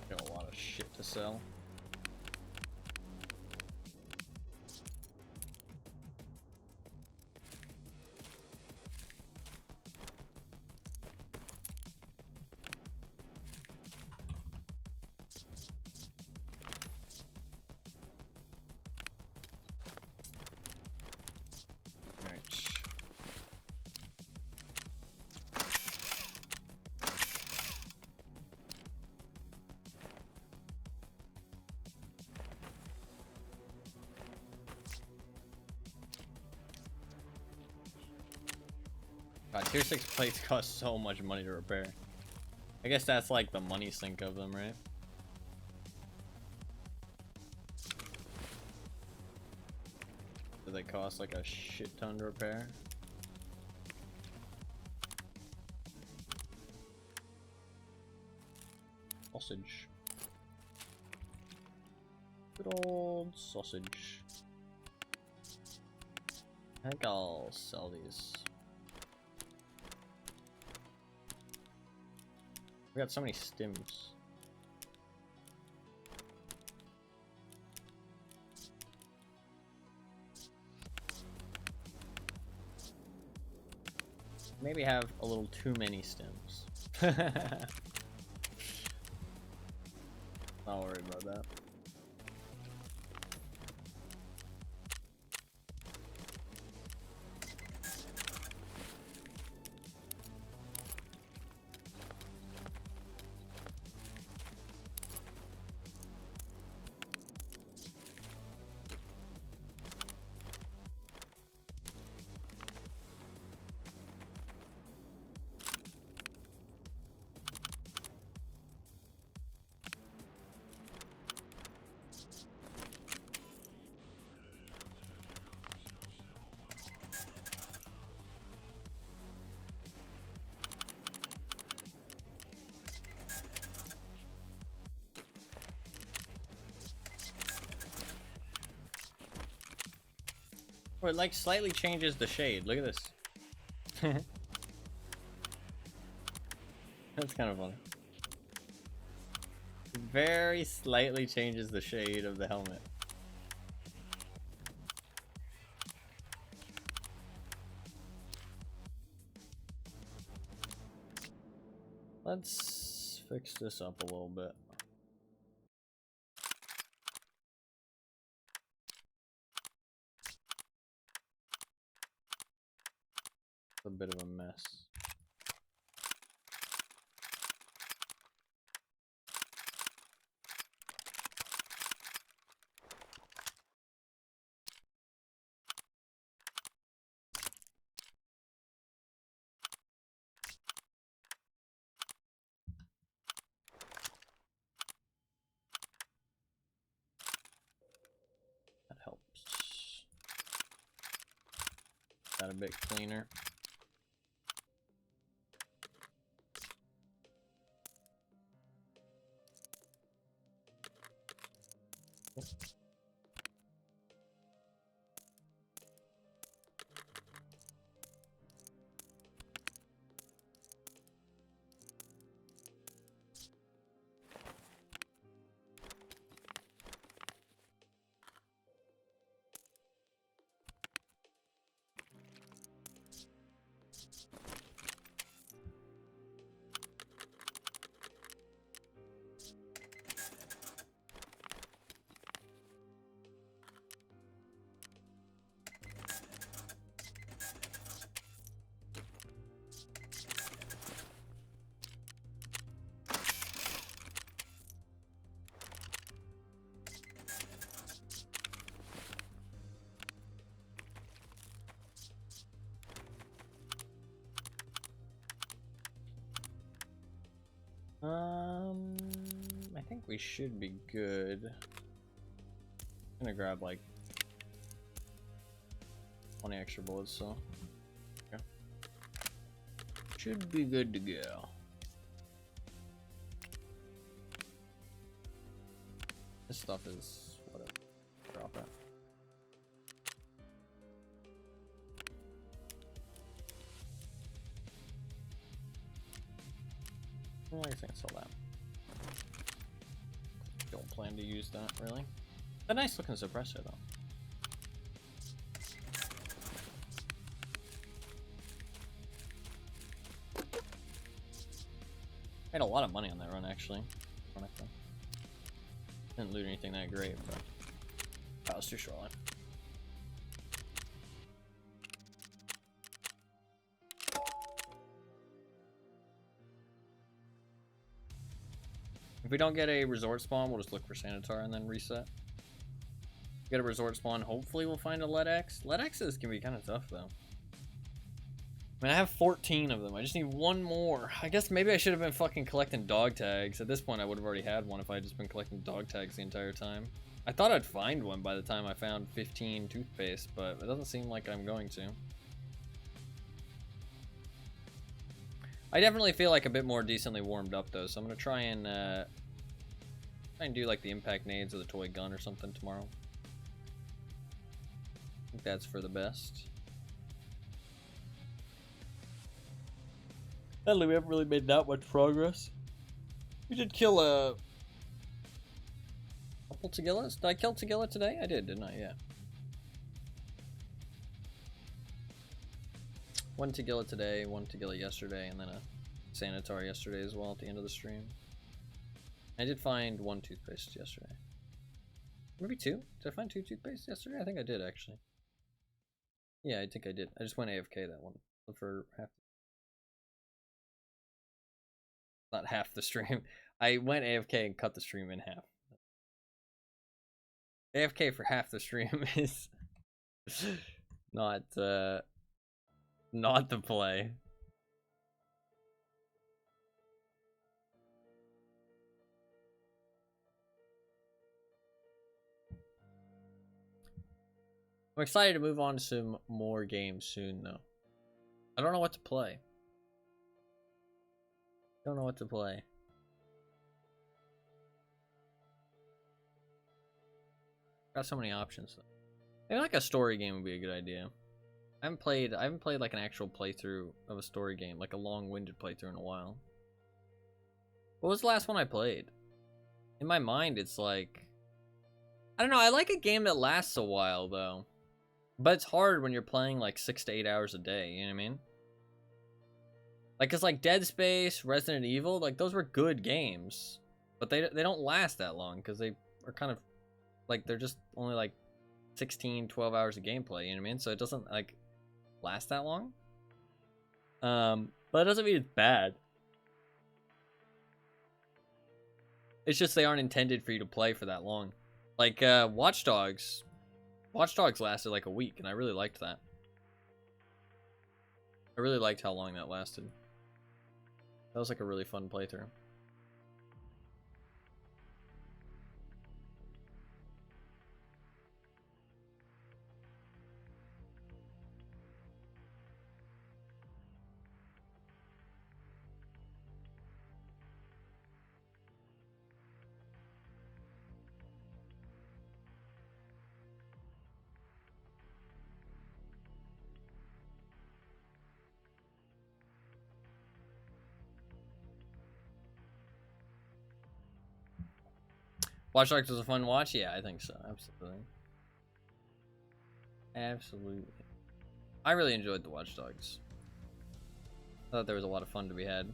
Got a lot of shit to sell. God, tier 6 plates cost so much money to repair. I guess that's like the money sink of them, right? Do they cost like a shit ton to repair? Sausage. Good old sausage. I think I'll sell these. We got so many stims. Maybe have a little too many stims. Not worried about that. Oh, it like slightly changes the shade. Look at this. That's kind of funny. It very slightly changes the shade of the helmet. Let's fix this up a little bit. It's a bit of a mess. bit cleaner. I think we should be good. I'm gonna grab like 20 extra bullets, so yeah. Should be good to go. This stuff is whatever. Drop it. Well, I think I'll sell that. Don't plan to use that really. A nice looking suppressor though. Made a lot of money on that run actually. Didn't loot anything that great, but that was too shoreline. If we don't get a resort spawn, we'll just look for Sanitar and then reset. Get a resort spawn, hopefully we'll find a Ledx. Ledx's can be kind of tough though. I mean, I have 14 of them. I just need one more. I guess maybe I should have been fucking collecting dog tags. At this point, I would have already had one if I had just been collecting dog tags the entire time. I thought I'd find one by the time I found 15 toothpaste, but it doesn't seem like I'm going to. I definitely feel like a bit more decently warmed up though, so I'm gonna try and do like the impact nades or the toy gun or something tomorrow. I think that's for the best. Sadly, we haven't really made that much progress. We did kill a couple Tagillas. Did I kill Tagilla today? I did, didn't I? Yeah. One Tagilla today, one Tagilla yesterday, and then a Sanitar yesterday as well at the end of the stream. I did find one toothpaste yesterday. Maybe two? Did I find two toothpaste yesterday? I think I did actually. Yeah, I think I did. I just went AFK that one for half. Not half the stream. I went AFK and cut the stream in half. AFK for half the stream is not the play. I'm excited to move on to some more games soon though. I don't know what to play. Don't know what to play. Got so many options though. Maybe like a story game would be a good idea. I haven't played like an actual playthrough of a story game, like a long-winded playthrough in a while. What was the last one I played? In my mind, it's like, I don't know, I like a game that lasts a while though. But it's hard when you're playing like 6 to 8 hours a day, you know what I mean? Like, cause like Dead Space, Resident Evil, like those were good games, but they don't last that long because they are kind of like, they're just only like 16, 12 hours of gameplay, you know what I mean? So it doesn't like last that long. But it doesn't mean it's bad. It's just they aren't intended for you to play for that long. Like Watch Dogs lasted like a week, and I really liked that. I really liked how long that lasted. That was like a really fun playthrough. Watch Dogs was a fun watch? Yeah, I think so. Absolutely. Absolutely. I really enjoyed the Watch Dogs. I thought there was a lot of fun to be had.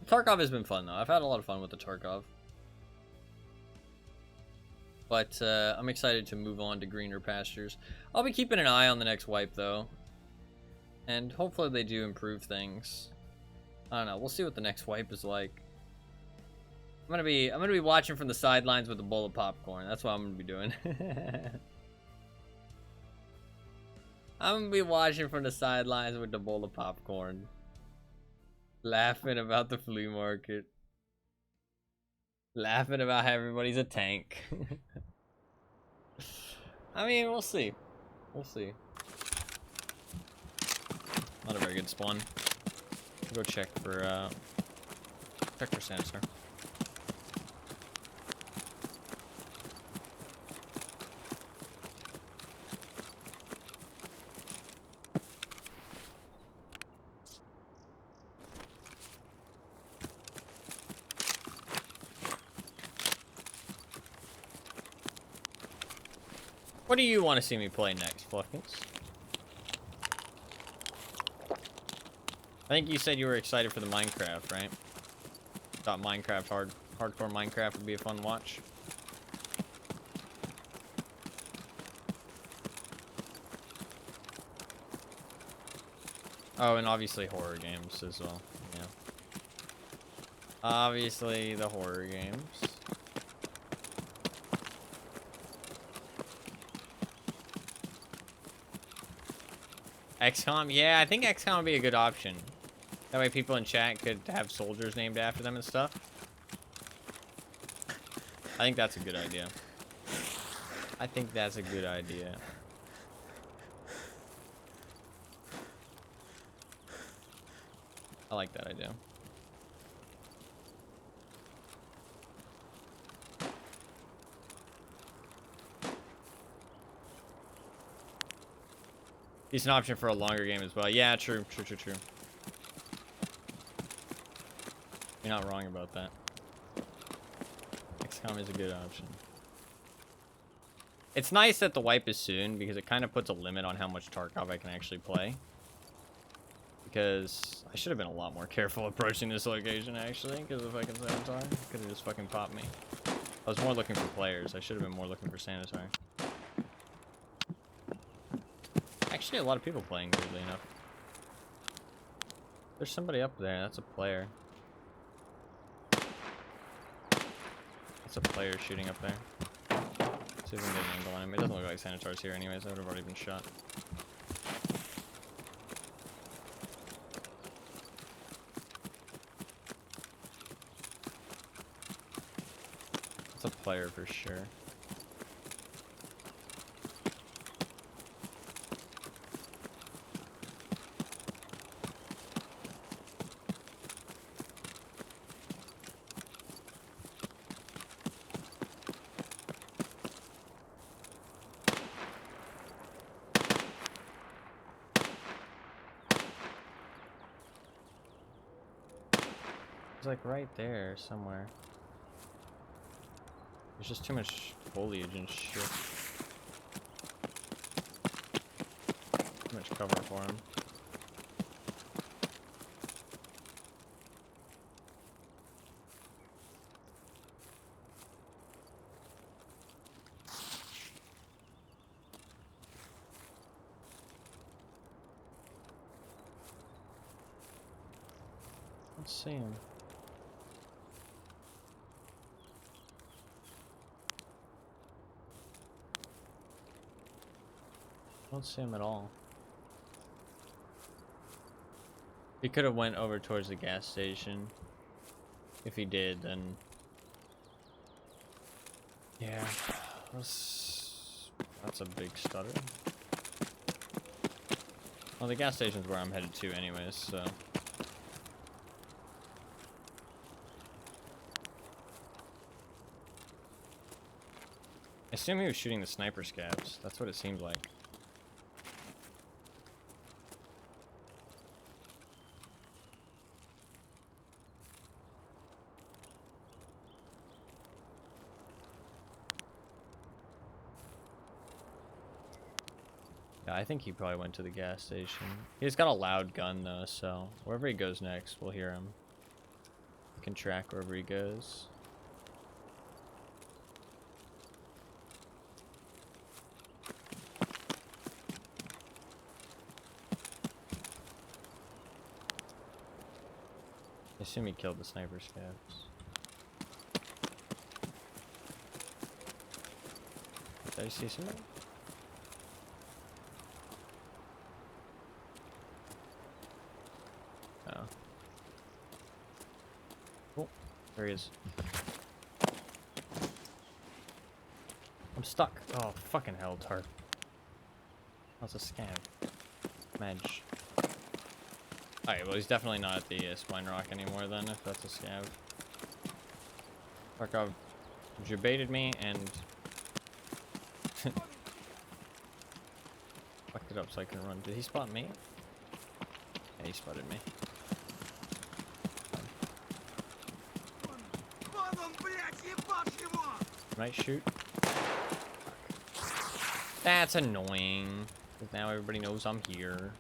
Tarkov has been fun though. I've had a lot of fun with the Tarkov. But I'm excited to move on to greener pastures. I'll be keeping an eye on the next wipe though. And hopefully they do improve things. I don't know. We'll see what the next wipe is like. I'm gonna be watching from the sidelines with a bowl of popcorn. That's what I'm gonna be doing. I'm gonna be watching from the sidelines with the bowl of popcorn. Laughing about the flea market. Laughing about how everybody's a tank. I mean, we'll see. We'll see. Not a very good spawn. Go check for Sanitar. What do you want to see me play next, Fluffins? I think you said you were excited for the Minecraft, right? Thought Minecraft, hardcore Minecraft would be a fun watch. Oh, and obviously horror games as well, yeah. Obviously the horror games. XCOM? Yeah, I think XCOM would be a good option. That way people in chat could have soldiers named after them and stuff. I think that's a good idea. I think that's a good idea. I like that idea. Decent option for a longer game as well. Yeah, true. You're not wrong about that. XCOM is a good option. It's nice that the wipe is soon because it kind of puts a limit on how much Tarkov I can actually play. Because I should have been a lot more careful approaching this location actually, because if I can Sanitar, could have just fucking popped me. I was more looking for players. I should have been more looking for Sanitar. Actually, a lot of people playing, weirdly enough. There's somebody up there. That's a player. That's a player shooting up there. See if we can get an angle on him. It doesn't look like Sanitar's here anyways. I would have already been shot. It's a player for sure. It's like right there somewhere. There's just too much foliage and shit. Too much cover for him. Let's see him. Don't see him at all. He could have went over towards the gas station. If he did, then yeah, that's a big stutter. Well, the gas station's where I'm headed to anyways, so. assume he was shooting the sniper scabs. That's what it seemed like. Yeah, I think he probably went to the gas station. He's got a loud gun though, so wherever he goes next, we'll hear him. We can track wherever he goes. I assume he killed the sniper scabs. Did I see somebody? Oh. Oh, there he is. I'm stuck. Oh, fucking hell, Tart. That's a scam. Madge. Alright, well, he's definitely not at the Spine Rock anymore then, if that's a scav. Tarkov, you baited me and fucked it up so I couldn't run. Did he spot me? Yeah, he spotted me. Can I shoot? That's annoying. Because now everybody knows I'm here.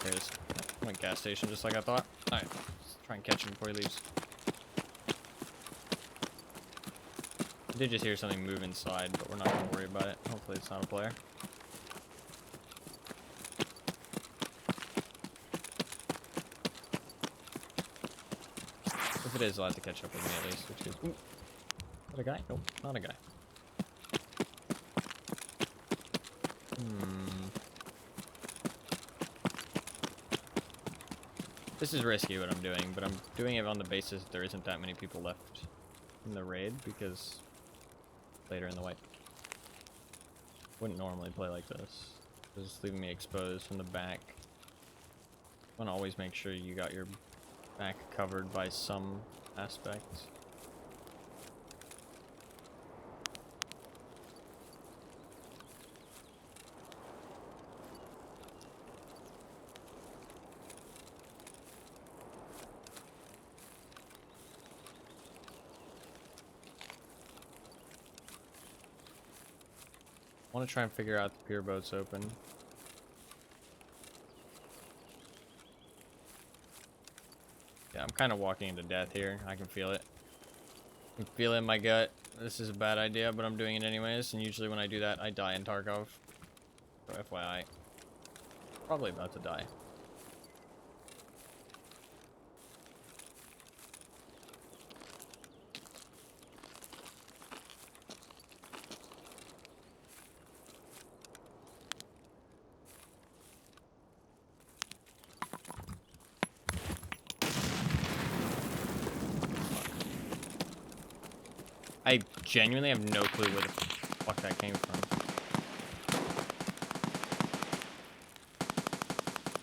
There it is. Went gas station just like I thought. Alright, let's try and catch him before he leaves. I did just hear something move inside, but we're not going to worry about it. Hopefully it's not a player. If it is, I'll have to catch up with me at least, which is... Ooh. Is that a guy? Nope, not a guy. This is risky what I'm doing, but I'm doing it on the basis that there isn't that many people left in the raid, because later in the wipe. Wouldn't normally play like this. Just leaving me exposed from the back. Want to always make sure you got your back covered by some aspect. I want to try and figure out the pier boat's open. Yeah, I'm kind of walking into death here. I can feel it. I can feel it in my gut. This is a bad idea, but I'm doing it anyways. And usually when I do that, I die in Tarkov. So FYI. Probably about to die. I genuinely have no clue where the fuck that came from.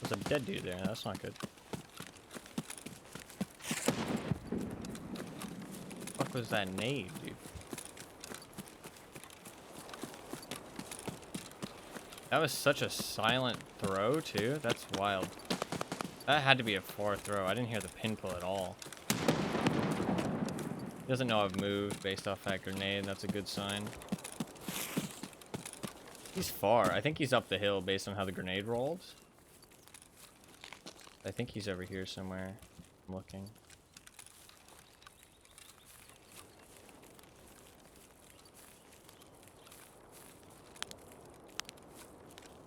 There's a dead dude there. That's not good. What fuck was that nade, dude? That was such a silent throw, too. That's wild. That had to be a far throw. I didn't hear the pin pull at all. He doesn't know I've moved based off that grenade. That's a good sign. He's far. I think he's up the hill based on how the grenade rolled. I think he's over here somewhere. I'm looking.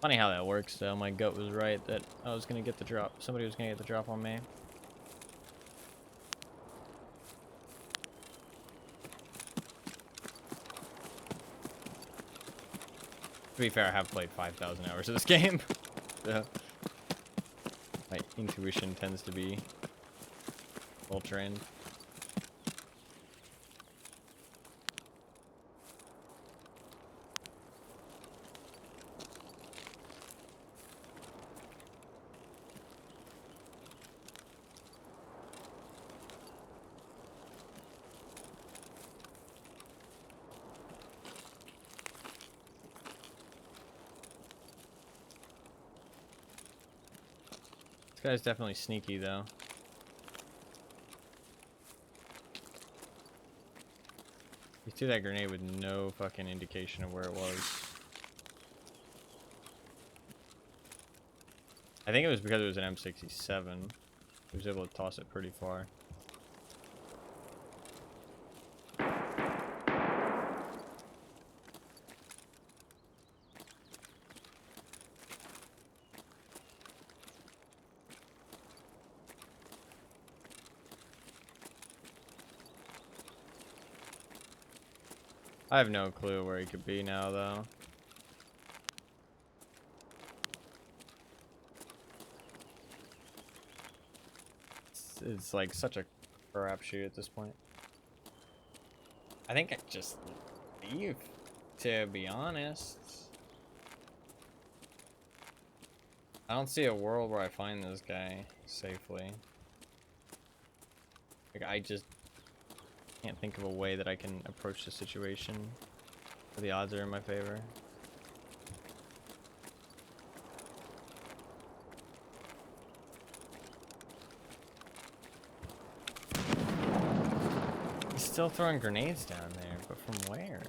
Funny how that works, though. My gut was right that I was going to get the drop. Somebody was going to get the drop on me. To be fair, I have played 5,000 hours of this game. So my intuition tends to be well trained. guy's definitely sneaky, though. He threw that grenade with no fucking indication of where it was. I think it was because it was an M67. He was able to toss it pretty far. I have no clue where he could be now, though. It's like such a crapshoot at this point. I think I just leave, to be honest. I don't see a world where I find this guy safely. Like, I just can't think of a way that I can approach the situation where the odds are in my favor. He's still throwing grenades down there, but from where?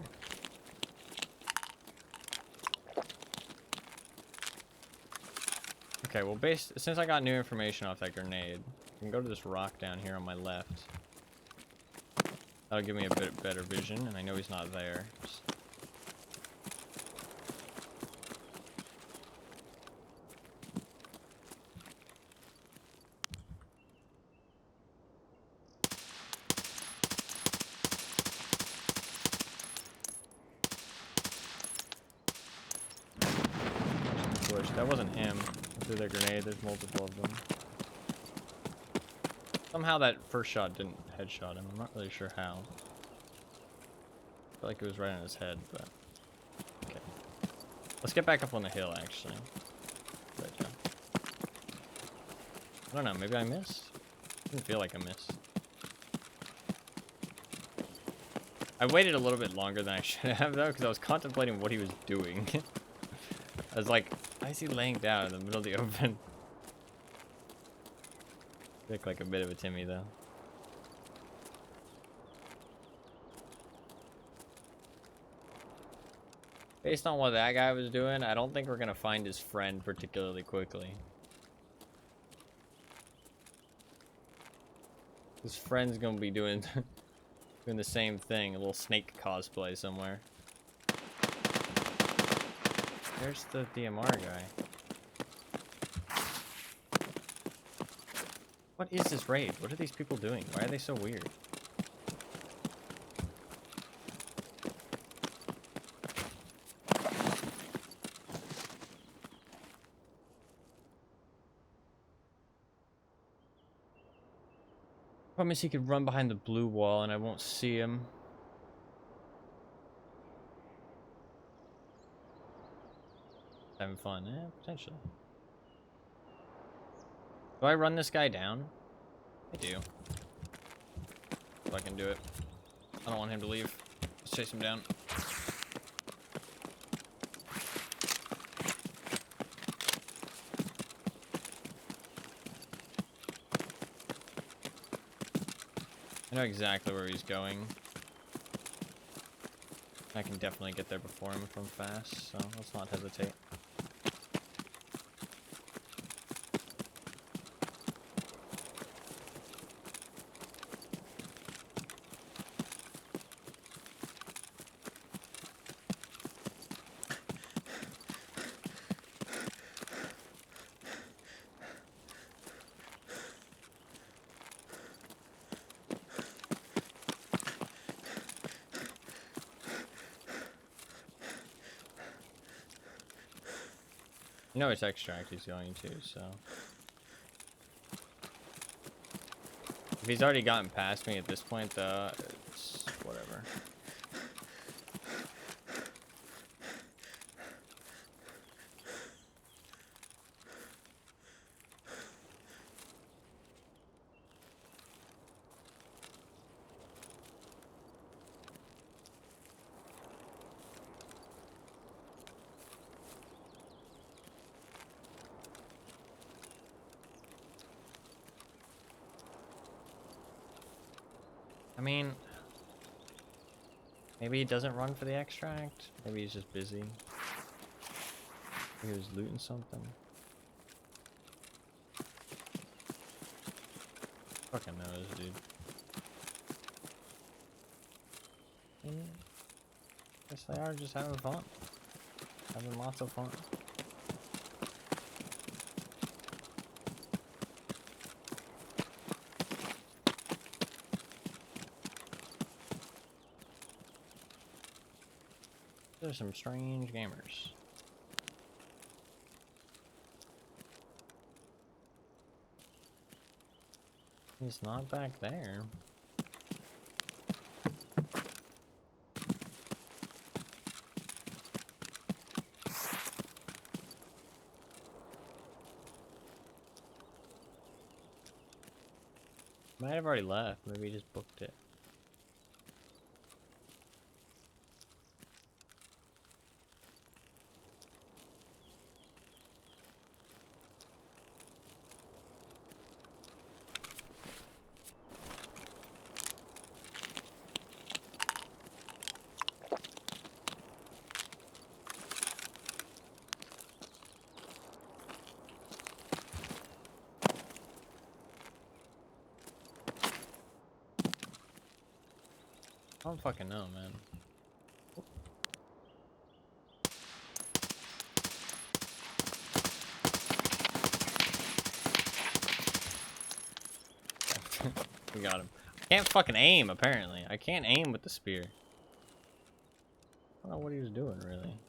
Okay, well, since I got new information off that grenade, I can go to this rock down here on my left. That'll give me a bit better vision, and I know he's not there. That wasn't him. I threw that grenade. There's multiple of them. Somehow that first shot didn't headshot him. I'm not really sure how. I feel like it was right on his head, but okay. Let's get back up on the hill, actually. I don't know. Maybe I missed. Didn't feel like I missed. I waited a little bit longer than I should have, though, because I was contemplating what he was doing. I was like, why is he laying down in the middle of the open? Look like a bit of a Timmy, though. Based on what that guy was doing, I don't think we're gonna find his friend particularly quickly. His friend's gonna be doing doing the same thing, a little snake cosplay somewhere. There's the DMR guy. What is this raid? What are these people doing? Why are they so weird? Promise he could run behind the blue wall and I won't see him. Having fun, yeah, potentially. Do I run this guy down? I do. If I can do it. I don't want him to leave. Let's chase him down. I know exactly where he's going. I can definitely get there before him if I'm fast, so let's not hesitate. You know which extract he's going to, so... If he's already gotten past me at this point, though, it's whatever. mean, maybe he doesn't run for the extract. Maybe he's just busy. Maybe he was looting something. Fucking knows, dude. Guess they are just having fun. Having lots of fun. There's some strange gamers. He's not back there. Might have already left. Maybe he just booked it. I don't fucking know, man. We got him. I can't fucking aim, apparently. I can't aim with the spear. I don't know what he was doing, really.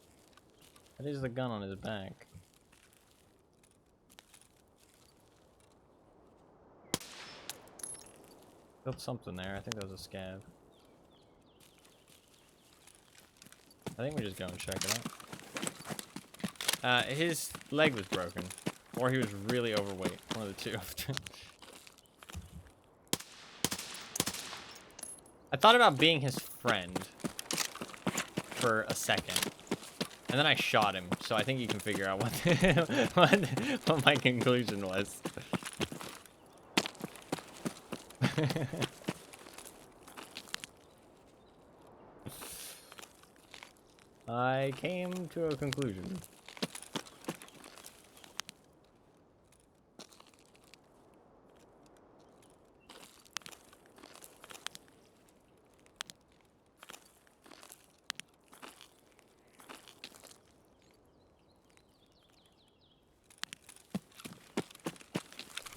That is the gun on his back. Killed something there. I think that was a scab. I think we just go and check it out. His leg was broken. Or he was really overweight. One of the two. I thought about being his friend for a second. And then I shot him. So I think you can figure out what my conclusion was. I came to a conclusion.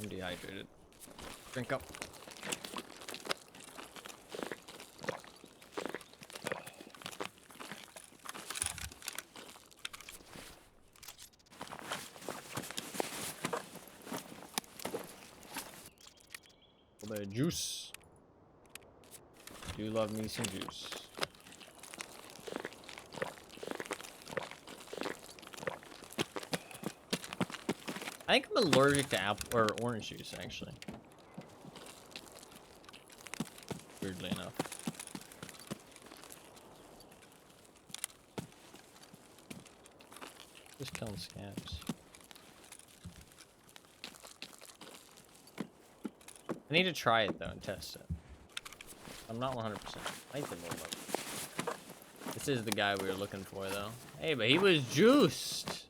I'm dehydrated. Drink up. The juice. Do love me some juice. I think I'm allergic to apple or orange juice, actually. Weirdly enough. Just killing scabs. I need to try it though and test it. I'm not 100%. I think more level. This is the guy we were looking for though. Hey, but he was juiced.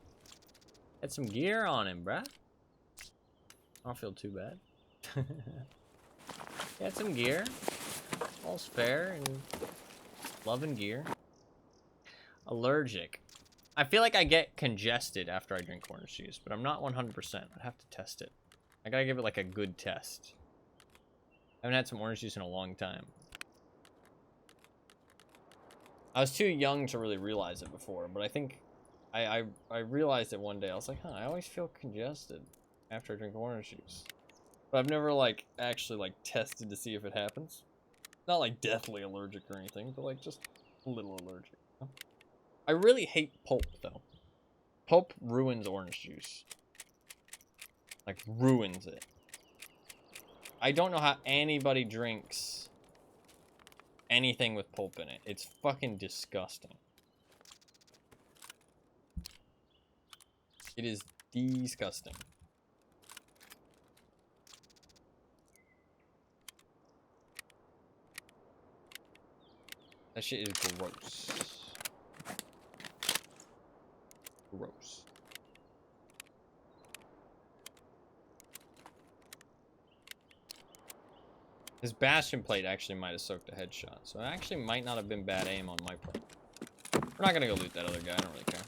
Had some gear on him, bruh. I don't feel too bad. He had some gear. All's fair and loving gear. Allergic. I feel like I get congested after I drink orange juice, but I'm not 100%. I'd have to test it. I gotta give it like a good test. I haven't had some orange juice in a long time. I was too young to really realize it before, but I think I realized it one day. I was like, huh, I always feel congested after I drink orange juice. But I've never like actually like tested to see if it happens. Not like deathly allergic or anything, but like just a little allergic. You know? I really hate pulp though. Pulp ruins orange juice. Like ruins it. I don't know how anybody drinks anything with pulp in it. It's fucking disgusting. It is disgusting. That shit is gross. Gross. His Bastion plate actually might have soaked a headshot, so it actually might not have been bad aim on my part. We're not gonna go loot that other guy, I don't really care.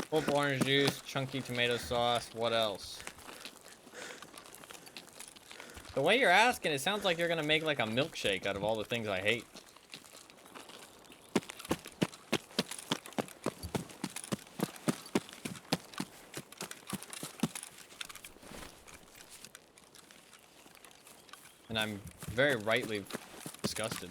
Pulp orange juice, chunky tomato sauce, what else? The way you're asking, it sounds like you're gonna make like a milkshake out of all the things I hate. And I'm very rightly disgusted.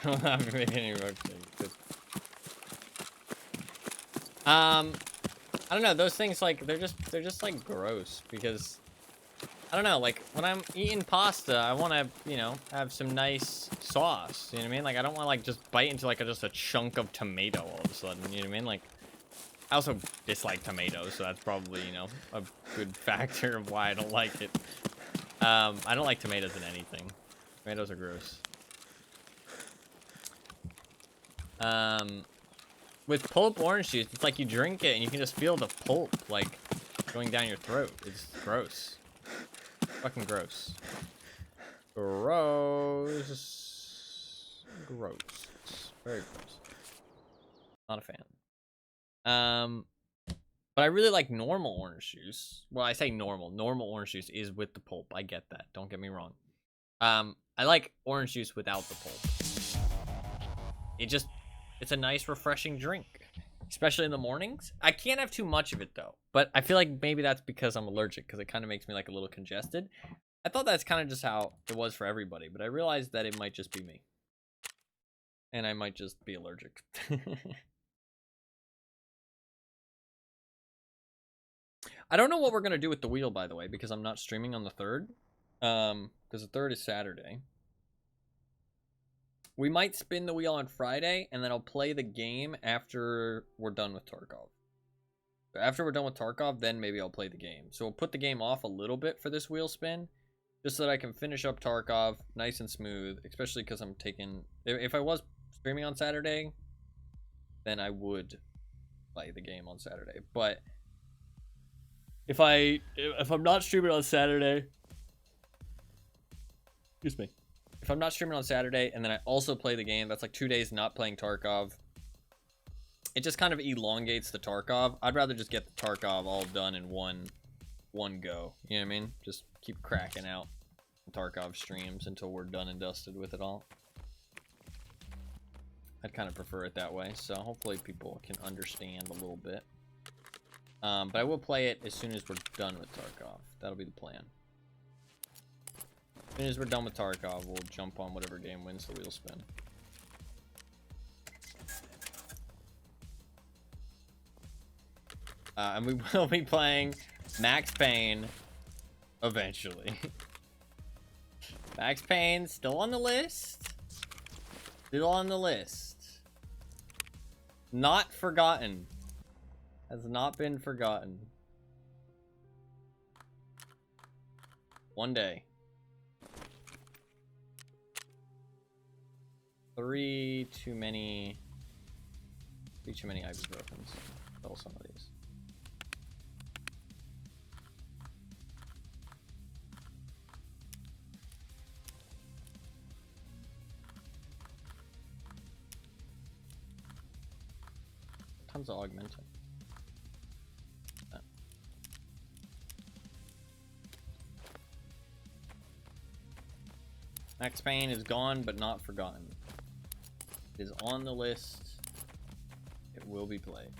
I don't have to make any milkshake. I don't know, those things like they're just like gross because I don't know, like when I'm eating pasta, I want to, you know, have some nice sauce, you know what I mean? Like I don't want to like just bite into like just a chunk of tomato all of a sudden, you know what I mean? Like I also dislike tomatoes, so that's probably, you know, a good factor of why I don't like it. I don't like tomatoes in anything. Tomatoes are gross. With pulp orange juice, it's like you drink it and you can just feel the pulp like going down your throat. It's gross. Fucking gross. Gross. Gross. Very gross. Not a fan. But I really like normal orange juice. Well, I say normal. Normal orange juice is with the pulp. I get that. Don't get me wrong. I like orange juice without the pulp. It's a nice, refreshing drink, especially in the mornings. I can't have too much of it though, but I feel like maybe that's because I'm allergic, because it kind of makes me like a little congested. I thought that's kind of just how it was for everybody, but I realized that it might just be me, and I might just be allergic. I don't know what we're gonna do with the wheel, by the way, because I'm not streaming on the 3rd, because the 3rd is Saturday. We might spin the wheel on Friday, and then I'll play the game after we're done with Tarkov. After we're done with Tarkov, then maybe I'll play the game. So we'll put the game off a little bit for this wheel spin, just so that I can finish up Tarkov nice and smooth, especially because I'm taking... If I was streaming on Saturday, then I would play the game on Saturday. But if I'm not streaming on Saturday... Excuse me. If I'm not streaming on Saturday and then I also play the game, that's like 2 days not playing Tarkov. It just kind of elongates the Tarkov. I'd rather just get the Tarkov all done in one go. You know what I mean? Just keep cracking out Tarkov streams until we're done and dusted with it all. I'd kind of prefer it that way, so hopefully people can understand a little bit. But I will play it as soon as we're done with Tarkov. That'll be the plan. As soon as we're done with Tarkov, we'll jump on whatever game wins the wheel spin. And we will be playing Max Payne eventually. Max Payne still on the list. Still on the list. Not forgotten. Has not been forgotten. One day. 3 too many ibuprofens. Fill some of these. Tons of augmentin. Max Payne is gone, but not forgotten. It is on the list. It will be played.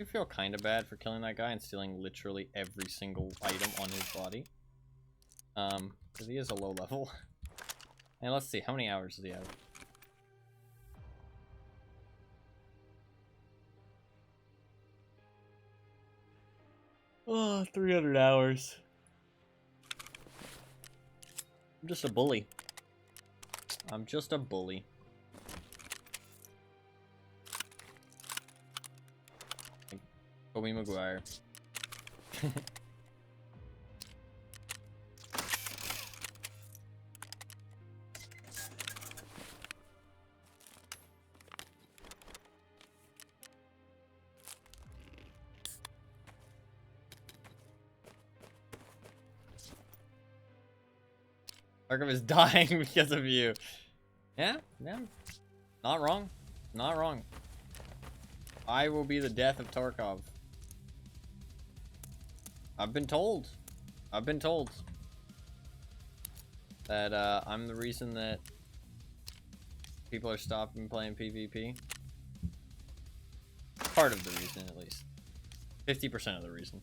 I feel kind of bad for killing that guy and stealing literally every single item on his body. Because he is a low level. And let's see, how many hours does he have? Oh, 300 hours. I'm just a bully. I'm just a bully. Tobey Maguire. Tarkov is dying because of you. Yeah, yeah. Not wrong. Not wrong. I will be the death of Tarkov. I've been told. I've been told. That I'm the reason that people are stopping playing PvP. Part of the reason, at least. 50% of the reason.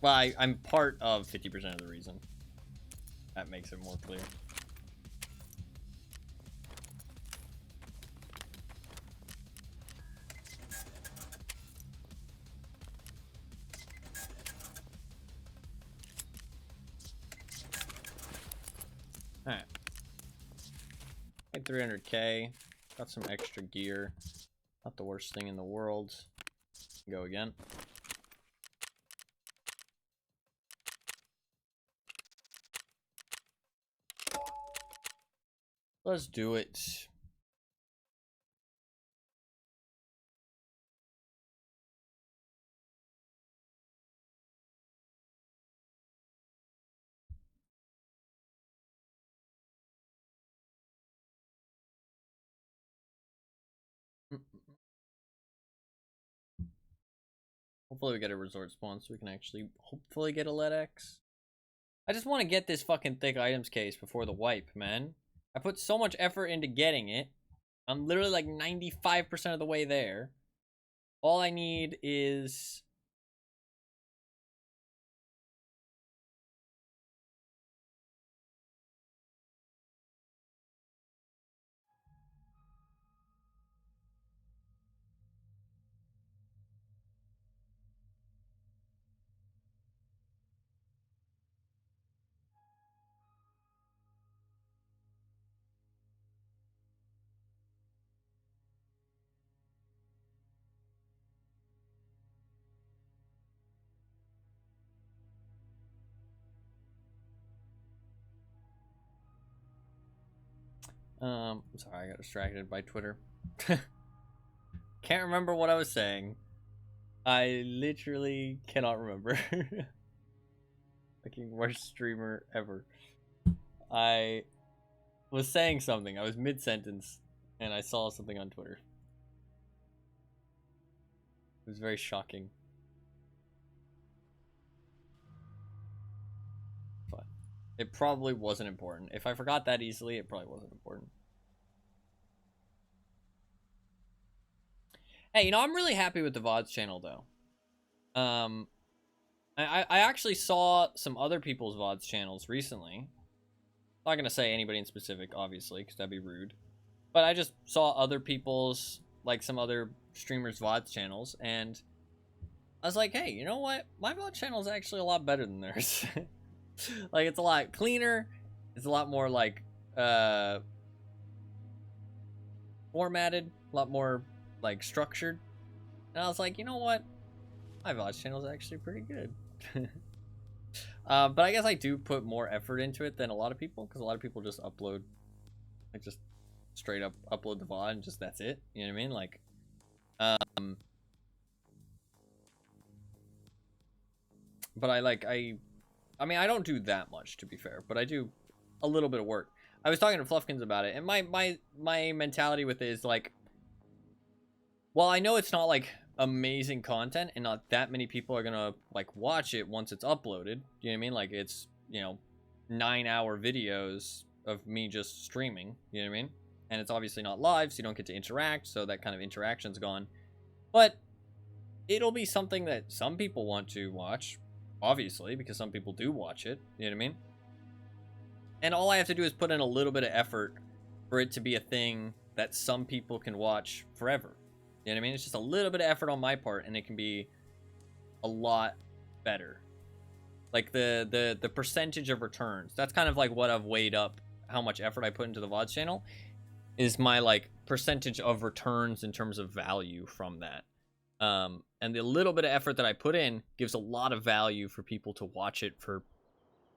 Well, I'm part of 50% of the reason. That makes it more clear. Alright. Made 300k. Got some extra gear. Not the worst thing in the world. Go again. Let's do it. Hopefully we get a resort spawn so we can actually hopefully get a Ledx. I just want to get this fucking thick items case before the wipe, man. I put so much effort into getting it. I'm literally like 95% of the way there. All I need is... I'm sorry, I got distracted by Twitter. Can't remember what I was saying. I literally cannot remember. Fucking worst streamer ever. I was saying something. I was mid-sentence, and I saw something on Twitter. It was very shocking. But it probably wasn't important. If I forgot that easily, it probably wasn't important. Hey, you know, I'm really happy with the VODs channel, though. I actually saw some other people's VODs channels recently. I'm not gonna say anybody in specific, obviously, because that'd be rude. But I just saw other people's, like some other streamers' VODs channels, and I was like, hey, you know what? My VOD channel is actually a lot better than theirs. Like, it's a lot cleaner. It's a lot more, like, formatted. A lot more, like, structured. And I was like, you know what? My VOD channel is actually pretty good. But I guess I do put more effort into it than a lot of people, because a lot of people just upload, like, just straight up upload the VOD and just that's it. You know what I mean? Like, but I mean, I don't do that much, to be fair, but I do a little bit of work. I was talking to Fluffkins about it, and my mentality with it is like, well, I know it's not like amazing content, and not that many people are gonna like watch it once it's uploaded. You know what I mean? Like it's 9-hour videos of me just streaming. You know what I mean? And it's obviously not live, so you don't get to interact. So that kind of interaction's gone. But it'll be something that some people want to watch, obviously, because some people do watch it. You know what I mean? And all I have to do is put in a little bit of effort for it to be a thing that some people can watch forever. You know what I mean? It's just a little bit of effort on my part, and it can be a lot better. Like the percentage of returns. That's kind of like what I've weighed up how much effort I put into the VODs channel, is my like percentage of returns in terms of value from that. And the little bit of effort that I put in gives a lot of value for people to watch it for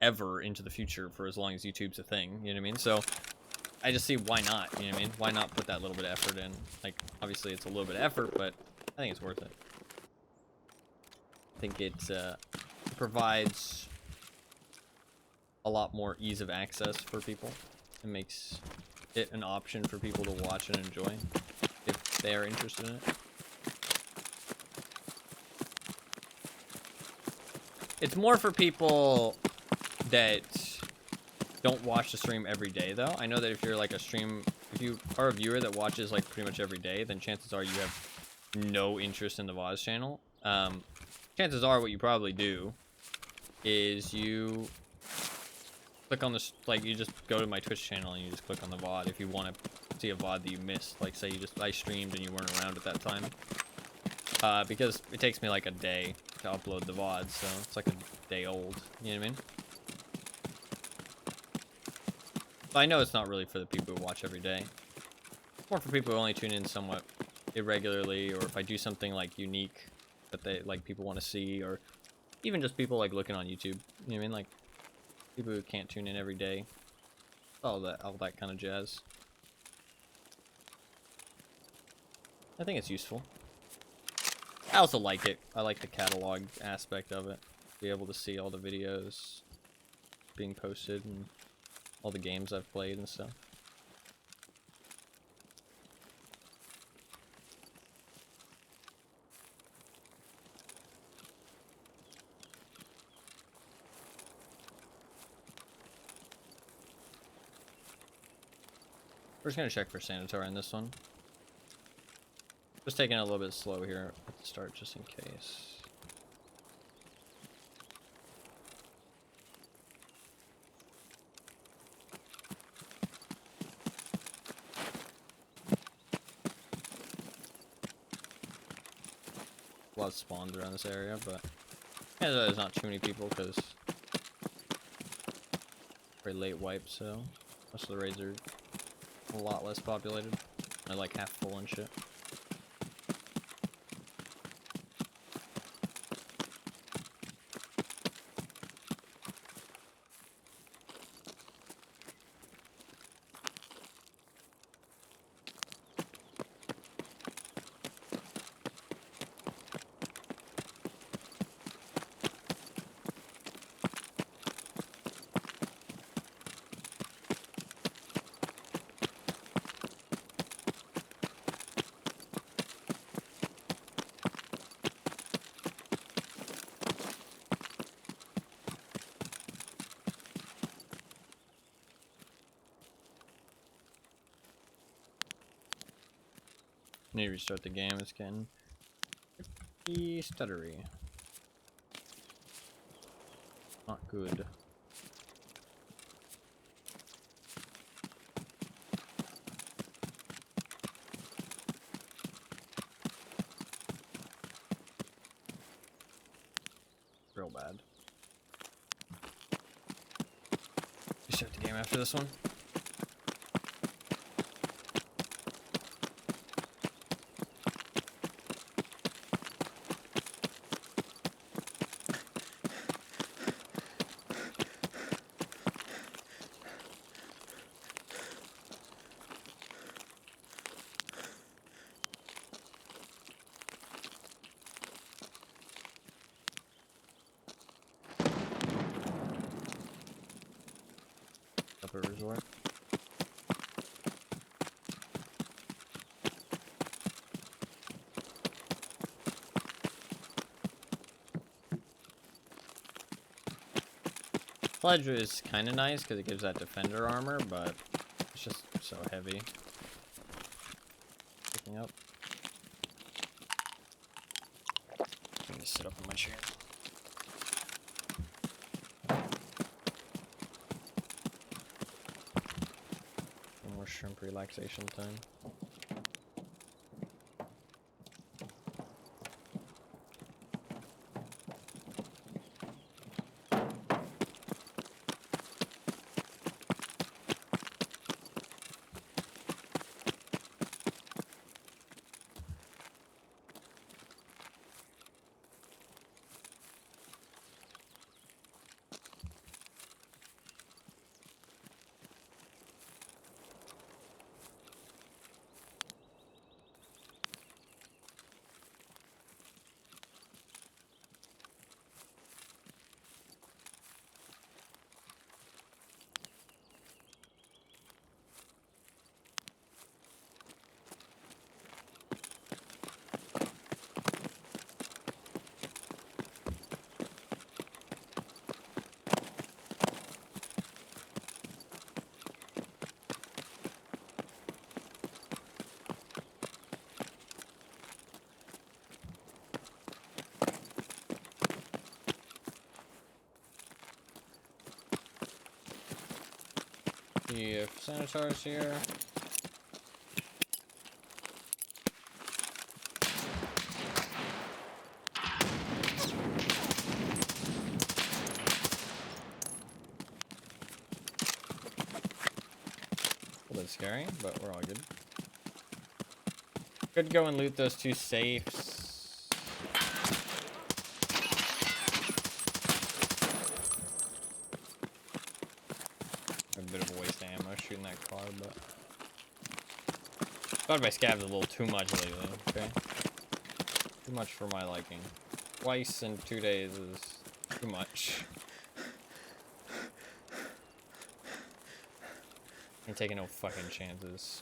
ever into the future, for as long as YouTube's a thing. You know what I mean? So I just see why not. You know what I mean? Why not put that little bit of effort in? Like, obviously it's a little bit of effort, but I think it's worth it. I think it provides a lot more ease of access for people. It makes it an option for people to watch and enjoy if they're interested in it. It's more for people that don't watch the stream every day, though. I know that if you're like if you are a viewer that watches like pretty much every day, then chances are you have no interest in the VODs channel. Chances are what you probably do is you click on this, like you just go to my Twitch channel and you just click on the VOD if you want to see a VOD that you missed. Like say I streamed and you weren't around at that time. Because it takes me like a day to upload the VOD, so it's like a day old. You know what I mean? But I know it's not really for the people who watch every day. It's more for people who only tune in somewhat irregularly, or if I do something like unique that they like people want to see, or even just people like looking on YouTube. You know what I mean? Like people who can't tune in every day. All that kind of jazz. I think it's useful. I also like it. I like the catalog aspect of it. Be able to see all the videos being posted and all the games I've played and stuff. We're just gonna check for Sanator in this one. Just taking it a little bit slow here at the start, just in case. A lot of spawns around this area, but yeah, there's not too many people because very late wipe, so most of the raids are a lot less populated. They're like half full and shit. Need to restart the game, it's getting pretty stuttery. Not good. Real bad. Restart the game after this one. Up at resort. Sledge is kind of nice because it gives that defender armor, but it's just so heavy. Picking up. I'm gonna sit up in my chair. More shrimp relaxation time. See if Senator's here. A little bit scary, but we're all good. Could go and loot those two safes. A bit of a waste of ammo shooting that car, but thought my scav's a little too much lately, okay? Too much for my liking. Twice in 2 days is too much. I'm taking no fucking chances.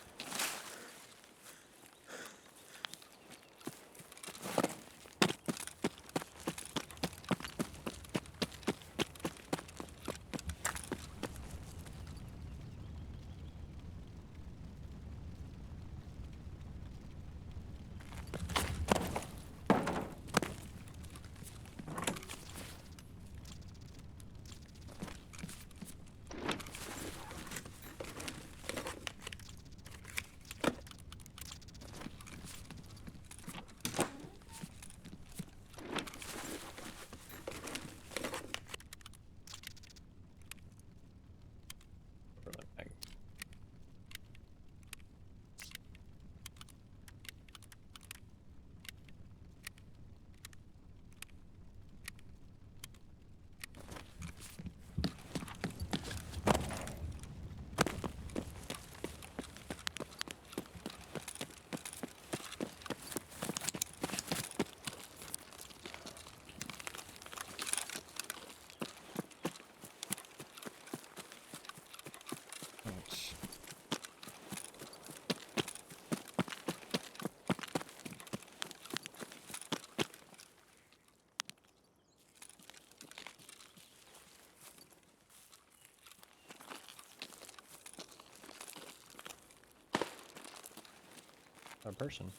A person.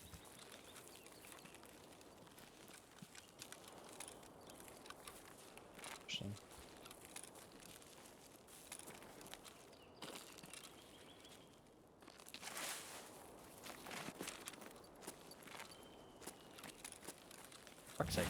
Person. Fuck's sake.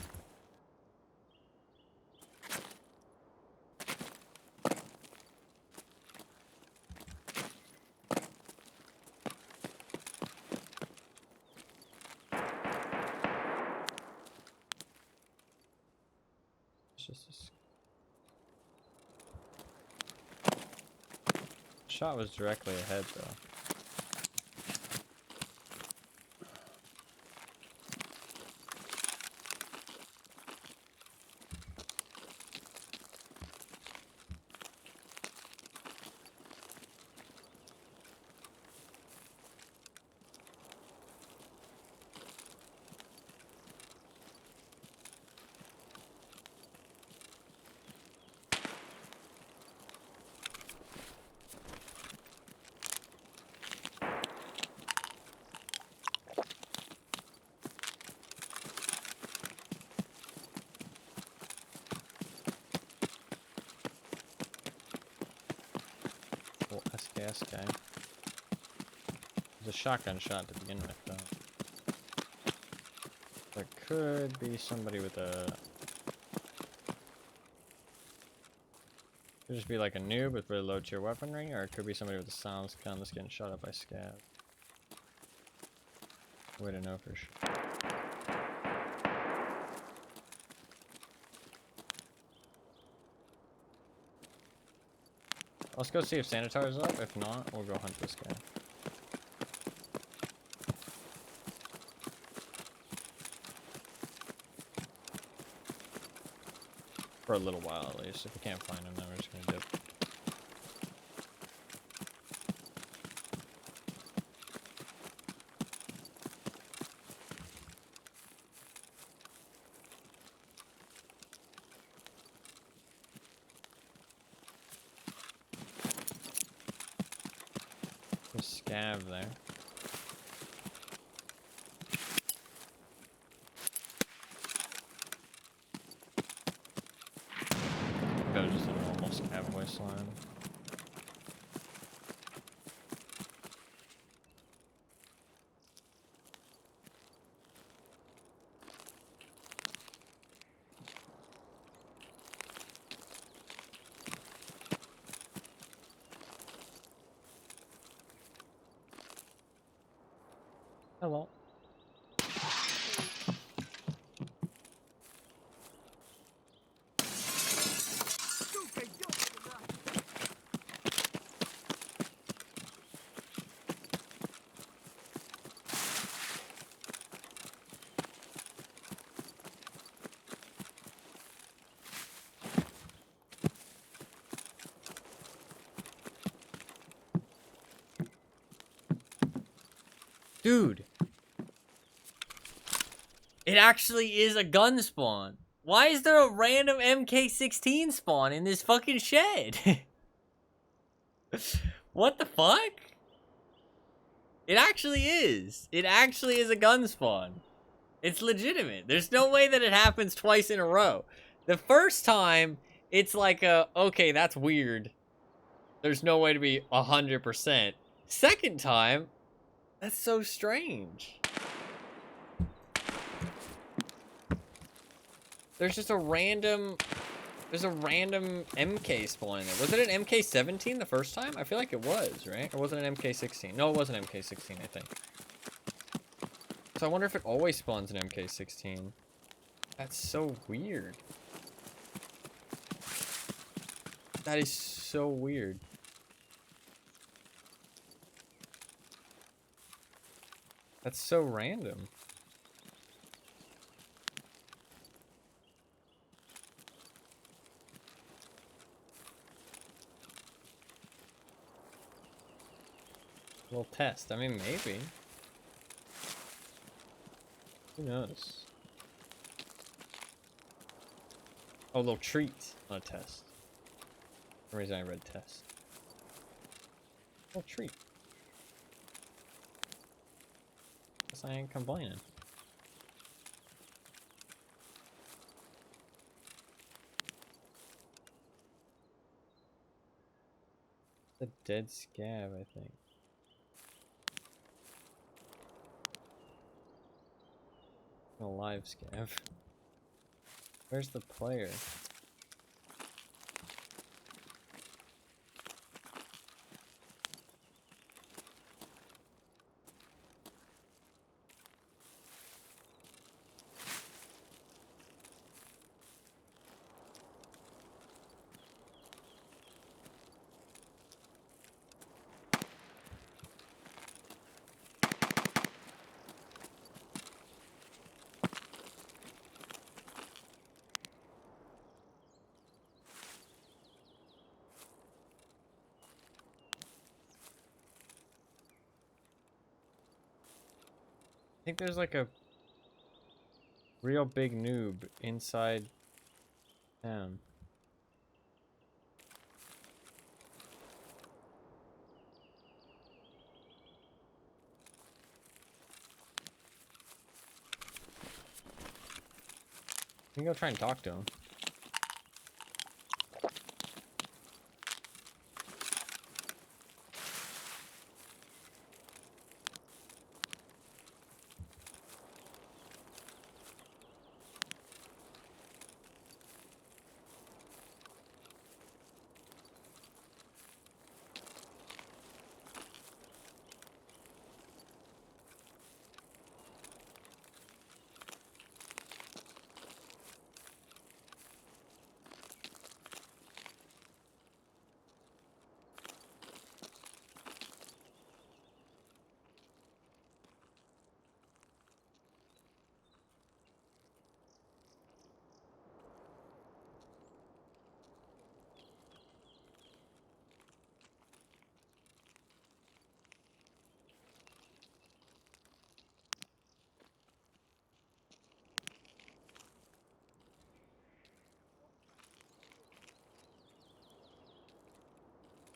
Shot was directly ahead though. AKS guy. There's a shotgun shot to begin with, though. There could be somebody with a... Could just be like a noob with really low tier weaponry, or it could be somebody with a silence gun that's getting shot up by scav. Way to know for sure. Let's go see if Sanitar's up. If not, we'll go hunt this guy. For a little while, at least. If we can't find him, then we're just gonna dip. There's scav there. That was just a normal scav wasteland. Hello. Dude. It actually is a gun spawn. Why is there a random MK16 spawn in this fucking shed? What the fuck? It actually is. It actually is a gun spawn. It's legitimate. There's no way that it happens twice in a row. The first time, it's like okay, that's weird. There's no way to be 100%. Second time, that's so strange. There's just a random... There's a random MK spawn in there. Was it an MK17 the first time? I feel like it was, right? Or was it an MK16? No, it was an MK16, I think. So I wonder if it always spawns an MK16. That's so weird. That is so weird. That's so random. Little test. I mean, maybe. Who knows? Oh, a little treat. Not a test. For some reason I read test. A little treat. Guess I ain't complaining. It's a dead scav, I think. A live scav. Where's the player? I think there's like a real big noob inside town. You can go try and talk to him.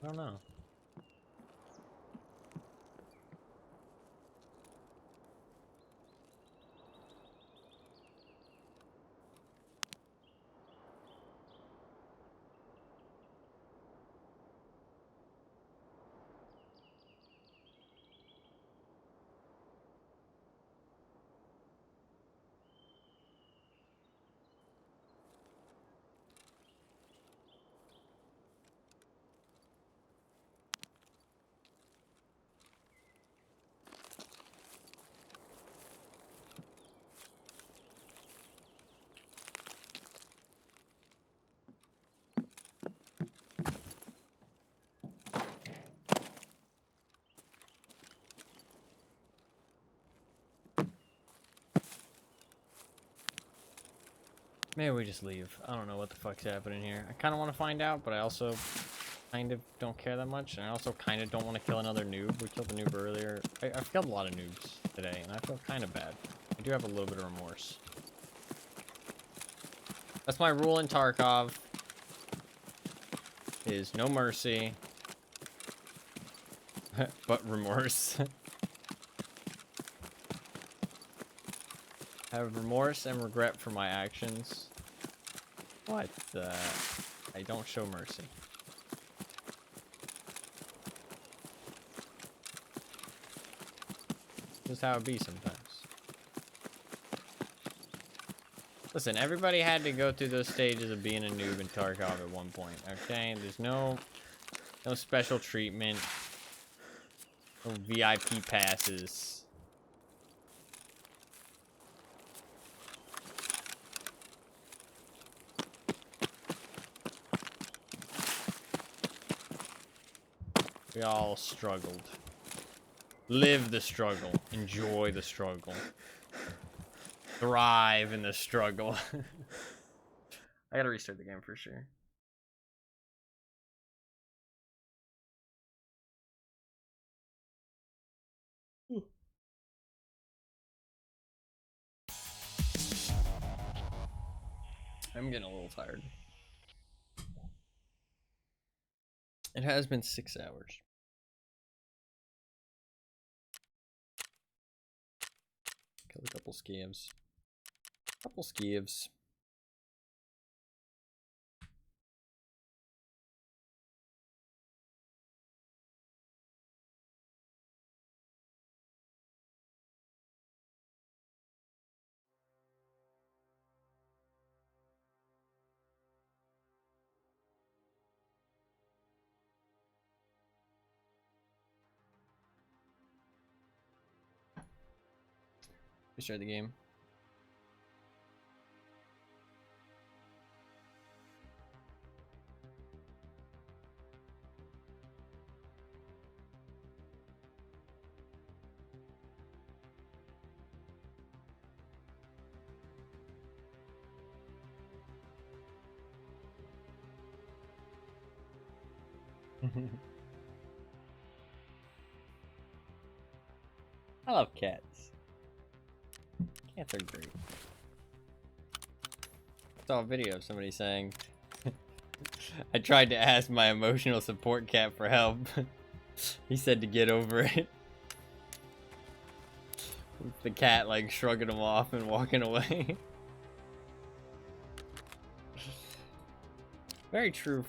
I don't know. Maybe we just leave. I don't know what the fuck's happening here. I kind of want to find out, but I also kind of don't care that much. And I also kind of don't want to kill another noob. We killed a noob earlier. I've killed a lot of noobs today, and I feel kind of bad. I do have a little bit of remorse. That's my rule in Tarkov. Is no mercy. But remorse. I have remorse and regret for my actions. But I don't show mercy. Just how it be sometimes. Listen, everybody had to go through those stages of being a noob in Tarkov at one point, okay? There's no special treatment. No VIP passes. We all struggled. Live the struggle. Enjoy the struggle. Thrive in the struggle. I gotta restart the game for sure. I'm getting a little tired. It has been 6 hours. Kill a couple skivs. Couple skivs. Restart the game. I love cats. Cats are great. I saw a video of somebody saying, I tried to ask my emotional support cat for help. He said to get over it. The cat like shrugging him off and walking away. Very true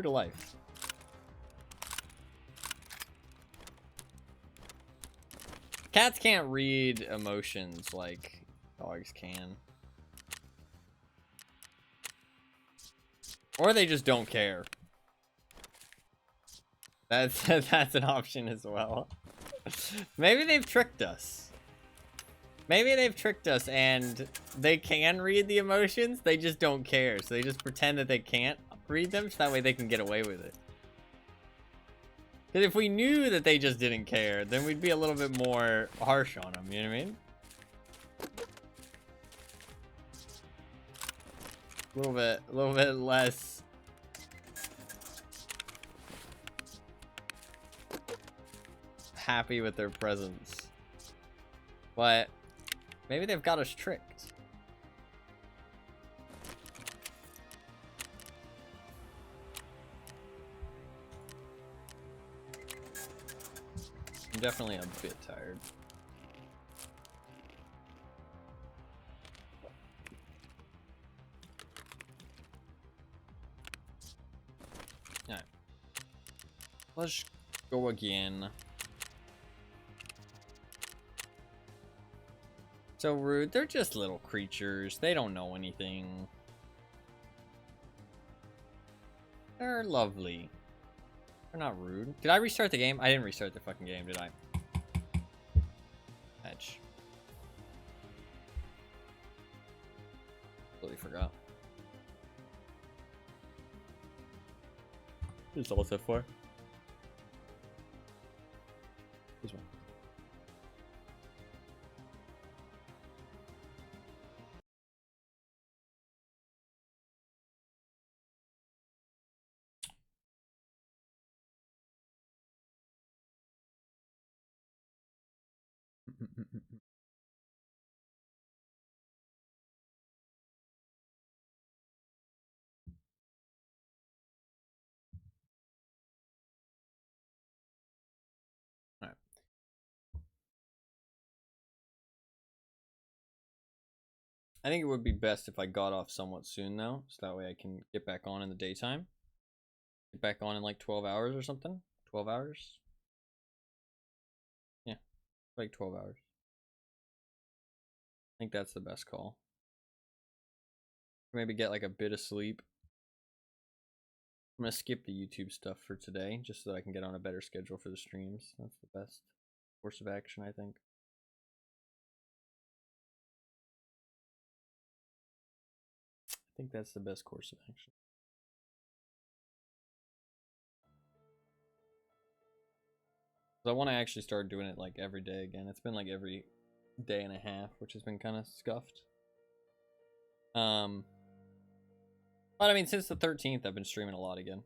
to life. Cats can't read emotions like dogs can. Or they just don't care. That's an option as well. Maybe they've tricked us. Maybe they've tricked us and they can read the emotions, they just don't care. So they just pretend that they can't read them so that way they can get away with it. Because if we knew that they just didn't care, then we'd be a little bit more harsh on them, you know what I mean? A little bit less. Happy with their presence. But maybe they've got us tricked. I'm definitely a bit tired. Alright. Let's go again. So rude. They're just little creatures. They don't know anything. They're lovely. They're not rude. Did I restart the game? I didn't restart the fucking game, did I? Edge. Totally forgot. What's all set for? This one. Alright. I think it would be best if I got off somewhat soon though, so that way I can get back on in the daytime. Get back on in like 12 hours or something. 12 hours? Yeah, like 12 hours. I think that's the best call. Maybe get like a bit of sleep. I'm gonna skip the YouTube stuff for today, just so that I can get on a better schedule for the streams. That's the best course of action, I think. I think that's the best course of action. I want to actually start doing it like every day again. It's been like every day and a half, which has been kind of scuffed. But I mean, since the 13th, I've been streaming a lot again.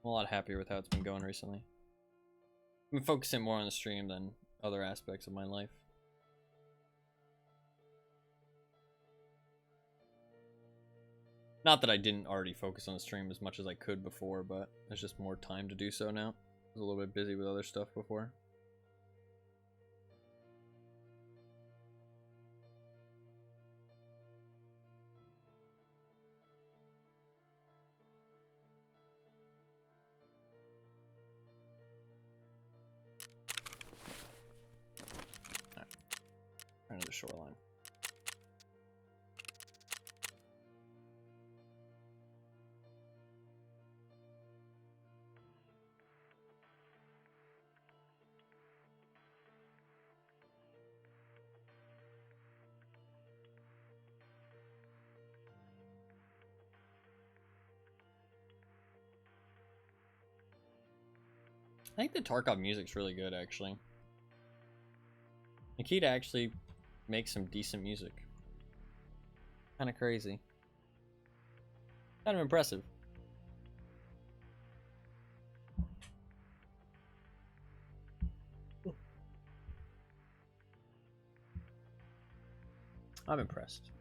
I'm a lot happier with how it's been going recently. I'm focusing more on the stream than other aspects of my life. Not that I didn't already focus on the stream as much as I could before, but there's just more time to do so now. I was a little bit busy with other stuff before. Right to the shoreline. I think the Tarkov music's really good, actually. Nikita actually makes some decent music. Kind of crazy. Kind of impressive. I'm impressed.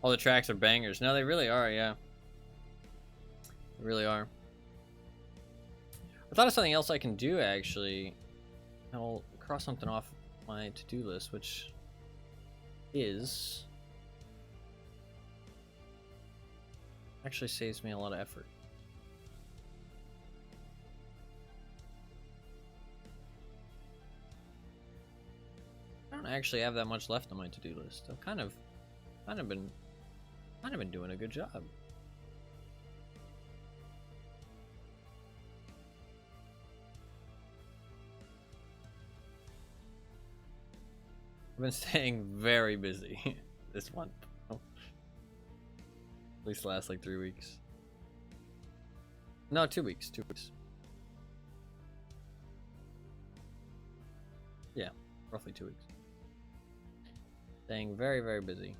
All the tracks are bangers. No, they really are, yeah. They really are. I thought of something else I can do, actually. I'll cross something off my to-do list, which is... actually saves me a lot of effort. I don't actually have that much left on my to-do list. I've kind of been doing a good job. I've been staying very busy this month. At least the last like 3 weeks. No, 2 weeks. 2 weeks. Yeah, roughly 2 weeks. Staying very, very busy.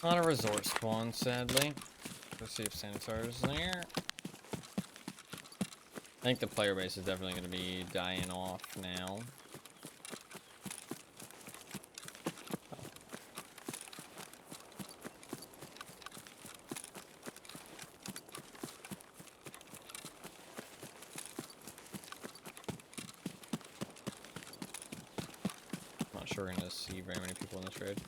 Not a resort spawn, sadly. Let's see if Sanitar's there. I think the player base is definitely going to be dying off now. Not sure we're going to see very many people in this raid.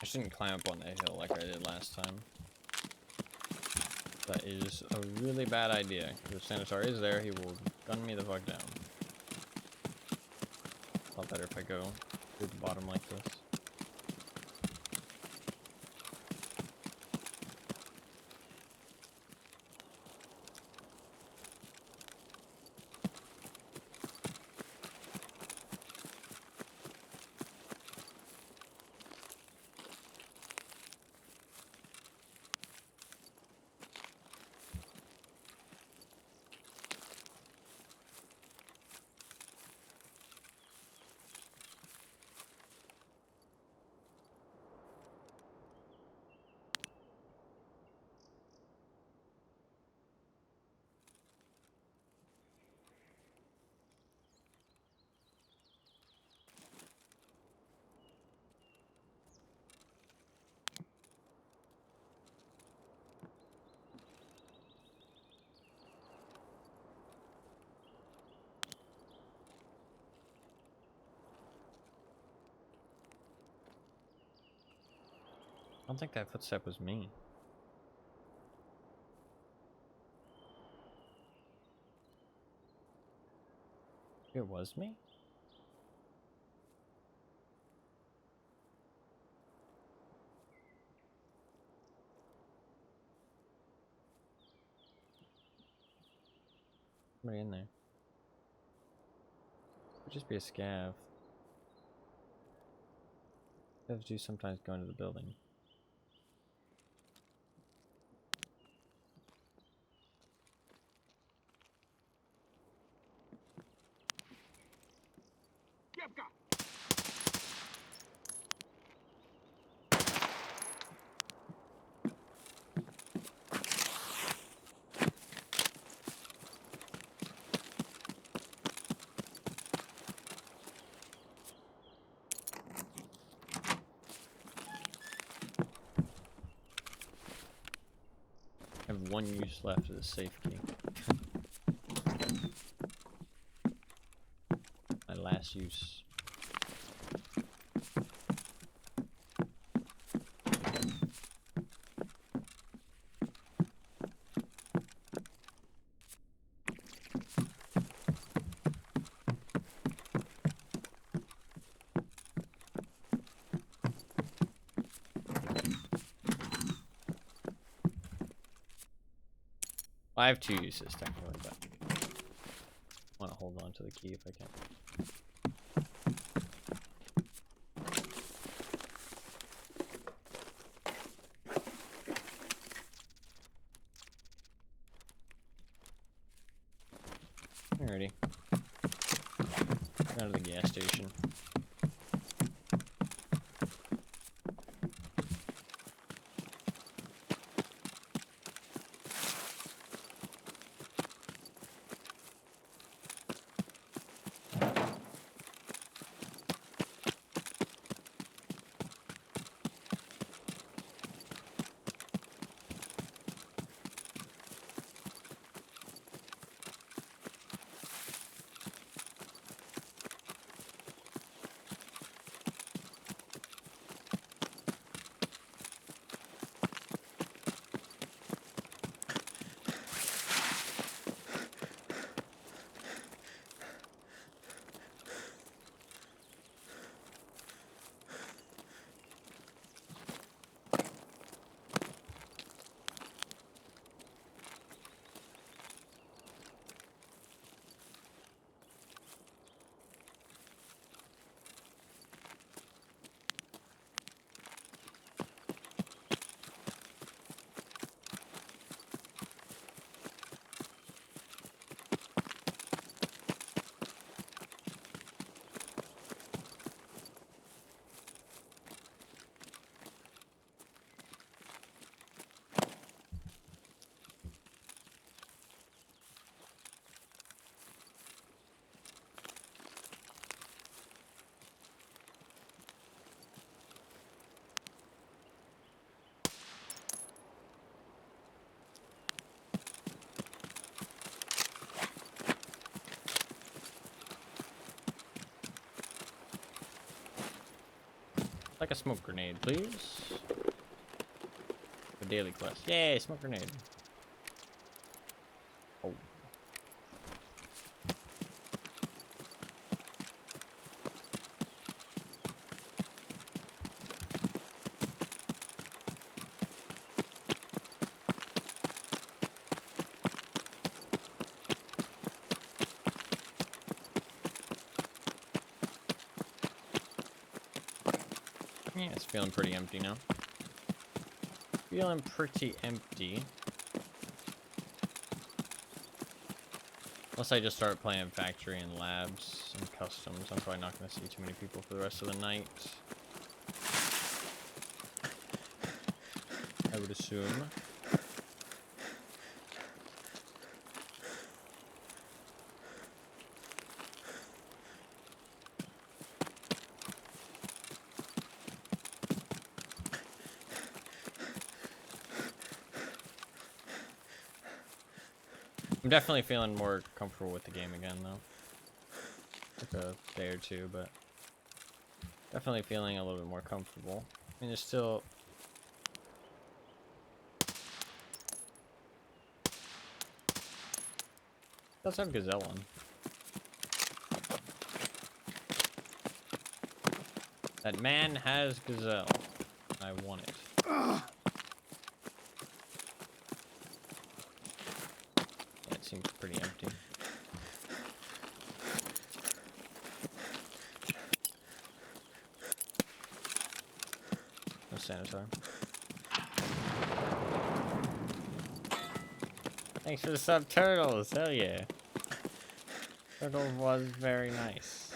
I shouldn't climb up on that hill like I did last time. That is a really bad idea. If Sanitar is there, he will gun me the fuck down. A lot better if I go to the bottom like this. I don't think that footstep was me. It was me? Somebody in there. Could just be a scav. Scavs do sometimes go into the building. Кепка! I have one use left of the safe key. My last use. I have 2 uses technically, but I want to hold on to the key if I can. Alrighty. Out of the gas station. Like a smoke grenade, please. The daily quest. Yay, smoke grenade. Oh. Yeah, it's feeling pretty empty now. Feeling pretty empty. Unless I just start playing factory and labs and customs, I'm probably not going to see too many people for the rest of the night. I would assume. I'm definitely feeling more comfortable with the game again, though. Took a day or two, but definitely feeling a little bit more comfortable. I mean, there's still... Does have Gazelle on. That man has Gazelle. I want it. Yeah, it seems pretty empty. No sanitary. Thanks for the sub, Turtles. Hell yeah. Turtles was very nice.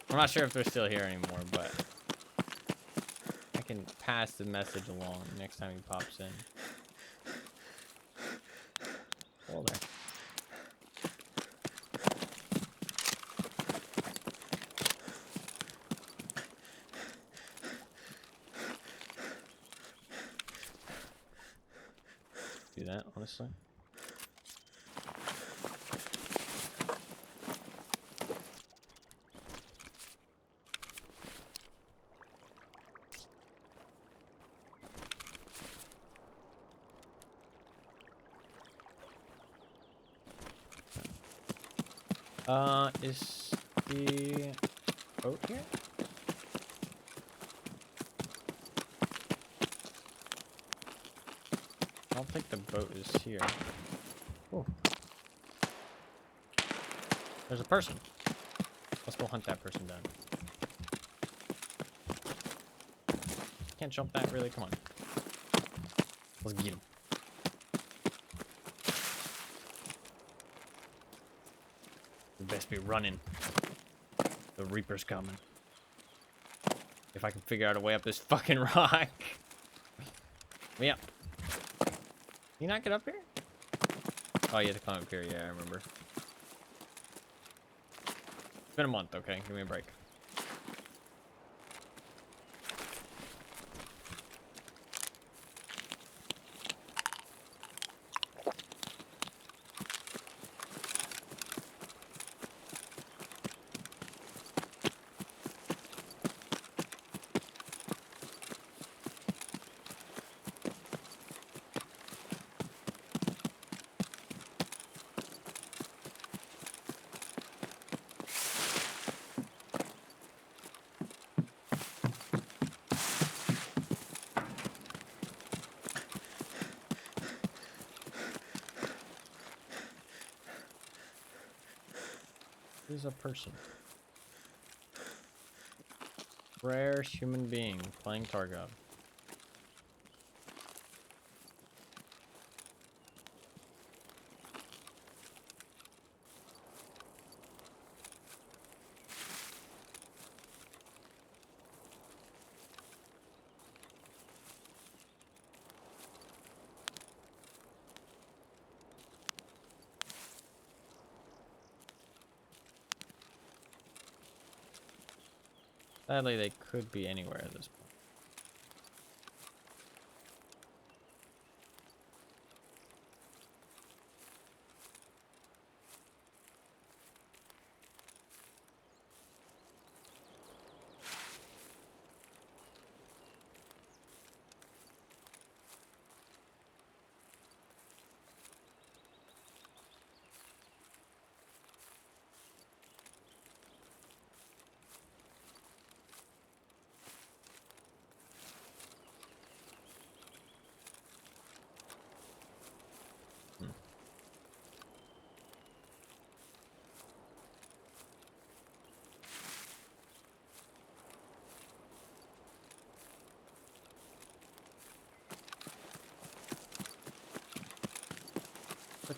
I'm not sure if they're still here anymore, but I can pass the message along next time he pops in. Hold there. Do that, honestly. Is the boat here? I don't think the boat is here. Oh. There's a person. Let's go hunt that person down. Can't jump that, really? Come on. Let's get him. We best be running. The Reaper's coming. If I can figure out a way up this fucking rock. Me up. You not get up here? Oh, you have to climb up here. Yeah, I remember. It's been a month, okay? Give me a break. Is a person. Rare human being playing Targov. Sadly, they could be anywhere at this point.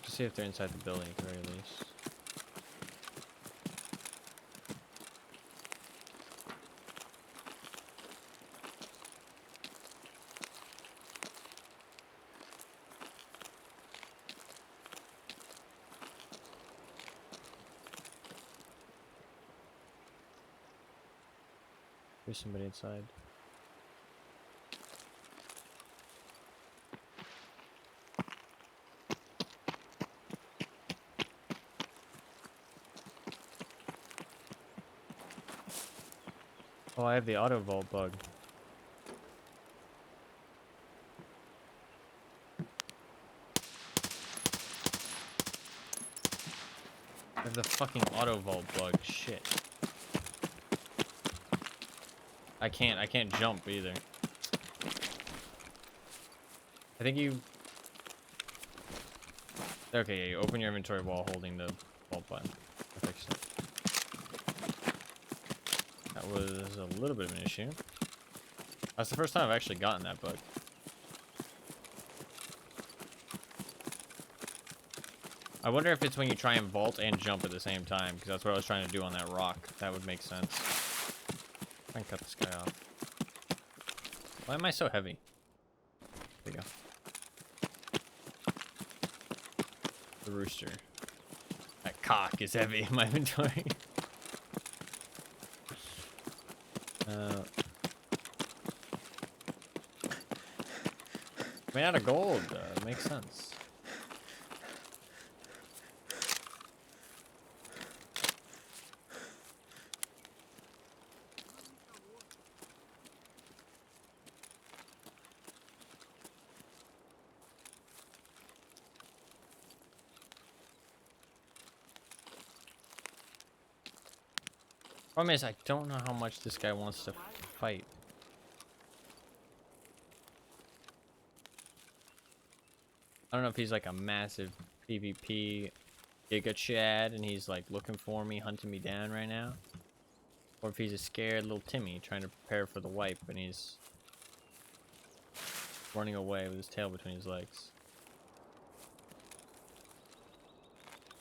Look to see if they're inside the building at the very least. There's somebody inside. Oh, I have the auto vault bug. I have the fucking auto vault bug. Shit. I can't jump either. I think you... Okay, yeah, you open your inventory while holding the vault button. I fixed it. That was a little bit of an issue. That's the first time I've actually gotten that bug. I wonder if it's when you try and vault and jump at the same time, because that's what I was trying to do on that rock. That would make sense. I can cut this guy off. Why am I so heavy? There you go. The rooster. That cock is heavy in my inventory. Made out of gold, makes sense. Problem is, I don't know how much this guy wants to fight. I don't know if he's like a massive PvP Giga Chad and he's like looking for me, hunting me down right now. Or if he's a scared little Timmy trying to prepare for the wipe and he's running away with his tail between his legs.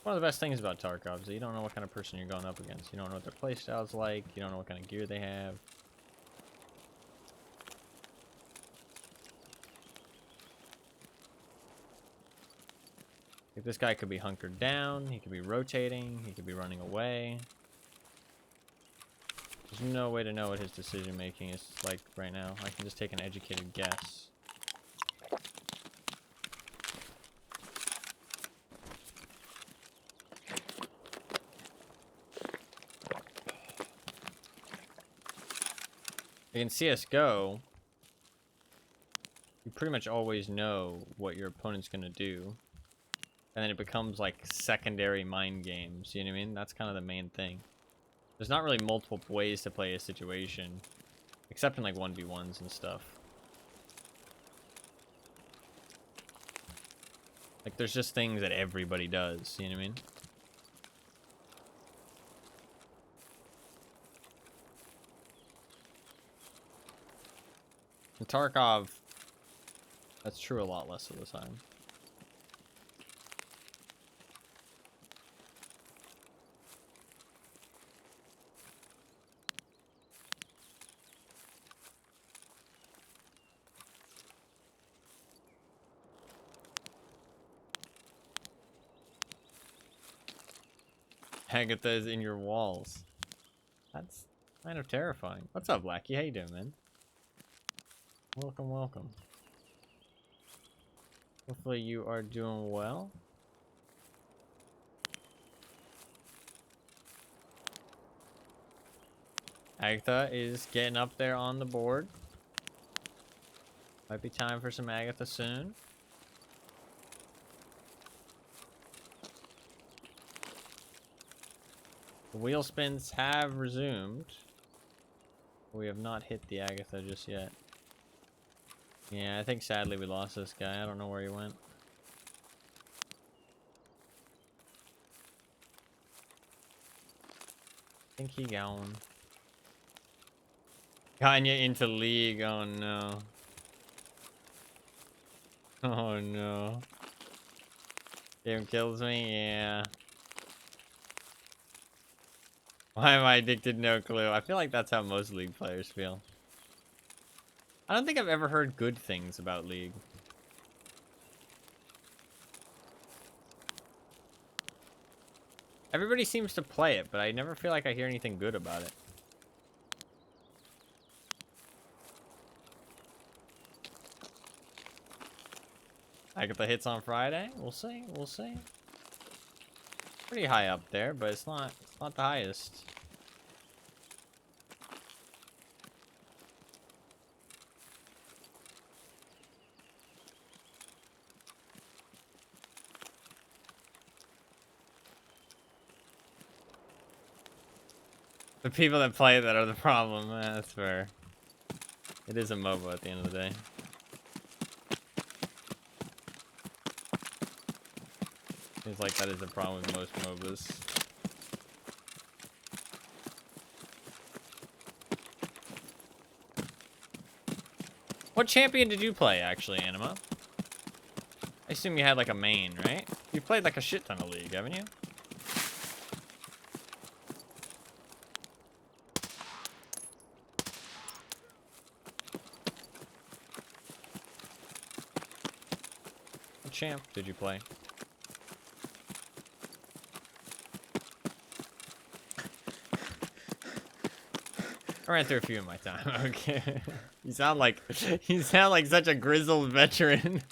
One of the best things about Tarkov is that you don't know what kind of person you're going up against. You don't know what their playstyle's like. You don't know what kind of gear they have. Like, this guy could be hunkered down. He could be rotating. He could be running away. There's no way to know what his decision making is like right now. I can just take an educated guess. In CSGO, you pretty much always know what your opponent's gonna do. And then it becomes like secondary mind games, you know what I mean? That's kind of the main thing. There's not really multiple ways to play a situation, except in like 1v1s and stuff. Like there's just things that everybody does, you know what I mean? In Tarkov, that's true a lot less of the time. Agatha is in your walls. That's kind of terrifying. What's up, Blackie? How you doing, man? Welcome, welcome. Hopefully you are doing well. Agatha is getting up there on the board. Might be time for some Agatha soon. The wheel spins have resumed. We have not hit the Agatha just yet. Yeah, I think sadly we lost this guy. I don't know where he went. I think he gone. Gotten you into League. Oh no. Oh no. Game kills me, yeah. Why am I addicted? No clue. I feel like that's how most League players feel. I don't think I've ever heard good things about League. Everybody seems to play it, but I never feel like I hear anything good about it. I get the hits on Friday. We'll see. We'll see. Pretty high up there, but it's not the highest. The people that play that are the problem. That's fair. It is a MOBA at the end of the day. Seems like that is the problem with most MOBAs. What champion did you play, actually, Anima? I assume you had, like, a main, right? You played, like, a shit ton of League, haven't you? What champ did you play? I ran through a few in my time. Okay. You sound like such a grizzled veteran.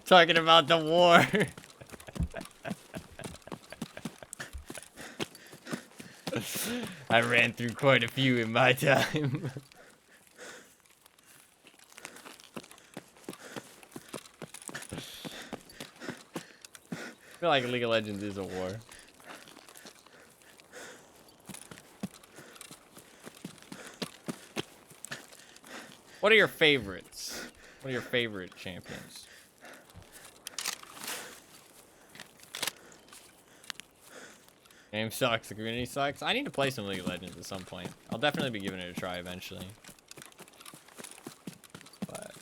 Talking about the war. I ran through quite a few in my time. I feel like League of Legends is a war. What are your favorites? What are your favorite champions? Game sucks. The community sucks. I need to play some League of Legends at some point. I'll definitely be giving it a try eventually. But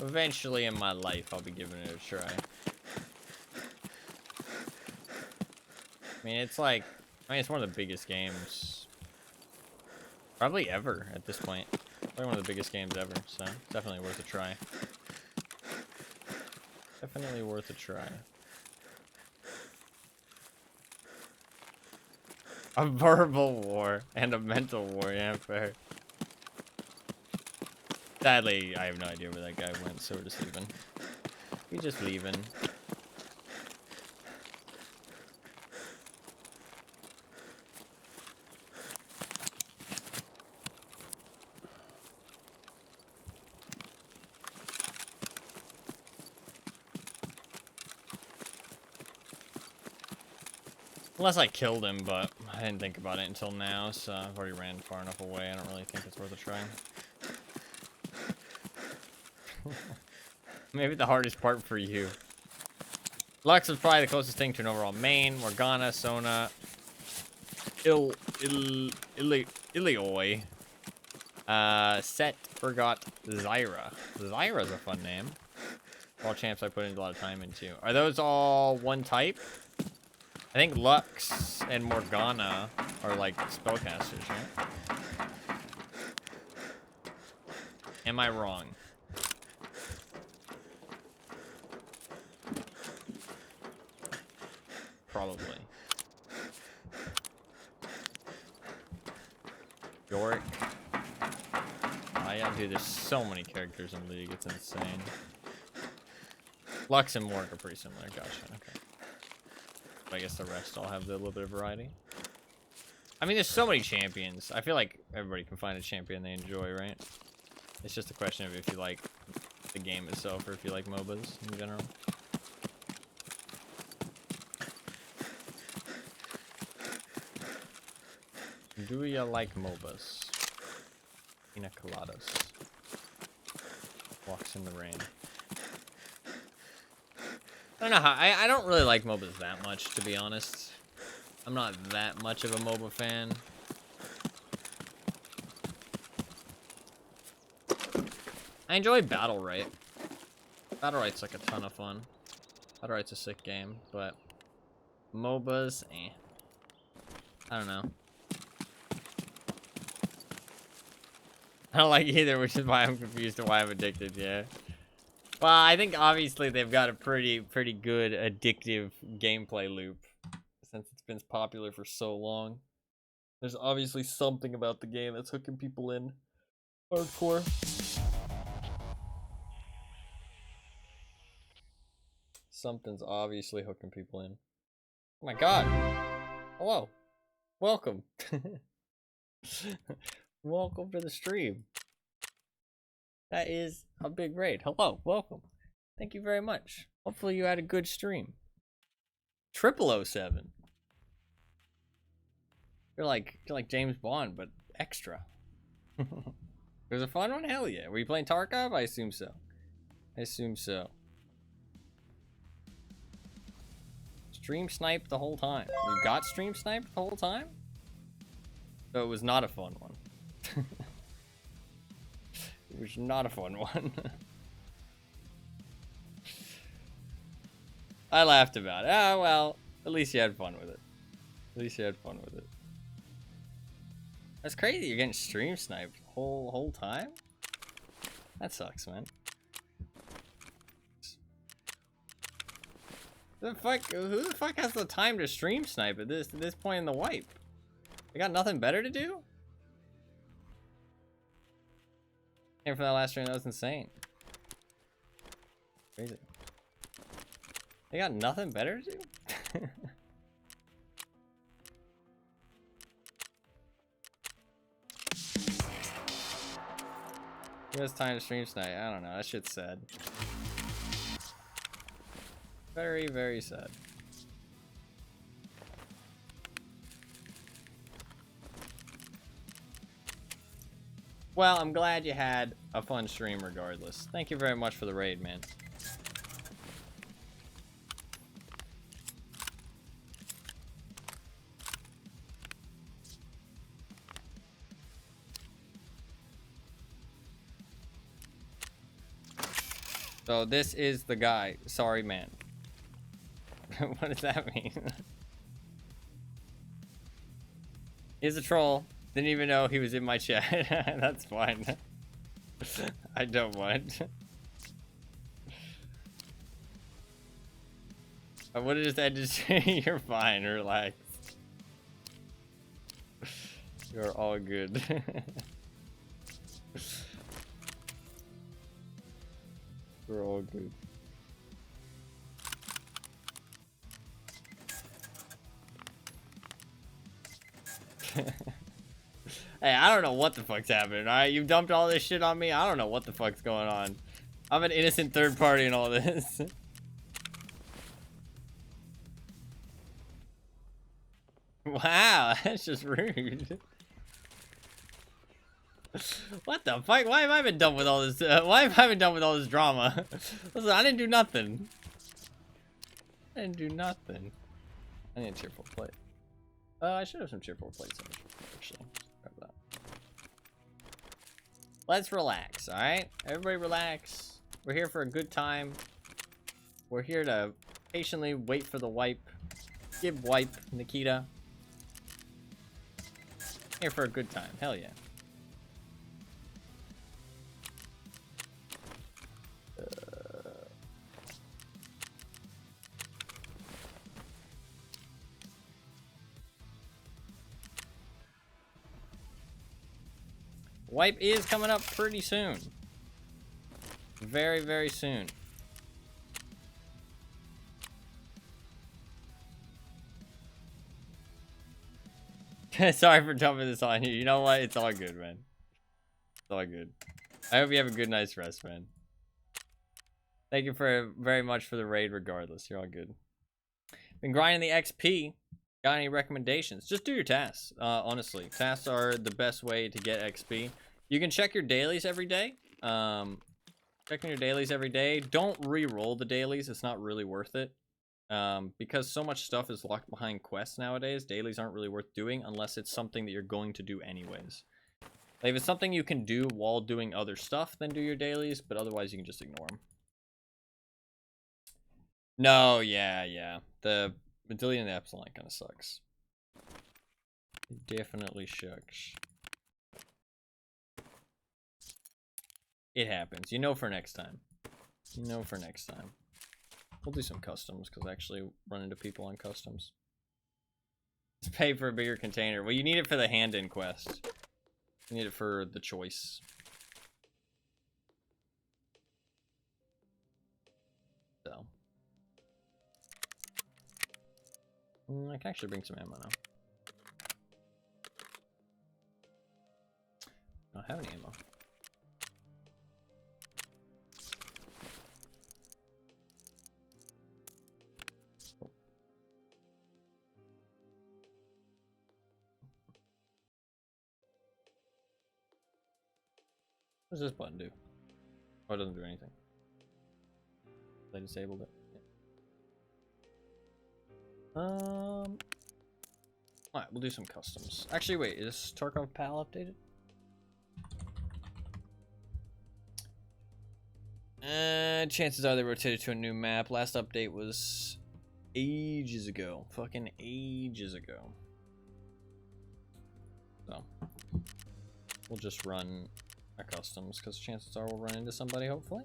eventually in my life, I'll be giving it a try. I mean, it's like, it's one of the biggest games probably ever at this point. Probably one of the biggest games ever, so definitely worth a try. Definitely worth a try. A verbal war and a mental war, yeah, fair. Sadly, I have no idea where that guy went, so we're just leaving. We're just leaving. Unless I killed him, but I didn't think about it until now, so I've already ran far enough away. I don't really think it's worth a try. Maybe the hardest part for you. Lux is probably the closest thing to an overall main. Morgana, Sona, Ilioi. Set forgot Zyra. Zyra's a fun name. All champs I put in a lot of time into. Are those all one type? I think Lux and Morgana are like spellcasters, right? Am I wrong? Probably. Yorick. Oh yeah, dude, there's so many characters in League, it's insane. Lux and Morg are pretty similar, gotcha, okay. I guess the rest all have a little bit of variety. I mean, there's so many champions. I feel like everybody can find a champion they enjoy, right? It's just a question of if you like the game itself or if you like MOBAs in general. Do you like MOBAs? Pina coladas. Walks in the rain. I don't know how, I don't really like MOBAs that much, to be honest. I'm not that much of a MOBA fan. I enjoy Battle Right. Battle Right's like a ton of fun. Battle Right's a sick game, but MOBAs, eh. I don't know. I don't like either, which is why I'm confused and why I'm addicted, yeah. Well, I think obviously they've got a pretty good addictive gameplay loop since it's been popular for so long. There's obviously something about the game that's hooking people in hardcore. Something's obviously hooking people in. Oh my god. Hello. Welcome. Welcome to the stream. That is a big raid. Hello. Welcome. Thank you very much. Hopefully you had a good stream. 007. You're like James Bond, but extra. It was a fun one? Hell yeah. Were you playing Tarkov? I assume so. I assume so. Stream sniped the whole time. You got stream sniped the whole time? So it was not a fun one. It was not a fun one. I laughed about it. Ah, well, at least you had fun with it. At least you had fun with it. That's crazy. You're getting stream sniped the whole time? That sucks, man. Who the fuck has the time to stream snipe at this point in the wipe? They got nothing better to do? Came from that last stream, that was insane. Crazy. They got nothing better to do? Who has time to stream snipe? I don't know, that shit's sad. Very, very sad. Well, I'm glad you had a fun stream regardless. Thank you very much for the raid, man. So this is the guy. Sorry, man. What does that mean? He's a troll. Didn't even know he was in my chat. That's fine. I don't mind. I would have just had to say, you're fine, relax. You're all good. We're all good. Hey, I don't know what the fuck's happening, alright? You dumped all this shit on me? I don't know what the fuck's going on. I'm an innocent third party in all this. Wow, that's just rude. What the fuck? Why have I been done with all this? Why have I been done with all this drama? Listen, I didn't do nothing. I didn't do nothing. I need a cheerful plate. I should have some cheerful plates, actually. Grab that. Let's relax, alright? Everybody relax. We're here for a good time. We're here to patiently wait for the wipe. Give wipe, Nikita. Here for a good time. Hell yeah. Wipe is coming up pretty soon. Very, very soon. Sorry for dumping this on you. You know what? It's all good, man. It's all good. I hope you have a good night's rest, man. Thank you very much for the raid regardless. You're all good. Been grinding the XP. Got any recommendations? Just do your tasks, honestly. Tasks are the best way to get XP. You can check your dailies every day. Checking your dailies every day. Don't re-roll the dailies. It's not really worth it. Because so much stuff is locked behind quests nowadays, dailies aren't really worth doing unless it's something that you're going to do anyways. Like, if it's something you can do while doing other stuff, then do your dailies, but otherwise you can just ignore them. No, yeah. The deleting the epsilon kind of sucks. It definitely sucks. It happens. You know for next time. You know for next time. We'll do some customs, because I actually run into people on customs. Let's pay for a bigger container. Well, you need it for the hand-in quest. You need it for the choice. So. I can actually bring some ammo now. I don't have any ammo. What does this button do? Oh, it doesn't do anything. I disabled it. Yeah. Alright, we'll do some customs. Actually, wait, is Tarkov PAL updated? Chances are they rotated to a new map. Last update was ages ago. Fucking ages ago. So, we'll just run our customs, because chances are we'll run into somebody, hopefully.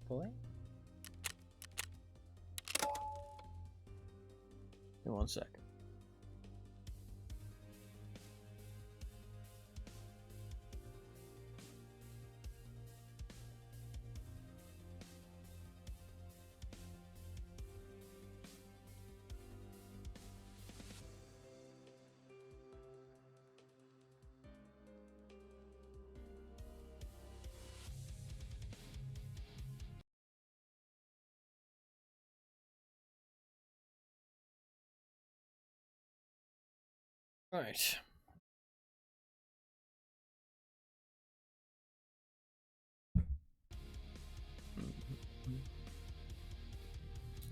Hopefully. Give me 1 sec. All right.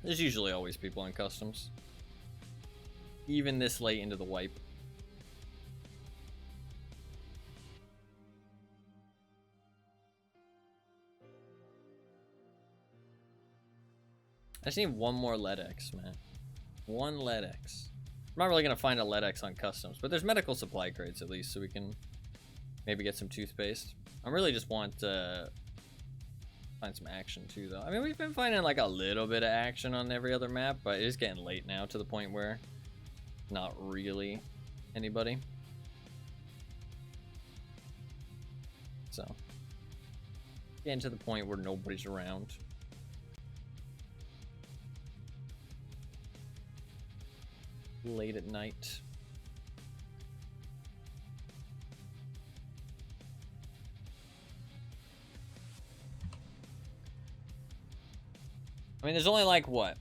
There's usually always people on customs. Even this late into the wipe. I just need one more Ledx, man. One Ledx. I'm not really gonna find a Ledx on customs, but there's medical supply crates at least, so we can maybe get some toothpaste. I really just want to find some action too, though. I mean, we've been finding like a little bit of action on every other map, but it is getting late now to the point where not really anybody. So, getting to the point where nobody's around. Late at night. I mean, there's only like, what?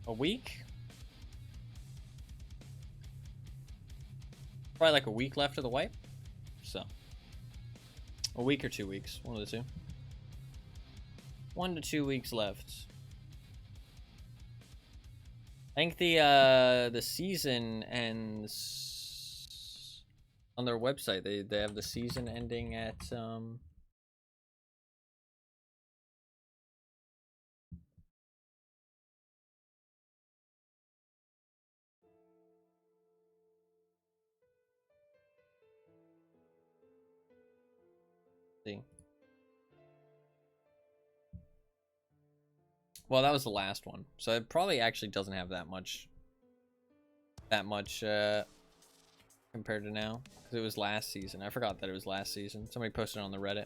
A week? Probably like a week left of the wipe. So. A week or 2 weeks. One of the two. 1 to 2 weeks left. I think the season ends on their website. They have the season ending at see. Well, that was the last one, so it probably actually doesn't have that much compared to now, because it was last season. I forgot that it was last season. Somebody posted on the Reddit.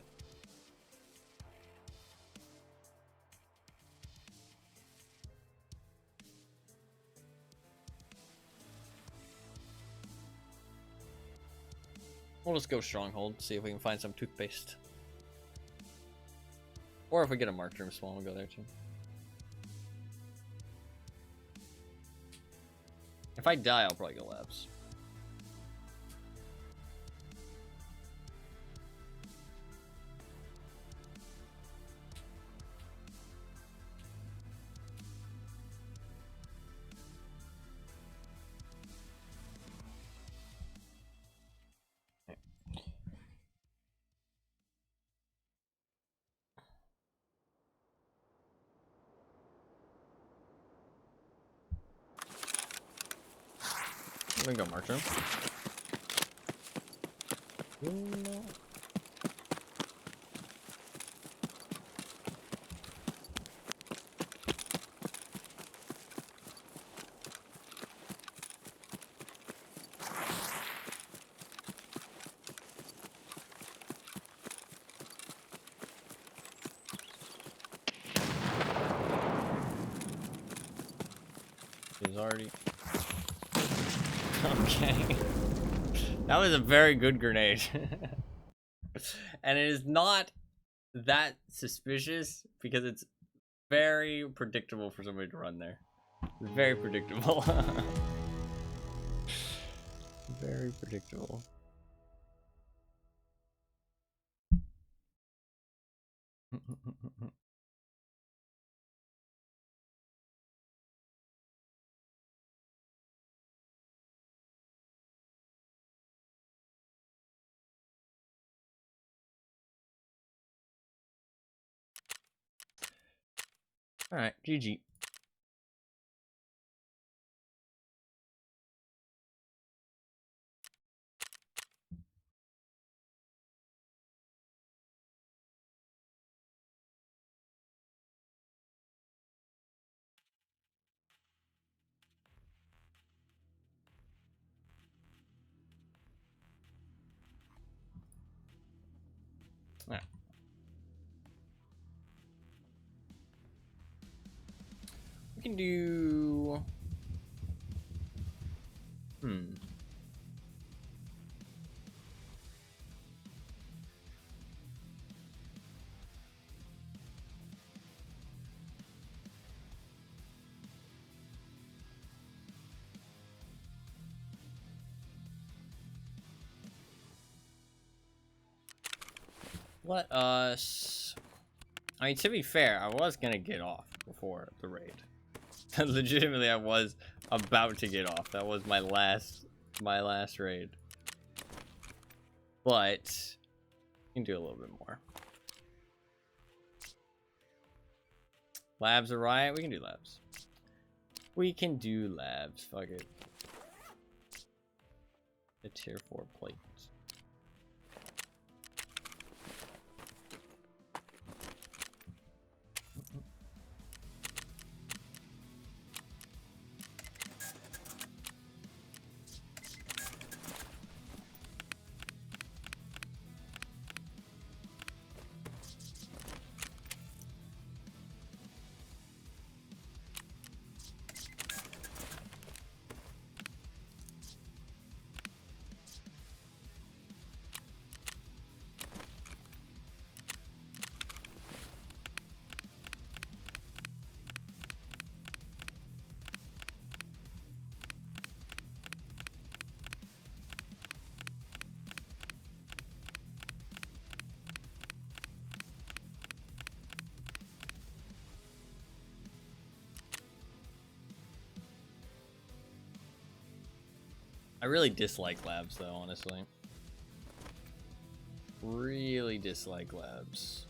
We'll just go Stronghold, see if we can find some toothpaste. Or if we get a marked room spawn, we'll go there too. If I die, I'll probably go labs. There we go, mushroom. Ooh. Is already okay. That was a very good grenade. And it is not that suspicious because it's very predictable for somebody to run there. It's very predictable. Very predictable. All right, GG. All right. We can do. Let us. I mean, to be fair, I was gonna get off before the raid. Legitimately, I was about to get off. That was my last raid. But we can do a little bit more. Labs are riot. We can do labs. We can do labs. Fuck it. A tier 4 plate. I really dislike labs, though, honestly. Really dislike labs.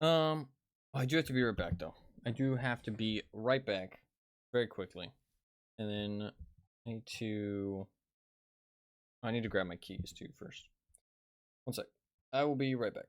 I do have to be right back though. I do have to be right back very quickly. And then I need to grab my keys too first. One sec. I will be right back.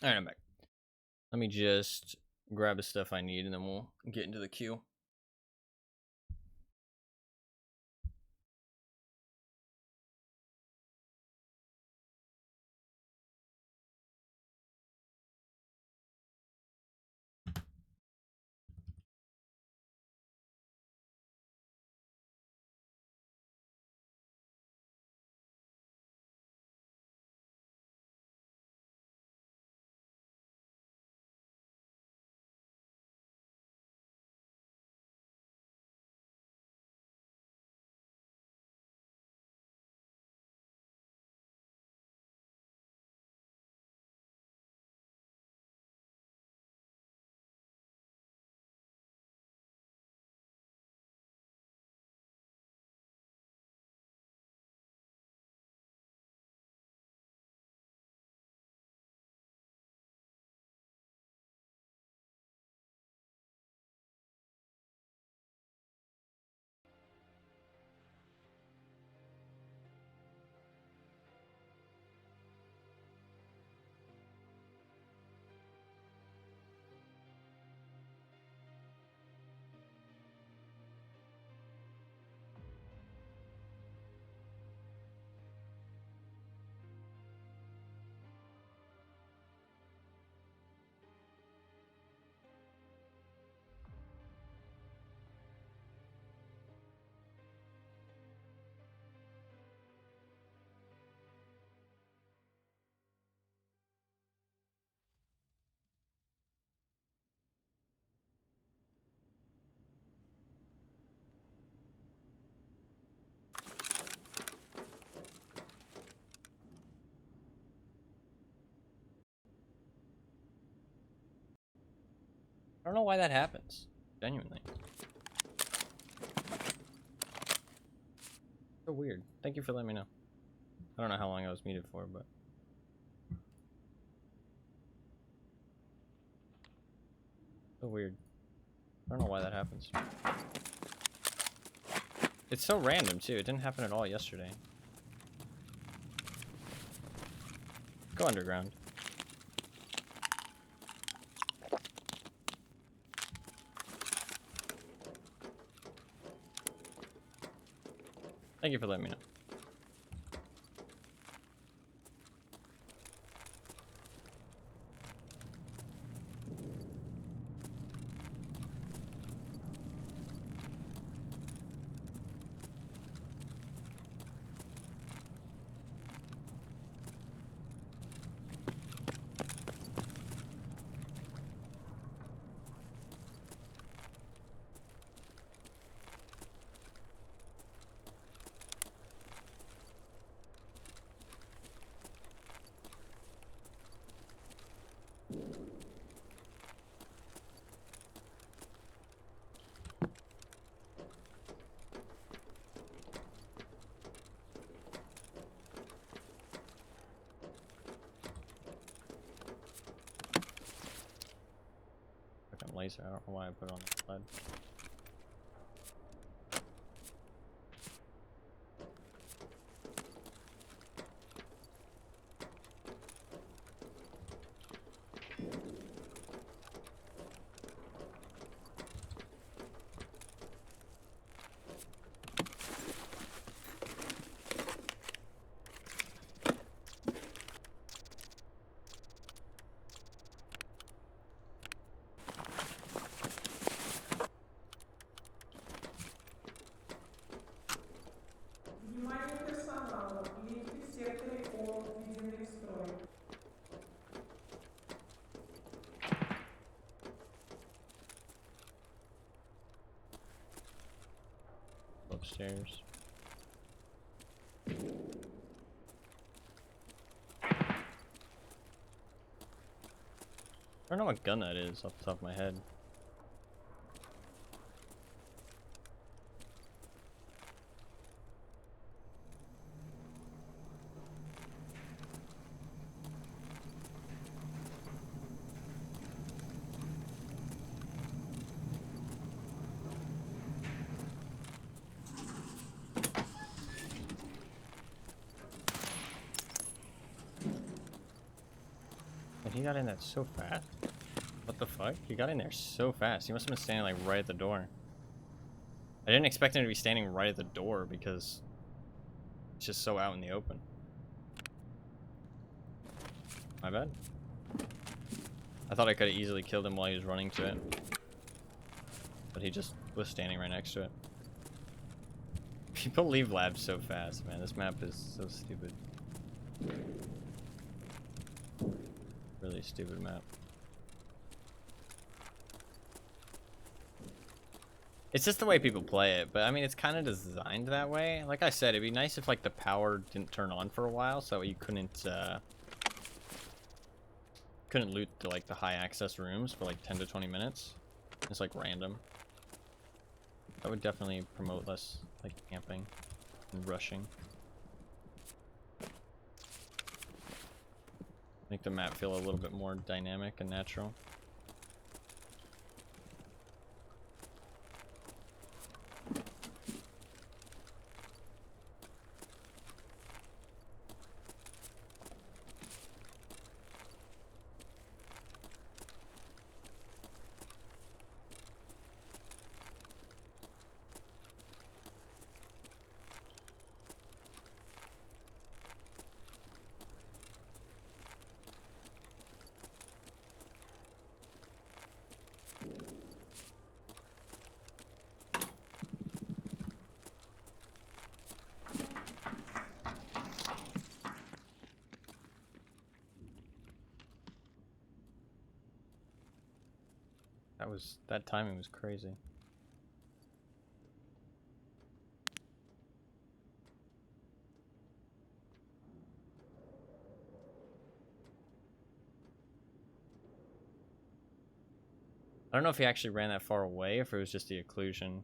Alright, I'm back. Let me just grab the stuff I need and then we'll get into the queue. I don't know why that happens. Genuinely. So weird. Thank you for letting me know. I don't know how long I was muted for, but... So weird. I don't know why that happens. It's so random, too. It didn't happen at all yesterday. Go underground. Thank you for letting me know. laser. I don't know why I put it on the lead. Внимание персонала. Лифты в секторе О введены в строй. Upstairs. I don't know what gun that is off the top of my head. And he got in that so fast. What the fuck? He got in there so fast. He must have been standing like right at the door. I didn't expect him to be standing right at the door because it's just so out in the open. My bad. I thought I could have easily killed him while he was running to it. But he just was standing right next to it. People leave labs so fast, man. This map is so stupid. Really stupid map. It's just the way people play it, but I mean, it's kind of designed that way. Like I said, it'd be nice if like the power didn't turn on for a while, so you couldn't loot the high access rooms for like 10 to 20 minutes. It's like random. That would definitely promote less like camping and rushing. Make the map feel a little bit more dynamic and natural. That timing was crazy. I don't know if he actually ran that far away, or if it was just the occlusion.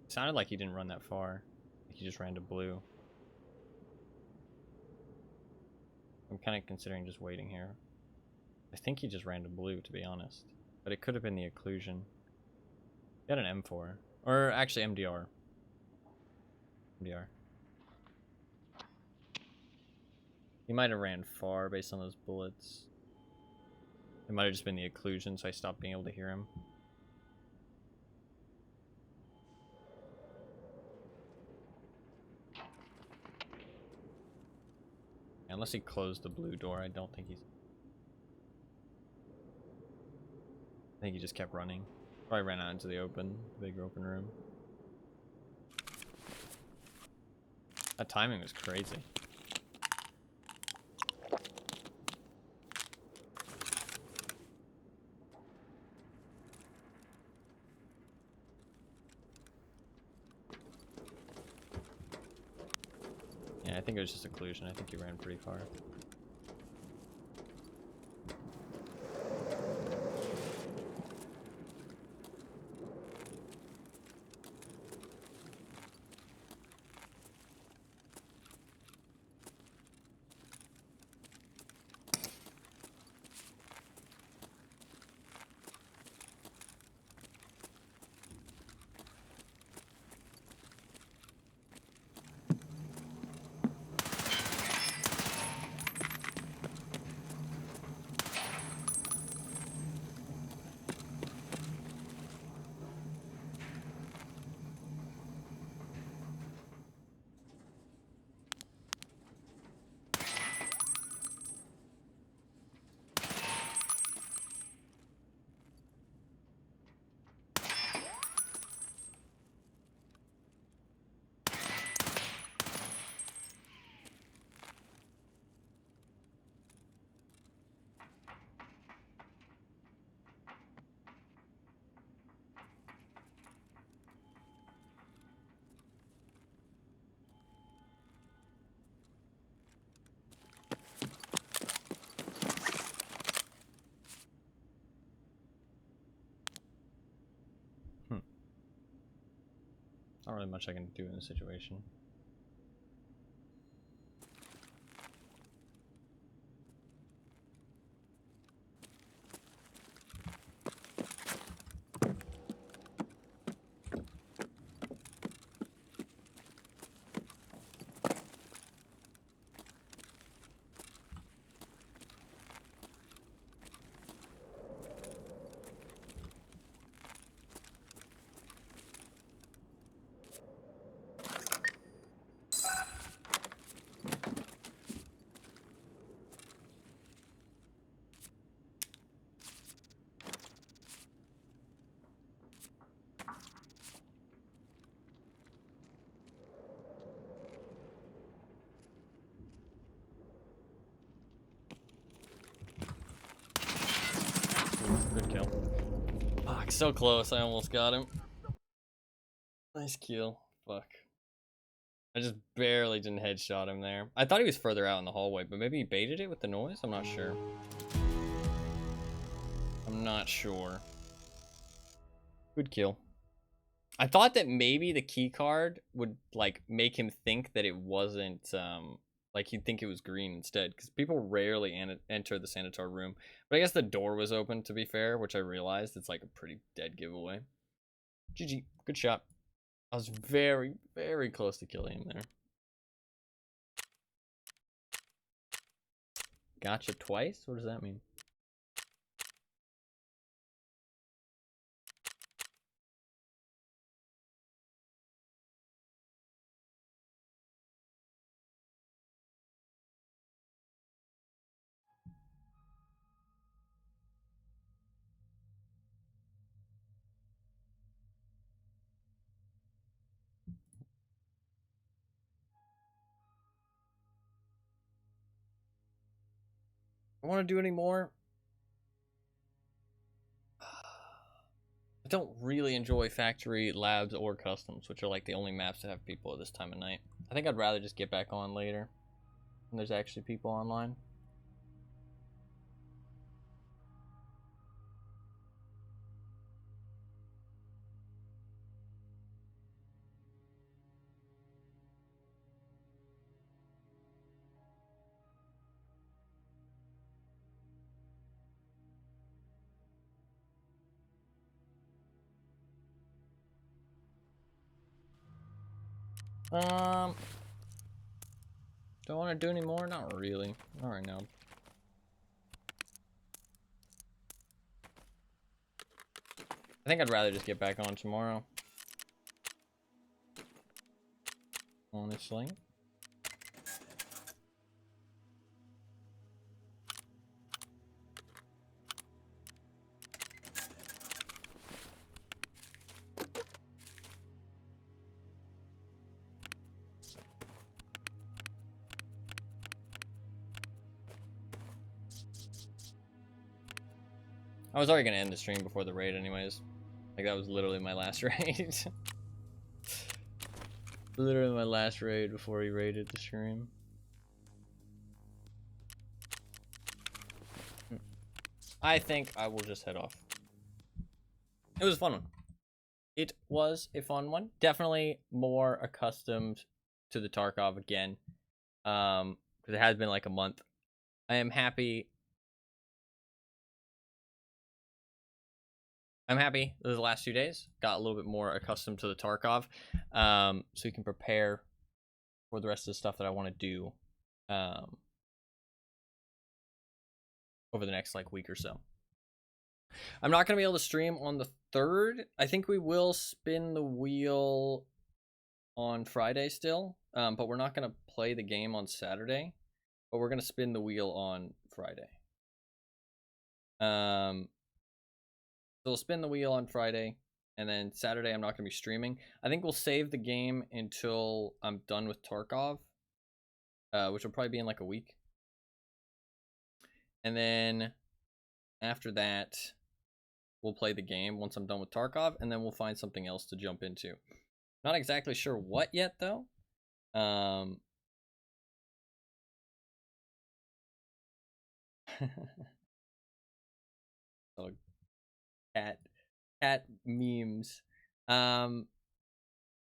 It sounded like he didn't run that far. Like he just ran to blue. I'm kind of considering just waiting here. I think he just ran to blue, to be honest. But it could have been the occlusion. He had an M4. Or actually MDR. MDR. He might have ran far based on those bullets. It might have just been the occlusion, so I stopped being able to hear him. Unless he closed the blue door, I don't think he's... I think he just kept running. Probably ran out into the open, big open room. That timing was crazy. Yeah, I think it was just occlusion. I think he ran pretty far. not really much I can do in this situation. Good kill. Fuck, so close. I almost got him. Nice kill. Fuck. I just barely didn't headshot him there. I thought he was further out in the hallway, but maybe he baited it with the noise? I'm not sure. I'm not sure. Good kill. I thought that maybe the key card would like make him think that it wasn't like he'd think it was green instead, because people rarely enter the sanitar room. But I guess the door was open, to be fair, which I realized it's like a pretty dead giveaway. GG, good shot. I was very, very close to killing him there. Gotcha twice? What does that mean? I want to do any more. I don't really enjoy factory, labs, or customs, which are like the only maps that have people at this time of night. I think I'd rather just get back on later when there's actually people online. Do I want to do any more? Not really. Not right now. I think I'd rather just get back on tomorrow. Honestly. I was already gonna end the stream before the raid anyways. Like, that was literally my last raid. Literally my last raid before he raided the stream. I think I will just head off. It was a fun one. It was a fun one. Definitely more accustomed to the Tarkov again. Because it has been like a month. I am happy. I'm happy those last 2 days. Got a little bit more accustomed to the Tarkov. So we can prepare for the rest of the stuff that I want to do over the next like week or so. I'm not going to be able to stream on the 3rd. I think we will spin the wheel on Friday still. But we're not going to play the game on Saturday. But we're going to spin the wheel on Friday. So we'll spin the wheel on Friday, and then Saturday I'm not going to be streaming. I think we'll save the game until I'm done with Tarkov, which will probably be in like a week. And then after that, we'll play the game once I'm done with Tarkov, and then we'll find something else to jump into. Not exactly sure what yet, though. So, cat memes.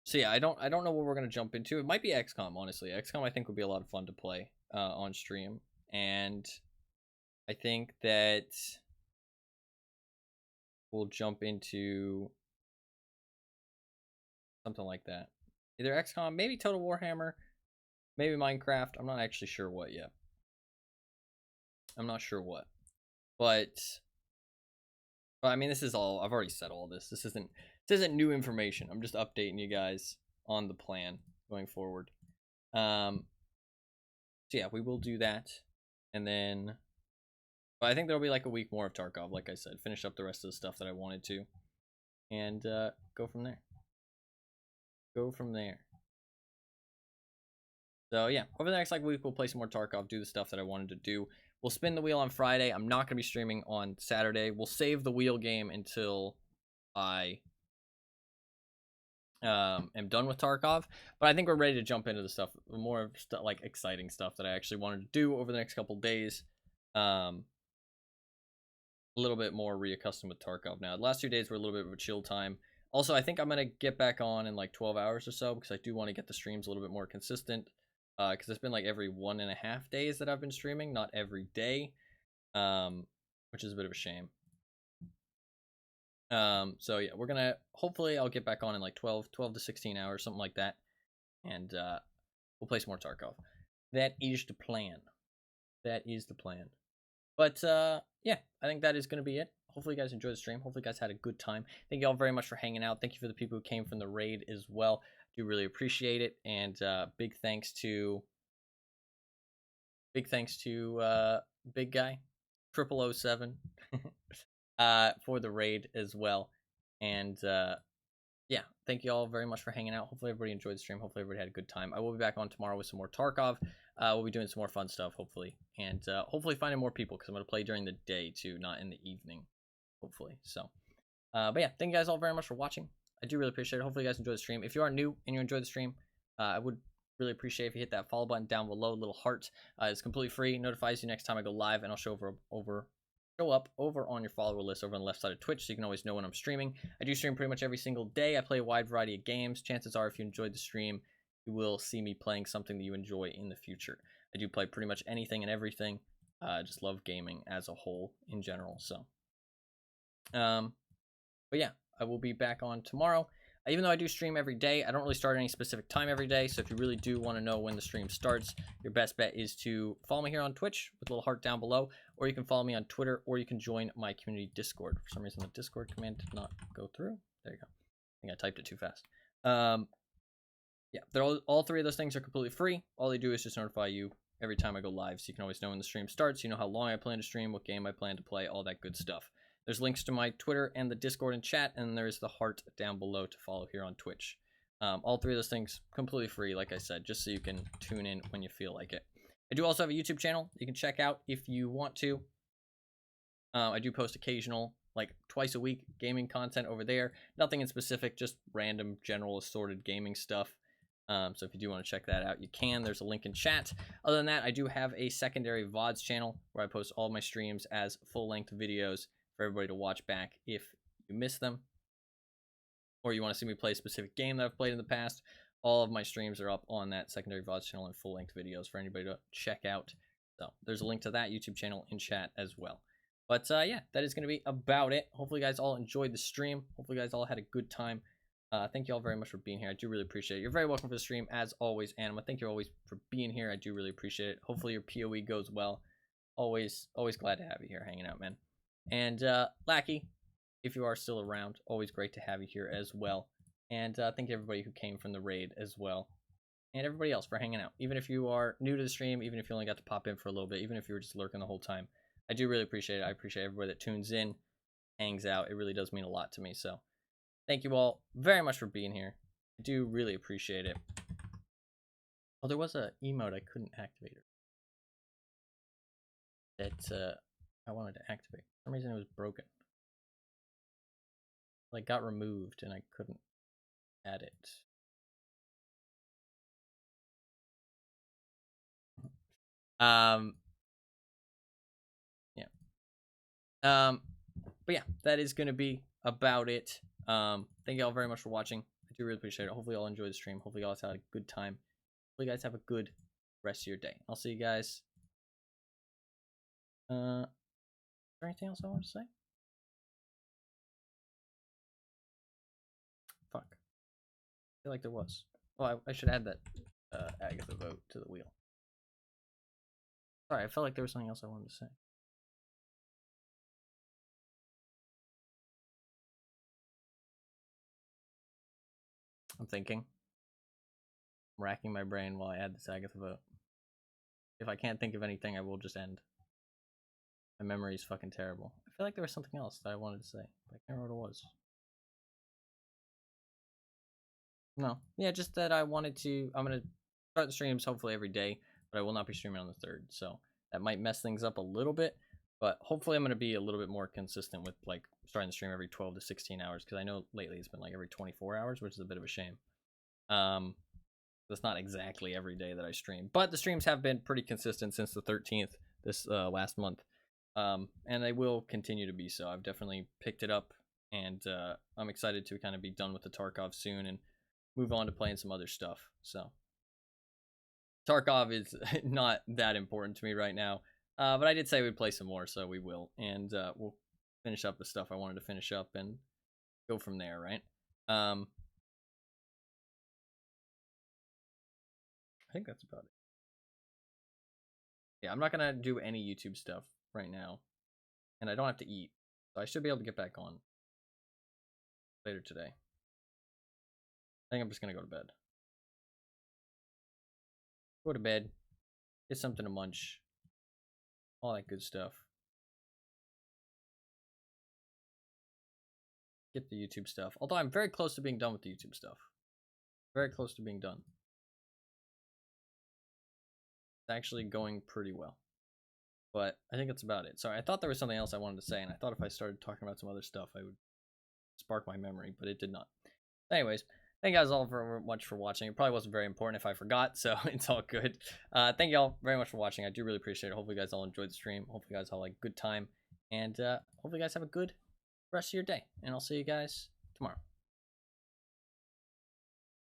So yeah, I don't know what we're gonna jump into. It might be XCOM, honestly. XCOM I think would be a lot of fun to play on stream, and I think that we'll jump into something like that. Either XCOM, maybe Total Warhammer, maybe Minecraft. I'm not actually sure what yet. I'm not sure what, but I mean, this is all I've already said. All this. This isn't new information. I'm just updating you guys on the plan going forward. So yeah, we will do that, and then. But I think there'll be like a week more of Tarkov, like I said. Finish up the rest of the stuff that I wanted to, and go from there. Go from there. So yeah, over the next like week, we'll play some more Tarkov, do the stuff that I wanted to do. We'll spin the wheel on Friday. I'm not going to be streaming on Saturday. We'll save the wheel game until I am done with Tarkov. But I think we're ready to jump into the stuff, more like exciting stuff that I actually wanted to do over the next couple days. A little bit more reaccustomed with Tarkov now. The last 2 days were a little bit of a chill time. Also, I think I'm going to get back on in like 12 hours or so because I do want to get the streams a little bit more consistent. Because it's been like every 1.5 days that I've been streaming, not every day, which is a bit of a shame. So yeah, we're gonna hopefully I'll get back on in like 12 to 16 hours, something like that, and we'll play some more Tarkov. That is the plan. That is the plan. But yeah, I think that is gonna be it. Hopefully you guys enjoyed the stream. Hopefully you guys had a good time. Thank you all very much for hanging out. Thank you for the people who came from the raid as well. Do really appreciate it, and big thanks to big guy 0007 for the raid as well. And yeah, thank you all very much for hanging out. Hopefully everybody enjoyed the stream. Hopefully everybody had a good time. I will be back on tomorrow with some more Tarkov. We'll be doing some more fun stuff, hopefully, and hopefully finding more people because I'm going to play during the day too, not in the evening, hopefully. So but yeah, thank you guys all very much for watching. I do really appreciate it. Hopefully you guys enjoy the stream. If you are new and you enjoy the stream, I would really appreciate if you hit that follow button down below, little heart. It's completely free, notifies you next time I go live, and I'll show up over on your follower list over on the left side of Twitch, so you can always know when I'm streaming. I do stream pretty much every single day. I play a wide variety of games. Chances are if you enjoyed the stream, you will see me playing something that you enjoy in the future. I do play pretty much anything and everything. Just love gaming as a whole in general. So but yeah, I will be back on tomorrow. Even though I do stream every day, I don't really start at any specific time every day. So if you really do want to know when the stream starts, your best bet is to follow me here on Twitch with a little heart down below, or you can follow me on Twitter, or you can join my community Discord. For some reason, the Discord command did not go through. There you go. I think I typed it too fast. Yeah, all three of those things are completely free. All they do is just notify you every time I go live, so you can always know when the stream starts. You know how long I plan to stream, what game I plan to play, all that good stuff. There's links to my Twitter and the Discord and chat, and there's the heart down below to follow here on Twitch. All three of those things completely free, like I said, just so you can tune in when you feel like it. I do also have a YouTube channel you can check out if you want to. I do post occasional, like twice a week, gaming content over there. Nothing in specific, just random, general, assorted gaming stuff. So if you do want to check that out, you can. There's a link in chat. Other than that, I do have a secondary VODs channel where I post all my streams as full-length videos for everybody to watch back if you miss them, or you want to see me play a specific game that I've played in the past. All of my streams are up on that secondary VODs channel in full-length videos for anybody to check out. So there's a link to that YouTube channel in chat as well. But yeah, that is going to be about it. Hopefully you guys all enjoyed the stream. Hopefully you guys all had a good time. Thank you all very much for being here. I do really appreciate it. You're very welcome for the stream, as always, Anima. Thank you always for being here. I do really appreciate it. Hopefully your PoE goes well. Always glad to have you here hanging out, man. And Lackey, if you are still around, always great to have you here as well. And thank you everybody who came from the raid as well. And everybody else for hanging out. Even if you are new to the stream, even if you only got to pop in for a little bit, even if you were just lurking the whole time. I do really appreciate it. I appreciate everybody that tunes in, hangs out. It really does mean a lot to me. So thank you all very much for being here. I do really appreciate it. Oh, there was a emote I couldn't activate. That I wanted to activate. For some reason it was broken. Like got removed and I couldn't add it. Yeah. But yeah, that is gonna be about it. Thank you all very much for watching. I I do really appreciate it. Hopefully, y'all enjoy the stream. Hopefully, y'all had a good time. Hopefully, you guys have a good rest of your day. I'll see you guys. Is there anything else I want to say? Fuck. I feel like there was. Oh, I should add that Agatha vote to the wheel. Sorry, I felt like there was something else I wanted to say. I'm thinking. I'm racking my brain while I add this Agatha vote. If I can't think of anything, I will just end. My memory is fucking terrible. I feel like there was something else that I wanted to say, but I can't remember what it was. No. Yeah, just that I wanted to... I'm going to start the streams hopefully every day, but I will not be streaming on the 3rd, so that might mess things up a little bit, but hopefully I'm going to be a little bit more consistent with, like, starting the stream every 12 to 16 hours, because I know lately it's been, like, every 24 hours, which is a bit of a shame. That's not exactly every day that I stream, but the streams have been pretty consistent since the 13th this last month, and they will continue to be so. I've definitely picked it up, and I'm excited to kind of be done with the Tarkov soon and move on to playing some other stuff. So Tarkov is not that important to me right now, but I did say we'd play some more, so we will, and we'll finish up the stuff I wanted to finish up and go from there, right? I think that's about it. Yeah, I'm not gonna do any YouTube stuff right now, and I don't have to eat, so I should be able to get back on later today. I think I'm just gonna go to bed. Go to bed, get something to munch, all that good stuff. Get the YouTube stuff. Although I'm very close to being done with the YouTube stuff. Very close to being done. It's actually going pretty well. But I think that's about it. Sorry, I thought there was something else I wanted to say, and I thought if I started talking about some other stuff, I would spark my memory, but it did not. Anyways, thank you guys all very much for watching. It probably wasn't very important if I forgot, so it's all good. Thank you all very much for watching. I do really appreciate it. Hopefully you guys all enjoyed the stream. Hopefully you guys all had a good time. And hopefully you guys have a good rest of your day. And I'll see you guys tomorrow.